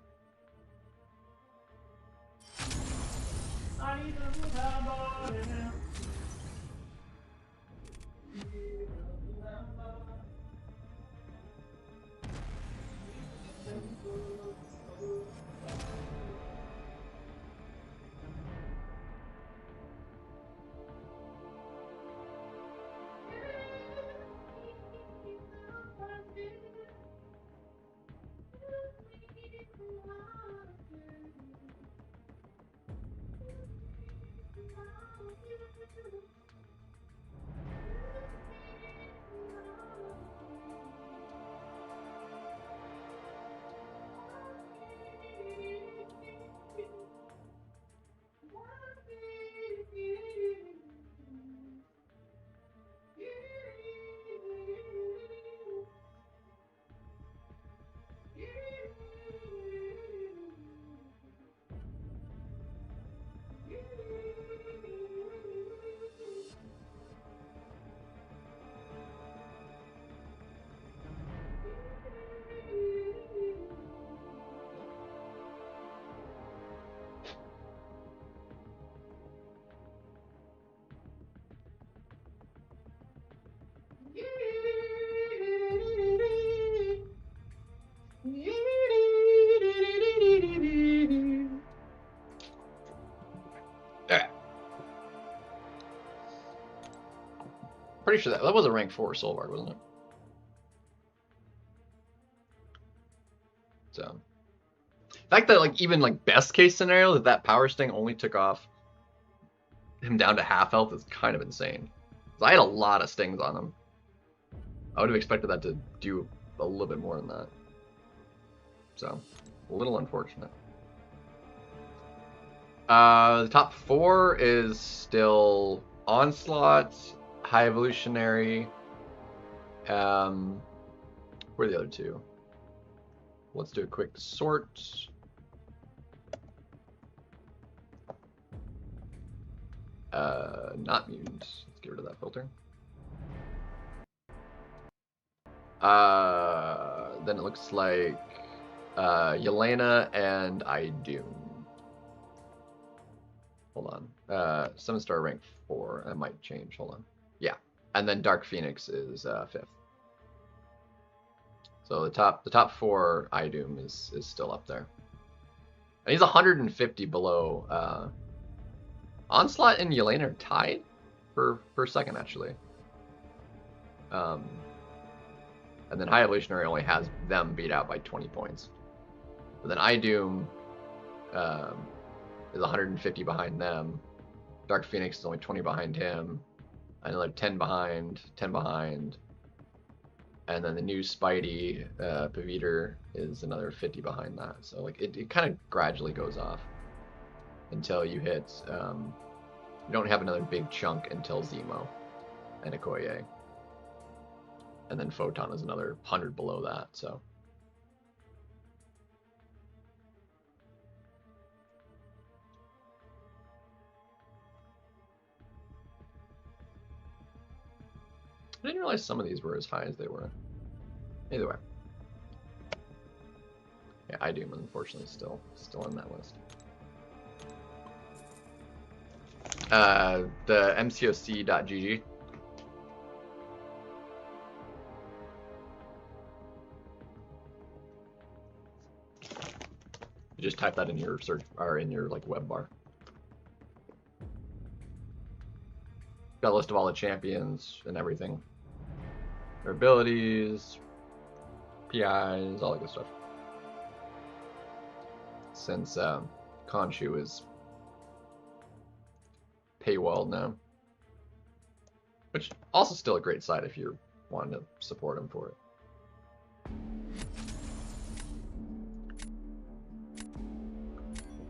Pretty sure that was a rank 4 Solvar, wasn't it? So, the fact that like even like best case scenario that power sting only took off him down to half health is kind of insane. I had a lot of stings on him. I would have expected that to do a little bit more than that. So, a little unfortunate. The top 4 is still Onslaught, High Evolutionary. Where are the other 2? Let's do a quick sort. Not mutants. Let's get rid of that filter. Then it looks like Yelena and Idun. Hold on. 7-star rank 4. That might change. Hold on. Yeah. And then Dark Phoenix is 5th. So the top 4 Idun is still up there. And he's 150 below. Onslaught and Yelena are tied for second, actually. And then High Evolutionary only has them beat out by 20 points. But then Idun is 150 behind them. Dark Phoenix is only 20 behind him. Another 10 behind, 10 behind. And then the new Spidey, Paviter, is another 50 behind that. So like it kind of gradually goes off until you hit, you don't have another big chunk until Zemo and Okoye. And then Photon is another 100 below that, so. I didn't realize some of these were as high as they were. Either way. Yeah, I do, unfortunately, still on that list. The mcoc.gg. You just type that in your search or in your like web bar. Got a list of all the champions and everything. Their abilities, PIs, all that good stuff. since Khonshu is paywalled now. Which also still a great site if you're wanting to support him for it.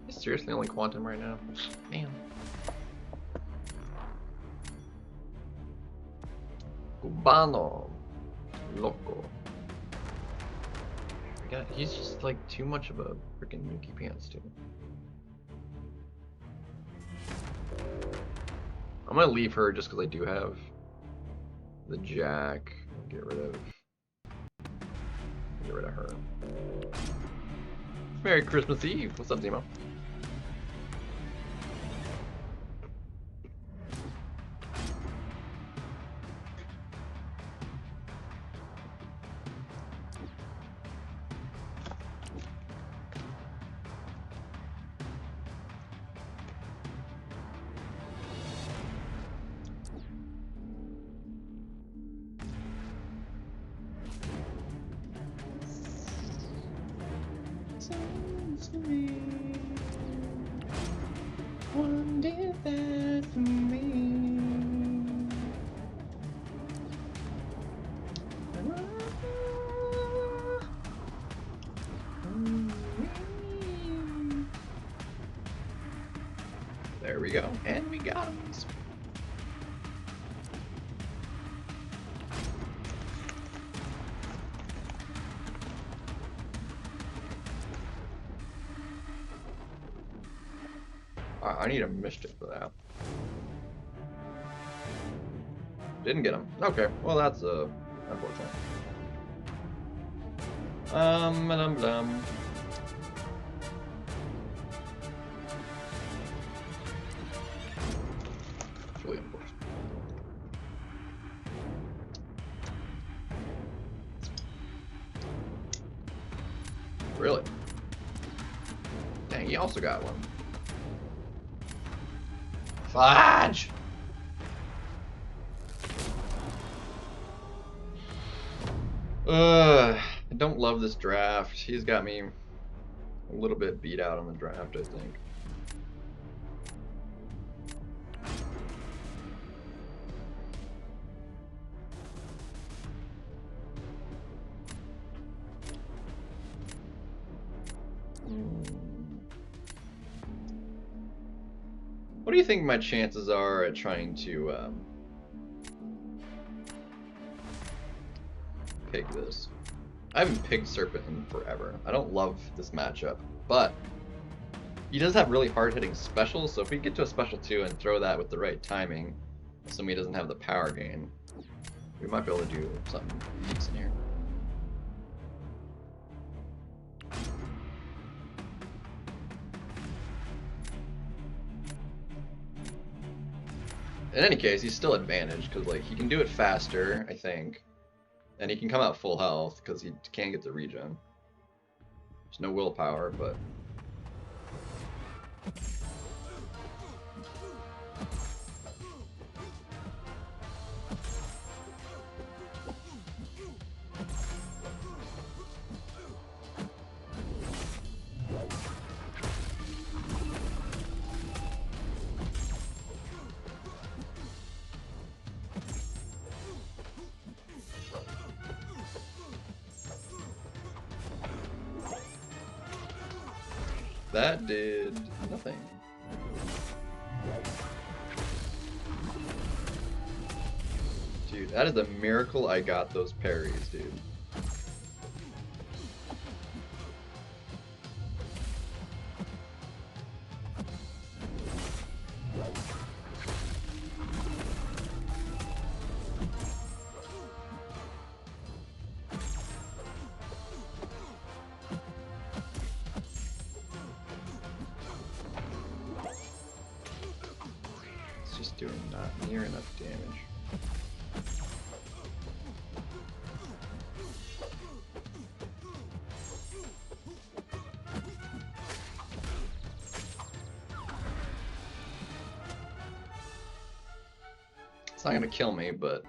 Is seriously only Quantum right now? Man. Cubano. Loco. God, he's just like too much of a freaking Nuki Pants, dude. I'm gonna leave her just because I do have the Jack. Get rid of her. Merry Christmas Eve. What's up, Zemo? There we go, and we got him. I need a Mystic for that. Didn't get him. Okay, well that's unfortunate. It's really unfortunate. Really? Dang, he also got one. Fudge! I don't love this draft. He's got me a little bit beat out on the draft, I think. What do you think my chances are at trying to pig this? I haven't pigged Serpent in forever. I don't love this matchup, but he does have really hard-hitting specials, so if we get to a special 2 and throw that with the right timing, assuming he doesn't have the power gain, we might be able to do something decent here. In any case, he's still advantaged because like he can do it faster, I think, and he can come out full health because he can't get the regen. There's no willpower, but that did nothing. Dude, that is a miracle I got those parries, dude. Doing not near enough damage. It's not gonna kill me, but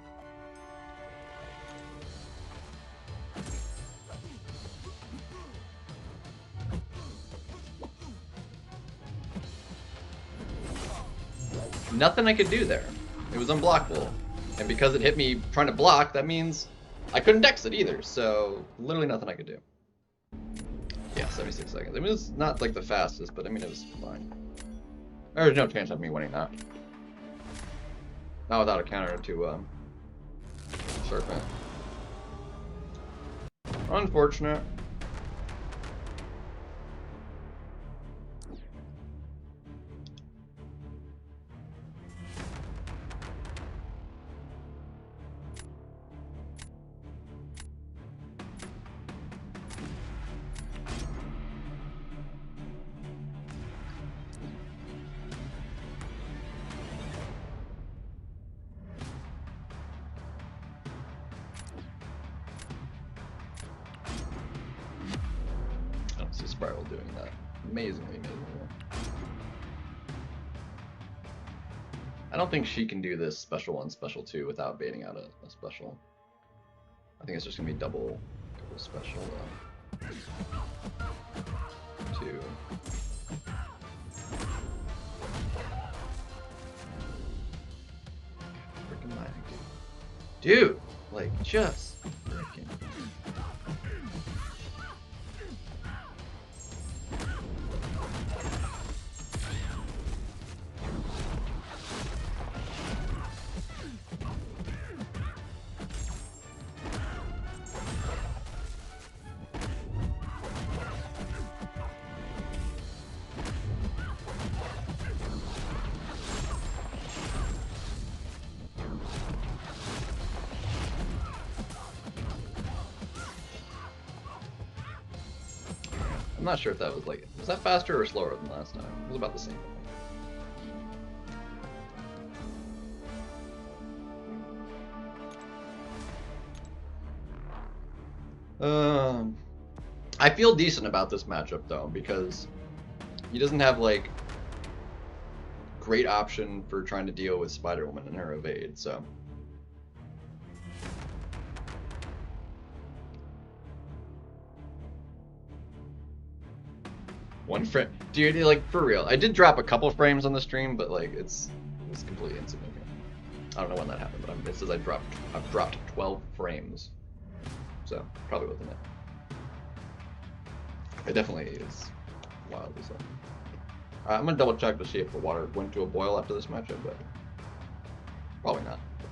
nothing I could do there. It was unblockable. And because it hit me trying to block, that means I couldn't dex it either. So literally nothing I could do. Yeah, 76 seconds. I mean, it's not like the fastest, but I mean, it was fine. There's no chance of me winning that. Not without a counter to Serpent. Unfortunate. Spiral doing that amazingly well. I don't think she can do this special 1, special 2 without baiting out a special. I think it's just gonna be double special 2. Freaking mining, dude, like just freaking. I'm not sure if that was like, was that faster or slower than last time? It was about the same. I feel decent about this matchup though, because he doesn't have like great option for trying to deal with Spider-Woman and her evade, so. One frame, dude, like for real. I did drop a couple frames on the stream, but like it was completely insignificant. I don't know when that happened, but it says I've dropped 12 frames, so probably wasn't it. It definitely is wildly so. I'm gonna double check to see if the water went to a boil after this matchup, but probably not. But,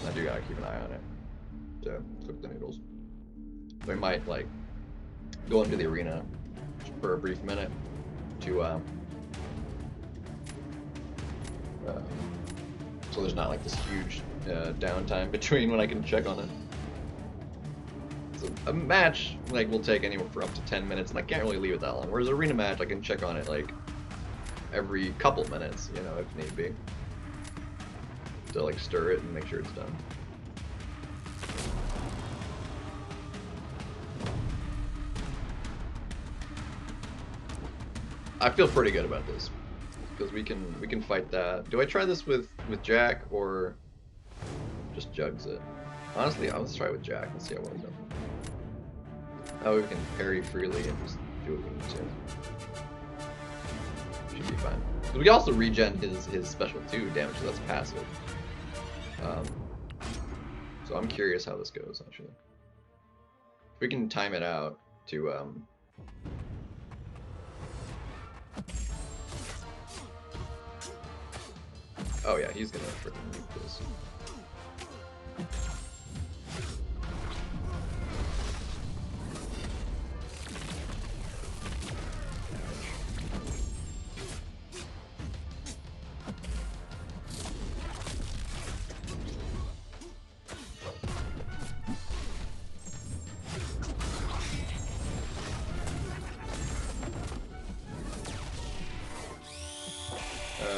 I do gotta keep an eye on it to cook the noodles. We might like go into the arena for a brief minute to so there's not like this huge downtime between when I can check on it. So a match like will take anywhere for up to 10 minutes, and I can't really leave it that long. Whereas arena match, I can check on it like every couple minutes, you know, if need be, to like stir it and make sure it's done. I feel pretty good about this because we can fight that. Do I try this with Jack or just jugs it? Honestly, let's try it with Jack and see how well it does. That way we can parry freely and just do what we need to. Should be fine. But we also regen his special 2 damage, so that's passive. So I'm curious how this goes actually. If we can time it out to oh yeah, he's gonna freaking nuke this.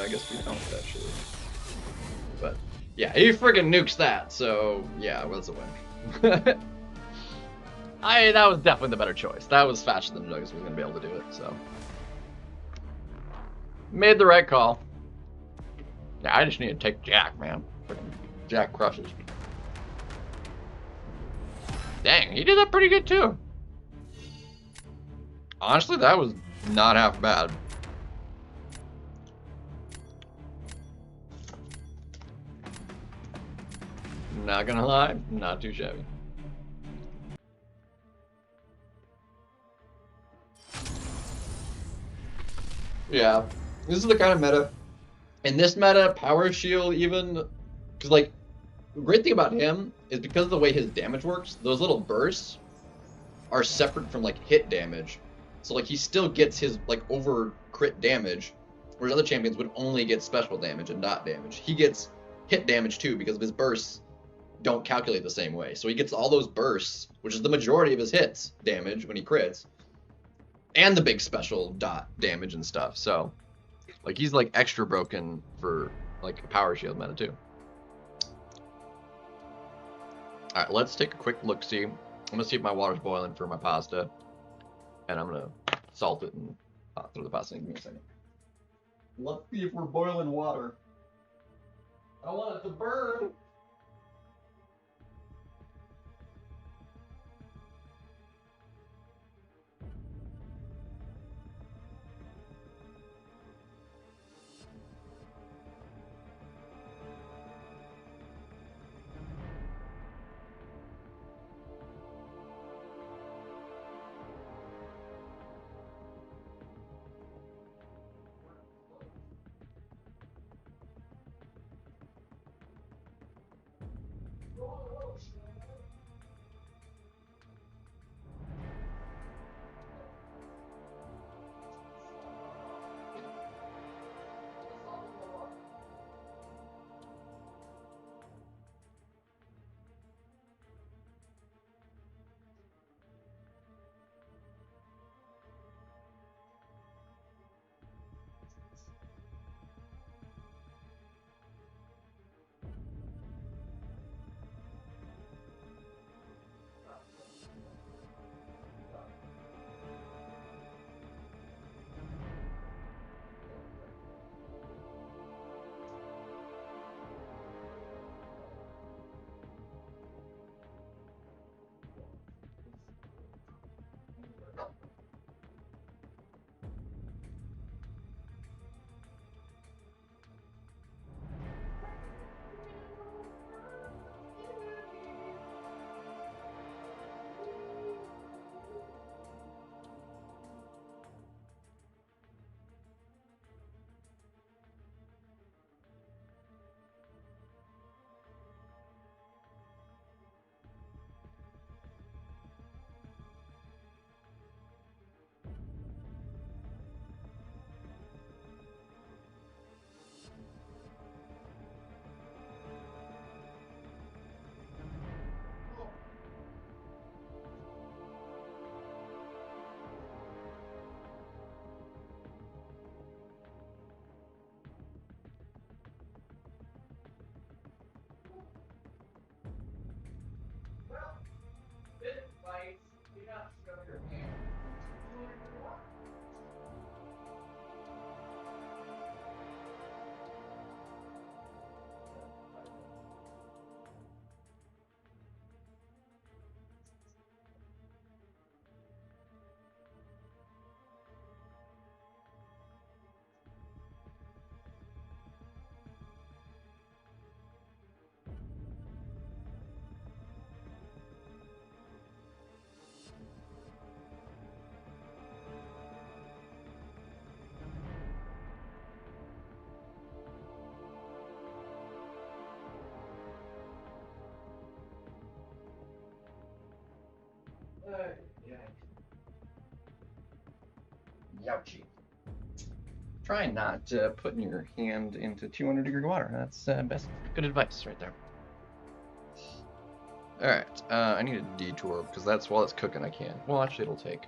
I guess we don't actually. But yeah, he friggin' nukes that, so yeah, well, that's a win. That was definitely the better choice. That was faster than Nugs was gonna be able to do it, so. Made the right call. Yeah, I just need to take Jack, man. Friggin' Jack crushes. Dang, he did that pretty good too. Honestly, that was not half bad. Not gonna lie, not too shabby. Yeah, this is the kind of meta. In this meta, Power Shield even, because like, the great thing about him is because of the way his damage works, those little bursts are separate from like hit damage. So like he still gets his like over crit damage, whereas other champions would only get special damage and not damage. He gets hit damage too because of his bursts don't calculate the same way. So he gets all those bursts, which is the majority of his hits damage when he crits, and the big special dot damage and stuff. So like he's like extra broken for like a Power Shield meta too. Alright, let's take a quick look see. I'm gonna see if my water's boiling for my pasta. And I'm gonna salt it and throw the pasta in. Give me a second. Let's see if we're boiling water. I want it to burn. Youchy. Try not putting your hand into 200-degree water. That's best good advice right there. All right, I need a detour because that's while it's cooking I can. Well, actually, it'll take.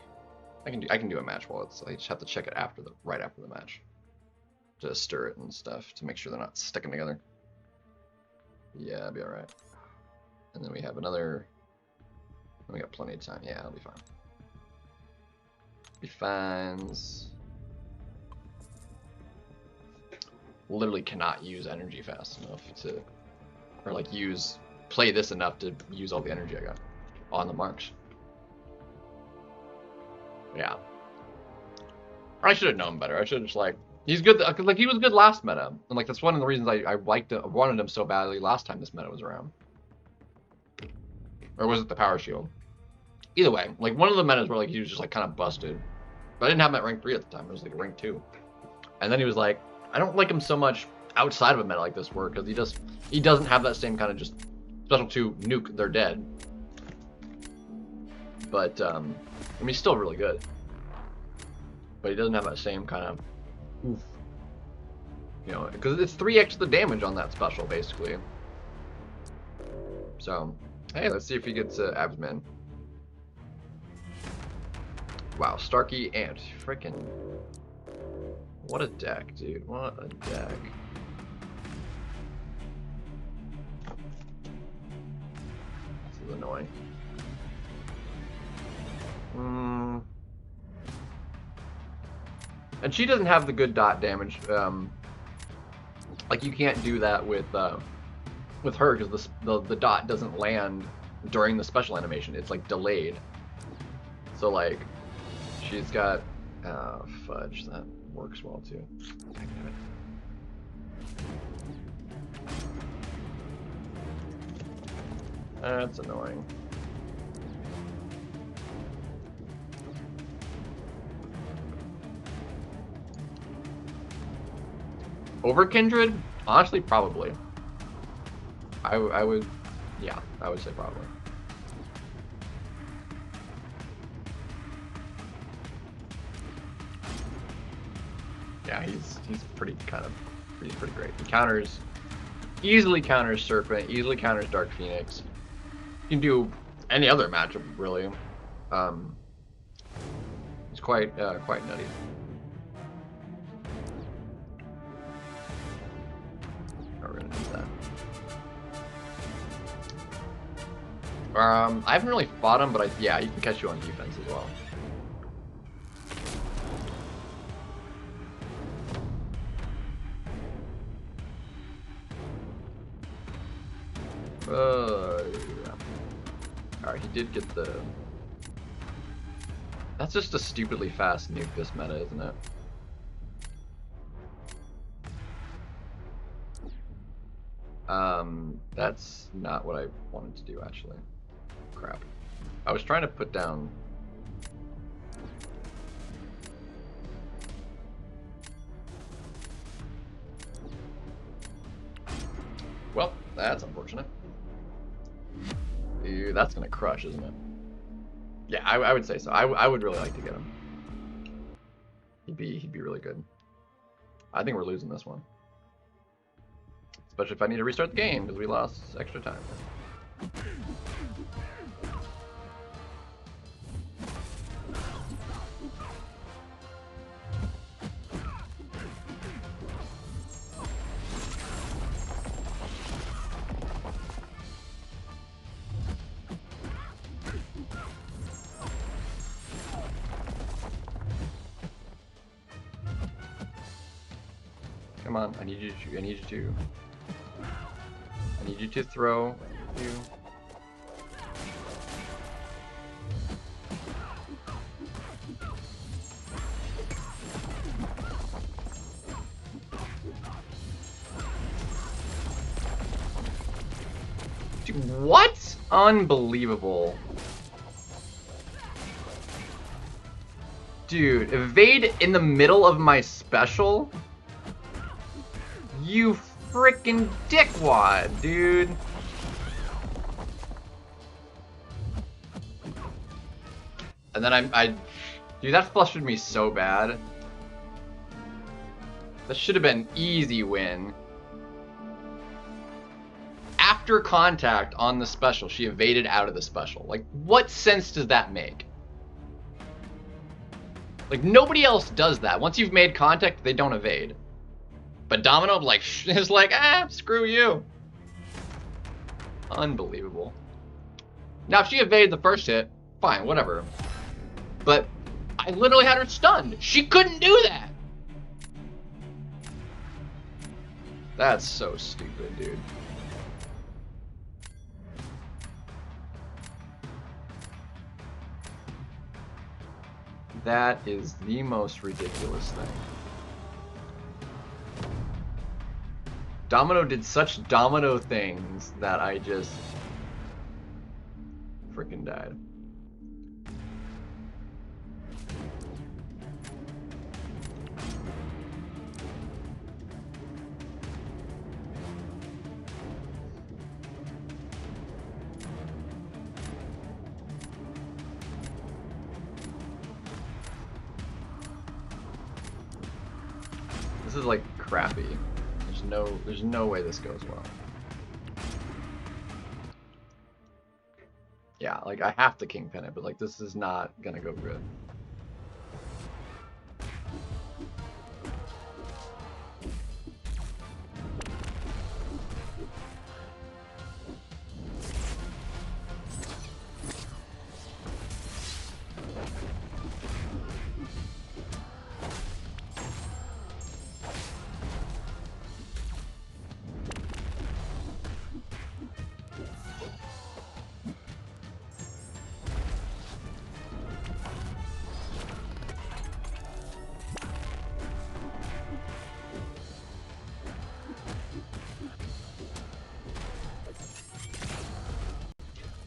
I can do a match while it's. I just have to check it right after the match, to stir it and stuff to make sure they're not sticking together. Yeah, it'll be all right. And then we have another. We got plenty of time. Yeah, it'll be fine. Be fines. Literally cannot use energy fast enough to, or like play this enough to use all the energy I got on the marks. Yeah. I should have known better. I should have just like, he's good. Like he was good last meta, and like that's one of the reasons I wanted him so badly last time this meta was around. Or was it the power shield? Either way, like one of the metas where like he was just like kind of busted. But I didn't have him at rank 3 at the time. It was like rank 2. And then he was like, I don't like him so much outside of a meta like this work because he doesn't have that same kind of just special 2 nuke, they're dead. But I mean, he's still really good. But he doesn't have that same kind of oof. You know, because it's 3x the damage on that special basically. So, hey, let's see if he gets Absman. Wow, Starkey and freaking what a deck, dude. What a deck. This is annoying. And she doesn't have the good dot damage. Like you can't do that with her because the dot doesn't land during the special animation. It's like delayed. So like she's got fudge, that works well too. That's annoying. Over Kindred? Honestly, probably. I would, yeah, I would say probably. Yeah, he's pretty pretty great. He easily counters Serpent, easily counters Dark Phoenix. You can do any other matchup really. He's quite nutty. We're gonna do that. I haven't really fought him, but yeah, he can catch you on defense as well. Alright, he did get the... That's just a stupidly fast nuke this meta, isn't it? That's not what I wanted to do, actually. Crap. I was trying to put down... Well, that's unfortunate. Ew, that's gonna crush, isn't it? Yeah, I would say so. I would really like to get him. He'd be really good. I think we're losing this one. Especially if I need to restart the game because we lost extra time. Come on, I need you to throw you. Dude, what? Unbelievable. Dude, evade in the middle of my special? You frickin' dickwad, dude. And then dude, that flustered me so bad. That should have been easy win. After contact on the special, she evaded out of the special. Like, what sense does that make? Like, nobody else does that. Once you've made contact, they don't evade. But Domino, like, is like, screw you. Unbelievable. Now, if she evaded the first hit, fine, whatever. But I literally had her stunned. She couldn't do that. That's so stupid, dude. That is the most ridiculous thing. Domino did such domino things that freaking died. This is like crappy. There's no way this goes well. Yeah, like I have to kingpin it, but like this is not gonna go good.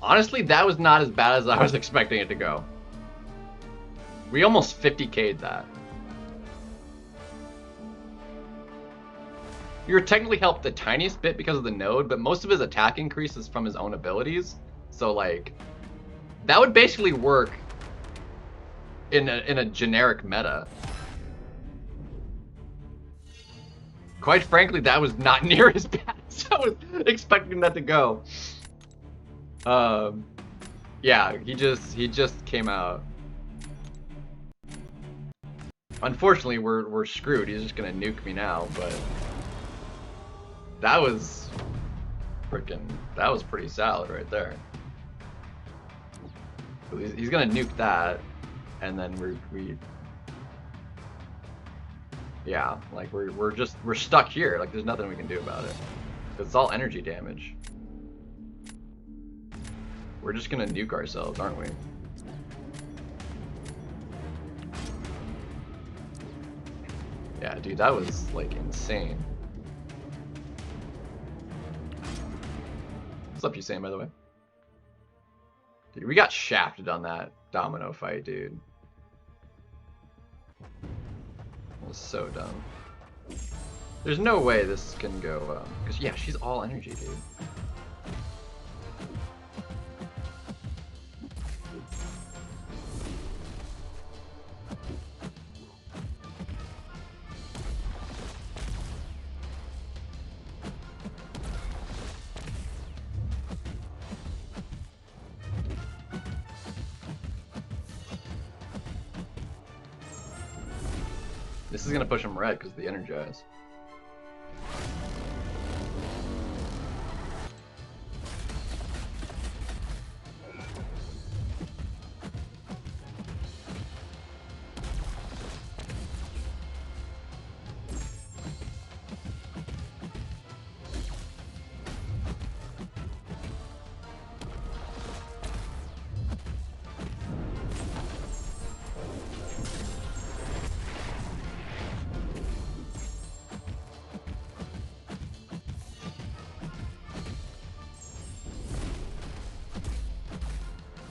Honestly, that was not as bad as I was expecting it to go. We almost 50k'd that. You're technically helped the tiniest bit because of the node, but most of his attack increase is from his own abilities. So like, that would basically work in a generic meta. Quite frankly, that was not near as bad as I was expecting that to go. Yeah, he just came out. Unfortunately, we're screwed. He's just gonna nuke me now, but that was pretty solid right there. He's gonna nuke that, and then yeah, like we're stuck here. Like there's nothing we can do about it. It's all energy damage. We're just gonna nuke ourselves, aren't we? Yeah, dude, that was like insane. What's up, you saying, by the way? Dude, we got shafted on that domino fight, dude. It was so dumb. There's no way this can go, because yeah, she's all energy, dude. This is gonna push him red because of the energize.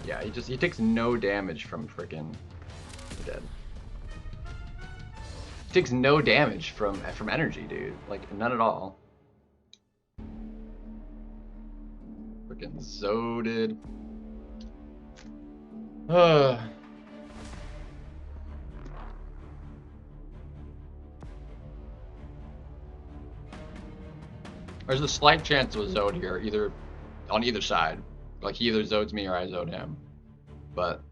Yeah, he takes no damage from freaking dead. He takes no damage from energy, dude. Like none at all. Freaking zoded. There's a slight chance of a zode here, either on either side. Like he either zodes me or I zode him. But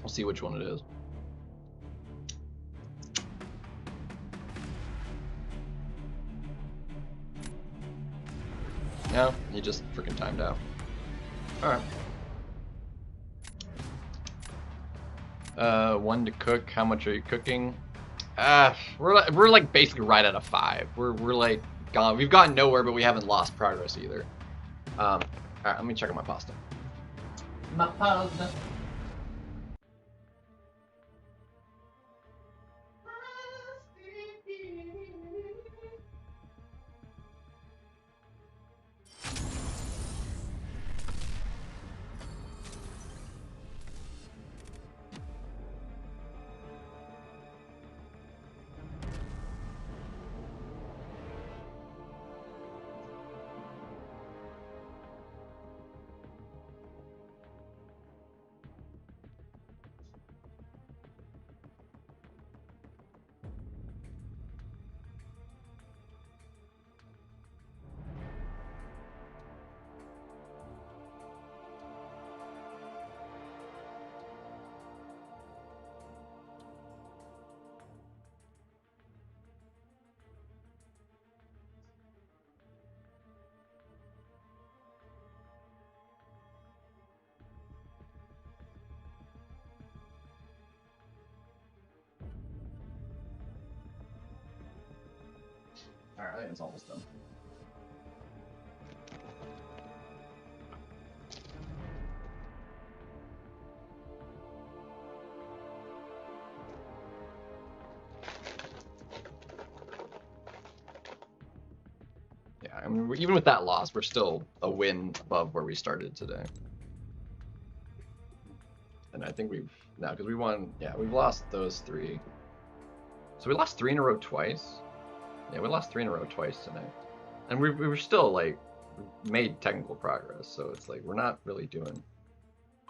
we'll see which one it is. No, he just freaking timed out. Alright. One to cook. How much are you cooking? We're like basically right at a 5. We're like gone. We've gotten nowhere, but we haven't lost progress either. Alright, let me check on my pasta. My pasta. Alright, I think it's almost done. Yeah, I mean, even with that loss, we're still a win above where we started today. And I think we've, no, because we won, yeah, we've lost those 3. So we lost 3 in a row twice. Yeah, we lost 3 in a row twice tonight. And we were still, like, made technical progress, so it's like, we're not really doing,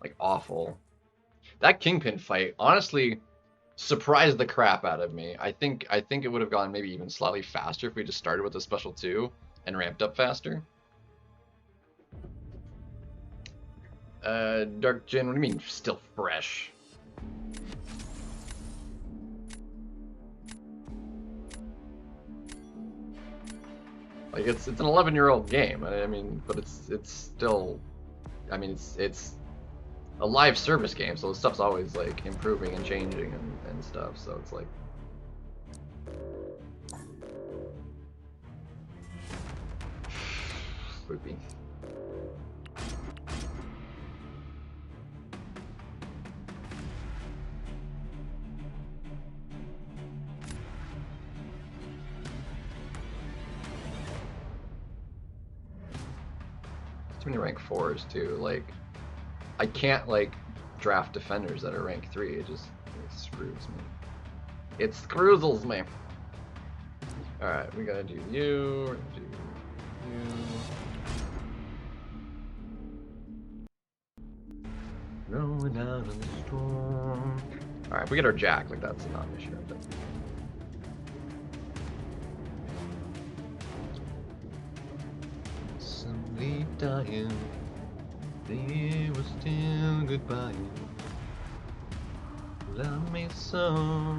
like, awful. That Kingpin fight, honestly, surprised the crap out of me. I think it would have gone maybe even slightly faster if we just started with a special 2 and ramped up faster. Dark Jin, what do you mean still fresh? Like it's an 11-year-old game. I mean, but it's still, I mean, it's a live service game, so the stuff's always like improving and changing and stuff. So it's like, sleepy. Too many rank 4s too. Like, I can't like draft defenders that are rank 3. It screws me. It screwsels me. All right, we gotta do you. We're gonna do you. Rolling out in the storm. All right, if we get our Jack, like that's a non-issue, I think. Somebody dying. There was still goodbye. Love me so.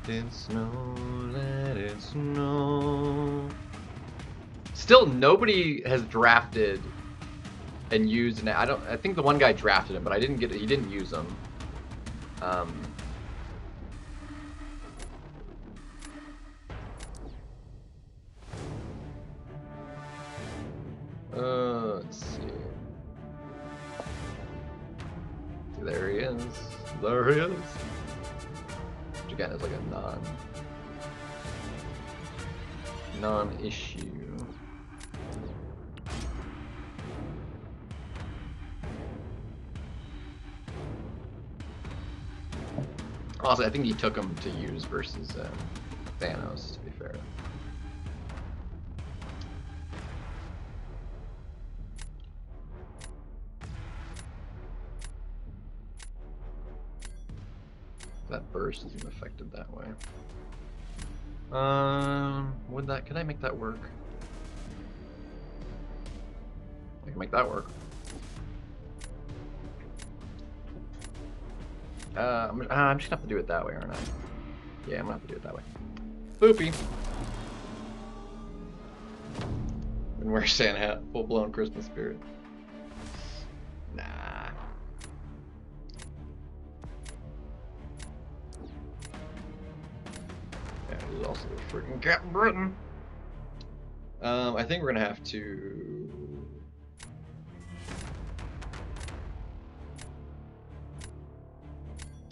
Did snow, let it snow. Still, nobody has drafted and used. I think the one guy drafted him, but I didn't get it. He didn't use him. Let's see. There he is. There he is. Which again is like a non-issue. Also, I think he took him to use versus Thanos, to be fair. That burst isn't affected that way. Can I make that work? I can make that work. I'm just gonna have to do it that way, aren't I? Yeah, I'm gonna have to do it that way. Boopy. And wear Santa hat, full blown Christmas spirit. Nah. Yeah, he's also freaking Captain Britain. I think we're gonna have to.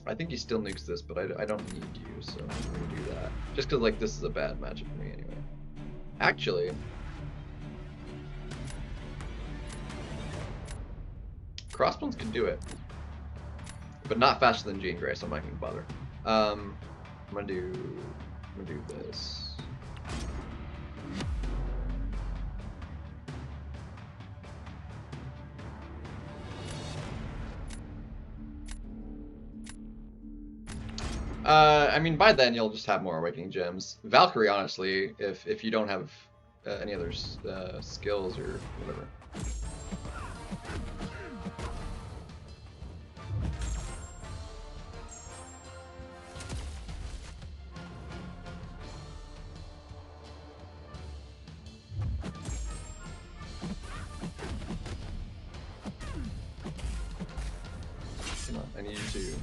I think he still nukes this, but I don't need you, so I'm gonna do that. Just because like this is a bad matchup for me anyway. Actually, Crossbones can do it, but not faster than Jean Grey, so I'm not gonna bother. I'm gonna do this. I mean, by then you'll just have more Awakening Gems. Valkyrie, honestly, if you don't have any other skills or whatever. Come on, I need you to.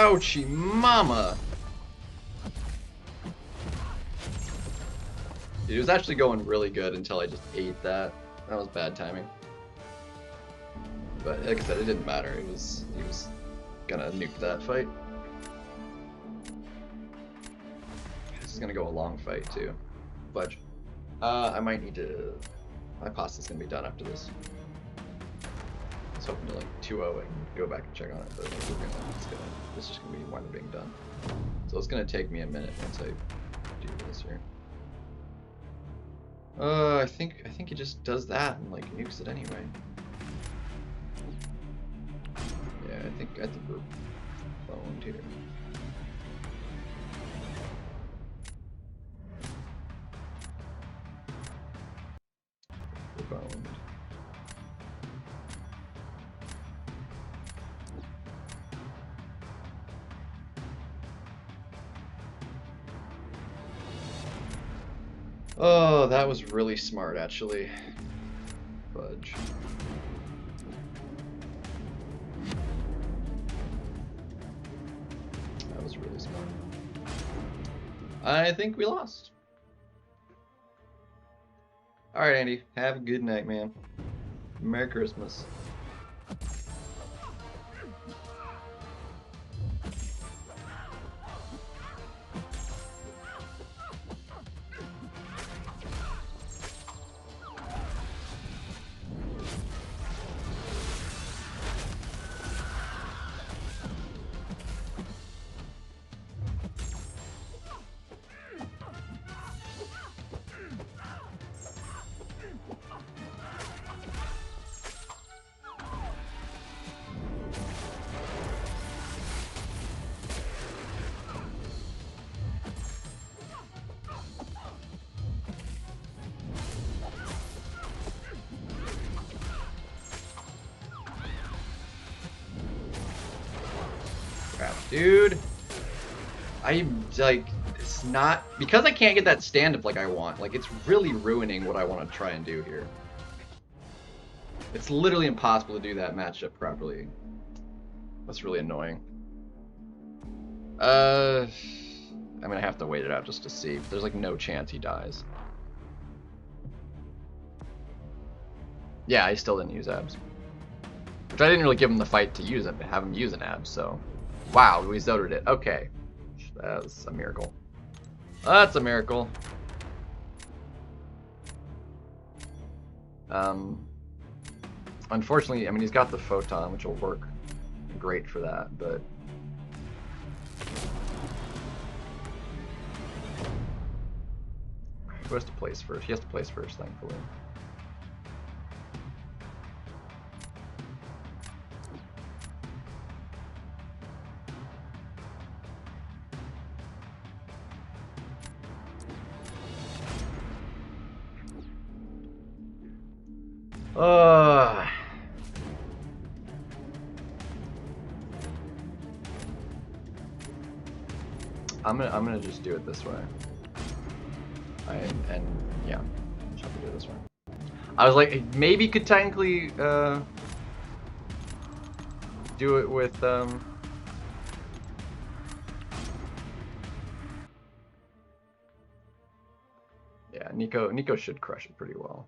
Ouchie mama! It was actually going really good until I just ate that. That was bad timing. But like I said, it didn't matter. He was gonna nuke that fight. This is gonna go a long fight too. Fudge. I might need to. My pasta's gonna be done after this. I was hoping to like 2-0 and go back and check on it, but this is just gonna be wind up being done. So it's gonna take me a minute once I do this here. I think it just does that and like nukes it anyway. Yeah, I think we're boned here. We're boned. Oh, that was really smart, actually. Fudge. That was really smart. I think we lost. Alright, Andy. Have a good night, man. Merry Christmas. Dude, I'm like, it's not, because I can't get that stand up like I want, like it's really ruining what I want to try and do here. It's literally impossible to do that matchup properly. That's really annoying. I'm gonna have to wait it out just to see. There's like no chance he dies. Yeah, I still didn't use abs. Which I didn't really give him the fight to use it, have him use an abs, so. Wow, we zoted it. Okay. That's a miracle. That's a miracle. Unfortunately, I mean, he's got the photon, which will work great for that, but... Who has to place first? He has to place first, thankfully. I'm gonna just do it this way. And yeah, just have to do it this way. I was like, maybe could technically do it with yeah, Nico should crush it pretty well.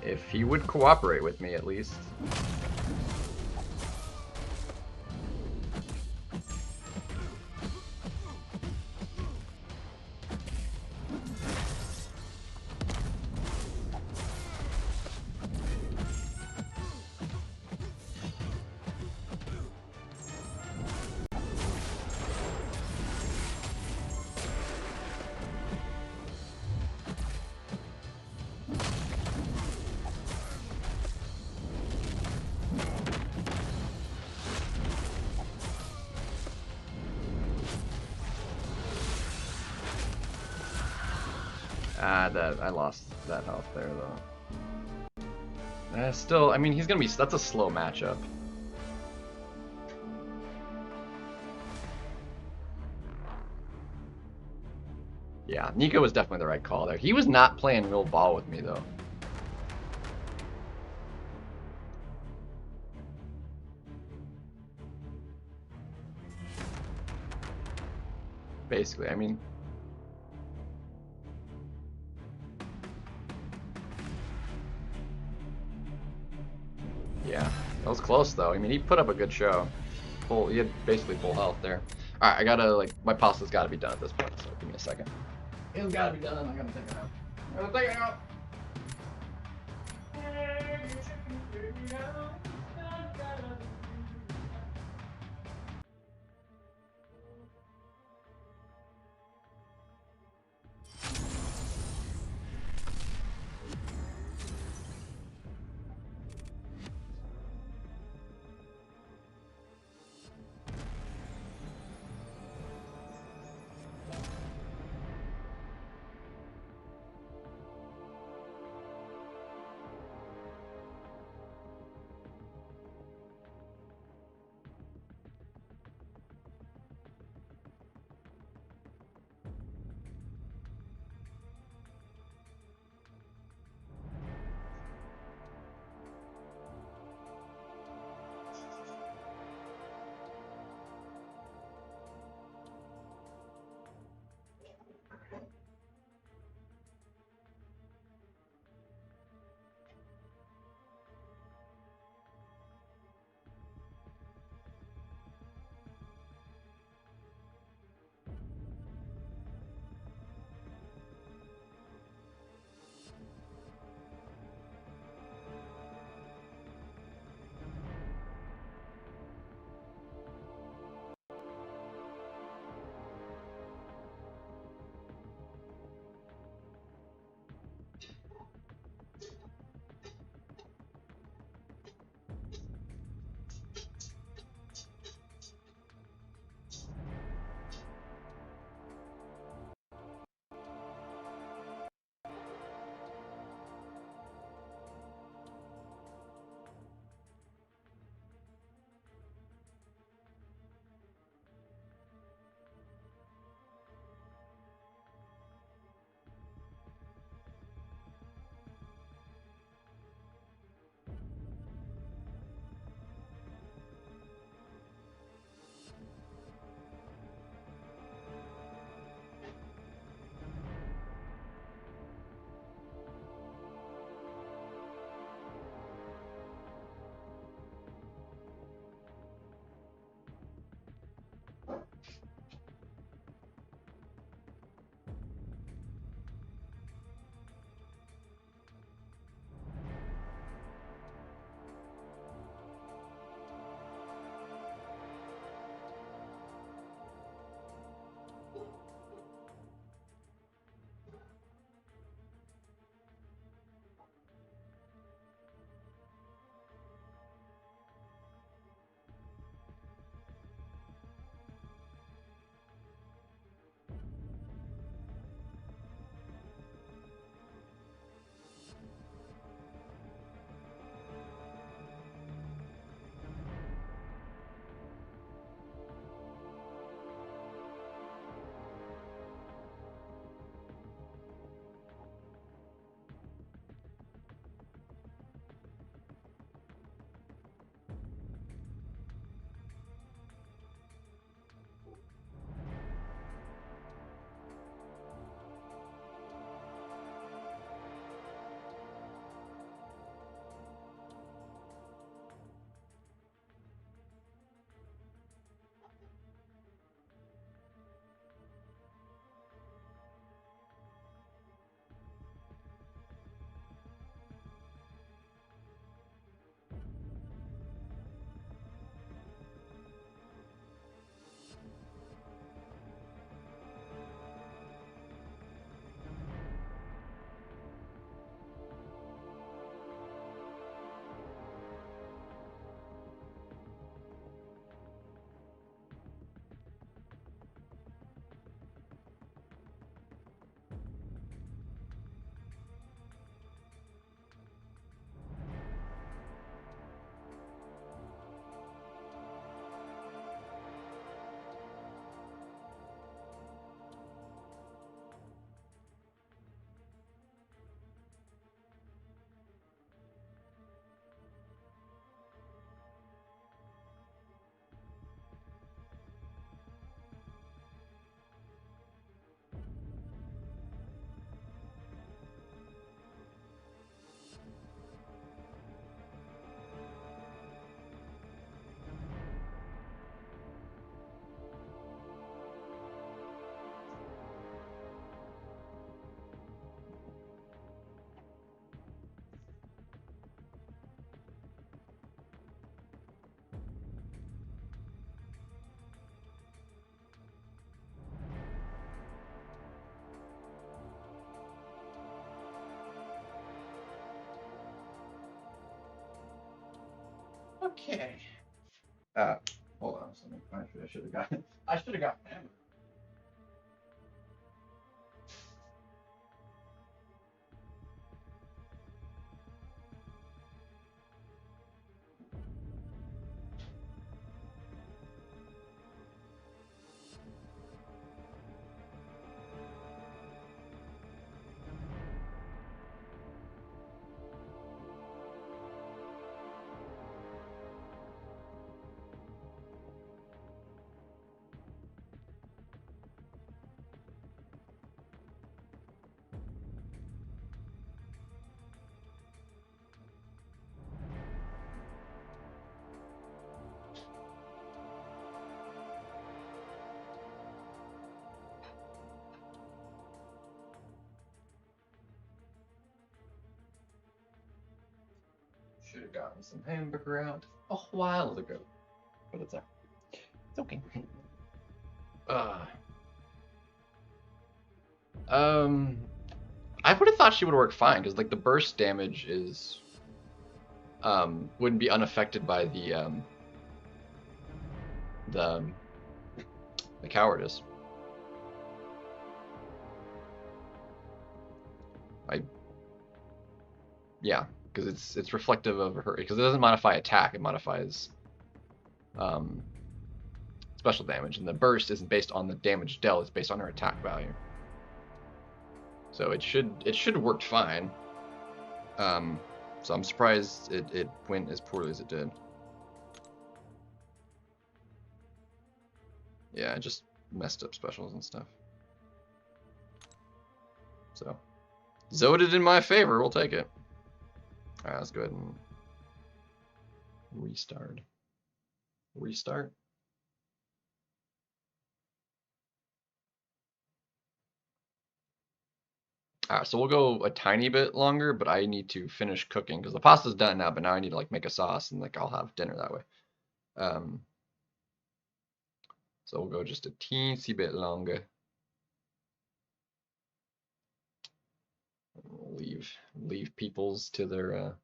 If he would cooperate with me, at least. I lost that health there though. Still, I mean, he's gonna be. That's a slow matchup. Yeah, Nico was definitely the right call there. He was not playing real ball with me, though. Basically, I mean... Yeah, that was close, though. I mean, he put up a good show. He had basically full health there. Alright, I gotta, like, my pasta's gotta be done at this point, so give me a second. It's gotta be done, I gotta take it out. I gotta take it out! Okay. Hold on a second. I should have got. I should have got hammer. Should have gotten some hamburger out a while ago, but it's okay. I would have thought she would work fine because like the burst damage is wouldn't be unaffected by the cowardice. Yeah, because it's reflective of her, because it doesn't modify attack, it modifies special damage, and the burst isn't based on the damage dealt, it's based on her attack value. So it should have worked fine. So I'm surprised it went as poorly as it did. Yeah, it just messed up specials and stuff. So Zoded in my favor, we'll take it. Alright, let's go ahead and restart. Restart. Alright, so we'll go a tiny bit longer, but I need to finish cooking because the pasta's done now, but now I need to like make a sauce and like I'll have dinner that way. So we'll go just a teensy bit longer. We'll leave peoples to their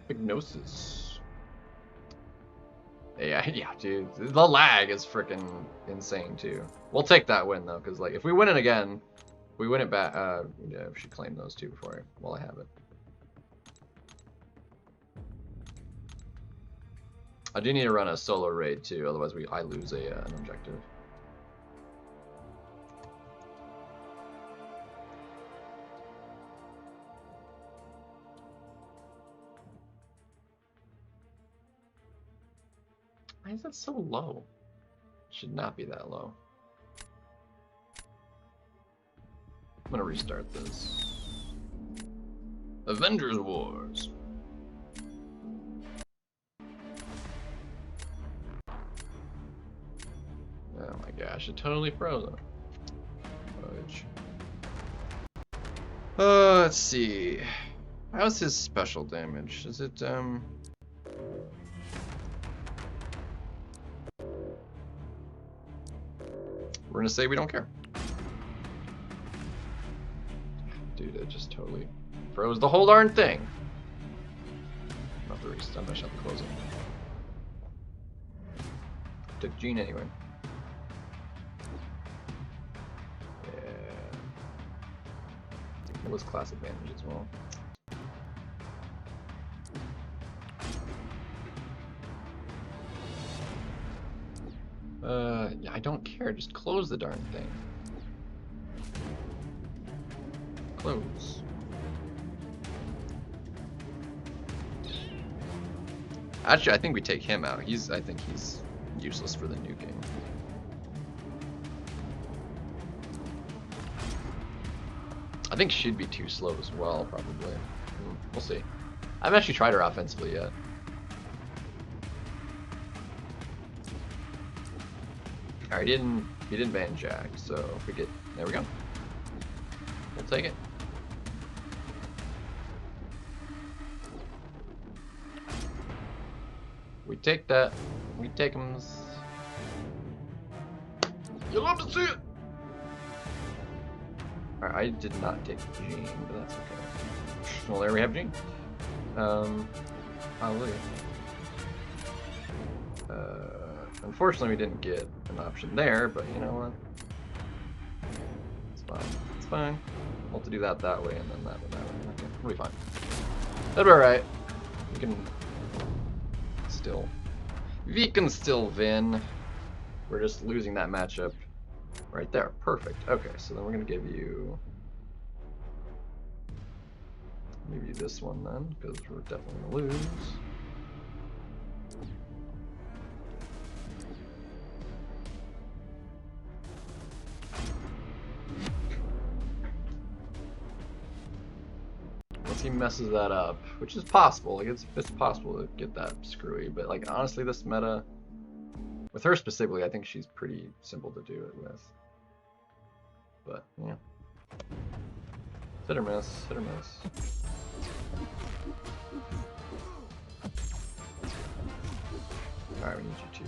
Hypnosis. Yeah, dude. The lag is freaking insane too. We'll take that win though, because like if we win it again, we win it back. Yeah, we should claim those two while I have it. I do need to run a solo raid too, otherwise I lose an objective. Why is that so low? It should not be that low. I'm gonna restart this. Avengers Wars. Oh my gosh, it totally froze. Fudge. Let's see. How's his special damage? Is it we're gonna say we don't care. Dude, it just totally froze the whole darn thing. I'm gonna have to restart. I'm gonna have to close it. Took Gene anyway. Yeah. It was class advantage as well. Yeah, I don't care. Just close the darn thing. Close. Actually, I think we take him out. I think he's useless for the nuking. I think she'd be too slow as well, probably. We'll see. I haven't actually tried her offensively yet. Alright, he didn't ban Jack, so if we get, there we go. We'll take it. We take that. We take him. You love to see it! Alright, I did not take Gene, but that's okay. Well, there we have Gene. Hallelujah. Unfortunately, we didn't get an option there, but you know what? It's fine. It's fine. We'll have to do that way, and then that way. Okay, we'll be fine. That'll be alright. We can still win. We're just losing that matchup right there. Perfect. Okay, so then we're gonna give you this one then, because we're definitely gonna lose. Unless he messes that up, which is possible. Like it's possible to get that screwy, but like honestly, this meta with her specifically, I think she's pretty simple to do it with. But yeah, hit or miss, hit or miss. All right, we need you to.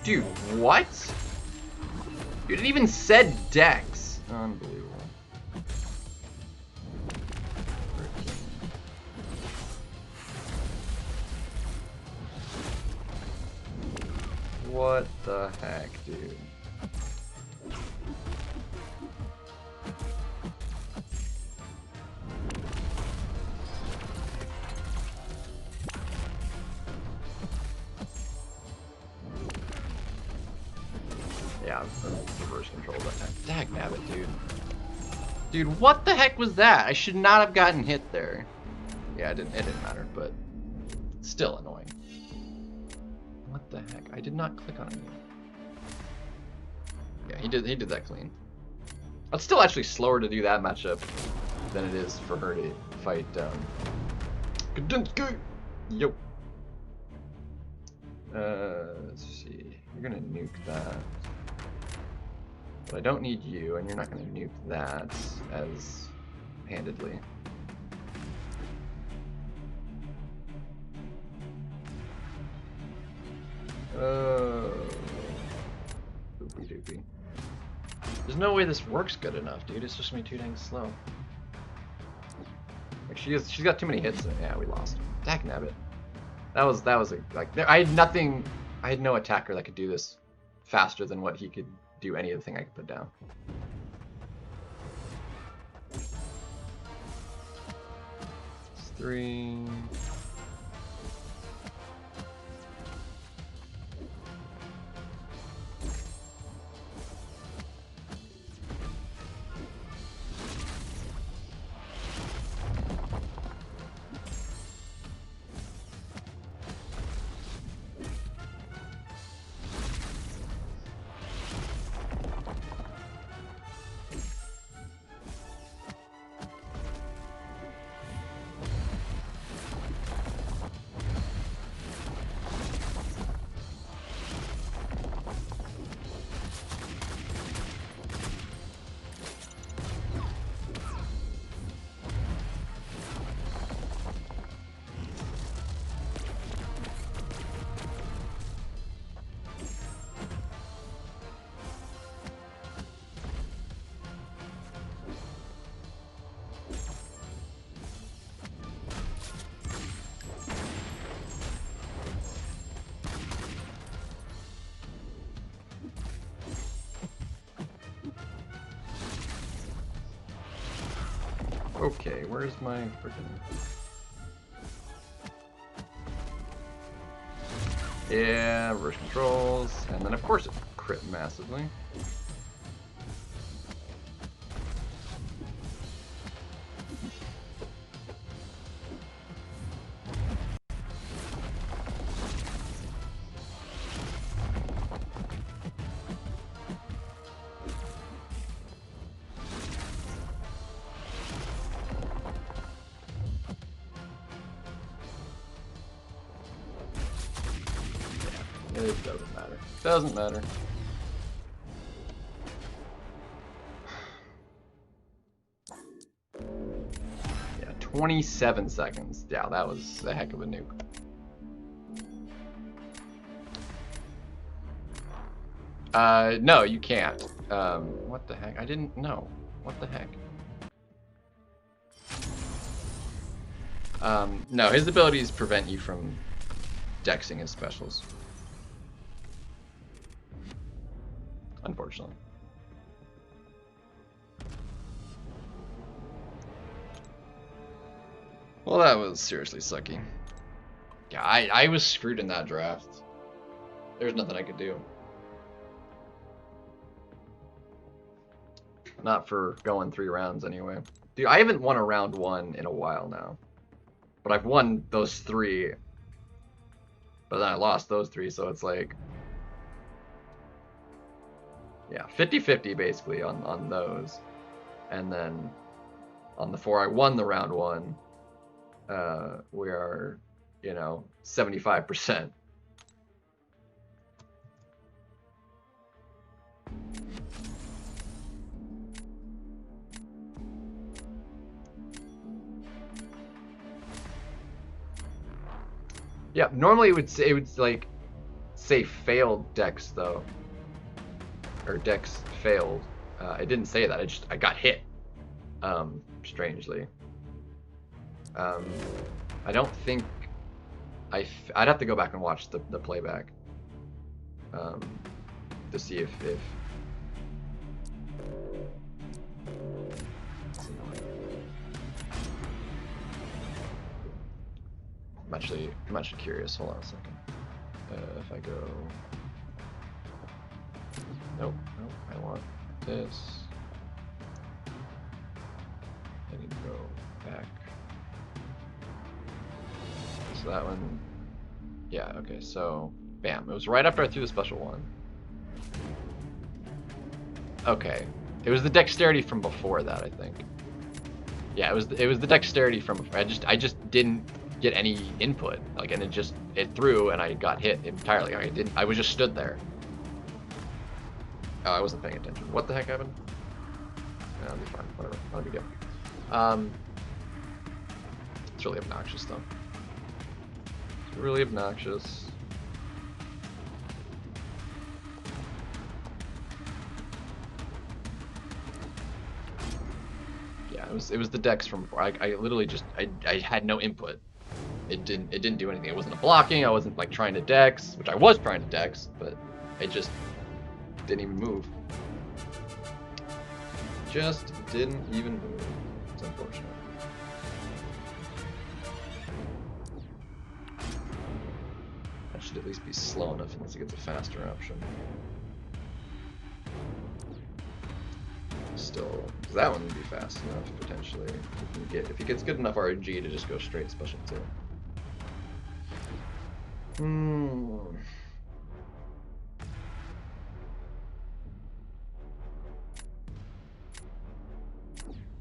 Dude, what? Dude, it even said Dex. Unbelievable. What the heck, dude? Yeah, reverse control that. Dagnabbit, dude. Dude, what the heck was that? I should not have gotten hit there. Yeah, it didn't matter, but still annoying. What the heck? I did not click on it. Yeah, he did that clean. It's still actually slower to do that matchup than it is for her to fight Gudinski. Yo. Let's see. You're gonna nuke that. But I don't need you, and you're not gonna nuke that as handedly. Doopy doopy. There's no way this works good enough, dude. It's just gonna be too dang slow. Like she's got too many hits. Yeah, we lost. Dagnabbit. That was I had no attacker that could do this faster than what he could do any other thing I could put down. It's 3. Okay, where's my freaking... Yeah, reverse controls, and then of course it crit massively. It doesn't matter. Doesn't matter. Yeah, 27 seconds. Yeah, that was a heck of a nuke. No, you can't. What the heck? I didn't know. What the heck? No, his abilities prevent you from dexing his specials. Unfortunately. Well, that was seriously sucky. Yeah, I was screwed in that draft. There's nothing I could do. Not for going 3 rounds anyway. Dude, I haven't won a round 1 in a while now. But I've won those 3. But then I lost those 3, so it's like... Yeah, 50-50 basically on those. And then on the 4 I won the round 1, we are, you know, 75%. Yeah, normally it would like say failed dex though, or dex failed. It didn't say that. I got hit. Strangely. I don't think I'd have to go back and watch the playback to see if I'm actually curious. Hold on a second. If I go, nope, I want this. I need to go back. So that one, yeah, okay. So, bam! It was right after I threw the special one. Okay, it was the dexterity from before that, I think. Yeah, it was the dexterity from before. I just didn't get any input, like, and it threw and I got hit entirely. I was just stood there. Oh, I wasn't paying attention. What the heck happened? That'll be fine, whatever, not a big deal. It's really obnoxious though. It's really obnoxious. Yeah, it was the dex from before. I literally just I had no input. It didn't do anything. It wasn't a blocking. I wasn't like trying to dex, which I was trying to dex, but it just didn't even move. Just didn't even move. It's unfortunate. That should at least be slow enough unless it gets a faster option. Still, that one would be fast enough potentially. If he gets good enough RNG to just go straight special 2.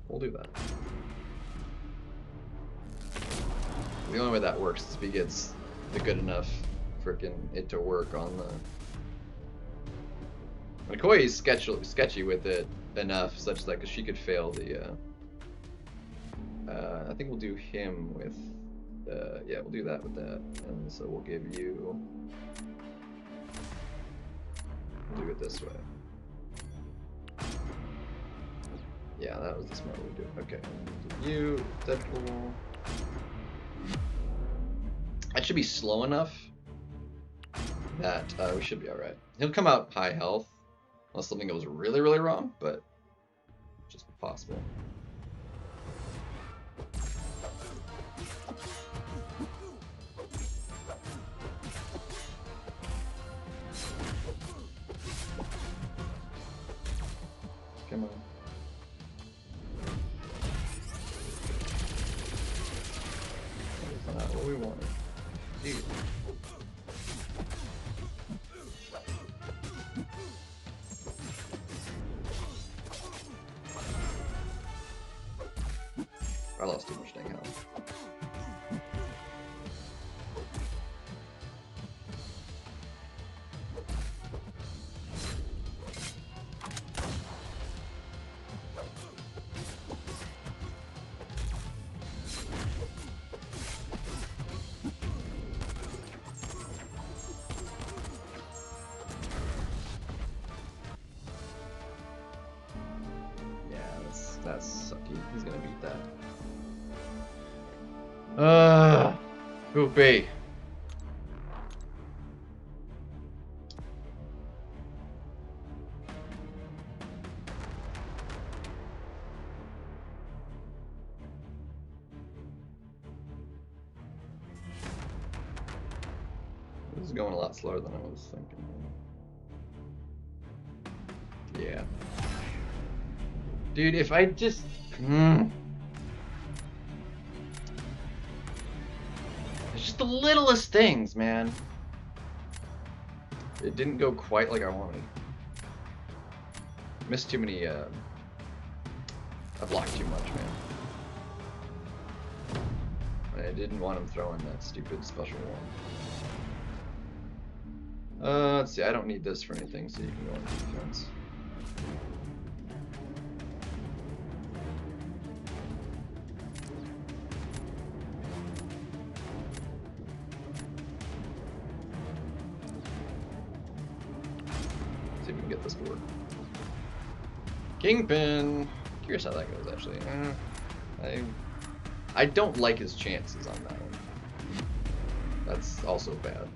We'll do that. The only way that works is if he gets the good enough frickin' it to work on the... McCoy's sketchy with it enough such that cause she could fail the... I think we'll do him with... yeah, we'll do that with that. And so we'll give you... We'll do it this way. Yeah, that was the smart way to do it. Okay, you, Deadpool. That should be slow enough that we should be alright. He'll come out high health, unless something goes really, really wrong, but just possible. Come on. That is not what we wanted. Dude. I lost too much dang health. That's sucky. He's gonna beat that. Poopy. This is going a lot slower than I was thinking. Yeah. Dude, if I just... It's just the littlest things, man. It didn't go quite like I wanted. Missed too many, I blocked too much, man. I didn't want him throwing that stupid special one. Let's see, I don't need this for anything, so you can go on defense. See if we can get this to work. Kingpin! Curious how that goes, actually. I don't like his chances on that one. That's also bad.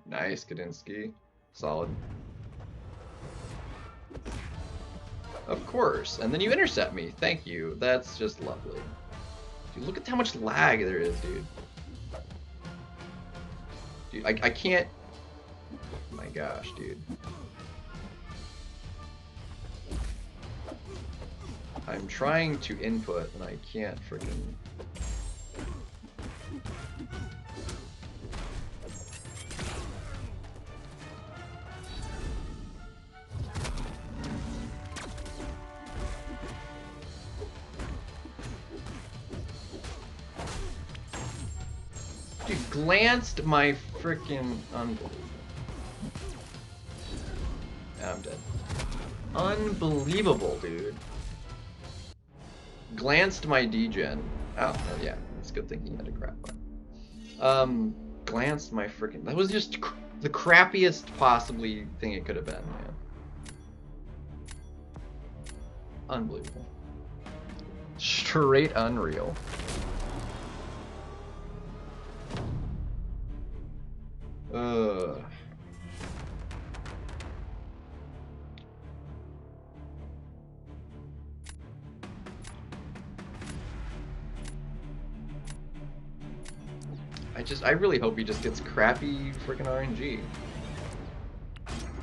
Nice, Kadinsky. Solid. Of course. And then you intercept me. Thank you. That's just lovely. Dude, look at how much lag there is, dude. Dude, I can't... Oh my gosh, dude. I'm trying to input and I can't freaking... Dude, glanced my freaking... Unbelievable. I'm dead. Unbelievable, dude. Glanced my degen. Oh, well, yeah. It's a good thing he had a crap one. Glanced my freaking... That was just the crappiest possibly thing it could have been, man. Unbelievable. Straight unreal. I really hope he just gets crappy freaking RNG.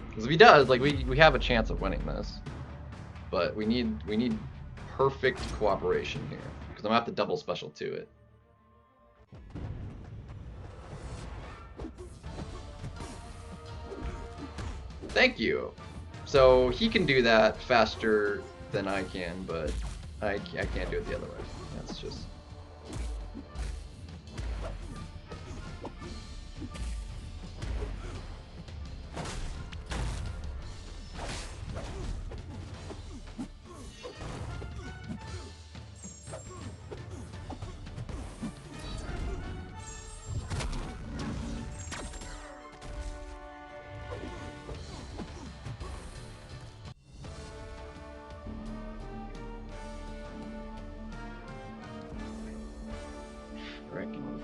Because if he does, like we have a chance of winning this. But we need perfect cooperation here. Because I'm gonna have to double special to it. Thank you. So he can do that faster than I can, but I can't do it the other way. That's just...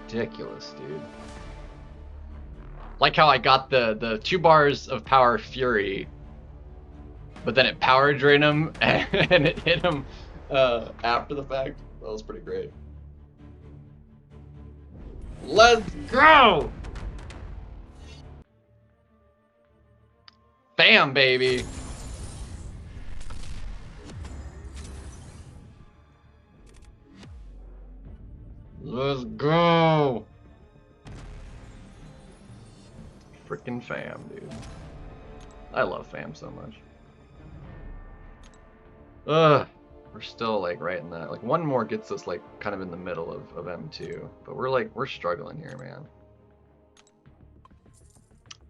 ridiculous, dude. Like how I got the 2 bars of power fury, but then it power drained him and it hit him after the fact. That was pretty great. Let's go! Bam, baby! Let's go! Frickin' fam, dude. I love fam so much. Ugh. We're still like right in that. Like one more gets us like kind of in the middle of M2. But we're struggling here, man.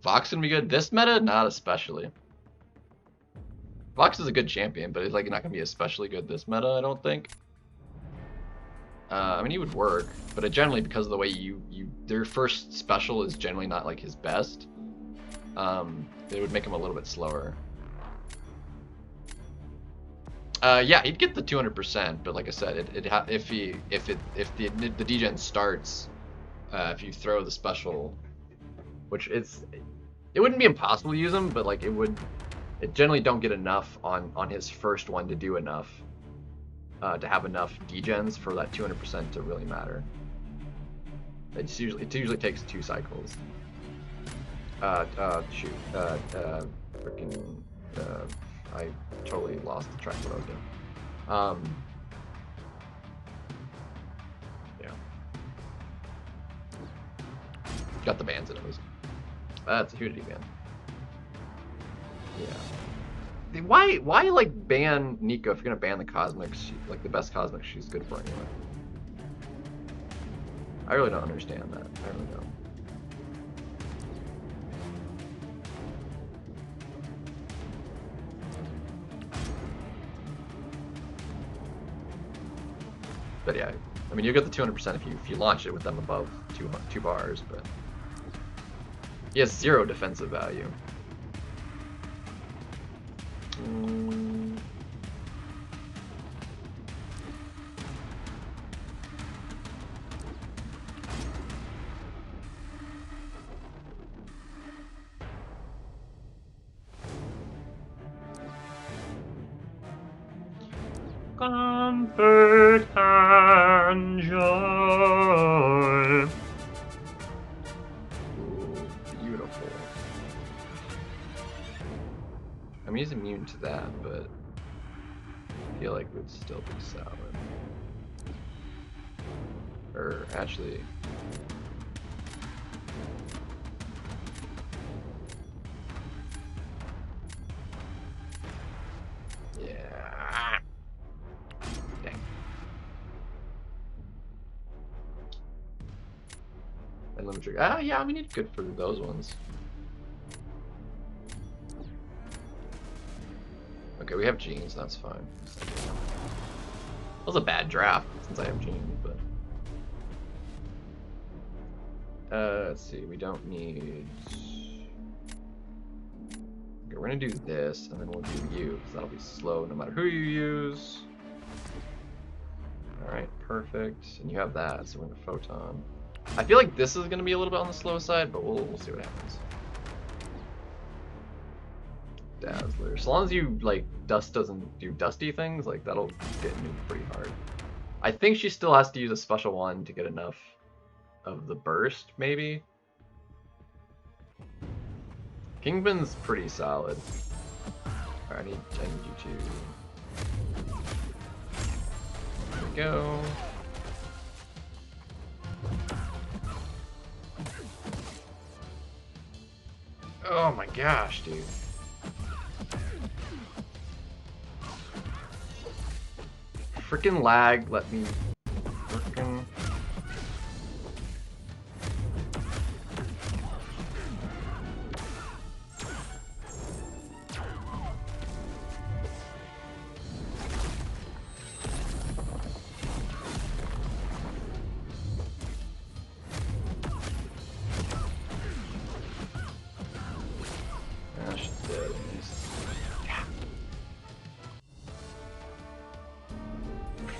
Vox gonna be good. This meta, not especially. Vox is a good champion, but it's like not gonna be especially good this meta, I don't think. I mean, he would work, but it generally, because of the way their first special is generally not like his best. it would make him a little bit slower. Yeah, he'd get the 200%, but like I said, if the degen starts, if you throw the special, which it wouldn't be impossible to use him, but like it generally don't get enough on his first one to do enough, to have enough degens for that 200% to really matter. It usually takes 2 cycles. Shoot, freaking, I totally lost the track of what I was doing. Yeah. Got the bans in at least. That's a Hudity ban. Yeah. Why like ban Nico if you're gonna ban the cosmics? Like the best cosmics she's good for anyway. I really don't understand that. I really don't. But yeah, I mean, you get the 200% if you launch it with them above 2 bars, but he has 0 defensive value. Comfort and joy. Ooh, beautiful. I mean, he's immune to that, but I feel like it would still be solid. Or actually, yeah. Dang. And limit trigger. Yeah, I mean, it's good for those ones. Okay, we have Gene, so that's fine. That was a bad draft since I have Gene, but let's see. We don't need. Okay, we're gonna do this, and then we'll do you, because that'll be slow no matter who you use. All right, perfect. And you have that, so we're gonna photon. I feel like this is gonna be a little bit on the slow side, but we'll see what happens. Dazzler. So long as you like Dust doesn't do dusty things, like that'll get nuked pretty hard. I think she still has to use a special one to get enough of the burst, maybe. Kingpin's pretty solid. Alright, I need you to. There we go. Oh my gosh, dude. Frickin' lag, let me frickin'. She's dead.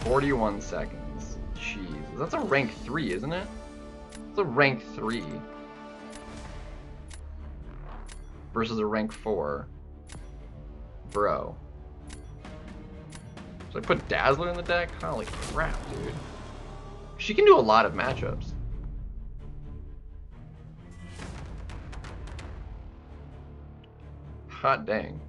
41 seconds. Jeez. That's a rank 3, isn't it? It's a rank 3. Versus a rank 4. Bro. Should I put Dazzler in the deck? Holy crap, dude. She can do a lot of matchups. Hot dang.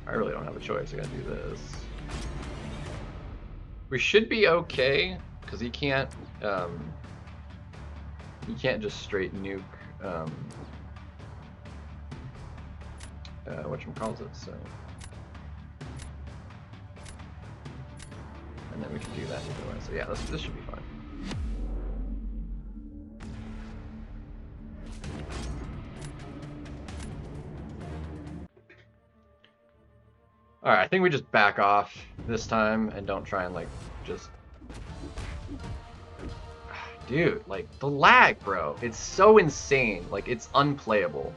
I really don't have a choice. I gotta do this. We should be okay because he can't just straight nuke whatchamacallit, so. And then we can do that either way. So yeah, this should be fine. Alright, I think we just back off this time and don't try and like just Dude, like, the lag, bro. It's so insane. Like, it's unplayable.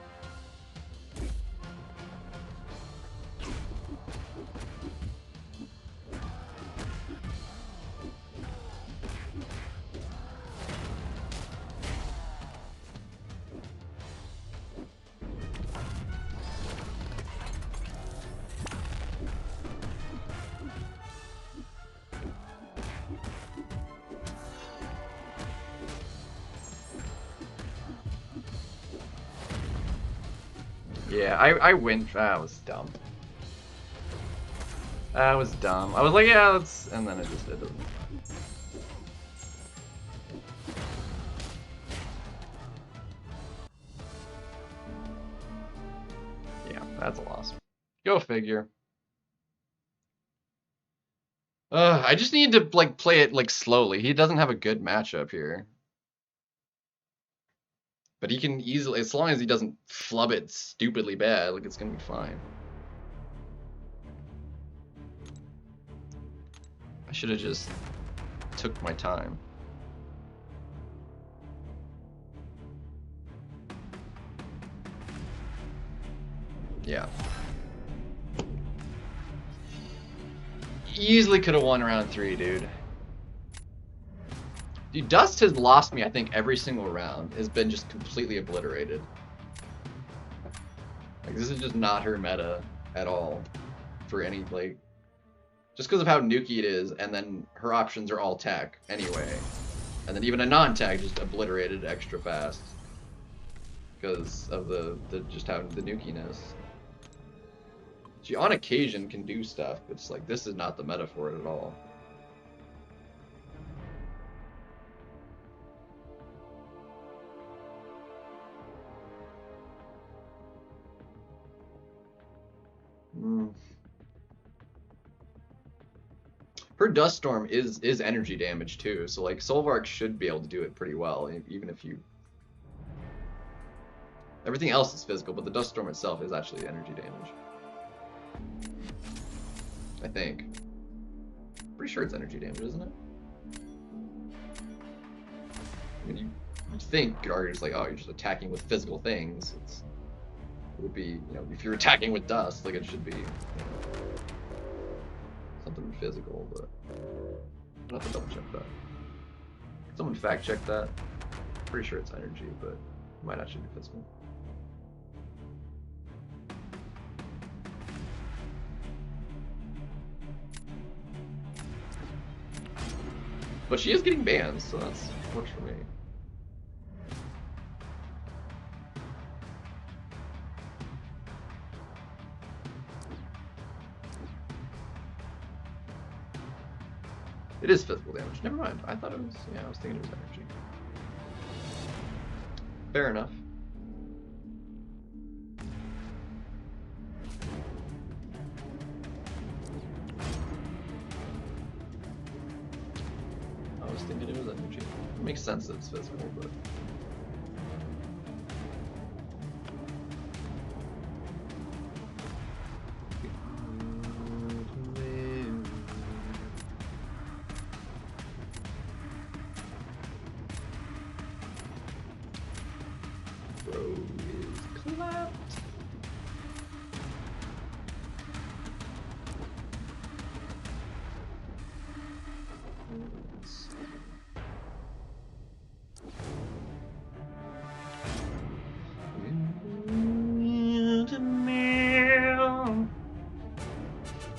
Yeah, I went. That was dumb. That was dumb. I was like, yeah, let's, and then it doesn't. Yeah, that's a loss. Go figure. I just need to like play it like slowly. He doesn't have a good matchup here. But he can easily, as long as he doesn't flub it stupidly bad, like it's gonna be fine. I should have just took my time. Yeah. Easily could have won round 3, dude. Dude, Dust has lost me, I think, every single round. Has been just completely obliterated. Like, this is just not her meta at all. For any, like... Just because of how nukey it is, and then her options are all tech, anyway. And then even a non-tech just obliterated extra fast. Because of the just how the nukiness. She, on occasion, can do stuff, but it's like, this is not the meta for it at all. Her Dust Storm is energy damage too, so like Solvark should be able to do it pretty well, even if you... Everything else is physical, but the Dust Storm itself is actually energy damage. I think. Pretty sure it's energy damage, isn't it? I mean, you'd think, you could argue it's like, oh, you're just attacking with physical things. It would be, you know, if you're attacking with dust, like it should be, you know, something physical, but I'll have to double check that. Someone fact check that. Pretty sure it's energy, but it might actually be physical. But she is getting bans, so that's works for me. It is physical damage. Never mind. I thought it was, yeah, I was thinking it was energy. Fair enough. I was thinking it was energy. It makes sense that it's physical, but...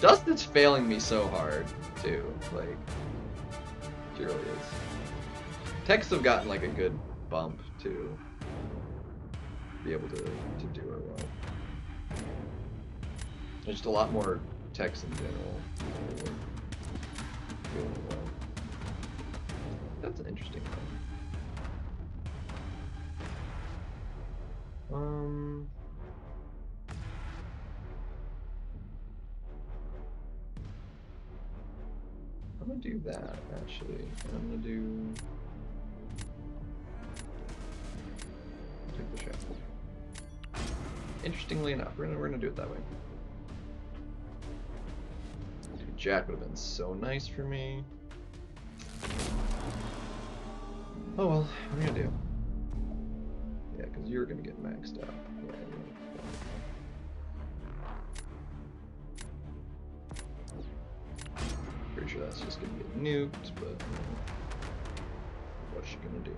Dust is failing me so hard, too. Like, she really is. Techs have gotten like a good bump to be able to do her well. There's just a lot more techs in general. Doing it well. That's an interesting one. I'm gonna do that, actually. And I'm gonna do... take the shackle. Interestingly enough, we're gonna do it that way. Dude, Jack would have been so nice for me. Oh well, what are you gonna do? Yeah, because you're gonna get maxed out. Yeah, pretty sure that's just gonna get nuked, but what's she gonna do?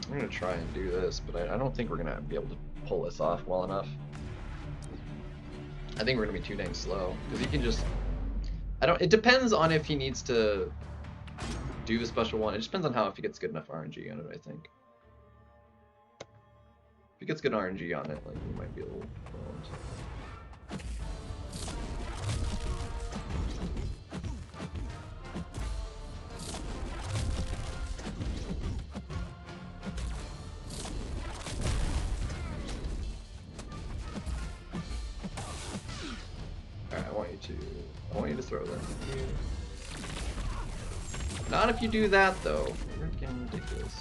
I'm gonna try and do this, but I don't think we're gonna be able to pull this off well enough. I think we're gonna be too dang slow because he can just. It depends on if he needs to do the special one. It just depends on if he gets good enough RNG on it. I think. If he gets good RNG on it, like he might be a little boned. I want you to throw that. Not if you do that though. Freaking ridiculous.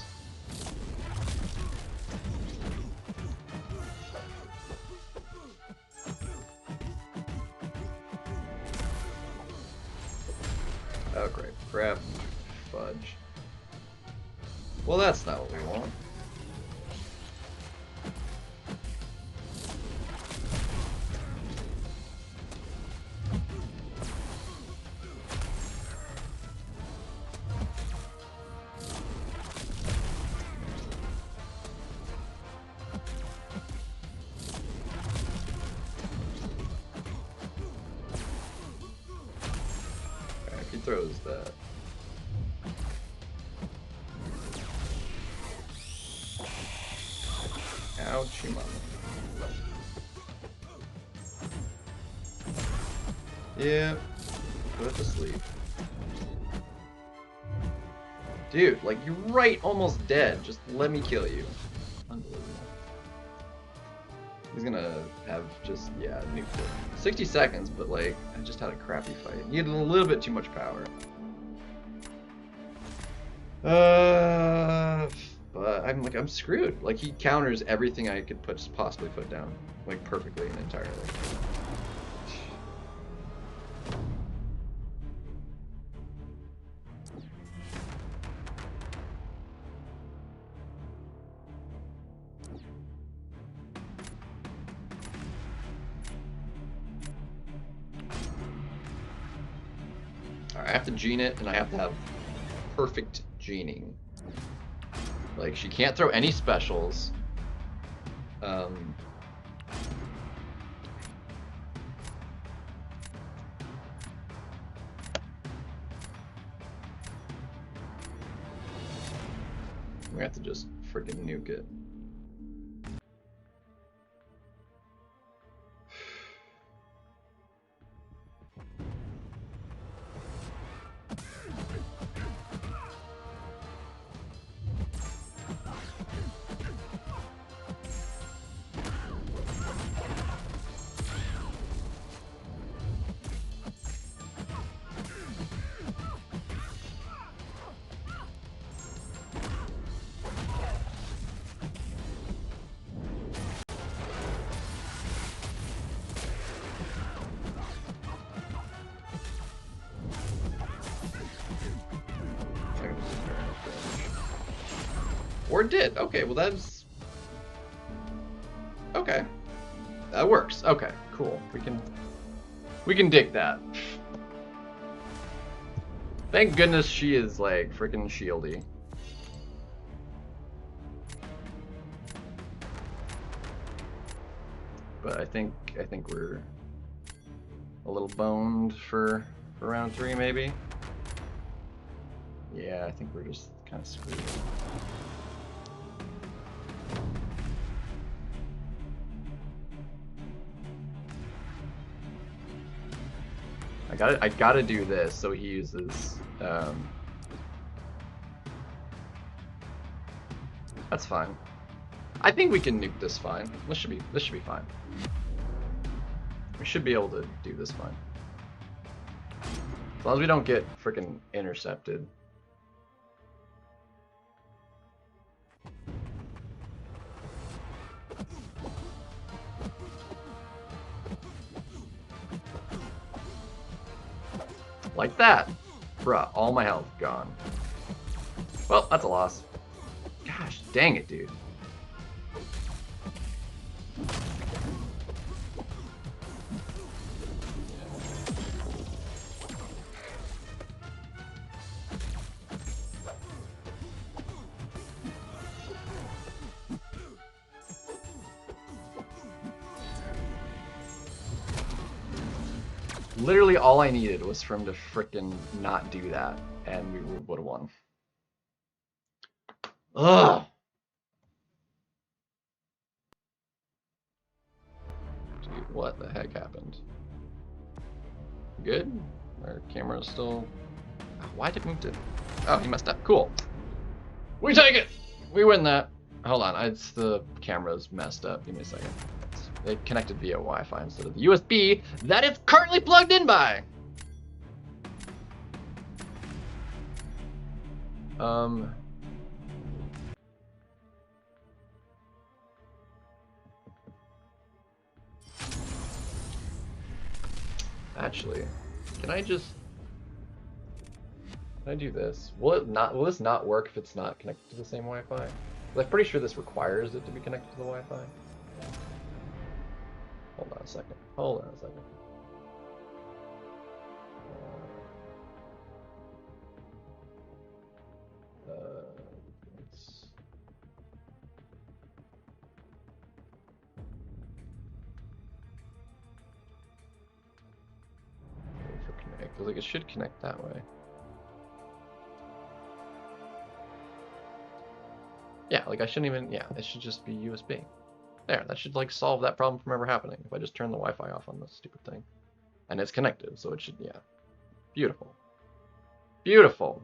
Oh great. Crap. Fudge. Well, that's not what we want. Throws that. Ouchie mama. Yeah, put it to sleep. Dude, like you're right, almost dead. Just let me kill you. Unbelievable. He's gonna have just, yeah, nuke it. 60 seconds, but like, I just had a crappy fight. He had a little bit too much power. But I'm screwed. Like, he counters everything I could possibly put down. Like, perfectly and entirely. I have to gene it, and I have to have perfect gening. Like, she can't throw any specials. We have to just freaking nuke it. Or it did. Okay, well that's... Okay. That works. Okay, cool. We can dig that. Thank goodness she is like freaking shieldy. But I think we're a little boned for round 3 maybe. Yeah, I think we're just kind of screwed. I gotta do this so he uses that's fine. I think we can nuke this fine. This should be fine. We should be able to do this fine. As long as we don't get freaking intercepted. Like that. Bruh, all my health gone. Well, that's a loss. Gosh, dang it, dude. Literally all I needed was for him to frickin' not do that, and we would have won. Ugh! Dude, what the heck happened? Good? Our camera's still... Why did it move to... Oh, he messed up. Cool. We take it! We win that. Hold on, it's the camera's messed up. Give me a second. It connected via Wi-Fi instead of the USB that it's currently plugged in by. Actually, can I do this? Will this not work if it's not connected to the same Wi-Fi? I'm pretty sure this requires it to be connected to the Wi-Fi. Hold on a second. Hold on a second. Let's... For connect, because like it should connect that way. Yeah, like I shouldn't even. Yeah, it should just be USB. There, that should like solve that problem from ever happening if I just turn the Wi-Fi off on this stupid thing. And it's connected, so it should, yeah. Beautiful. Beautiful.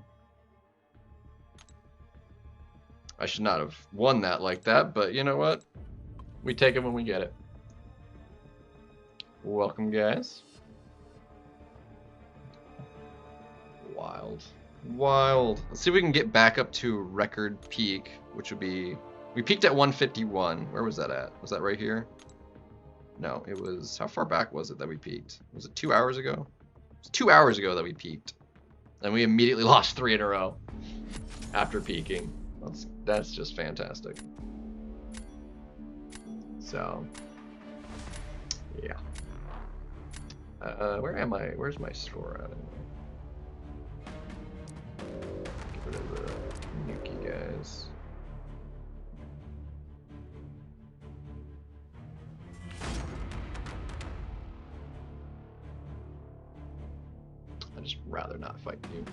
I should not have won that like that, but you know what? We take it when we get it. Welcome, guys. Wild. Wild. Let's see if we can get back up to record peak, which would be... We peaked at 151. Where was that at? Was that right here? No, it was... How far back was it that we peaked? Was it 2 hours ago? It was 2 hours ago that we peaked. And we immediately lost 3 in a row after peaking. That's just fantastic. So... Yeah. Where am I? Where's my score at? Get rid of the Nuki guys. I'd just rather not fight you.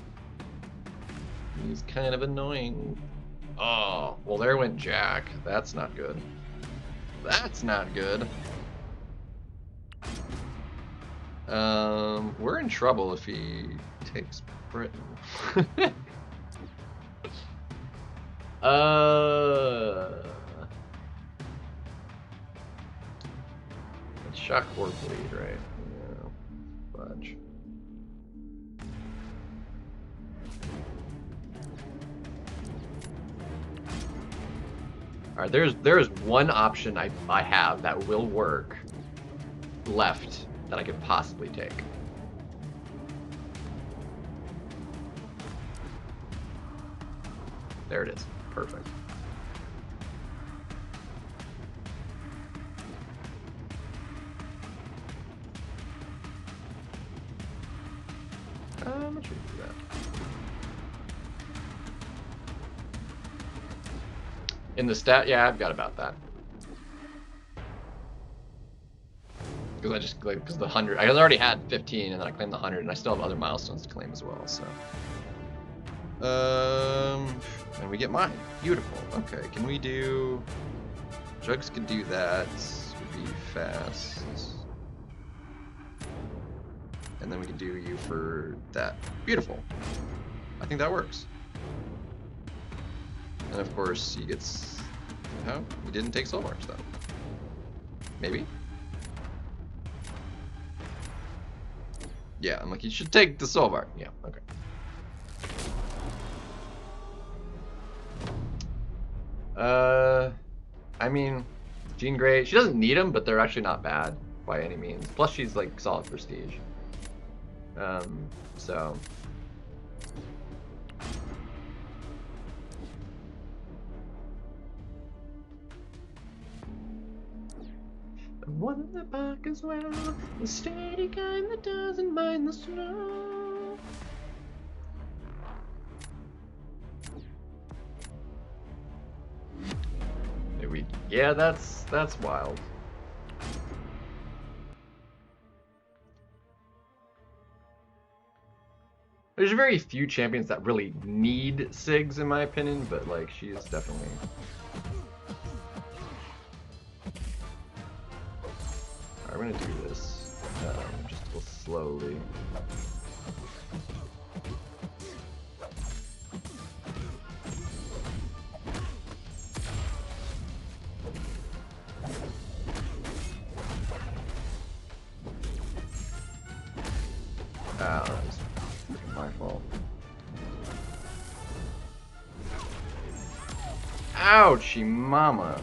He's kind of annoying. Oh, well there went Jack. That's not good. That's not good. We're in trouble if he takes Britain. It's shock or bleed, right? Yeah. Fudge. Alright, there's one option I have that will work left that I could possibly take. There it is. Perfect. I'm not sure to do that. In the stat, yeah, I've got about that. Because I just like because the 100. I already had 15, and then I claimed the 100, and I still have other milestones to claim as well. So, and we get mine. Beautiful. Okay, can we do? Jugs can do that. Would be fast. And then we can do you for that. Beautiful. I think that works. And of course, he gets... Oh, he didn't take soul marks, though. Maybe? Yeah, I'm like, you should take the soul mark. Yeah, okay. I mean, Jean Grey, she doesn't need them, but they're actually not bad by any means. Plus, she's like solid prestige. So. One in the park as well, the steady kind that doesn't mind the snow. Yeah, that's wild. There's very few champions that really need SIGs in my opinion, but like she is definitely. Alright, we're gonna do this just a little slowly. Ah, that was freaking my fault. Ouchie mama.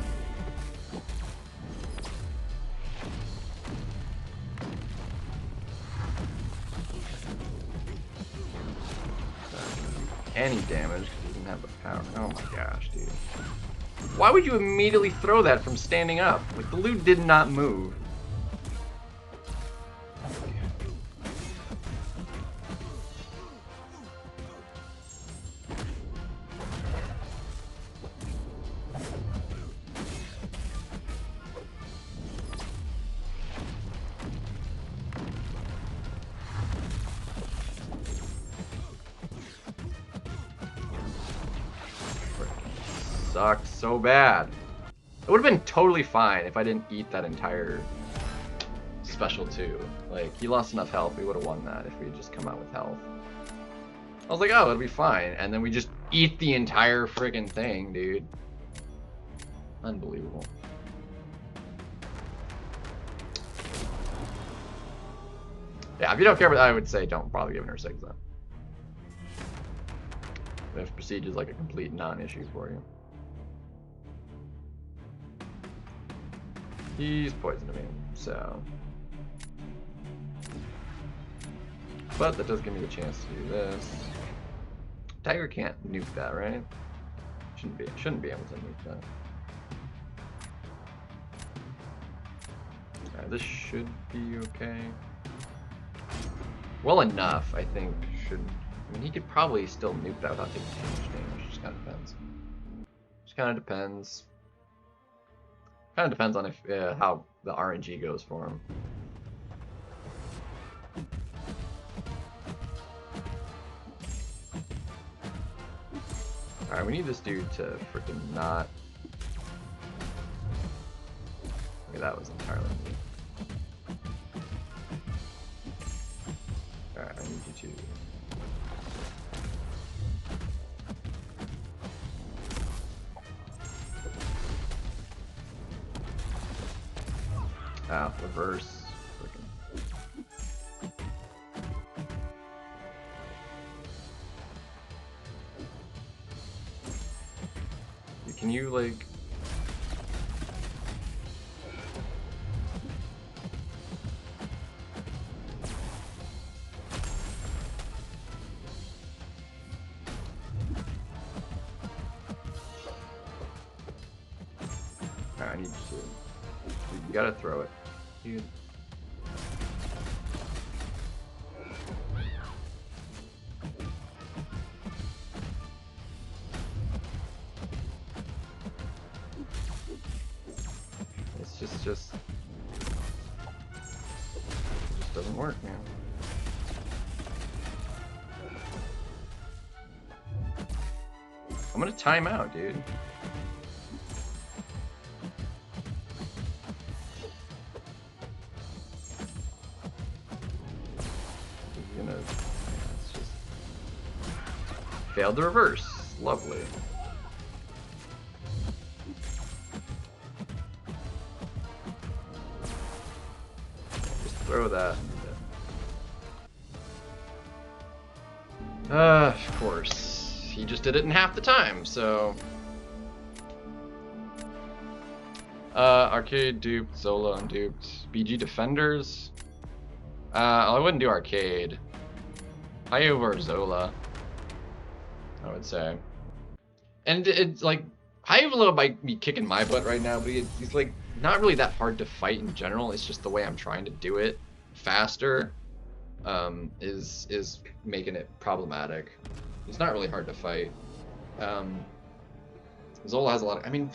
Any damage because he didn't have the power. Oh my gosh, dude. Why would you immediately throw that from standing up? Like, the loot did not move. Sucked so bad. It would have been totally fine if I didn't eat that entire special too. Like, he lost enough health, we would have won that if we had just come out with health. I was like, oh, it'll be fine. And then we just eat the entire friggin' thing, dude. Unbelievable. Yeah, if you don't care about that, I would say don't bother giving her 6 then. If Prestige is like a complete non-issue for you. He's poison to me, so. But that does give me the chance to do this. Tiger can't nuke that, right? Shouldn't be able to nuke that. Alright, this should be okay. Well enough, I think. I mean, he could probably still nuke that without taking too much damage. Just kind of depends. Just kind of depends. Kind of depends on if how the RNG goes for him. Alright, we need this dude to freaking not. Okay, that was entirely me. Alright, I need you to. Ah, reverse. Frickin'. Can you, like... I need to... You gotta throw it. Dude. It's just doesn't work, man. I'm gonna time out, dude. Failed the reverse. Lovely. Just throw that. Of course. He just did it in half the time, so... Arcade duped, Zola unduped. BG Defenders? I wouldn't do Arcade. High over Zola, I would say. And it's like, Hyola might be kicking my butt right now, but he's like not really that hard to fight in general. It's just the way I'm trying to do it faster is making it problematic. He's not really hard to fight. Zola has a lot of, I mean,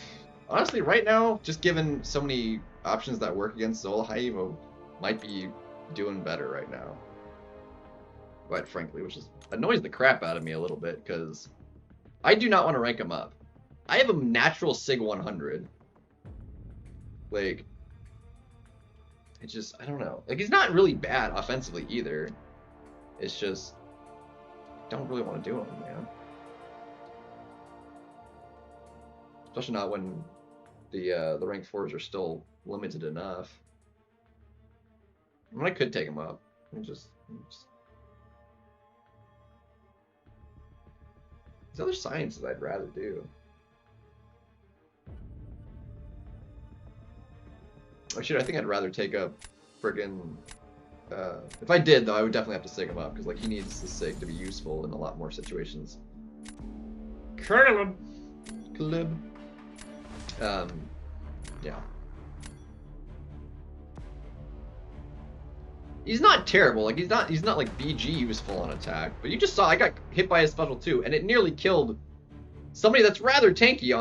honestly, right now, just given so many options that work against Zola, Hyola might be doing better right now. Quite frankly, which is annoys the crap out of me a little bit, because I do not want to rank him up. I have a natural Sig 100. Like, it just, I don't know. Like, he's not really bad offensively either. It's just, I don't really want to do him, man. Especially not when the rank 4s are still limited enough. I mean, I could take him up. Just... There's other sciences I'd rather do. Oh shit, I think I'd rather take a friggin'... if I did, though, I would definitely have to sig him up, because like he needs the sig to be useful in a lot more situations. Caleb. Yeah. He's not terrible. Like he's not like BG useful on attack, but you just saw I got hit by his special too, and it nearly killed somebody that's rather tanky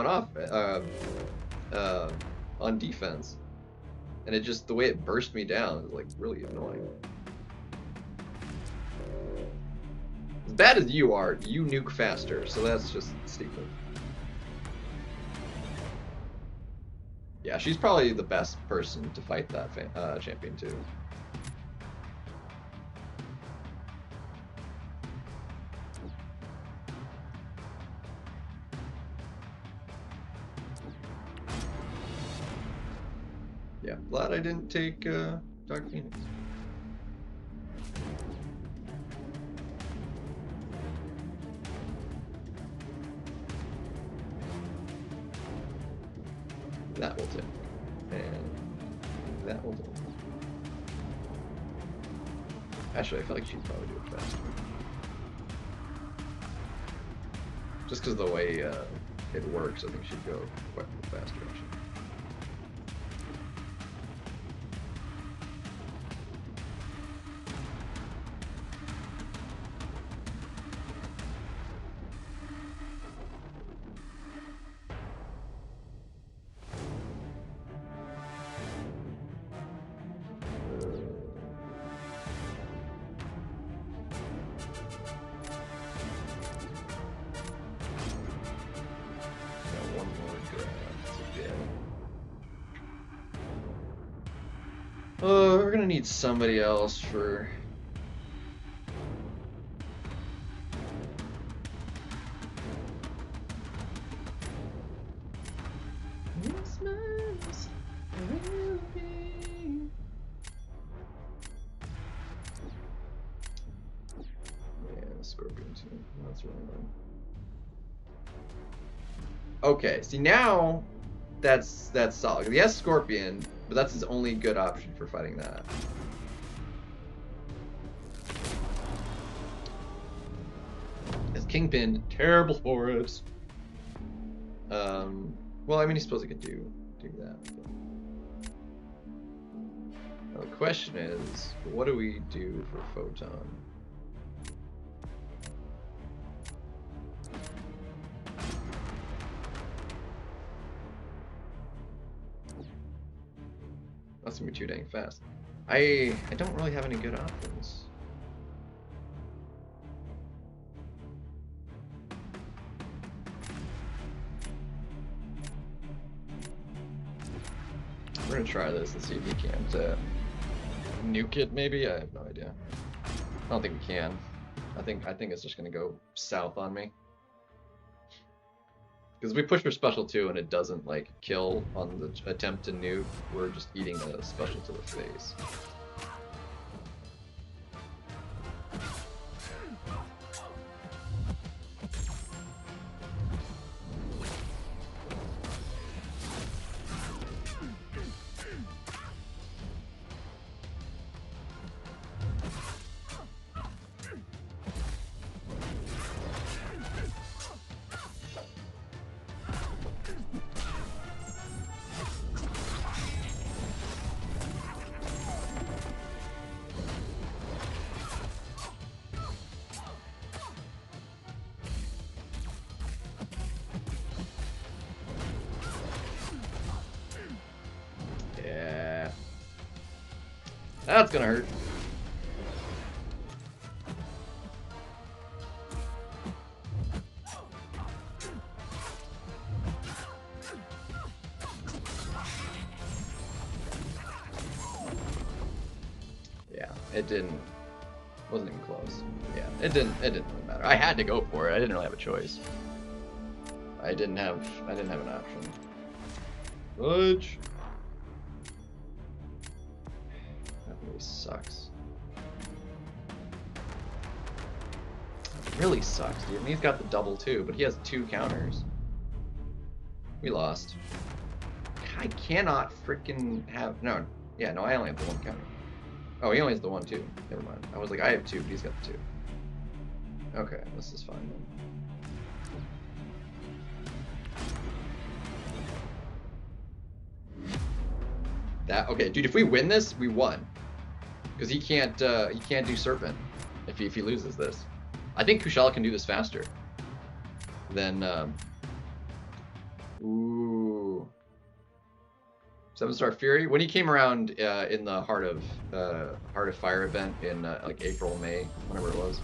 on defense. And it just, the way it burst me down is like really annoying. As bad as you are, you nuke faster, so that's just stupid. Yeah, she's probably the best person to fight that champion too. Yeah, glad I didn't take Dark Phoenix. That will take. And that will take. Actually, I feel like she'd probably do it faster. Just because of the way it works, I think she'd go quite a bit faster, actually. We're gonna need somebody else for... Yeah, Scorpion too. That's really annoying. Okay, see now that's solid. He has Scorpion, but that's his only good option for fighting that. His Kingpin, terrible for it. Well, I mean, I suppose he could do that. But... Now the question is, what do we do for Photon? That's gonna be too dang fast. I don't really have any good options. We're gonna try this and see if we can't nuke it. Maybe, I have no idea. I don't think we can. I think it's just gonna go south on me. Because we push for special 2 and it doesn't like kill on the attempt to nuke, we're just eating a special to the face. That's gonna hurt. Yeah, it wasn't even close. Yeah, it didn't really matter. I had to go for it. I didn't really have a choice. I didn't have an option. Fudge. That really sucks. It really sucks, dude. And he's got the double too, but he has 2 counters. We lost. I cannot freaking have no. Yeah, no, I only have the 1 counter. Oh, he only has the 1 too. Never mind. I was like, I have 2, but he's got the 2. Okay, this is fine then. Okay, dude, if we win this, we won. Because he can't do Serpent if he loses this. I think Kushala can do this faster than ooh. 7-star Fury. When he came around in the Heart of Fire event in like April, May, whenever it was.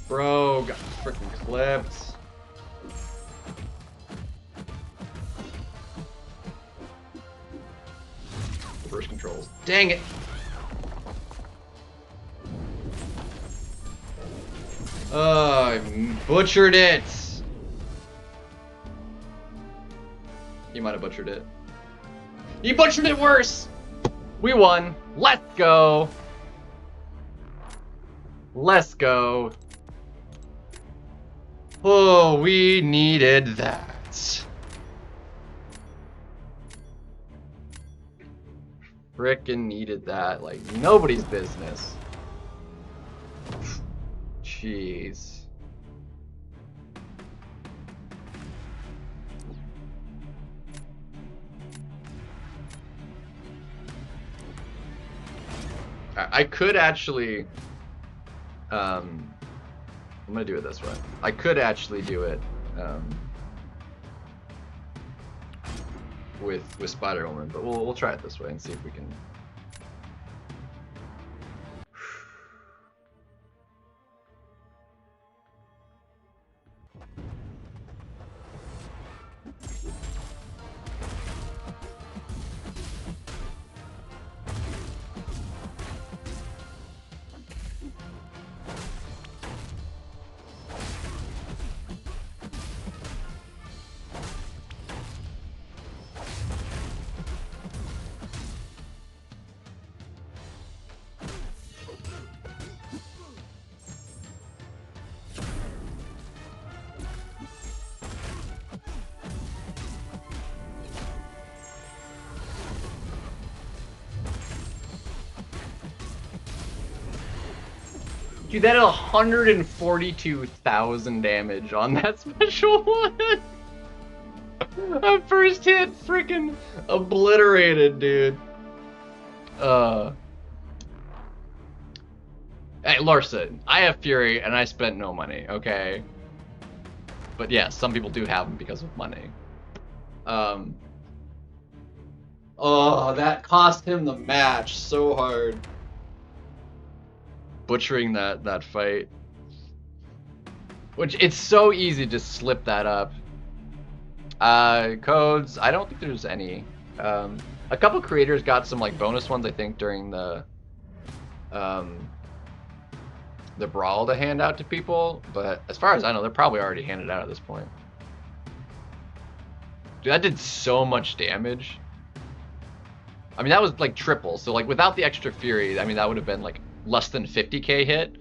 Bro, got freaking clipped. Reverse controls. Dang it! Oh, I butchered it! He might have butchered it. He butchered it worse! We won. Let's go! Let's go. Oh, we needed that. Frickin' needed that like nobody's business. Jeez. I could actually I'm gonna do it this way. I could actually do it with Spider-Woman, but we'll try it this way and see if we can. Dude, that had 142,000 damage on that special one. That first hit freaking obliterated, dude. Hey, Larson, I have Fury and I spent no money, okay? But yeah, some people do have them because of money. Oh, that cost him the match so hard. Butchering that fight, which it's so easy to slip that up. Codes, I don't think there's any. A couple creators got some like bonus ones, I think, during the brawl to hand out to people, but as far as I know, they're probably already handed out at this point. Dude, that did so much damage. I mean, that was like triple. So like without the extra Fury, I mean, that would have been like less than 50k hit.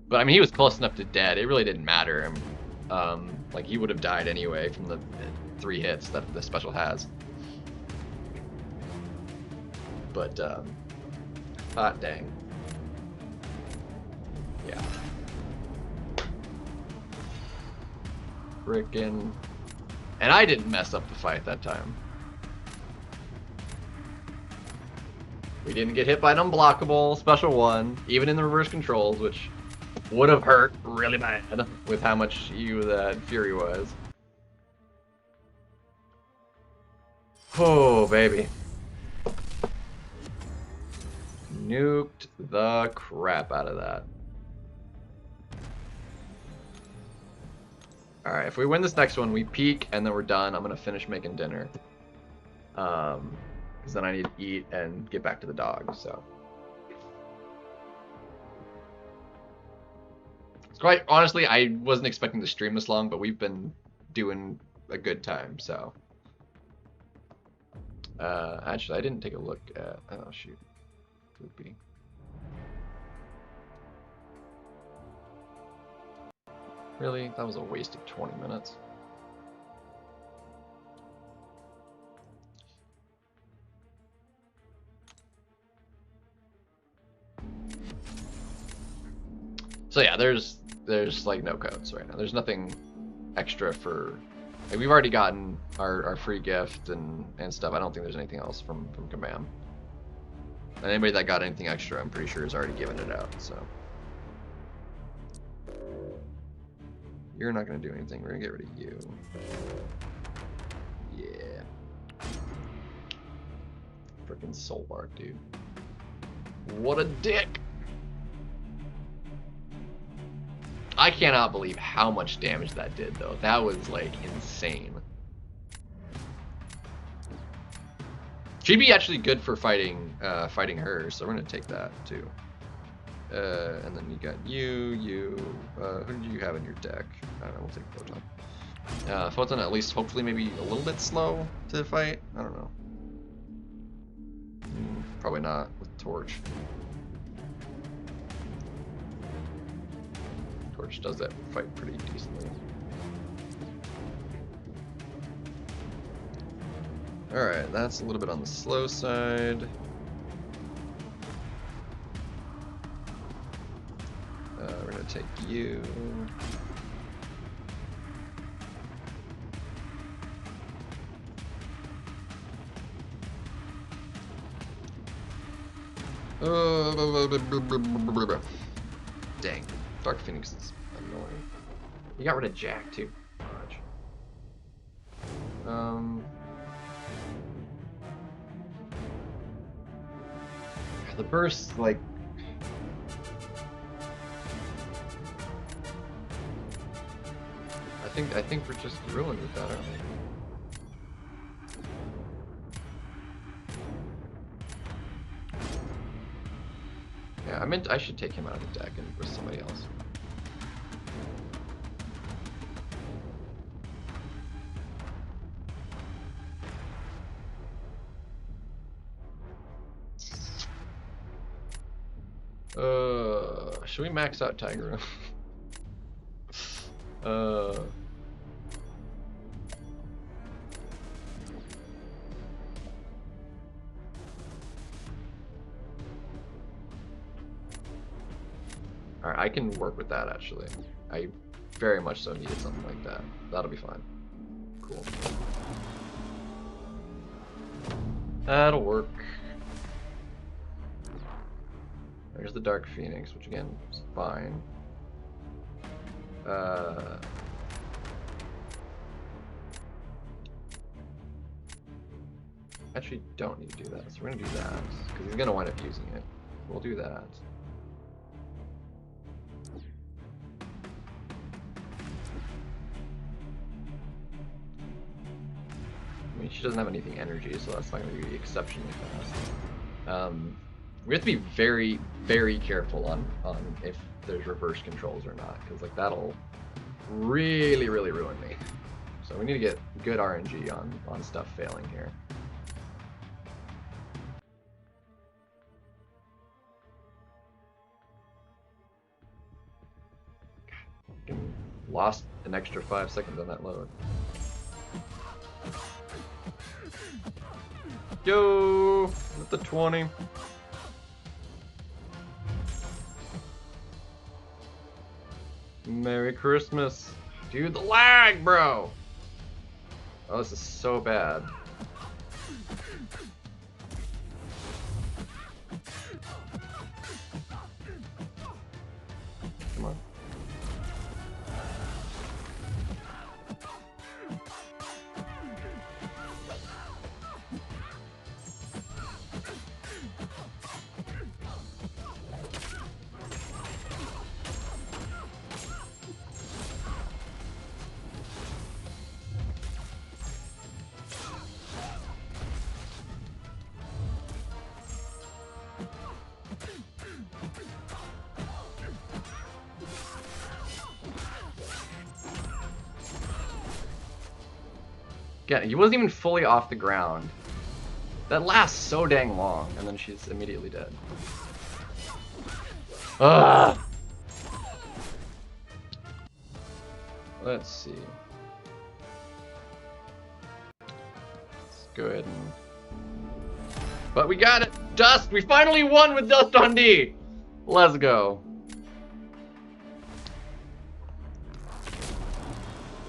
But I mean, he was close enough to dead. It really didn't matter. Like he would have died anyway from the 3 hits that the special has. But hot dang. Yeah. Frickin'. And I didn't mess up the fight that time. We didn't get hit by an unblockable special one, even in the reverse controls, which would have hurt really bad with how much that Fury was. Oh, baby. Nuked the crap out of that. Alright, if we win this next one, we peak, and then we're done. I'm gonna finish making dinner. Because then I need to eat and get back to the dog, so. It's quite, honestly, I wasn't expecting to stream this long, but we've been doing a good time, so. Actually, I didn't take a look at, oh shoot, poopy. Really? That was a waste of 20 minutes. So yeah, there's like no codes right now. There's nothing extra for. Like, we've already gotten our free gift and stuff. I don't think there's anything else from Kabam. And anybody that got anything extra, I'm pretty sure has already given it out. So you're not gonna do anything. We're gonna get rid of you. Yeah. Freaking soul bark, dude. What a dick. I cannot believe how much damage that did, though. That was, like, insane. She'd be actually good for fighting her, so we're gonna take that, too. And then you got you, who did you have in your deck? I don't know, we'll take Photon. Photon at least, hopefully, maybe a little bit slow to fight? I don't know. Probably not with Torch. Torch does that fight pretty decently. Alright, that's a little bit on the slow side. We're gonna take you. Dang. Dark Phoenix is annoying. You got rid of Jack too. The burst, like, I think we're just ruined with that, aren't we? Yeah, I should take him out of the deck and with somebody else. Should we max out Tiger? Alright, I can work with that actually. I very much so needed something like that. That'll be fine. Cool. That'll work. There's the Dark Phoenix, which again is fine. Actually, don't need to do that, so we're gonna do that because he's gonna wind up using it. We'll do that. I mean, she doesn't have anything energy, so that's not gonna be exceptionally fast. We have to be very, very careful on if there's reverse controls or not, because like that'll really, really ruin me. So we need to get good RNG on stuff failing here. lost an extra 5 seconds on that load. Yo, with the 20. Merry Christmas. Dude, the lag, bro. Oh, this is so bad. Come on. Yeah, he wasn't even fully off the ground. That lasts so dang long, and then she's immediately dead. Ugh! Let's see. Let's go ahead and... But we got it! Dust! We finally won with Dust on D! Let's go.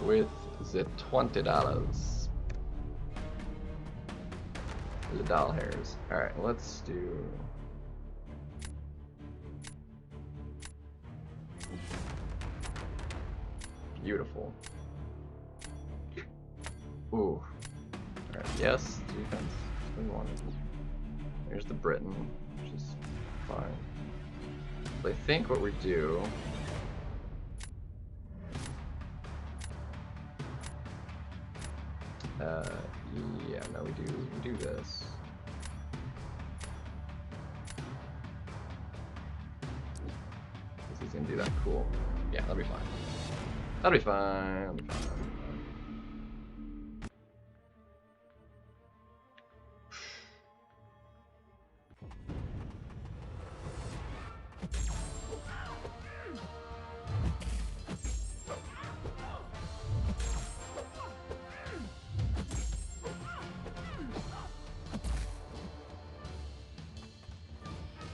With the $20. The doll hairs. Alright, let's do... Beautiful. Ooh. Alright, yes, defense. We wanted. Here's the Britain, which is fine. So I think what we do... yeah, no, we do this. He's gonna do that, cool. Yeah, that'll be fine. That'll be fine, that'll be fine.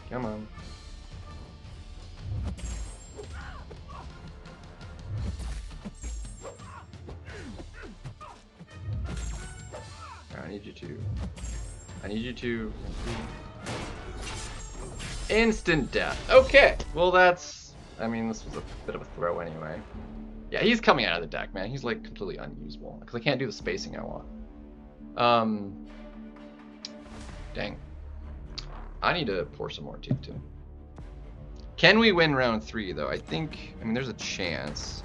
Come on. I need you to... Instant death. Okay. Well, that's... I mean, this was a bit of a throw anyway. Yeah, he's coming out of the deck, man. He's, like, completely unusable. Because I can't do the spacing I want. Dang. I need to pour some more tea, too. Can we win round 3, though? I think... I mean, there's a chance.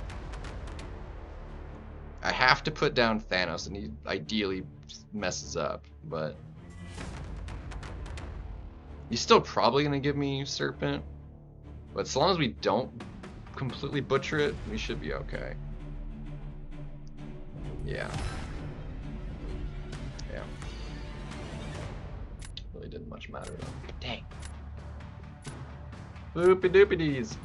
I have to put down Thanos, and he ideally messes up, but... He's still probably going to give me Serpent. But as long as we don't completely butcher it, we should be okay. Yeah. Yeah. Really didn't much matter, though. Dang. Boopy doopy dees.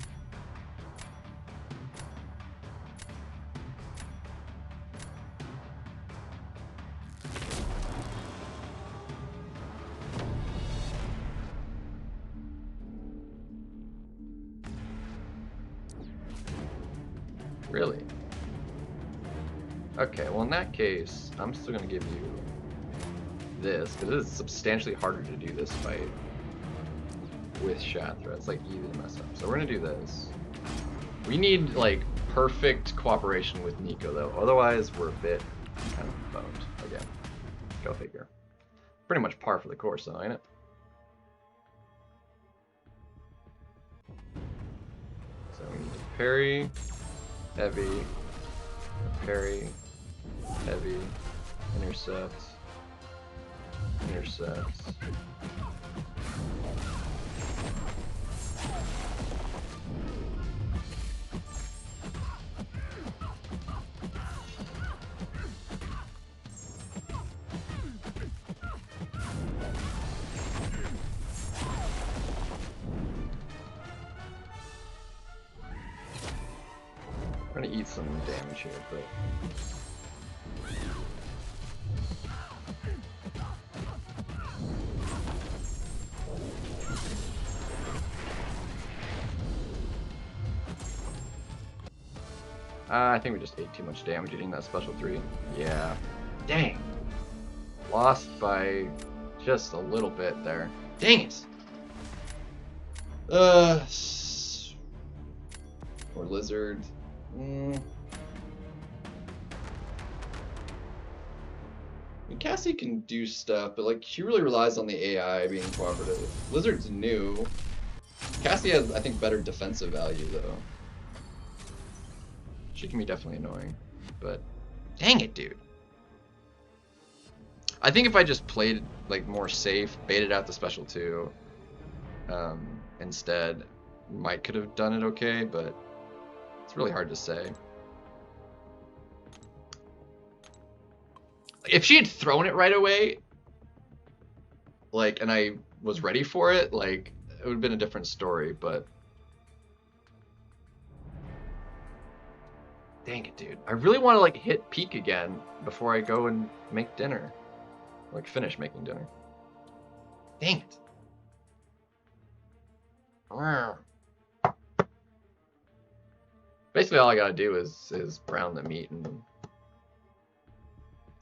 Really? Okay, well in that case, I'm still gonna give you this, because it is substantially harder to do this fight with Shathra. It's like easy to mess up. So we're gonna do this. We need like perfect cooperation with Nico though, otherwise we're a bit kind of boned again. Go figure. Pretty much par for the course though, ain't it? So we need to parry. Heavy, parry, heavy, intercepts, intercepts. We're gonna eat some damage here, but I think we just ate too much damage eating that special 3. Yeah. Dang. Lost by just a little bit there. Dang it. Or lizard. I mean, Cassie can do stuff, but like she really relies on the AI being cooperative. Lizard's new. Cassie has, I think, better defensive value though. She can be definitely annoying, but dang it, dude. I think if I just played like more safe, baited out the special 2, instead, might could have done it okay, but it's really hard to say. If she had thrown it right away, like, and I was ready for it, like, it would have been a different story, but dang it, dude. I really want to, like, hit peak again before I go and make dinner. Like, finish making dinner. Dang it. Basically, all I gotta do is brown the meat and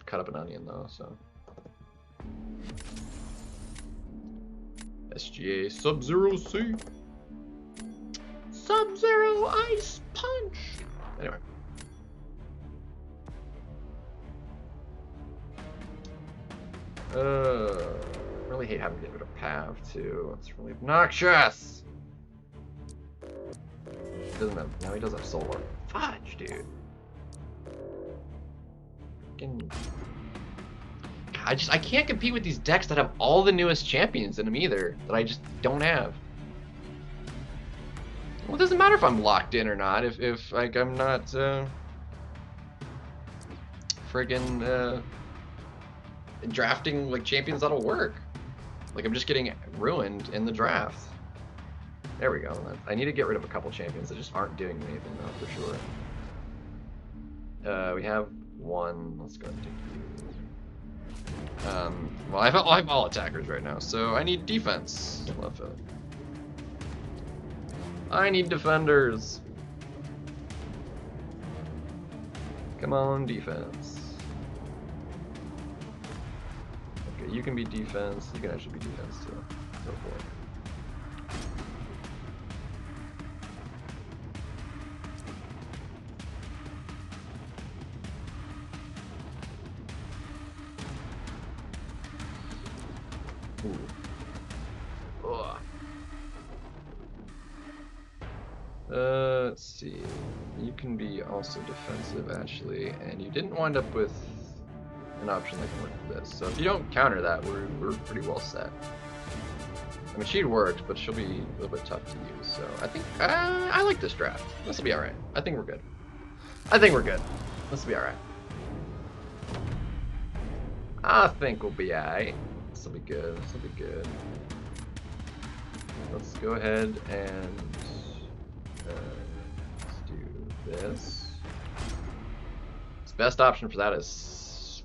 cut up an onion, though, so. SGA Sub-Zero C. Sub-Zero Ice Punch! Anyway. Really hate having to get rid of Pav, too. It's really obnoxious! Doesn't have, no, he does have solar. Fudge, dude. I can't compete with these decks that have all the newest champions in them either, that I just don't have. Well, it doesn't matter if I'm locked in or not, if like I'm not friggin' drafting like champions that'll work. Like I'm just getting ruined in the draft. There we go. I need to get rid of a couple champions that just aren't doing anything though, for sure. We have one. Let's go ahead and take you. Well, I have all attackers right now, so I need defense. Left foot. I need defenders. Come on, defense. Okay, you can be defense. You can actually be defense too. Go for it. Let's see. You can be also defensive, actually, and you didn't wind up with an option that can work with this. So if you don't counter that, we're pretty well set. I mean, she works, but she'll be a little bit tough to use. So I think I like this draft. This will be all right. I think we're good. I think we're good. This will be all right. I think we'll be all right. This will be good. This will be good. Let's go ahead and let's do this. This best option for that is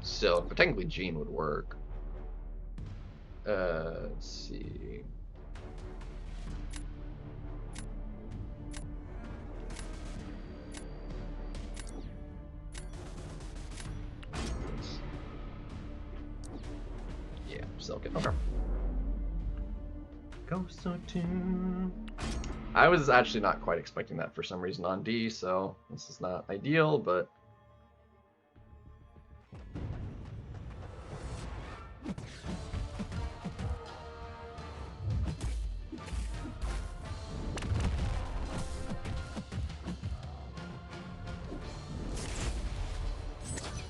Silk, but technically Jean would work. Let's see. Yeah, Silk it. Okay. Ghost or two. I was actually not quite expecting that for some reason on D, so this is not ideal, but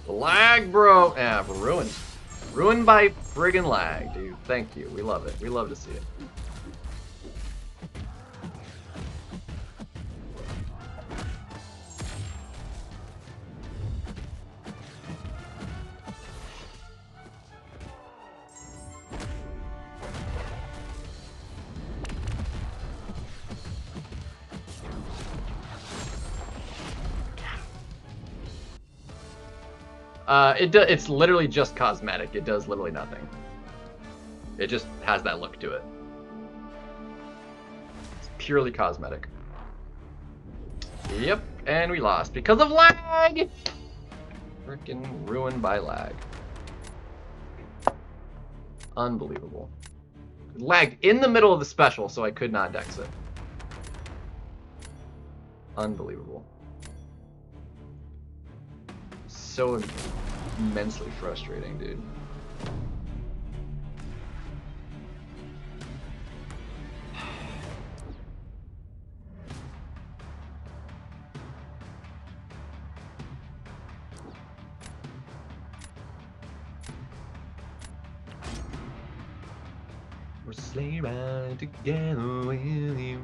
the lag, bro. Yeah, we're ruined. Ruined by friggin' lag, dude. Thank you. We love it. We love to see it. It's literally just cosmetic. It does literally nothing. It just has that look to it. It's purely cosmetic. Yep, and we lost because of lag! Frickin' ruined by lag. Unbelievable. It lagged in the middle of the special, so I could not dex it. Unbelievable. So immensely frustrating, dude. We're sleigh ride together with you.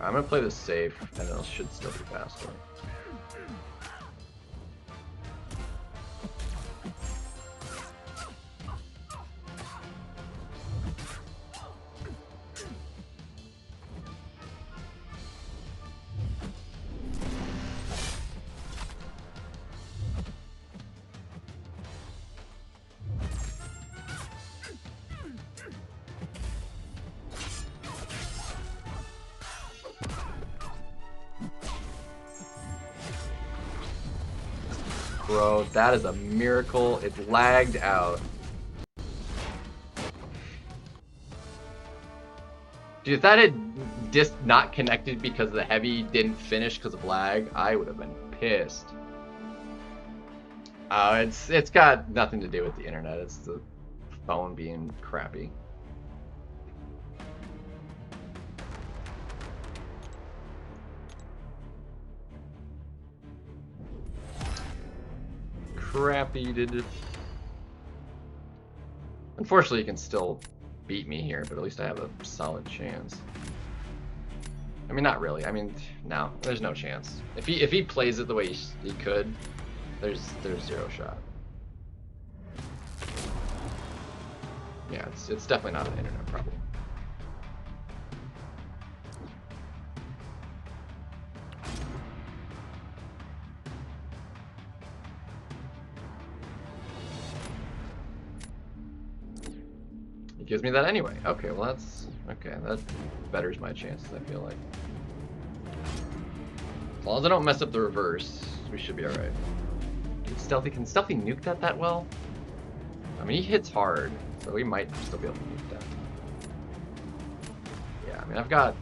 I'm gonna play this safe, and it should still be faster. Bro, that is a miracle. It lagged out. Dude, if that had just not connected because the heavy didn't finish because of lag, I would have been pissed. It's got nothing to do with the internet. It's the phone being crappy. Crappy, dude. Unfortunately, you can still beat me here, but at least I have a solid chance. I mean, not really. I mean, no, there's no chance. If he plays it the way he could, there's zero shot. Yeah, it's definitely not an internet problem. It gives me that anyway. Okay, well that betters my chances, I feel like. As long as I don't mess up the reverse, we should be alright. Can Stealthy nuke that well? I mean, he hits hard, so we might still be able to nuke that. Yeah, I mean, I've got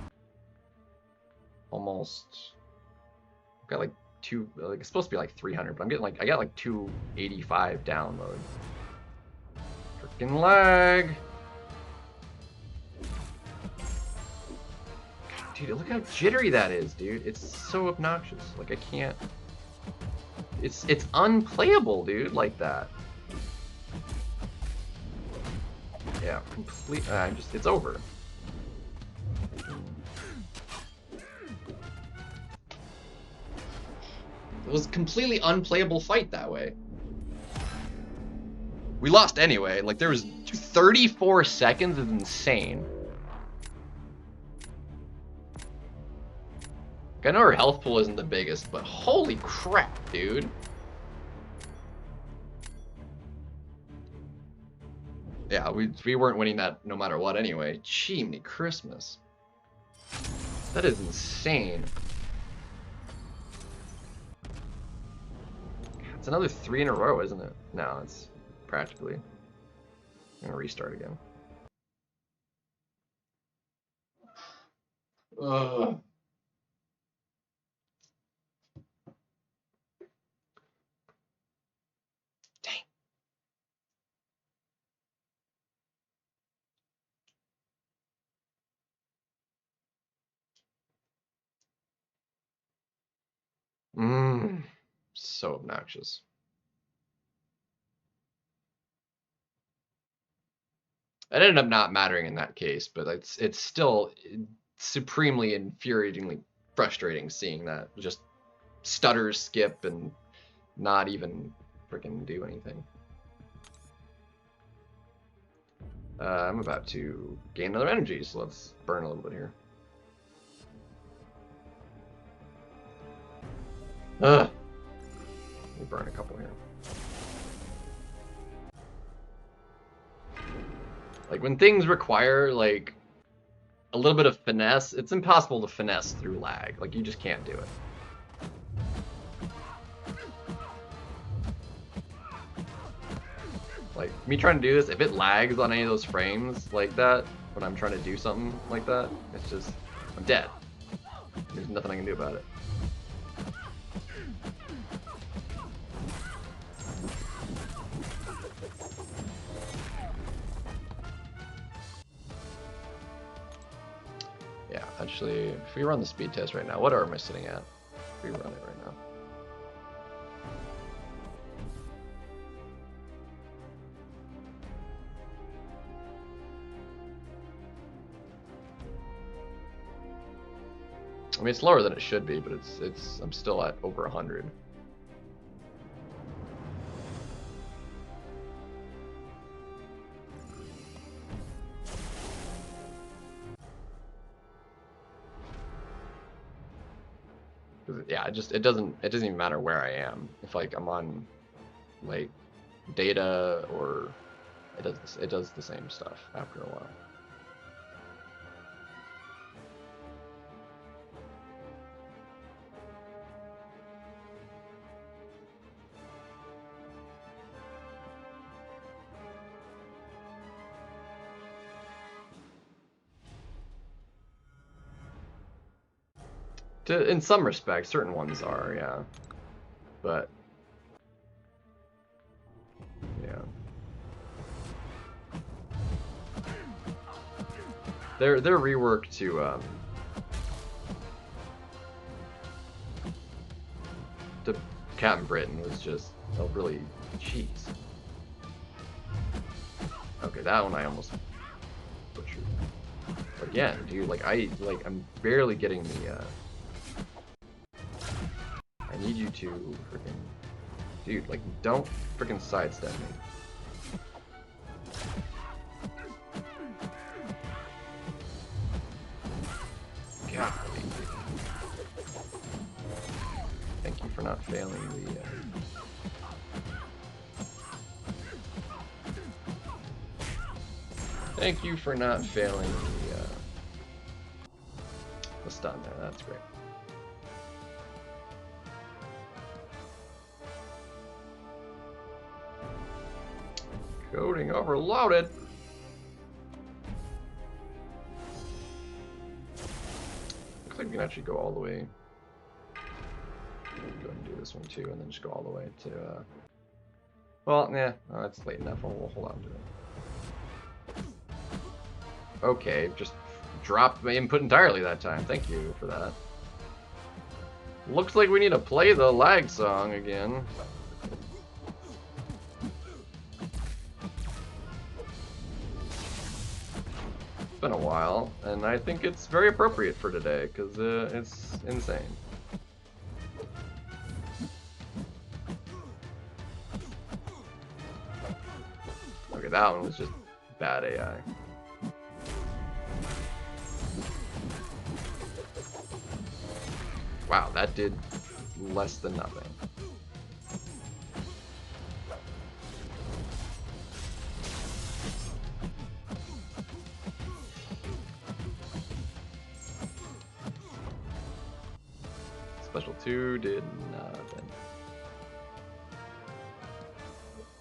like it's supposed to be like 300, but I'm getting like, I got like 285 download. Freaking lag! Dude, look how jittery that is, dude. It's so obnoxious. Like, I can't... It's unplayable, dude, like that. Yeah, it's over. It was a completely unplayable fight that way. We lost anyway. Like, there was 34 seconds is insane. I know her health pool isn't the biggest, but holy crap, dude. Yeah, we weren't winning that no matter what anyway. Chimney Christmas. That is insane. It's another 3 in a row, isn't it? No, it's practically. I'm gonna restart again. Ugh. So obnoxious. It ended up not mattering in that case, but it's still supremely infuriatingly frustrating seeing that just stutter, skip, and not even freaking do anything. I'm about to gain another energy, so let's burn a little bit here. Let me burn a couple here. Like, when things require, like, a little bit of finesse, it's impossible to finesse through lag. Like, you just can't do it. Like, me trying to do this, if it lags on any of those frames like that, when I'm trying to do something like that, it's just, I'm dead. There's nothing I can do about it. Yeah, actually, if we run the speed test right now, what am I sitting at? If we run it right now. I mean, it's lower than it should be, but I'm still at over 100. Yeah, it doesn't even matter where I am. If like I'm on like data or it does the same stuff after a while. In some respects, certain ones are, yeah. But yeah. Their rework to Captain Britain was just a really cheese. Okay, that one I almost butchered. Again, dude, I'm barely getting the I need you to freaking, dude, like, don't freaking sidestep me. God, thank you for not failing the. Thank you for not failing the stun there. That's great. Coding overloaded. Looks like we can actually go all the way. Go ahead and do this one too, and then just go all the way to. Well, yeah, no, that's late enough. We'll hold on to it. Okay, just dropped my input entirely that time. Thank you for that. Looks like we need to play the lag song again. It's been a while, and I think it's very appropriate for today because it's insane. Okay, that one was just bad AI. Wow, that did less than nothing. Special 2 did nothing.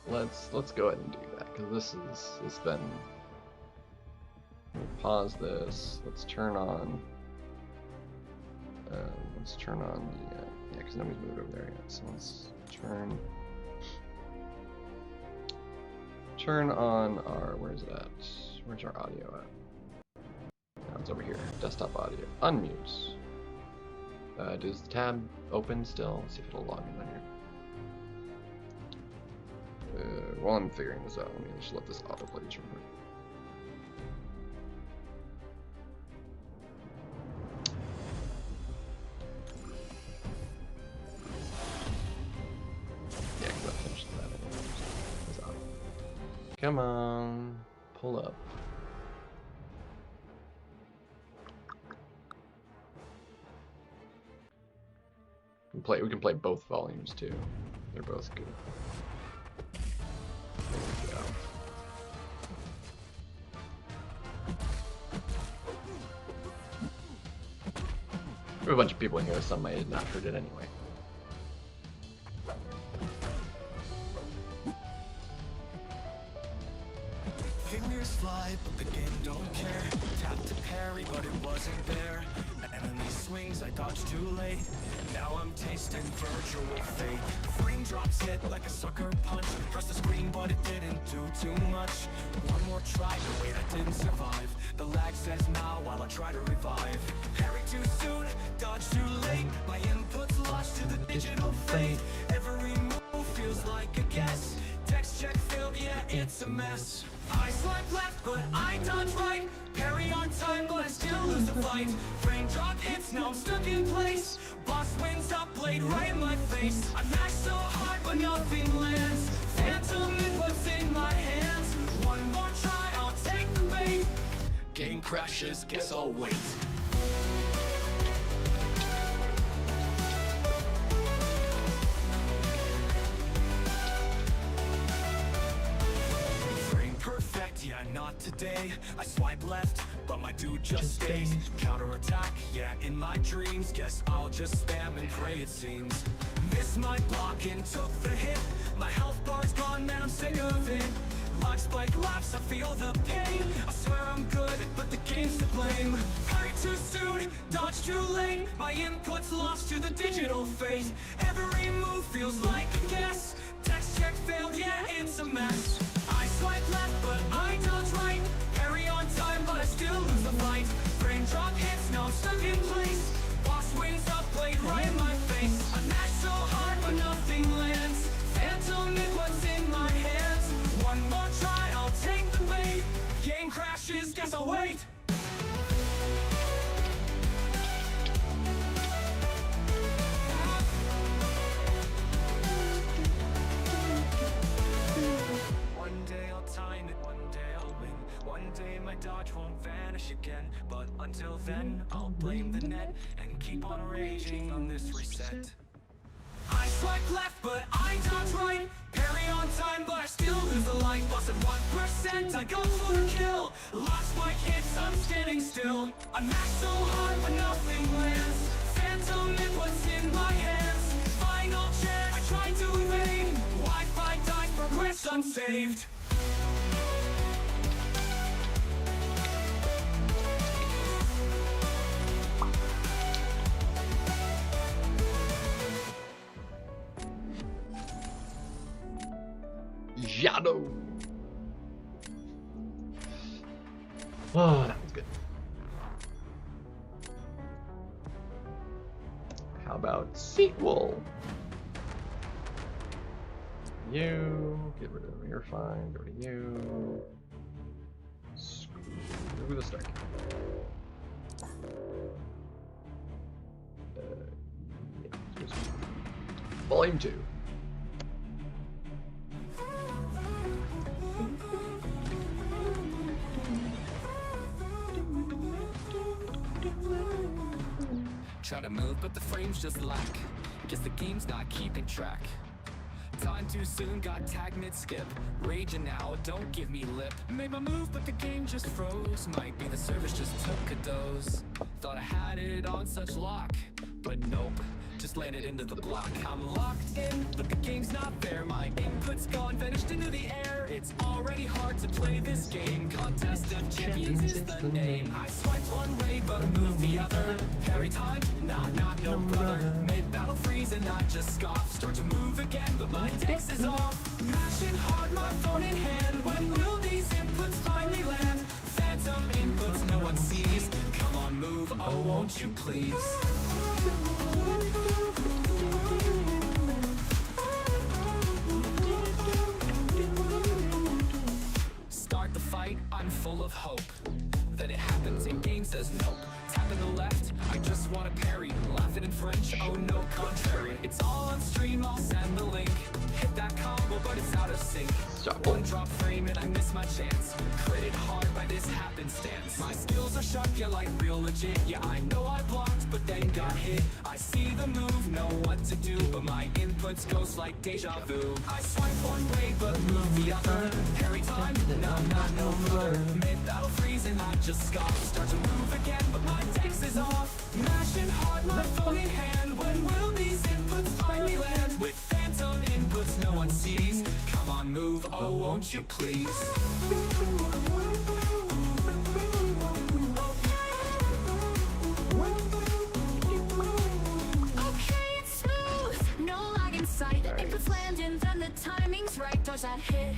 Let's go ahead and do that because it's been. We'll pause this. Let's turn on. Let's turn on the yeah, because nobody's moved over there yet. So let's turn on our. Where's it at? Where's our audio at? No, it's over here. Desktop audio. Unmute. Does the tab open still? Let's see if it'll log me in here. While I'm figuring this out, let me just let this autoplay just real quick. Come on, pull up. We can play both volumes too. They're both good. There we go. We have a bunch of people in here, some might have not heard it anyway. Fingers fly, but the game don't care. Tap to parry, but it wasn't there. Enemy swings, I dodged too late. Now I'm tasting virtual fate. Frame drops hit like a sucker punch. Press the screen, but it didn't do too much. One more try, but wait, I didn't survive. The lag says now while I try to revive. Parry too soon, dodge too late. My input's lost to the digital fate. Every move feels like a guess. Text check failed, yeah, it's a mess. I swipe left, but I dodge right. Parry on time, but I still lose the fight. Frame drop hits, now I'm stuck in place. Boss wins up, blade right in my face. I mash so hard, but nothing lands. Phantom inputs in my hands. One more try, I'll take the bait. Game crashes, guess I'll wait. Yeah, not today. I swipe left, but my dude just stays. Counterattack, yeah, in my dreams. Guess I'll just spam and pray it seems. Miss my block and took the hit. My health bar's gone, man, I'm sick of it. Life spike laughs, I feel the pain. I swear I'm good, but the game's to blame. Hurry too soon, dodge too late. My input's lost to the digital fate. Every move feels like a guess. Text check failed, yeah, it's a mess. I swipe left, but I dodge right. Parry on time, but I still lose the fight. Frame drop hits, now I'm stuck in place. Boss wins up, blade right in my face. I mash so hard, but nothing lands. Phantom inputs in my hands. One more try, I'll take the bait. Game crashes, guess I'll wait. My dodge won't vanish again, but until then I'll blame the net and keep on raging on this reset. I swipe left, but I dodge right. Parry on time, but I still lose the light. Lost at 1%, I go for the kill. Lost my hits, I'm standing still. I mash so hard, but nothing lands. Phantom inputs in my hands. Final chance, I try to evade. Wi-Fi dies, progress unsaved. Shadow. Oh, that was good. How about sequel? You get rid of them. You're fine. Go to you. Screw the start. Yeah, Volume 2. Try to move, but the frames just lack. Guess the game's not keeping track. Time too soon, got tagged mid-skip. Raging now, don't give me lip. Made my move, but the game just froze. Might be the service just took a doze. Thought I had it on such lock, but nope. Just landed into the block. I'm locked in, but the game's not fair. My input's gone, vanished into the air. It's already hard to play this game. Contest of Champions is the name. I swiped one way, but I moved the other. Parry time? Nah, not no brother. Mid-battle freeze and I just scoff. Start to move again, but my dex is off. Mashing hard, my phone in hand. When will these inputs finally land? Phantom inputs no one sees. Come on, move, oh won't you please? Start the fight, I'm full of hope. Then it happens and game says nope. Tap in the left, I just want to parry. Laughing in front. French, oh no contrary. It's all on stream, I'll send the link. Hit that combo, but it's out of sync. One drop frame and I miss my chance. Critted hard by this happenstance. My skills are sharp, yeah, like real legit. Yeah, I know I blocked, but then got hit. I see the move, know what to do, but my inputs goes like deja vu. I swipe one way, but move the other. Every time, no flutter. Mid-battle freeze and I just scoff. Start to move again, but my dex is off. Mashing hard, my phone in hand. When will these inputs finally land? With phantom inputs no one sees. Come on, move, oh won't you please? Okay, it's smooth, no lag in sight. Inputs landing, then the timing's right. Does that hit?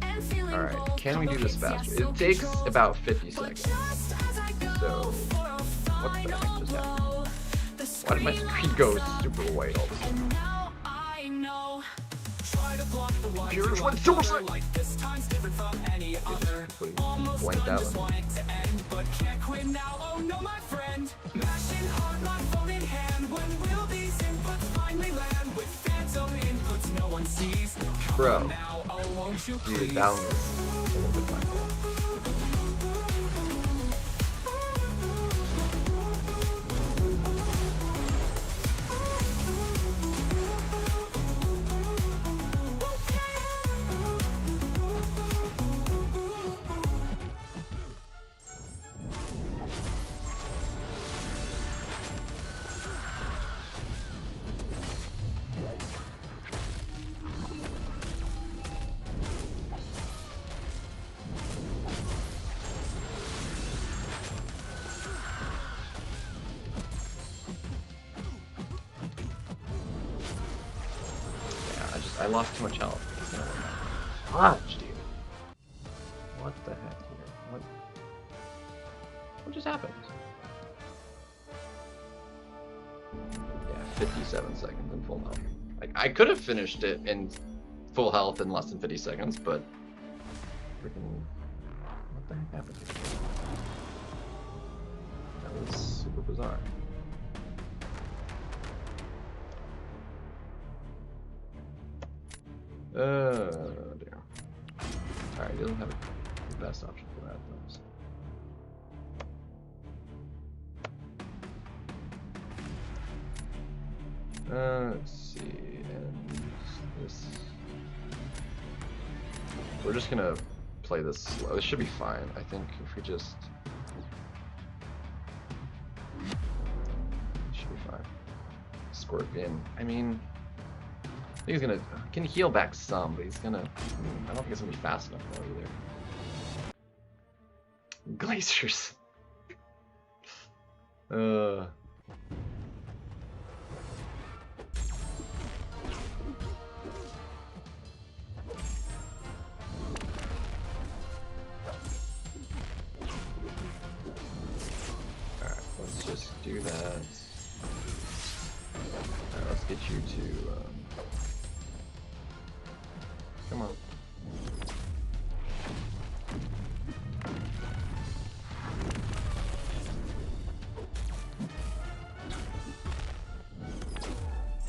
And feeling Alright, bold. can we do this Combo faster? hits, yeah, It takes so about 50 But seconds. just as I go So, for a what the heck final just happened? blow, the Why did my screen screen lights go up, super white all of a sudden? and now I know. Try to block the one Pure you one, want super other, sight. like this time's different from any other. completely Almost blanked done, out just on want it to end, but can't quit now. Oh no, my friend. Mashing hard, my phone in hand. When will these inputs finally land? With phantom inputs no one sees. Come Bro. on now, oh won't you please? Dude, that one was a little bit my fault. I lost too much health. Fudge, dude. What the heck here? What just happened? Yeah, 57 seconds in full health. Like, I could have finished it in full health in less than 50 seconds, but freaking, what the heck happened here? That was super bizarre. Dear. Alright, he doesn't have the best option for that, though. Let's see, and this... We're just gonna play this slow. This should be fine, I think, if we just... It should be fine. Scorpion, I mean... I think he's gonna can heal back some, but he's gonna. I don't think it's gonna be fast enough though either. Glaciers. Alright, let's just do that. Alright, let's get you to. Come on.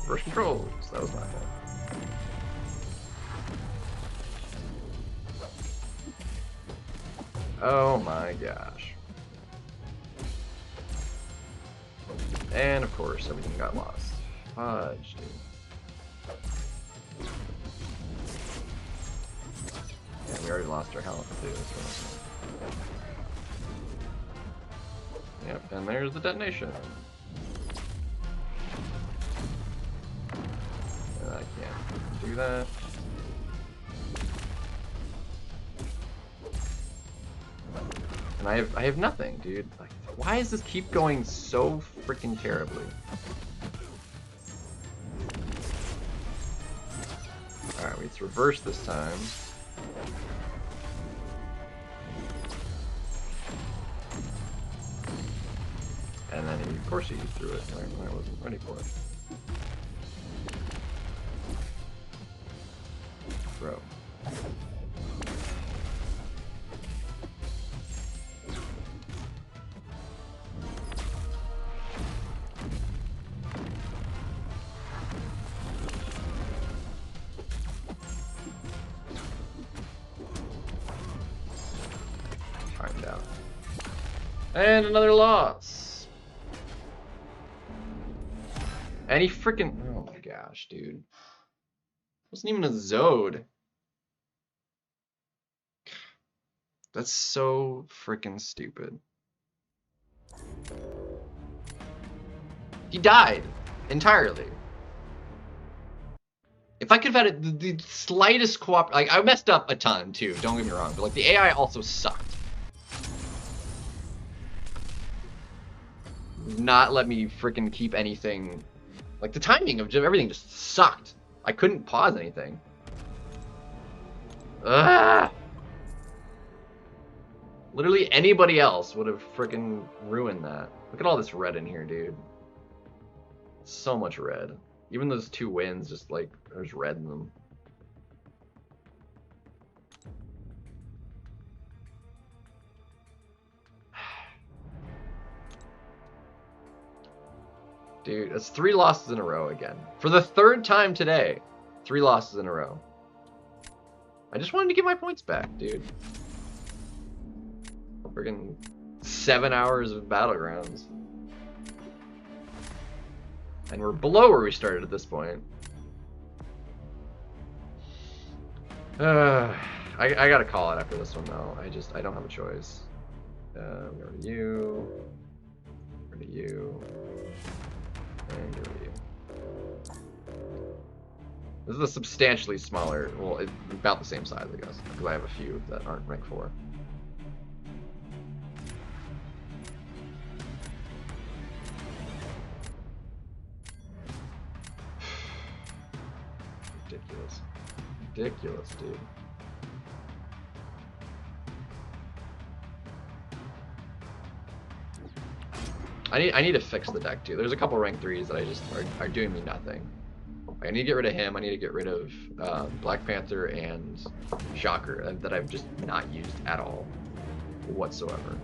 Reverse controls. That was my fault. Oh my gosh. And of course, everything got lost. Fudge, dude. Yeah, we already lost our health too, so. Yep, and there's the detonation. And I can't do that. And I have nothing, dude. Like, why does this keep going so freaking terribly? Alright, let's reverse this time. And then, of course, he threw it when I wasn't ready for it. Bro. And another loss. And he freaking... Oh my gosh, dude. Wasn't even a Zode. That's so freaking stupid. He died entirely. If I could have had the slightest like I messed up a ton too, don't get me wrong, but like the AI also sucked. Not let me freaking keep anything. Like the timing of everything just sucked. I couldn't pause anything. Ugh. Literally anybody else would have freaking ruined that. Look at all this red in here, dude. So much red. Even those 2 wins, just like, there's red in them. Dude, it's 3 losses in a row again. For the 3rd time today, 3 losses in a row. I just wanted to get my points back, dude. Friggin' 7 hours of Battlegrounds. And we're below where we started at this point. I gotta call it after this one though. I don't have a choice. Go to you. Go to you. And go to you. This is a substantially smaller, well, it's about the same size, I guess, because I have a few that aren't rank 4. Ridiculous. Ridiculous, dude. I need to fix the deck too. There's a couple rank 3s that I just are doing me nothing. I need to get rid of him. I need to get rid of Black Panther and Shocker that I've just not used at all whatsoever.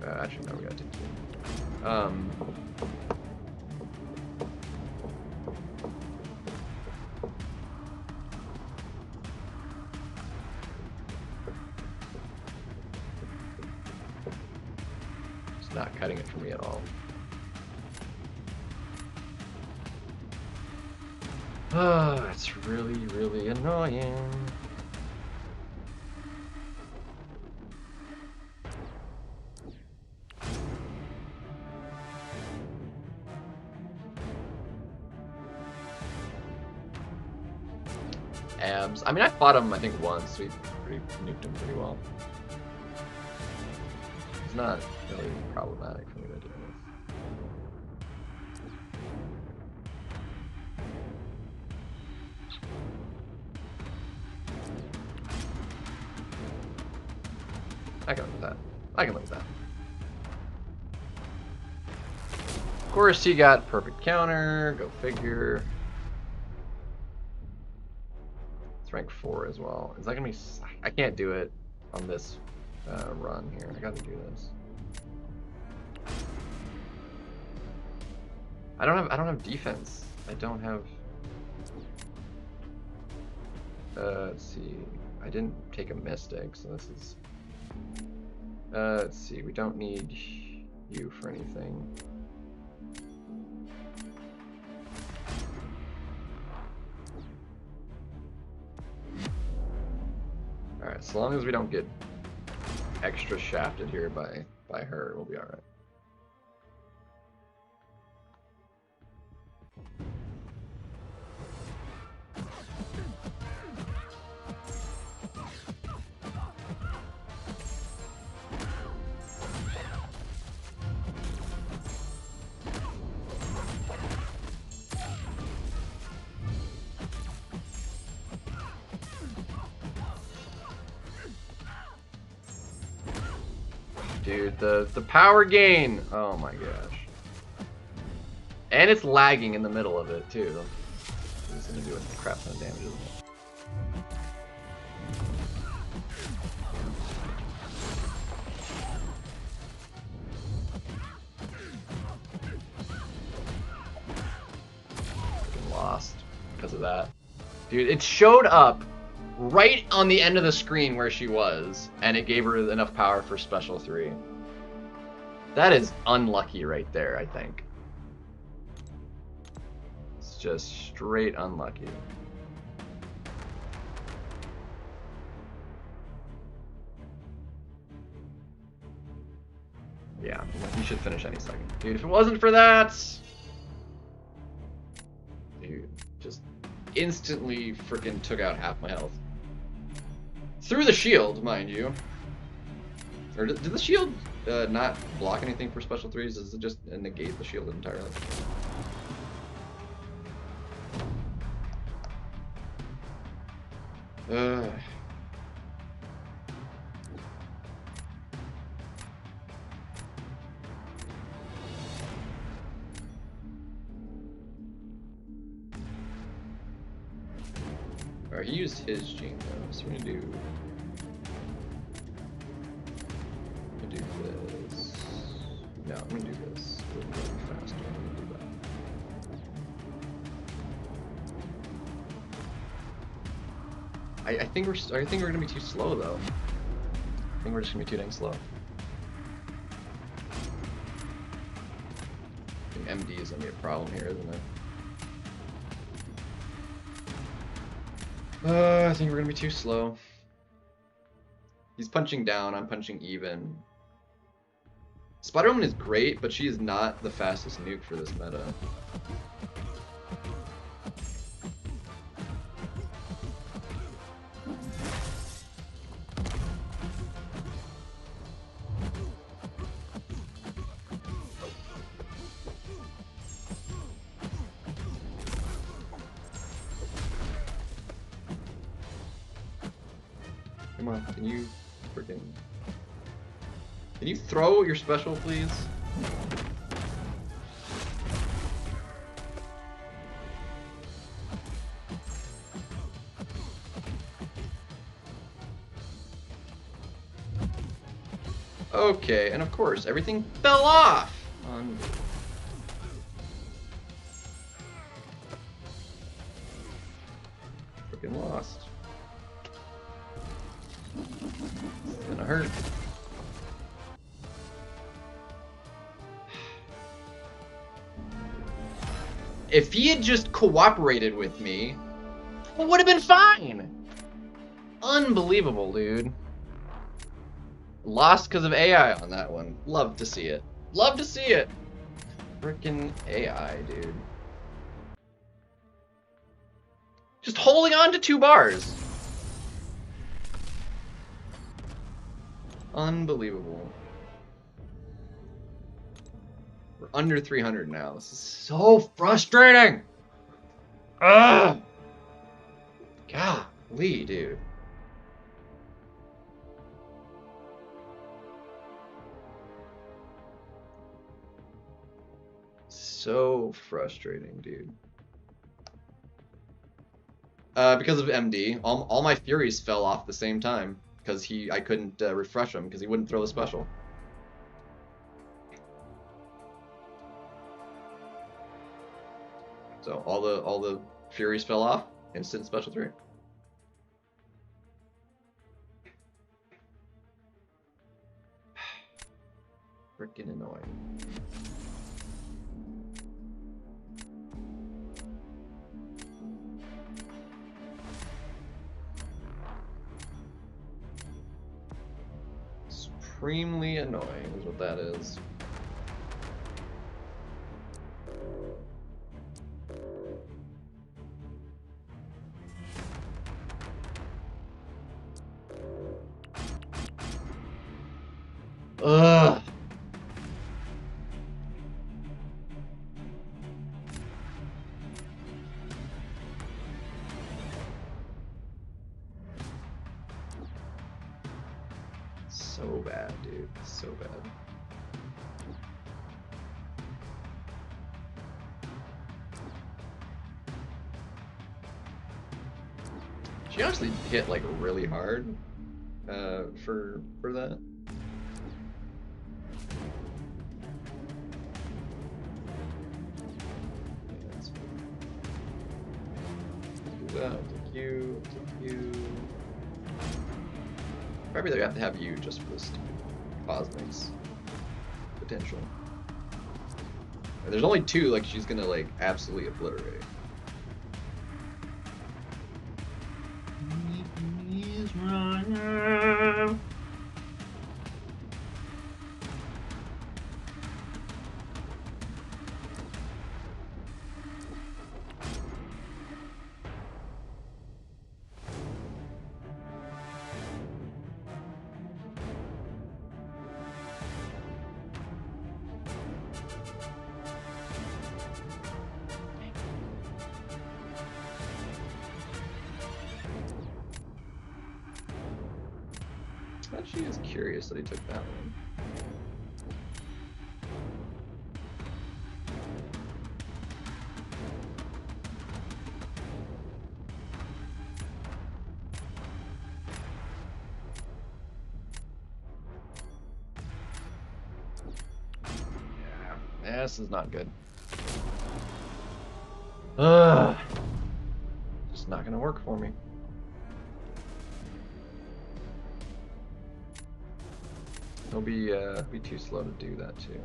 Actually, no, we gotta take 2. It's not cutting it for me at all. Oh, it's really, really annoying. Abs. I mean, I fought him, I think, once. We nuked him pretty well. It's not really problematic for me to do this. I can live with that. I can live with that. Of course, he got perfect counter. Go figure. It's rank 4 as well. Is that gonna be? I can't do it on this run here. I gotta do this. I don't have defense. I don't have. Let's see. I didn't take a Mystic, so this is. Let's see, we don't need you for anything. Alright, so long as we don't get extra shafted here by her, we'll be alright. Dude, the power gain! Oh my gosh. And it's lagging in the middle of it too. This is gonna do a crap ton of damage, isn't it? Freaking lost because of that. Dude, it showed up right on the end of the screen where she was, and it gave her enough power for special 3. That is unlucky right there, I think. It's just straight unlucky. Yeah, you should finish any second. Dude, if it wasn't for that... Dude, just instantly freaking took out half my health. Through the shield, mind you. Or did the shield not block anything for special 3s? Does it just negate the shield entirely? Alright, he used his gene though, so we're gonna do this. No, I'm gonna do this. We'll go faster. I'm gonna do that. I think we're gonna be too slow though. I think we're just gonna be too dang slow. I think MD is gonna be a problem here, isn't it? I think we're gonna be too slow. He's punching down, I'm punching even. Spider-Woman is great, but she is not the fastest nuke for this meta. Come on, can you freaking... Can you throw your special, please? Okay, and of course, everything fell off! Freaking lost. It's gonna hurt. If he had just cooperated with me, it would have been fine! Unbelievable, dude. Lost because of AI on that one. Love to see it. Love to see it! Frickin' AI, dude. Just holding on to 2 bars. Unbelievable. We're under 300 now. This is so frustrating! Ugh! Golly, dude. So frustrating, dude. Because of MD, all my Furies fell off at the same time. Because I couldn't refresh him because he wouldn't throw the special. So all the Furies fell off. Instant special 3. Freaking annoying. Supremely annoying is what that is. Ugh. So bad, dude. So bad. She honestly hit like really hard for that. Yeah, that's fine. Do that. Take you. Take you. Probably they have to have you just for this stupid cosmics potential. And there's only 2 like she's gonna like absolutely obliterate. He's running. She is curious that he took that one. Yeah, this is not good. Ugh. Just not gonna work for me. He'll be too slow to do that too.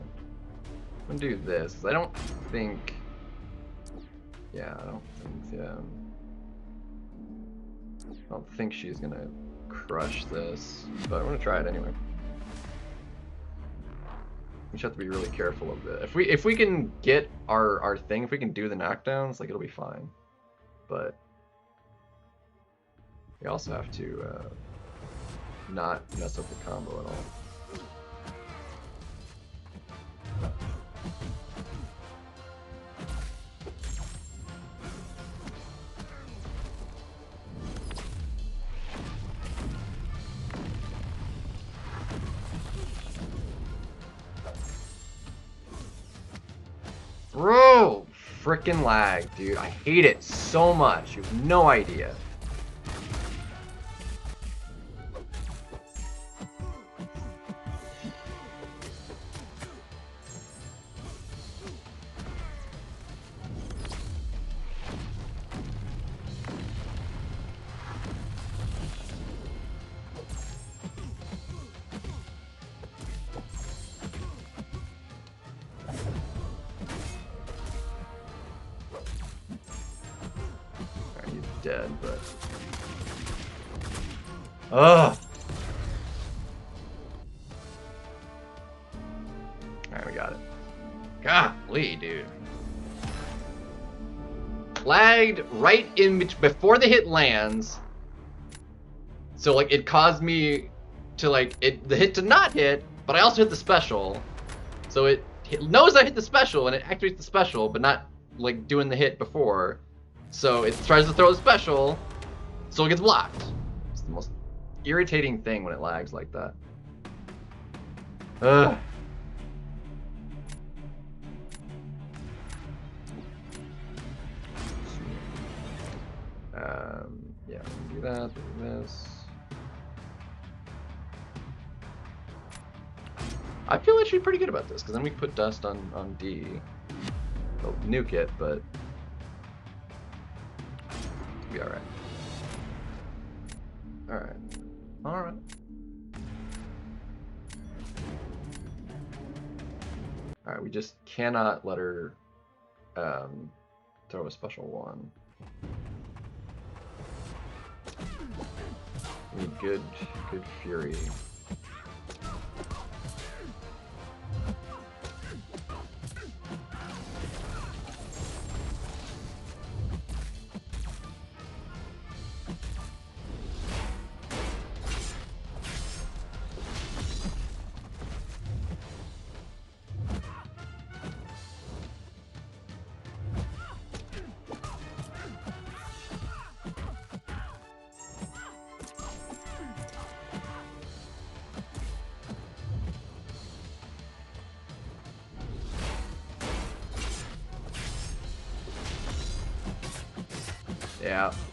I'm gonna do this. I don't think. Yeah, I don't think she's gonna crush this, but I'm gonna try it anyway. We just have to be really careful of it. If we can get our thing, if we can do the knockdowns, like it'll be fine. But we also have to not mess up the combo at all. Bro, frickin' lag, dude. I hate it so much. You have no idea. Dead, but ugh. Alright, we got it. Golly, dude. Lagged right in before the hit lands. So like it caused me to like the hit to not hit, but I also hit the special. So it knows I hit the special and it activates the special, but not like doing the hit before. So it tries to throw a special, so it gets blocked. It's the most irritating thing when it lags like that. Ugh. Yeah, do that, do this. I feel actually pretty good about this, because then we put dust on D. We'll nuke it, but be alright. Alright. Alright. Alright, we just cannot let her throw a special one. We need good fury.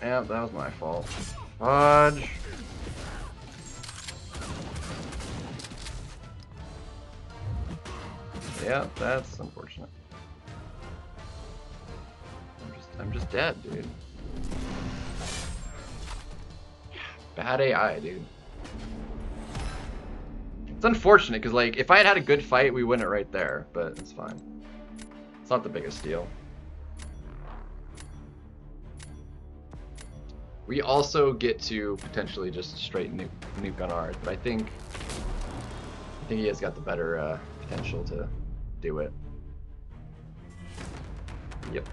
Yeah, that was my fault. Fudge. Yeah, that's unfortunate. I'm just dead, dude. Bad AI, dude. It's unfortunate, because, like, if I had had a good fight, we win it right there, but it's fine. It's not the biggest deal. We also get to potentially just straight nuke on ours, but I think he has got the better potential to do it. Yep.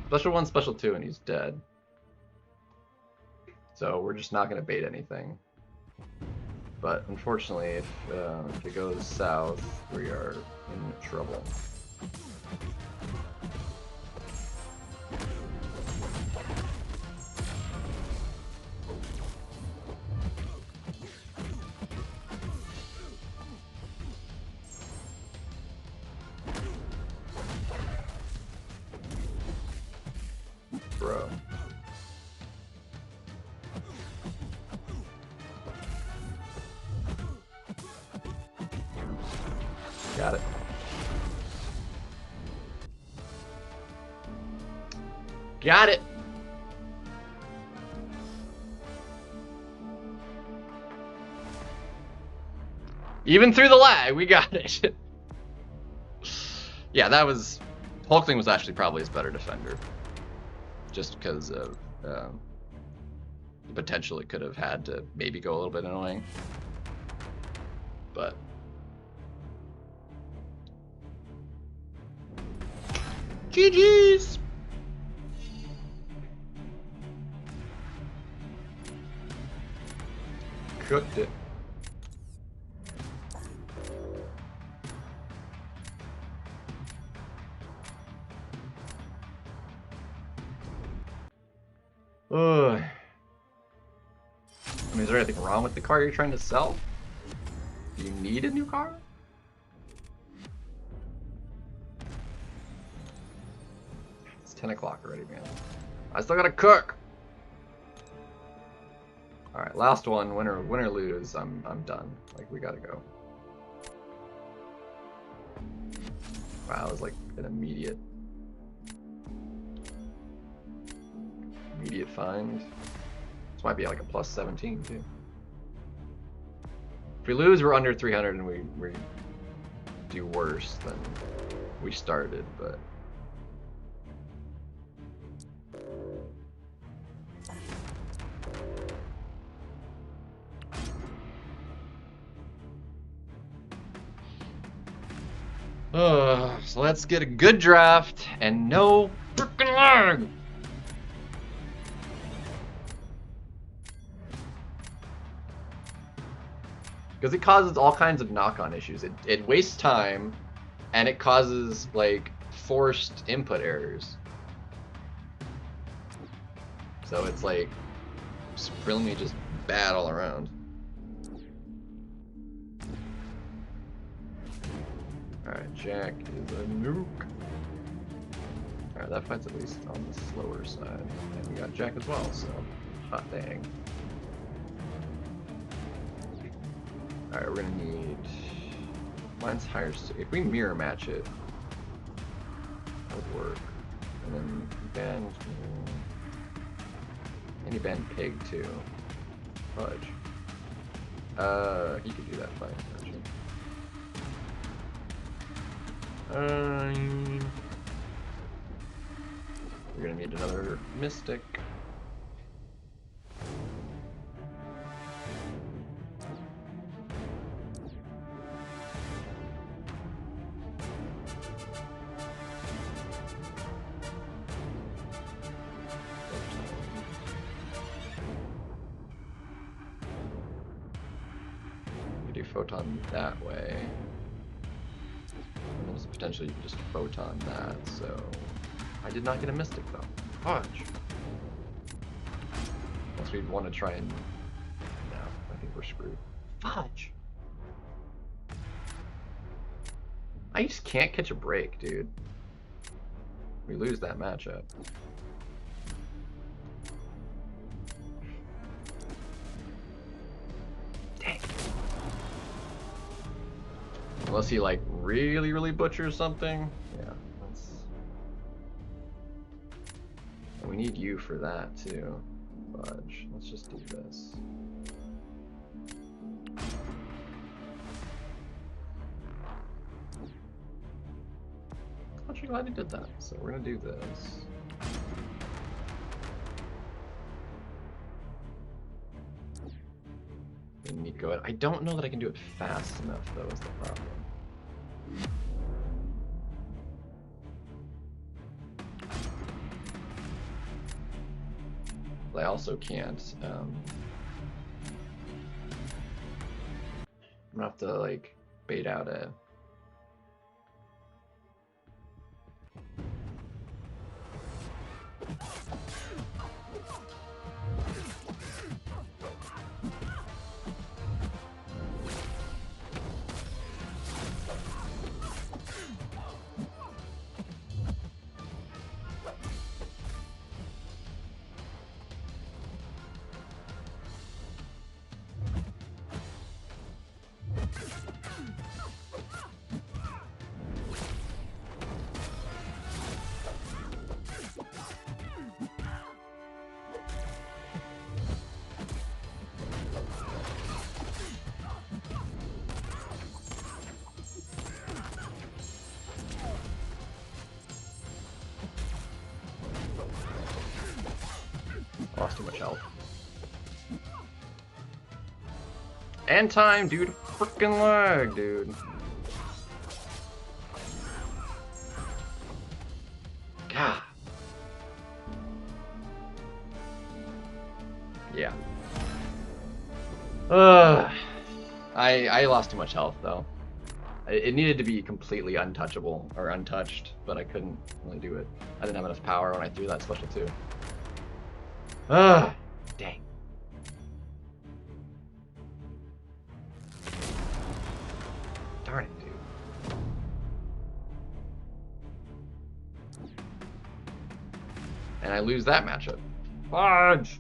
Special 1, Special 2, and he's dead. So we're just not going to bait anything. But unfortunately, if it goes south, we are in trouble. Bro. Got it. Got it. Even through the lag, we got it. Yeah, that was... Hulkling was actually probably his better defender. Just because of the potential it could have had to maybe go a little bit annoying. But... GG's! Cooked it. Ugh. I mean, is there anything wrong with the car you're trying to sell? Do you need a new car? It's 10 o'clock already, man. I still gotta cook! Alright, last one. Win or lose, I'm done. Like, we gotta go. Wow, that was like an immediate find. This might be like a plus 17 too. If we lose, we're under 300 and we do worse than we started, but so let's get a good draft and no freaking lag. Because it causes all kinds of knock-on issues. It wastes time, and it causes, like, forced input errors. So it's, like, supremely just bad all around. Alright, Jack is a nuke. Alright, that fight's at least on the slower side. And we got Jack as well, so hot dang. Alright, we're gonna need... Mine's higher... If we mirror match it, that would work. And then band... And he banned Pig too. Fudge. He could do that fine, actually. We're gonna need another Mystic. Photon that way. And there's potentially you can just photon that, so I did not get a Mystic though. Fudge. Unless we'd want to try and... No, I think we're screwed. Fudge! I just can't catch a break, dude. We lose that matchup. Unless he like really butchers something. Yeah, that's. We need you for that too. Fudge. Let's just do this. I'm actually glad he did that. So we're gonna do this. We need to go ahead. I don't know that I can do it fast enough though, is the problem. I also can't. I'm gonna have to like bait out a. Lost too much health. And time, dude. Frickin' lag, dude. God. Yeah. I lost too much health though. It needed to be completely untouchable or untouched, but I couldn't really do it. I didn't have enough power when I threw that special too. Dang. Darn it, dude. And I lose that matchup. Fudge!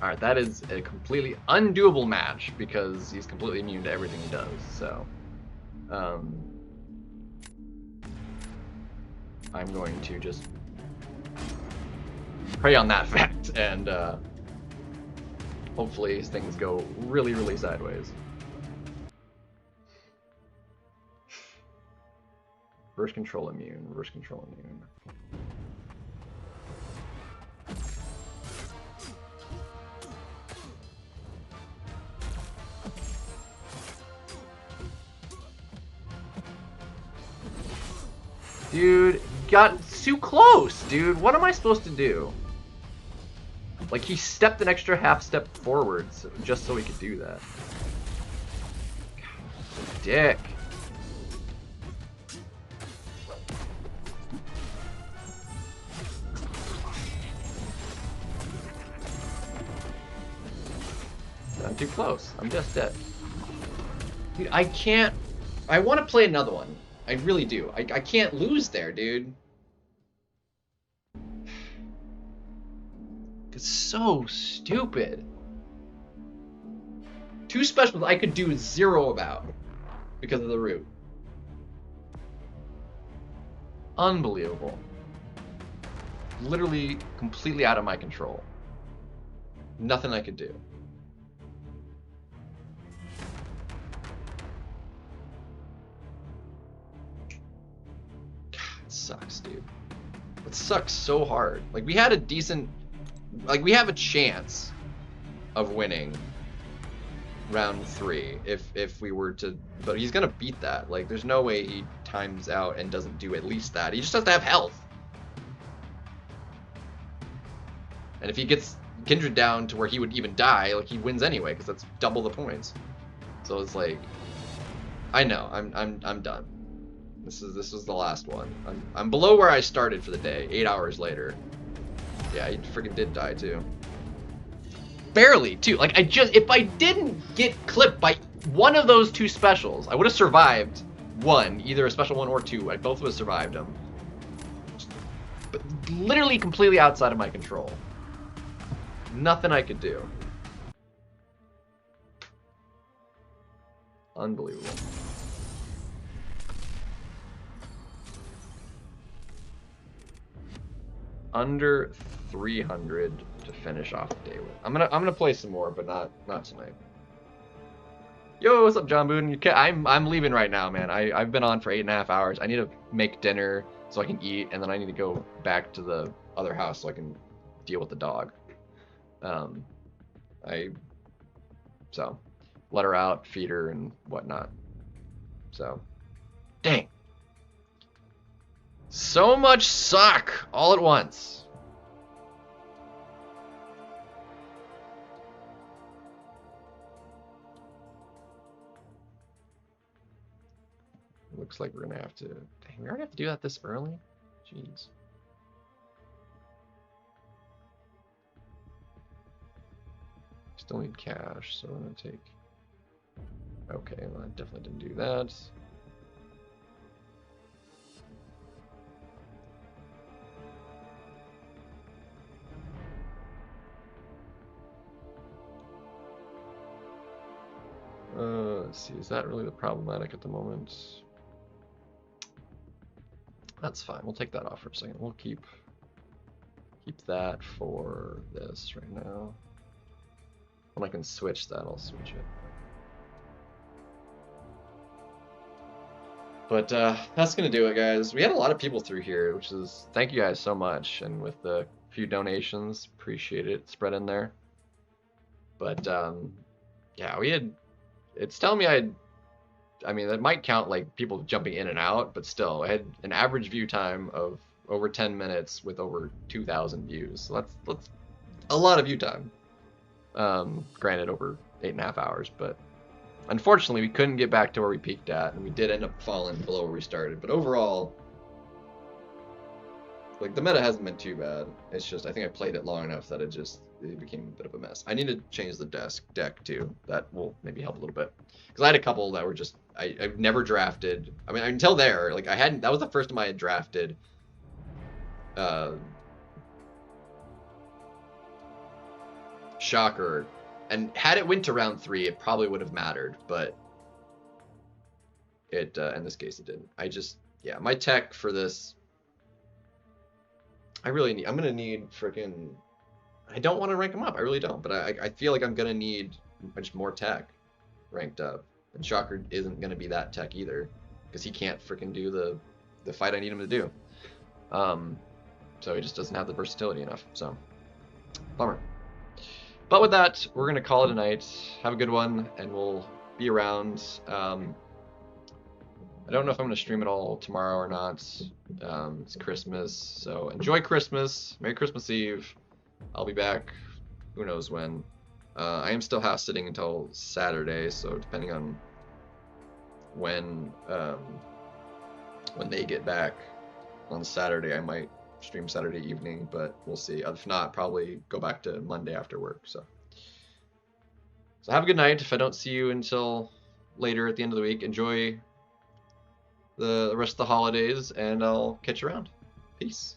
Alright, that is a completely undoable match because he's completely immune to everything he does, so... I'm going to just prey on that fact and hopefully things go really sideways. Reverse control immune, reverse control immune. Dude, got too close, dude. What am I supposed to do? Like, he stepped an extra half step forwards just so he could do that. God, dick. I'm too close. I'm just dead. Dude, I can't... I want to play another one. I really do. I can't lose there, dude. It's so stupid. Two specials I could do 0 about because of the root. Unbelievable. Literally completely out of my control. Nothing I could do. Sucks, dude. It sucks so hard. Like, we had a decent... Like, we have a chance of winning round 3 if we were to... But he's gonna beat that. Like, there's no way he times out and doesn't do at least that. He just has to have health. And if he gets Kindred down to where he would even die, like, he wins anyway, because that's double the points. So it's like... I know, I'm done. This is the last one. I'm below where I started for the day, 8 hours later. Yeah, he freaking did die too. barely, too. Like, if I didn't get clipped by one of those two specials, I would have survived one, either a special 1 or 2. I both would have survived them. But literally completely outside of my control. Nothing I could do. Unbelievable. Under 300 to finish off the day with. I'm gonna play some more, but not tonight. Yo, what's up, John Boone? I'm leaving right now, man. I've been on for 8.5 hours. I need to make dinner so I can eat, and then I need to go back to the other house so I can deal with the dog. So let her out, feed her, and whatnot. So, dang. So much suck all at once. Looks like we're gonna have to. Dang, we already have to do that this early? Jeez. Still need cash, so I'm gonna take. Okay, well, I definitely didn't do that. Let's see, is that really the problematic at the moment? That's fine, we'll take that off for a second. We'll keep that for this right now. When I can switch that, I'll switch it. But that's gonna do it, guys. We had a lot of people through here, which is, thank you guys so much. And with the few donations, appreciate it, spread in there. But yeah, we had, it's telling me I mean, that might count like people jumping in and out, but still, I had an average view time of over 10 minutes with over 2,000 views. So that's a lot of view time. Granted, over 8.5 hours, but unfortunately, we couldn't get back to where we peaked at, and we did end up falling below where we started. But overall, like, the meta hasn't been too bad. It's just, I think I played it long enough that it became a bit of a mess. I need to change the deck too. That will maybe help a little bit. Because I had a couple that were just, I've never drafted. I mean, until there, like, that was the first time I had drafted Shocker. And had it went to round 3, it probably would have mattered, but it, in this case, it didn't. Yeah, my tech for this, I'm gonna need freaking, I don't want to rank them up, I really don't, but I feel like I'm gonna need much more tech ranked up, and Shocker isn't gonna be that tech either, because he can't freaking do the fight I need him to do. So he just doesn't have the versatility enough, so, bummer. But with that, we're going to call it a night. Have a good one, and we'll be around. I don't know if I'm going to stream it all tomorrow or not. It's Christmas, so enjoy Christmas. Merry Christmas Eve. I'll be back who knows when. I am still house sitting until Saturday, so depending on when they get back on Saturday, I might stream Saturday evening, but we'll see. If not, probably go back to Monday after work. So have a good night. If I don't see you until later at the end of the week, enjoy the rest of the holidays, and I'll catch you around. Peace.